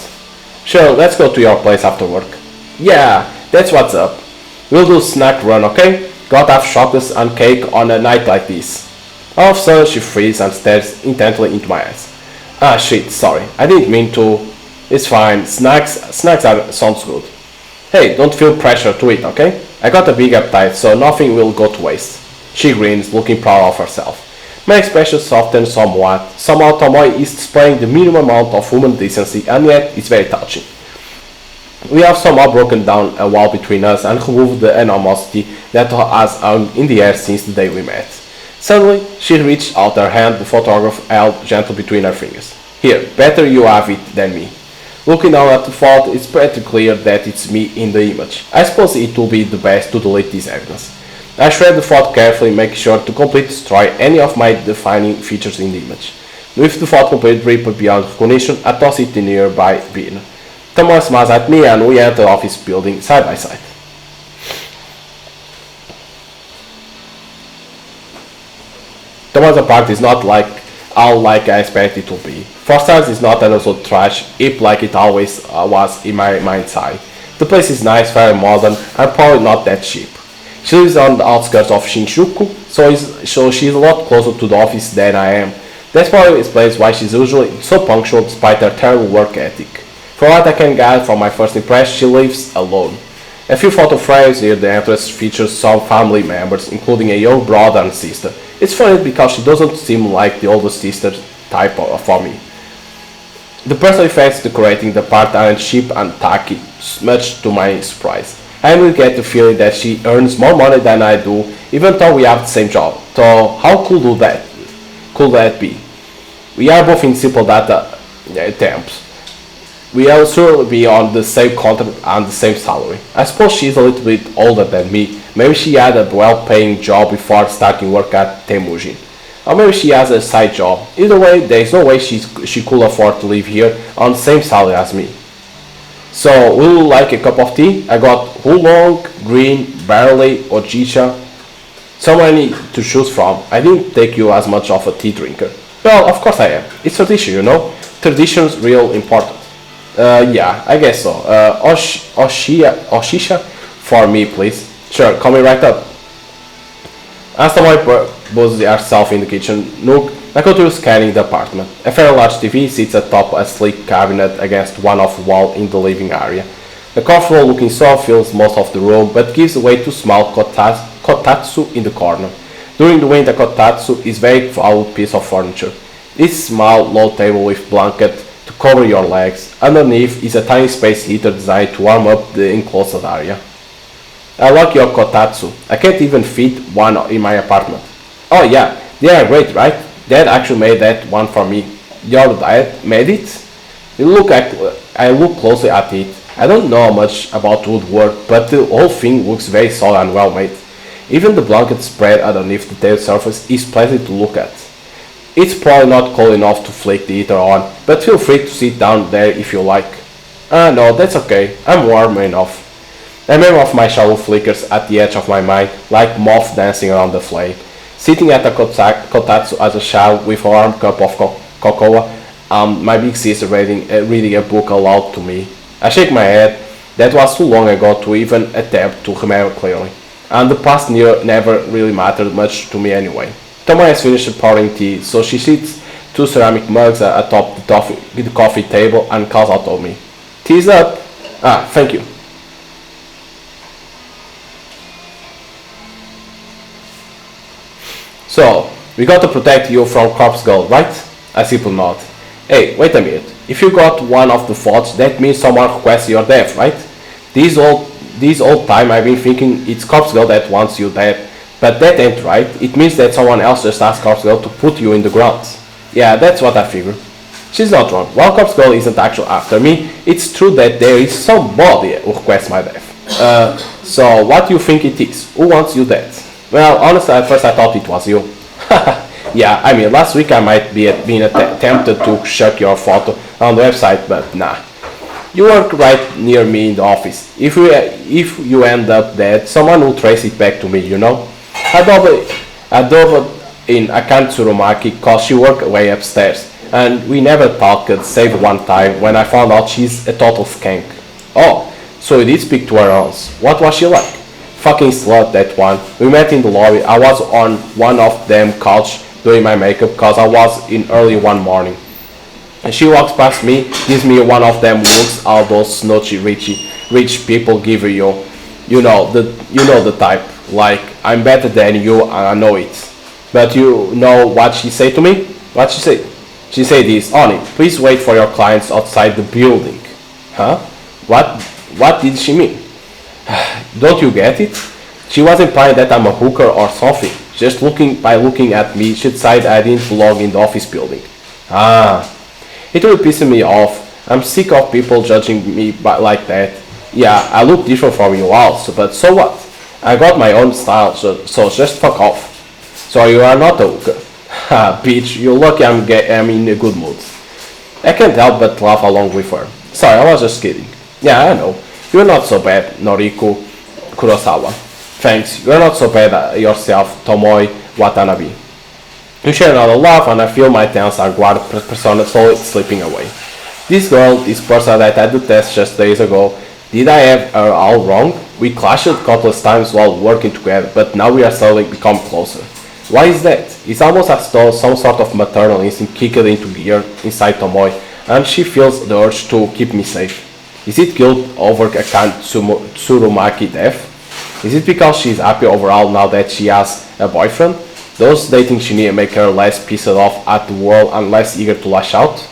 Sure, let's go to your place after work. Yeah, that's what's up. We'll do snack run, okay? Gotta have chocolates and cake on a night like this. All of a sudden she freezes and stares intently into my eyes. Ah shit, sorry. I didn't mean to. It's fine. Snacks sounds good. Hey, don't feel pressure to it, okay? I got a big appetite, so nothing will go to waste. She grins, looking proud of herself. My expression softens somewhat. Somehow Tomoe is displaying the minimum amount of human decency, and yet it's very touching. We have somehow broken down a wall between us and removed the animosity that has hung in the air since the day we met. Suddenly, she reached out her hand, the photograph held gently between her fingers. Here, better you have it than me. Looking down at the photo, it's pretty clear that it's me in the image. I suppose it will be the best to delete this evidence. I shred the photo carefully, making sure to completely destroy any of my defining features in the image. With the photo completely ripped beyond recognition, I toss it in the nearby bin. Thomas smiles at me and we enter the office building side by side. Thomas' apartment is not all like I expect it to be. For starters, it's not an absolute trash heap like it always was in my mind's eye. The place is nice, very modern, and probably not that cheap. She lives on the outskirts of Shinjuku, so she's a lot closer to the office than I am. That probably explains why she's usually so punctual despite her terrible work ethic. From what I can gather from my first impression, she lives alone. A few photo frames near the entrance features some family members, including a young brother and sister. It's funny because she doesn't seem like the oldest sister type for me. The personal effects decorating the part aren't cheap and tacky, much to my surprise. I really get the feeling that she earns more money than I do, even though we have the same job. So how cool could that be? We are both in simple data temps. We will surely be on the same contract and the same salary. I suppose she's a little bit older than me. Maybe she had a well-paying job before starting work at Temujin. Or maybe she has a side job. Either way, there is no way she could afford to live here on the same salary as me. So, would you like a cup of tea? I got oolong, green, barley, or chicha. So many to choose from. I didn't take you as much of a tea drinker. Well, of course I am. It's tradition, you know. Tradition's real important. Yeah, I guess so. Oshisha for me, please. Sure, call me right up. As the wife busies herself in the kitchen nook, I continue scanning the apartment. A fairly large TV sits atop a sleek cabinet against one of the wall in the living area. A comfortable looking sofa fills most of the room, but gives way to small kotatsu in the corner. During the winter, kotatsu is a very valuable piece of furniture. This small, low table with blanket to cover your legs. Underneath is a tiny space heater designed to warm up the enclosed area. I like your kotatsu. I can't even fit one in my apartment. Oh yeah, they are great, right? Dad actually made that one for me. Your dad made it? I look closely at it. I don't know much about woodwork, but the whole thing looks very solid and well made. Even the blanket spread underneath the table surface is pleasant to look at. It's probably not cold enough to flick the heater on, but feel free to sit down there if you like. No, that's okay. I'm warm enough. A memory of my childhood flickers at the edge of my mind, like moths dancing around the flame. Sitting at a kotatsu as a child with a warm cup of cocoa, my big sister reading a book aloud to me. I shake my head. That was too long ago to even attempt to remember clearly, and the past never really mattered much to me anyway. Toma has finished pouring tea, so she sits two ceramic mugs atop the coffee table and calls out to me. Tea's up! Ah, thank you. So, we got to protect you from Corpse Girl, right? I simply nod. Hey, wait a minute. If you got one of the thoughts, that means someone requests your death, right? This old time I've been thinking it's Corpse Girl that wants you dead. But that ain't right. It means that someone else just asked Corpse Girl to put you in the ground. Yeah, that's what I figured. She's not wrong. While Corpse Girl isn't actually after me, it's true that there is somebody who requests my death. So what do you think it is? Who wants you dead? Well, honestly, at first I thought it was you. Yeah, I mean, last week I might be been tempted to check your photo on the website, but nah. You work right near me in the office. If you end up dead, someone will trace it back to me, you know? I dove in Akantsurumaki cause she worked way upstairs, and we never talked save one time when I found out she's a total skank. Oh, so you did speak to her once. What was she like? Fucking slut, that one. We met in the lobby. I was on one of them couch doing my makeup cause I was in early one morning. And she walks past me, gives me one of them looks all those snotty rich people give you. You know the type. Like, I'm better than you and I know it. But you know what she said to me? What she said? She said this, Oni, please wait for your clients outside the building. Huh? What did she mean? Don't you get it? She was implying that I'm a hooker or something. Just looking at me, she decided I didn't belong in the office building. Ah, it really pisses me off. I'm sick of people judging me like that. Yeah, I look different from you also, but so what? I got my own style, so just fuck off. So you are not a hooker. Ha, bitch, you're lucky I'm in a good mood. I can't help but laugh along with her. Sorry, I was just kidding. Yeah, I know. You're not so bad, Noriko Kurosawa. Thanks, you're not so bad yourself, Tomoe Watanabe. You share another laugh and I feel my tense and guard persona slowly slipping away. This girl, this person that I did test just days ago, did I have her all wrong? We clashed countless times while working together, but now we are slowly become closer. Why is that? It's almost as though some sort of maternal instinct kicked into gear inside Tomoe, and she feels the urge to keep me safe. Is it guilt over a kind Tsurumaki death? Is it because she's happy overall now that she has a boyfriend? Does dating Shinya make her less pissed off at the world and less eager to lash out?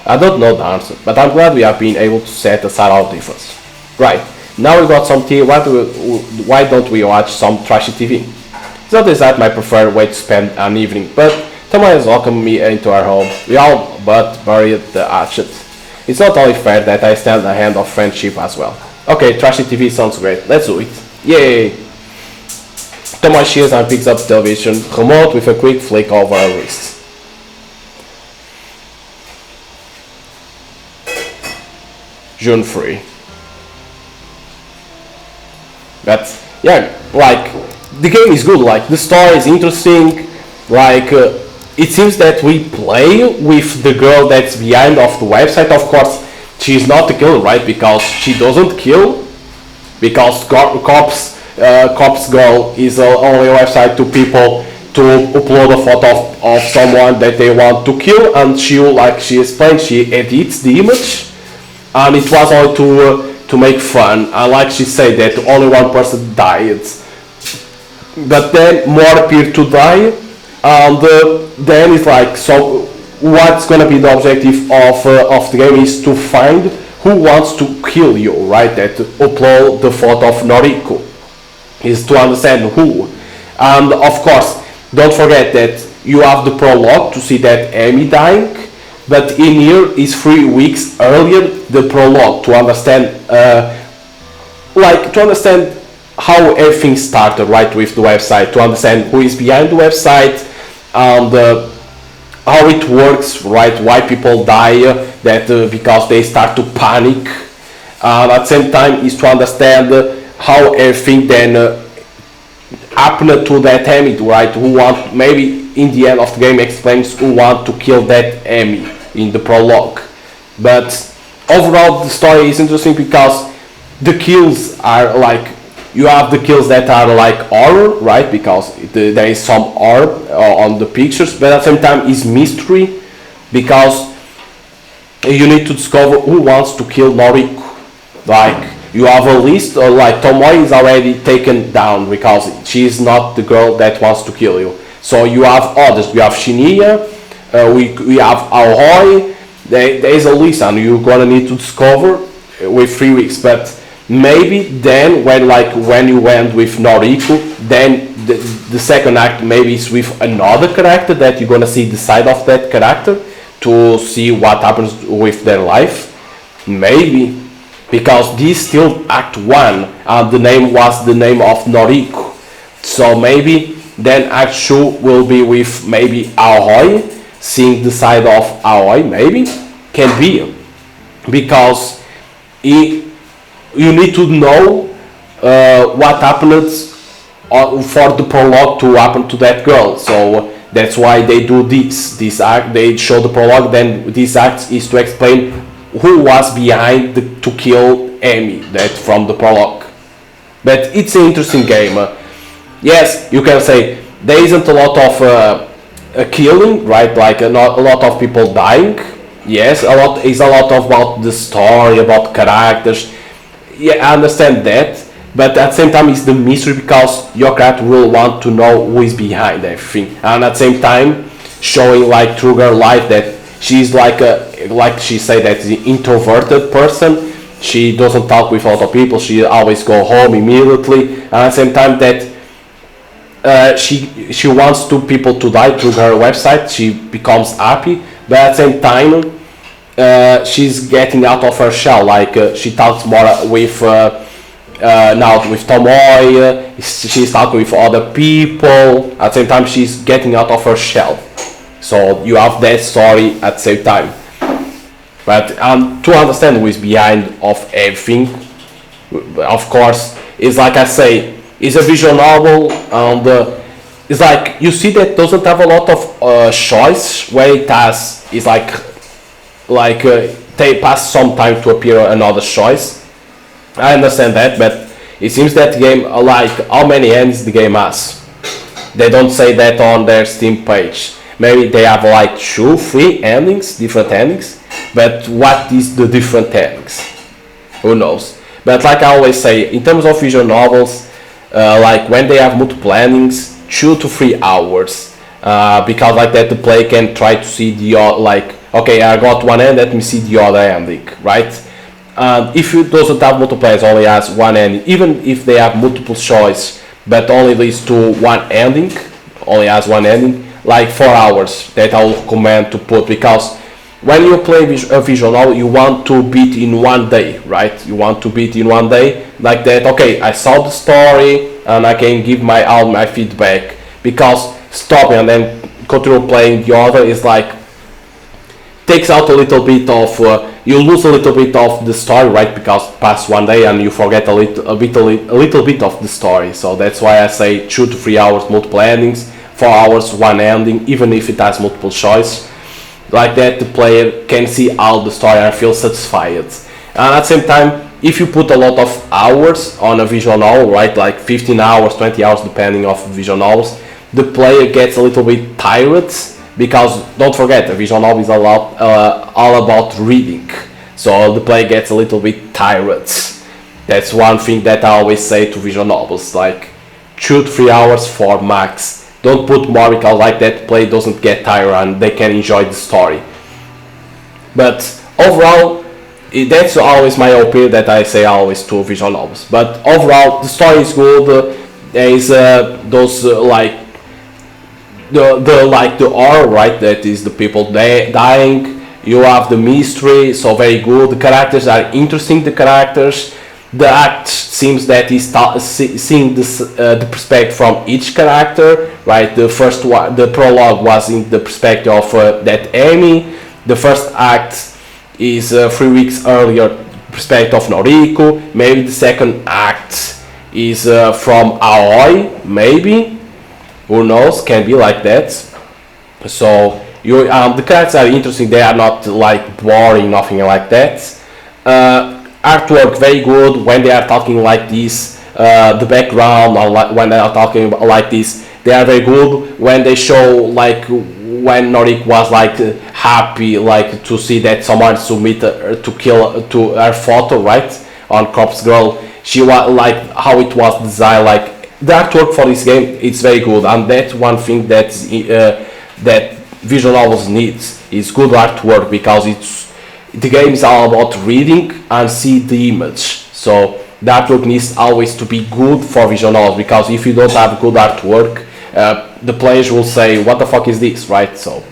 I don't know the answer, but I'm glad we have been able to set aside our difference. Right, now we got some tea, why don't we watch some trashy TV? It's not exactly my preferred way to spend an evening, but Tomoe has welcomed me into our home. We all but buried the hatchet. It's not only fair that I stand the hand of friendship as well. Okay, trashy TV sounds great, let's do it. Yay! Tomoe cheers and picks up the television remote with a quick flick over her wrist. June 3. But yeah, like the game is good, like the story is interesting, like it seems that we play with the girl that's behind of the website. Of course, she's not the killer, right? Because she doesn't kill, because cops girl is only a website to people to upload a photo of someone that they want to kill, and she explained, she edits the image, and it was all to make fun, and like she said that only one person died, but then more appeared to die, and then it's like, so what's gonna be the objective of the game is to find who wants to kill you, right? That upload the photo of Noriko is to understand who, and of course don't forget that you have the prologue to see that Amy dying, but in here is 3 weeks earlier the prologue to understand how everything started, right, with the website, to understand who is behind the website, and how it works, right, why people die, because they start to panic, and at the same time is to understand how everything then happened to that Amy, right, who want, maybe in the end of the game explains who want to kill that Amy in the prologue. But overall the story is interesting because the kills are like, you have the kills that are like horror, right, because there is some horror on the pictures, but at the same time is mystery because you need to discover who wants to kill Noriko. Like you have a list, or like Tomoe is already taken down because she's not the girl that wants to kill you. So you have others, you have Shinya, we have Aoi, there is a list and you're gonna need to discover with 3 weeks, but maybe then when you went with Noriko, then the second act maybe is with another character that you're gonna see the side of that character to see what happens with their life, maybe, because this still act 1 and the name was the name of Noriko, so maybe then act 2 will be with maybe Aoi, seeing the side of Aoi, maybe, can be, because you need to know what happened for the prologue to happen to that girl, so that's why they do this act, they show the prologue, then this act is to explain who was behind to kill Amy, that from the prologue. But it's an interesting game. Yes, you can say there isn't a lot of killing, right, like a lot of people dying. Yes, a lot about the story, about characters. Yeah, I understand that, but at the same time it's the mystery because your character will want to know who is behind everything, and at the same time showing like through her life that she's like she said that the introverted person, She doesn't talk with a lot of people. She always go home immediately. And at the same time that she wants to people to die through her website. She becomes happy, but at the same time, she's getting out of her shell. Like she talks more with now with Tomoe. She's talking with other people. At the same time, she's getting out of her shell. So you have that story at the same time. But to understand who is behind of everything, of course, it's like I say, it's a visual novel, and it's like you see that doesn't have a lot of choice. Where it has is like they pass some time to appear another choice. I understand that, but it seems that game, like how many ends the game has. They don't say that on their Steam page. Maybe they have like 2, 3 endings, different endings. But what is the different endings? Who knows? But like I always say, in terms of visual novels, like when they have multiple endings, 2 to 3 hours, because like that the player can try to see the like, okay, I got one end, let me see the other ending, right? If it doesn't have multiple ends, only has one ending, even if they have multiple choice, but only leads to one ending, only has one ending, like 4 hours that I will recommend to put, because when you play a visual novel, you want to beat in one day, right? You want to beat in one day, like that. Okay, I saw the story and I can give all my feedback, because stopping and then continue playing the other is like takes out a little bit of you lose a little bit of the story, right? Because past one day and you forget a little bit of the story. So that's why I say 2 to 3 hours, multiple endings, 4 hours, one ending, even if it has multiple choice. Like that the player can see all the story and feel satisfied. And at the same time, if you put a lot of hours on a visual novel, right, like 15 hours, 20 hours depending on visual novels, the player gets a little bit tired, because don't forget, a visual novel is all about reading, so the player gets a little bit tired. That's one thing that I always say to visual novels, like 2 to 3 hours for max. Don't put more, because like that play doesn't get tired and they can enjoy the story. But overall, that's always my opinion that I say always to visual novels. But overall, the story is good. There is those like the horror, right? That is the people dying. You have the mystery, so very good. The characters are interesting. The characters. The act seems that he's seeing this, the perspective from each character, right? The first one, the prologue was in the perspective of that Amy. The first act is 3 weeks earlier, perspective of Noriko. Maybe the second act is from Aoi, maybe. Who knows? Can be like that. So the characters are interesting. They are not like boring, nothing like that. Artwork very good when they are talking like this. The background, or when they are talking like this, they are very good. When they show like when Noriko was like happy, like to see that someone submitted to kill to her photo, right, on Corpse Girl. She was like how it was designed. Like the artwork for this game, it's very good, and that's one thing that that visual novels needs is good artwork, because the game is all about reading and see the image. So the artwork needs always to be good for visual novels, because if you don't have good artwork, the players will say, what the fuck is this, right? So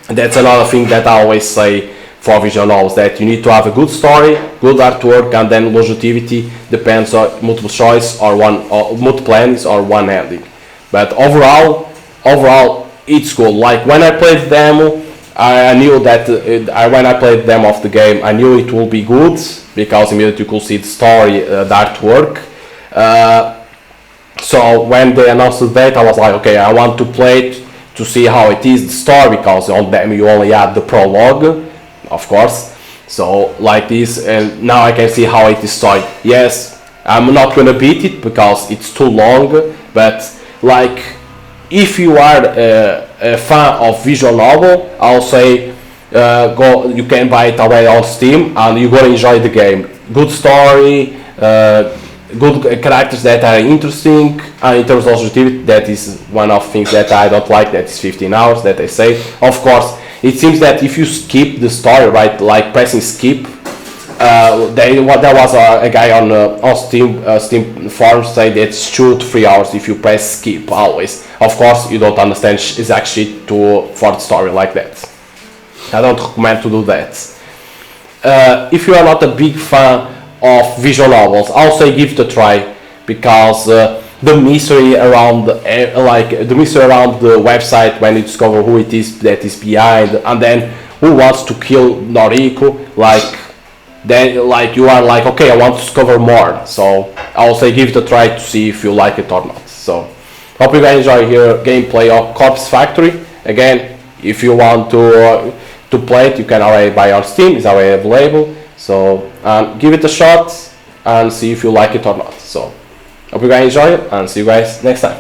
that's another thing that I always say for visual novels, that you need to have a good story, good artwork, and then longevity depends on multiple choice or multiple endings or one ending. But overall it's good. Like when I played the demo, I knew that when I played the demo of the game, I knew it will be good, because immediately you could see the story, the artwork. So when they announced the date, I was like, okay, I want to play it to see how it is, the story, because on demo you only had the prologue, of course. So like this, and now I can see how it is story. Yes, I'm not gonna beat it because it's too long, but like if you are a fan of visual novel, I'll say you can buy it already on Steam and you're gonna enjoy the game. Good story, good characters that are interesting, and in terms of longevity, that is one of the things that I don't like, that is 15 hours that I say. Of course, it seems that if you skip the story, right, like pressing skip, There was a guy on Steam forums saying it's 2 to 3 hours if you press skip always. Of course, you don't understand exact shit for the story like that. I don't recommend to do that. If you are not a big fan of visual novels, I'll say give it a try, because the mystery around the mystery around the website, when you discover who it is that is behind, and then who wants to kill Noriko, then you are like, okay, I want to discover more. So I'll say give it a try to see if you like it or not. So hope you guys enjoy your gameplay of Corpse Factory. Again, if you want to play it, you can already buy on Steam. It's already available. So give it a shot and see if you like it or not. So hope you guys enjoy it, and see you guys next time.